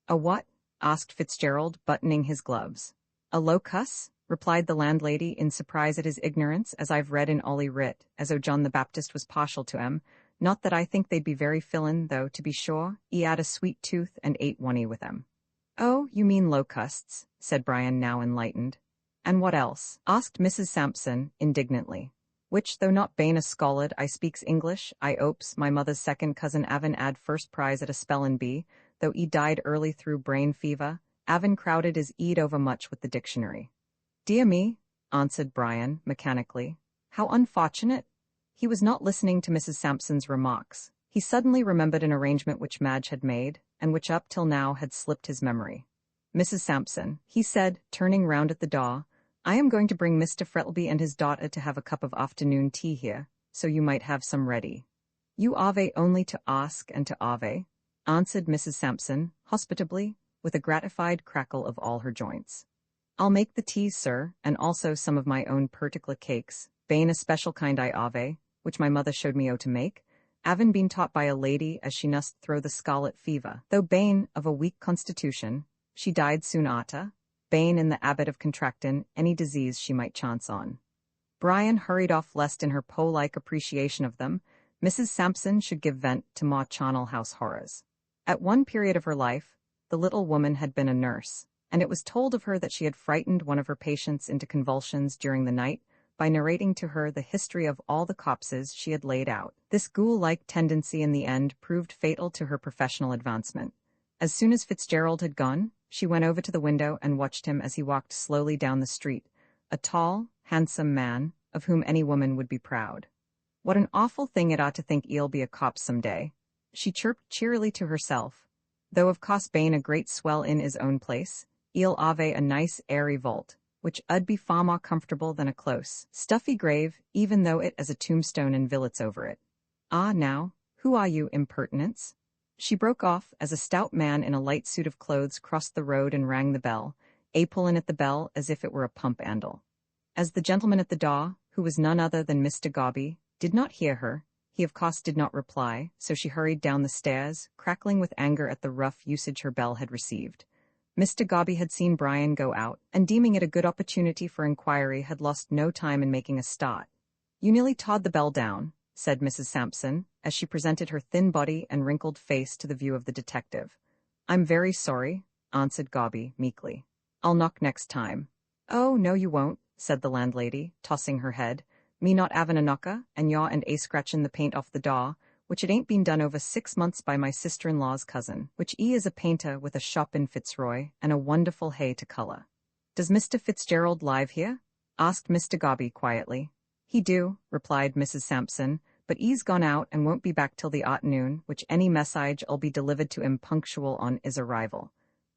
"A what?" asked Fitzgerald, buttoning his gloves. "A locust," replied the landlady in surprise at his ignorance, "as I've read in 'Oly Writ, as O John the Baptist was partial to 'em. Not that I think they'd be very fillin', though, to be sure, 'e 'ad a sweet tooth and ate one with 'em." "Oh, you mean locusts," said Brian, now enlightened. "And what else?" asked Mrs. Sampson, indignantly. "Which, though not bane a scholard, I speaks English, I 'opes my mother's second cousin Avin 'ad first prize at a spellin' bee, though 'e died early through brain fever. Avin crowded his 'ead overmuch with the dictionary." "Dear me," answered Brian, mechanically. "How unfortunate." He was not listening to Mrs. Sampson's remarks. He suddenly remembered an arrangement which Madge had made, and which up till now had slipped his memory. "Mrs. Sampson," he said, turning round at the door, "I am going to bring Mr. Frettlby and his daughter to have a cup of afternoon tea here, so you might have some ready." "You ave only to ask and to ave," answered Mrs. Sampson, hospitably, with a gratified crackle of all her joints. I'll make the teas, sir, and also some of my own particular cakes, bane a special kind I ave, which my mother showed me to make, avin been taught by a lady as she nust throw the scarlet fever. Though bane of a weak constitution, she died soon after, bane in the habit of contractin' any disease she might chance on. Brian hurried off lest in her Poe-like appreciation of them, Mrs. Sampson should give vent to more charnel house horrors. At one period of her life, the little woman had been a nurse, and it was told of her that she had frightened one of her patients into convulsions during the night by narrating to her the history of all the corpses she had laid out. This ghoul-like tendency in the end proved fatal to her professional advancement. As soon as Fitzgerald had gone, she went over to the window and watched him as he walked slowly down the street, a tall, handsome man, of whom any woman would be proud. What an awful thing it ought to think he'll be a cop some day, she chirped cheerily to herself, though of course bane a great swell in his own place, he'll ave a nice airy vault, which 'ud be far more comfortable than a close, stuffy grave, even though it has a tombstone and villets over it. Ah now, who are you, impertinence? She broke off as a stout man in a light suit of clothes crossed the road and rang the bell, pullin' at the bell as if it were a pump-handle. As the gentleman at the door, who was none other than Mr. Gobby, did not hear her, he of course did not reply, so she hurried down the stairs, crackling with anger at the rough usage her bell had received. Mr. Gobby had seen Brian go out, and deeming it a good opportunity for inquiry had lost no time in making a start. You nearly tawed the bell down, said Mrs. Sampson, as she presented her thin body and wrinkled face to the view of the detective. I'm very sorry, answered Gobby meekly. I'll knock next time. Oh, no you won't, said the landlady, tossing her head. Me not avin a knocker, and yaw and scratchin' the paint off the door, which it ain't been done over 6 months by my sister-in-law's cousin, which is a painter with a shop in Fitzroy, and a wonderful hay to colour. Does Mr. Fitzgerald live here? Asked Mr. Gobby quietly. He do, replied Mrs. Sampson, but he's gone out and won't be back till the arternoon, which any message'll be delivered to him punctual on his arrival.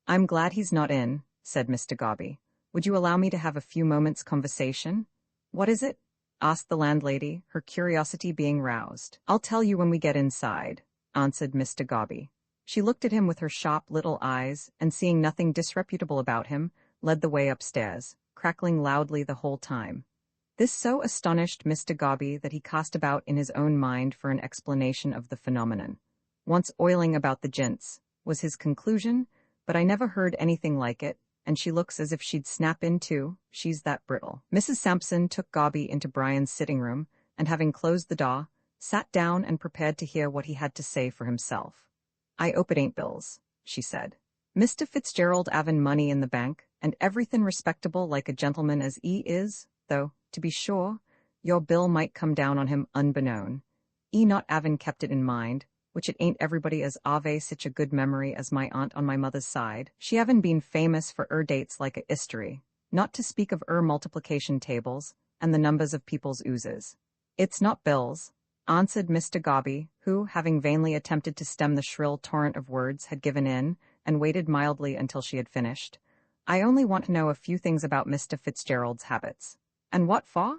I'm glad he's not in, said Mr. Gobby. Would you allow me to have a few moments' conversation? What is it? Asked the landlady, her curiosity being roused. I'll tell you when we get inside, answered Mr. Gobby. She looked at him with her sharp little eyes, and seeing nothing disreputable about him, led the way upstairs, crackling loudly the whole time. This so astonished Mr. Gobby that he cast about in his own mind for an explanation of the phenomenon. Once oiling about the jints, was his conclusion, but I never heard anything like it, and she looks as if she'd snap in too, she's that brittle. Mrs. Sampson took Gobby into Brian's sitting room, and having closed the door, sat down and prepared to hear what he had to say for himself. I 'ope it ain't bills, she said. Mr. Fitzgerald avin money in the bank, and everything respectable like a gentleman as he is, though, to be sure, your bill might come down on him unbeknown. He not avin kept it in mind, which it ain't everybody as ave such a good memory as my aunt on my mother's side. She havin' been famous for dates like a history, not to speak of multiplication tables, and the numbers of people's oozes. It's not bills, answered Mr. Gobby, who, having vainly attempted to stem the shrill torrent of words, had given in, and waited mildly until she had finished. I only want to know a few things about Mr. Fitzgerald's habits. And what for?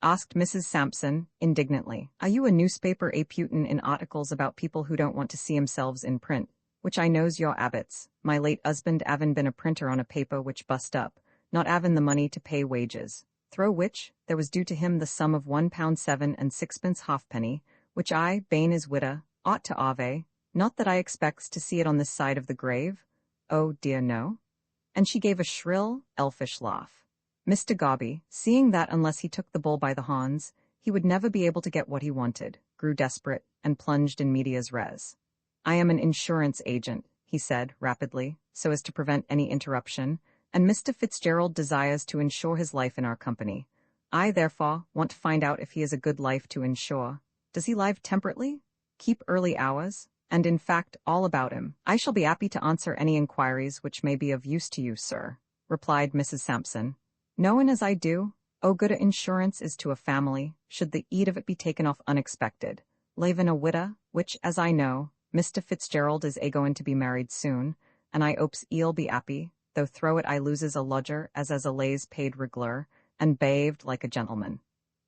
Asked Mrs. Sampson, indignantly. Are you a newspaper putin' in articles about people who don't want to see themselves in print, which I knows your abbots, my late husband avin been a printer on a paper which bust up, not avin the money to pay wages, through which there was due to him the sum of £1.7 and 6 halfpenny, which I, bane his widow, ought to ave, not that I expects to see it on this side of the grave, oh dear no. And she gave a shrill, elfish laugh. Mr. Gobby, seeing that unless he took the bull by the horns, he would never be able to get what he wanted, grew desperate, and plunged in medias res. I am an insurance agent, he said, rapidly, so as to prevent any interruption, and Mr. Fitzgerald desires to insure his life in our company. I, therefore, want to find out if he is a good life to insure. Does he live temperately? Keep early hours? And in fact, all about him. I shall be happy to answer any inquiries which may be of use to you, sir, replied Mrs. Sampson. Knowin' as I do, good a insurance is to a family, should the eat of it be taken off unexpected. Lavin' a widow, which, as I know, Mr. Fitzgerald is goin' to be married soon, and I 'opes 'e'll be 'appy, though through it I loses a lodger as a lays paid reg'lar, and behaved like a gentleman.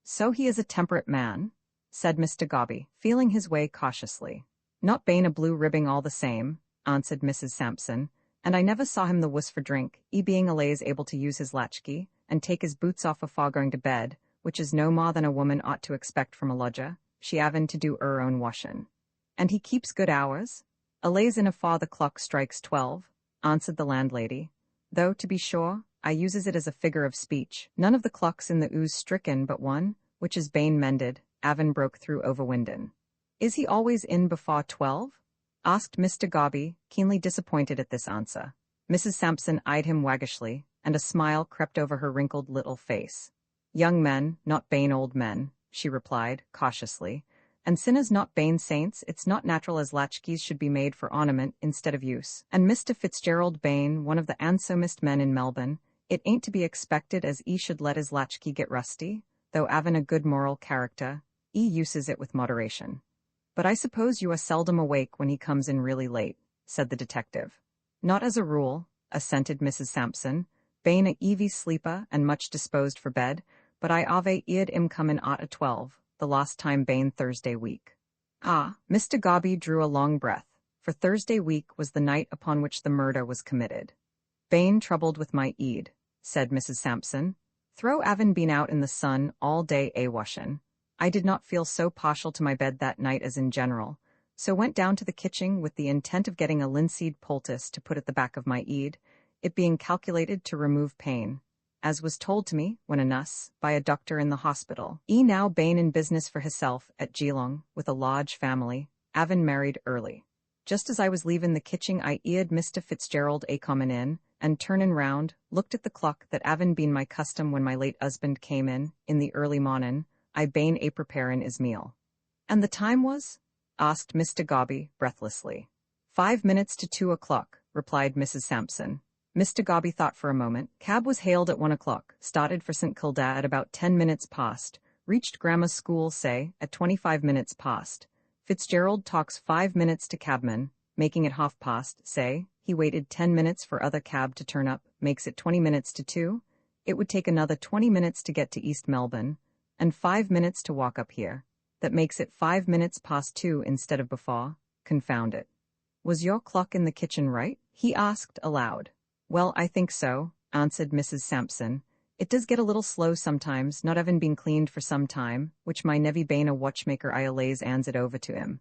So he is a temperate man, said Mr. Gobby, feeling his way cautiously. Not bane a blue ribbing all the same, answered Mrs. Sampson, And I never saw him the wuss for drink, being allays able to use his latchkey, and take his boots off afore going to bed, which is no more than a woman ought to expect from a lodger, she havin' to do her own washin'. And he keeps good hours? Allays in afore the clock strikes 12, answered the landlady. Though, to be sure, I uses it as a figure of speech. None of the clocks in the ooze stricken but one, which is bane mended, Avon broke through overwinden. Is he always in before 12? Asked Mr. Gobby, keenly disappointed at this answer. Mrs. Sampson eyed him waggishly, and a smile crept over her wrinkled little face. Young men, not bane old men, she replied, cautiously. And sinners not bane saints, it's not natural as latchkeys should be made for ornament instead of use. And Mr. Fitzgerald Bain, one of the handsomest men in Melbourne, it ain't to be expected as should let his latchkey get rusty, though avin a good moral character, uses it with moderation. But I suppose you are seldom awake when he comes in really late, said the detective. Not as a rule, assented Mrs. Sampson. Bain a easy sleeper and much disposed for bed, but I ave eared him comin' at 12, the last time Bain Thursday week. Ah, Mr. Gobby drew a long breath, for Thursday week was the night upon which the murder was committed. Bain troubled with my eed, said Mrs. Sampson. Throw avin been out in the sun all day washin'. I did not feel so partial to my bed that night as in general, so went down to the kitchen with the intent of getting a linseed poultice to put at the back of my eed, it being calculated to remove pain, as was told to me, when a nuss, by a doctor in the hospital. Now Bain in business for hisself at Geelong, with a large family, avin married early. Just as I was leavin' the kitchen I eared Mr. Fitzgerald a comin' in, and turnin' round, looked at the clock that avin been my custom when my late husband came in the early mornin', I bane a preparin' his meal. And the time was? Asked Mr. Gobby, breathlessly. 5 minutes to 2 o'clock, replied Mrs. Sampson. Mr. Gobby thought for a moment. Cab was hailed at 1 o'clock, started for St. Kilda at about 10 minutes past, reached grammar school, say, at 25 minutes past. Fitzgerald talks 5 minutes to cabman, making it 1/2 past, say. He waited 10 minutes for other cab to turn up, makes it 20 minutes to 2. It would take another 20 minutes to get to East Melbourne, and 5 minutes to walk up here. That makes it 5 minutes past 2 instead of before. Confound it. Was your clock in the kitchen right? He asked aloud. Well, I think so, answered Mrs. Sampson. It does get a little slow sometimes, not having been cleaned for some time, which my nevy Bain a watchmaker I allays hands it over to him.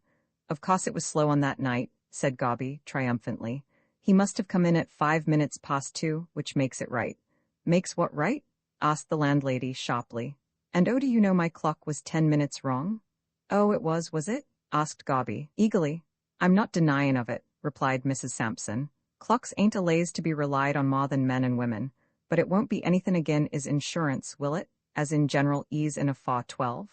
Of course it was slow on that night, said Gobby, triumphantly. He must have come in at 5 minutes past 2, which makes it right. Makes what right? Asked the landlady sharply. And do you know my clock was 10 minutes wrong? Oh, it was it? Asked Gobby, eagerly. I'm not denyin' of it, replied Mrs. Sampson. Clocks ain't allays to be relied on more than men and women, but it won't be anything agin is insurance, will it? As in general ease in afore 12?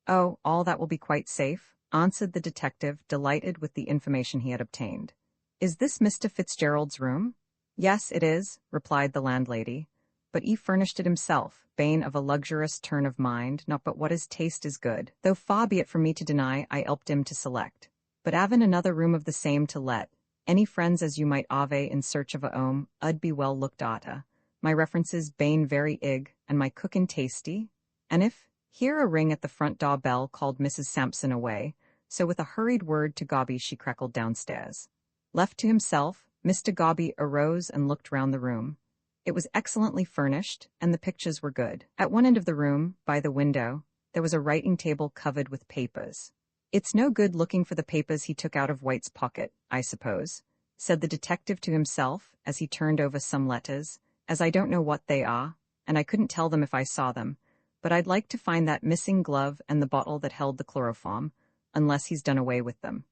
Oh, all that will be quite safe, answered the detective, delighted with the information he had obtained. Is this Mr. Fitzgerald's room? Yes, it is, replied the landlady. But he furnished it himself, Bain of a luxurious turn of mind, not but what his taste is good, though far be it from me to deny I helped him to select. But avin another room of the same to let, any friends as you might ave in search of a 'ome, I'd be well looked ata. My references Bain very ig, and my cookin' tasty. And if, here a ring at the front door bell called Mrs. Sampson away, so with a hurried word to Gobby she crackled downstairs. Left to himself, Mr. Gobby arose and looked round the room. It was excellently furnished, and the pictures were good. At one end of the room, by the window, there was a writing table covered with papers. It's no good looking for the papers he took out of White's pocket, I suppose, said the detective to himself as he turned over some letters, as I don't know what they are, and I couldn't tell them if I saw them, but I'd like to find that missing glove and the bottle that held the chloroform, unless he's done away with them.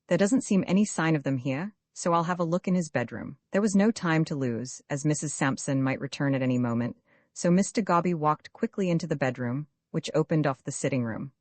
There doesn't seem any sign of them here, so I'll have a look in his bedroom. There was no time to lose, as Mrs. Sampson might return at any moment, so Mr. Gobby walked quickly into the bedroom, which opened off the sitting room.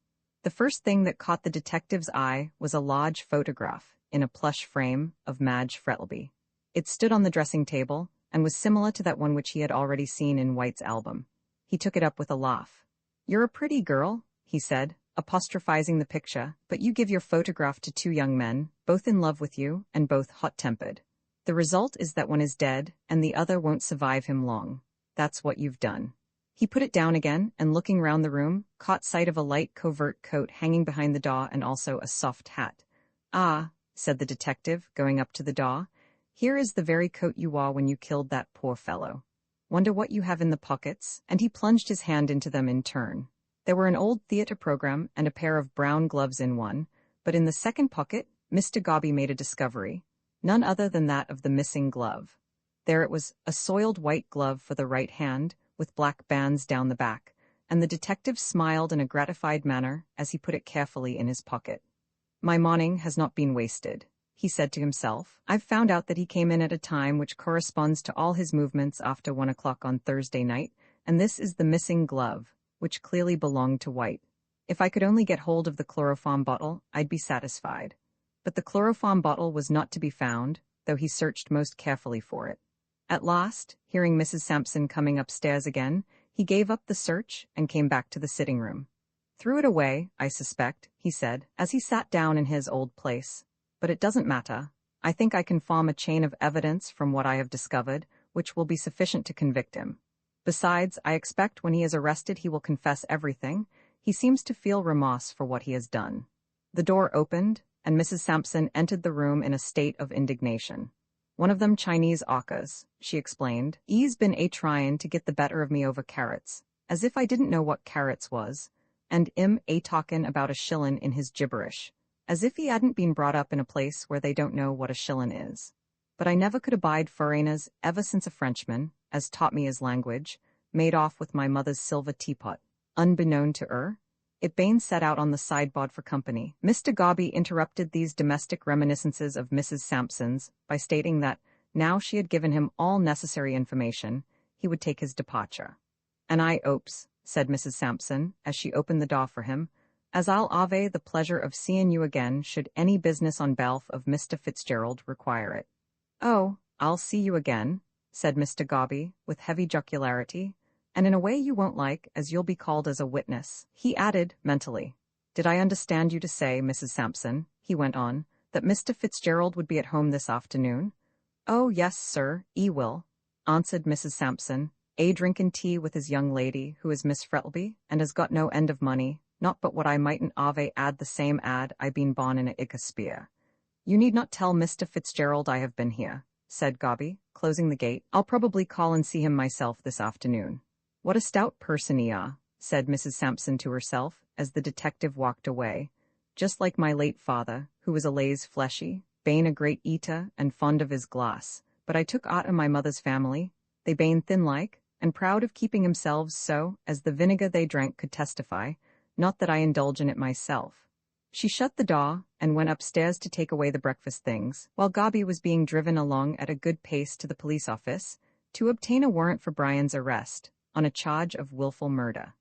The first thing that caught the detective's eye was a large photograph, in a plush frame, of Madge Frettlby. It stood on the dressing table, and was similar to that one which he had already seen in White's album. He took it up with a laugh. "You're a pretty girl," he said, apostrophizing the picture, "but you give your photograph to 2 young men, both in love with you, and both hot-tempered. The result is that one is dead, and the other won't survive him long. That's what you've done." He put it down again, and looking round the room, caught sight of a light covert coat hanging behind the door and also a soft hat. "Ah," said the detective, going up to the door. Here is the very coat you wore when you killed that poor fellow. Wonder what you have in the pockets?" And he plunged his hand into them in turn. There were an old theatre program and a pair of brown gloves in one, but in the second pocket, Mr. Gobby made a discovery, none other than that of the missing glove. There it was, a soiled white glove for the right hand, with black bands down the back, and the detective smiled in a gratified manner as he put it carefully in his pocket. "My morning has not been wasted," he said to himself. "I've found out that he came in at a time which corresponds to all his movements after 1 o'clock on Thursday night, and this is the missing glove, which clearly belonged to White. If I could only get hold of the chloroform bottle, I'd be satisfied." But the chloroform bottle was not to be found, though he searched most carefully for it. At last, hearing Mrs. Sampson coming upstairs again, he gave up the search and came back to the sitting room. "Threw it away, I suspect," he said, as he sat down in his old place. "But it doesn't matter. I think I can form a chain of evidence from what I have discovered, which will be sufficient to convict him. Besides, I expect when he is arrested he will confess everything. He seems to feel remorse for what he has done." The door opened, and Mrs. Sampson entered the room in a state of indignation. "One of them Chinese orcas," she explained. "'E's been a-tryin' to get the better of me over carrots, as if I didn't know what carrots was, and 'im a-talkin' about a shillin' in his gibberish, as if he hadn't been brought up in a place where they don't know what a shillin' is. But I never could abide foreigners ever since a Frenchman, as taught me his language, made off with my mother's silver teapot, unbeknown to her. It bane set out on the sideboard for company." Mr. Gobby interrupted these domestic reminiscences of Mrs. Sampson's by stating that, now she had given him all necessary information, he would take his departure. "And I 'opes," said Mrs. Sampson, as she opened the door for him, "as I'll ave the pleasure of seeing you again should any business on behalf of Mr. Fitzgerald require it." "Oh, I'll see you again," said Mr. Gobby, with heavy jocularity, "and in a way you won't like, as you'll be called as a witness." He added, mentally, "Did I understand you to say, Mrs. Sampson," he went on, "that Mr. Fitzgerald would be at home this afternoon?" "Oh, yes, sir, 'e will," answered Mrs. Sampson, "a drinking tea with his young lady, who is Miss Frettlby, and has got no end of money, not but what I mightn't ave add the same ad I been born in a Ickasphere." "You need not tell Mr. Fitzgerald I have been here," said Gobby, closing the gate. "I'll probably call and see him myself this afternoon." "What a stout person he are," said Mrs. Sampson to herself, as the detective walked away. "Just like my late father, who was a lays fleshy, bane a great eater and fond of his glass, but I took aught of my mother's family, they bane thin-like, and proud of keeping themselves so, as the vinegar they drank could testify, not that I indulge in it myself." She shut the door and went upstairs to take away the breakfast things, while Gobby was being driven along at a good pace to the police office to obtain a warrant for Brian's arrest, on a charge of willful murder.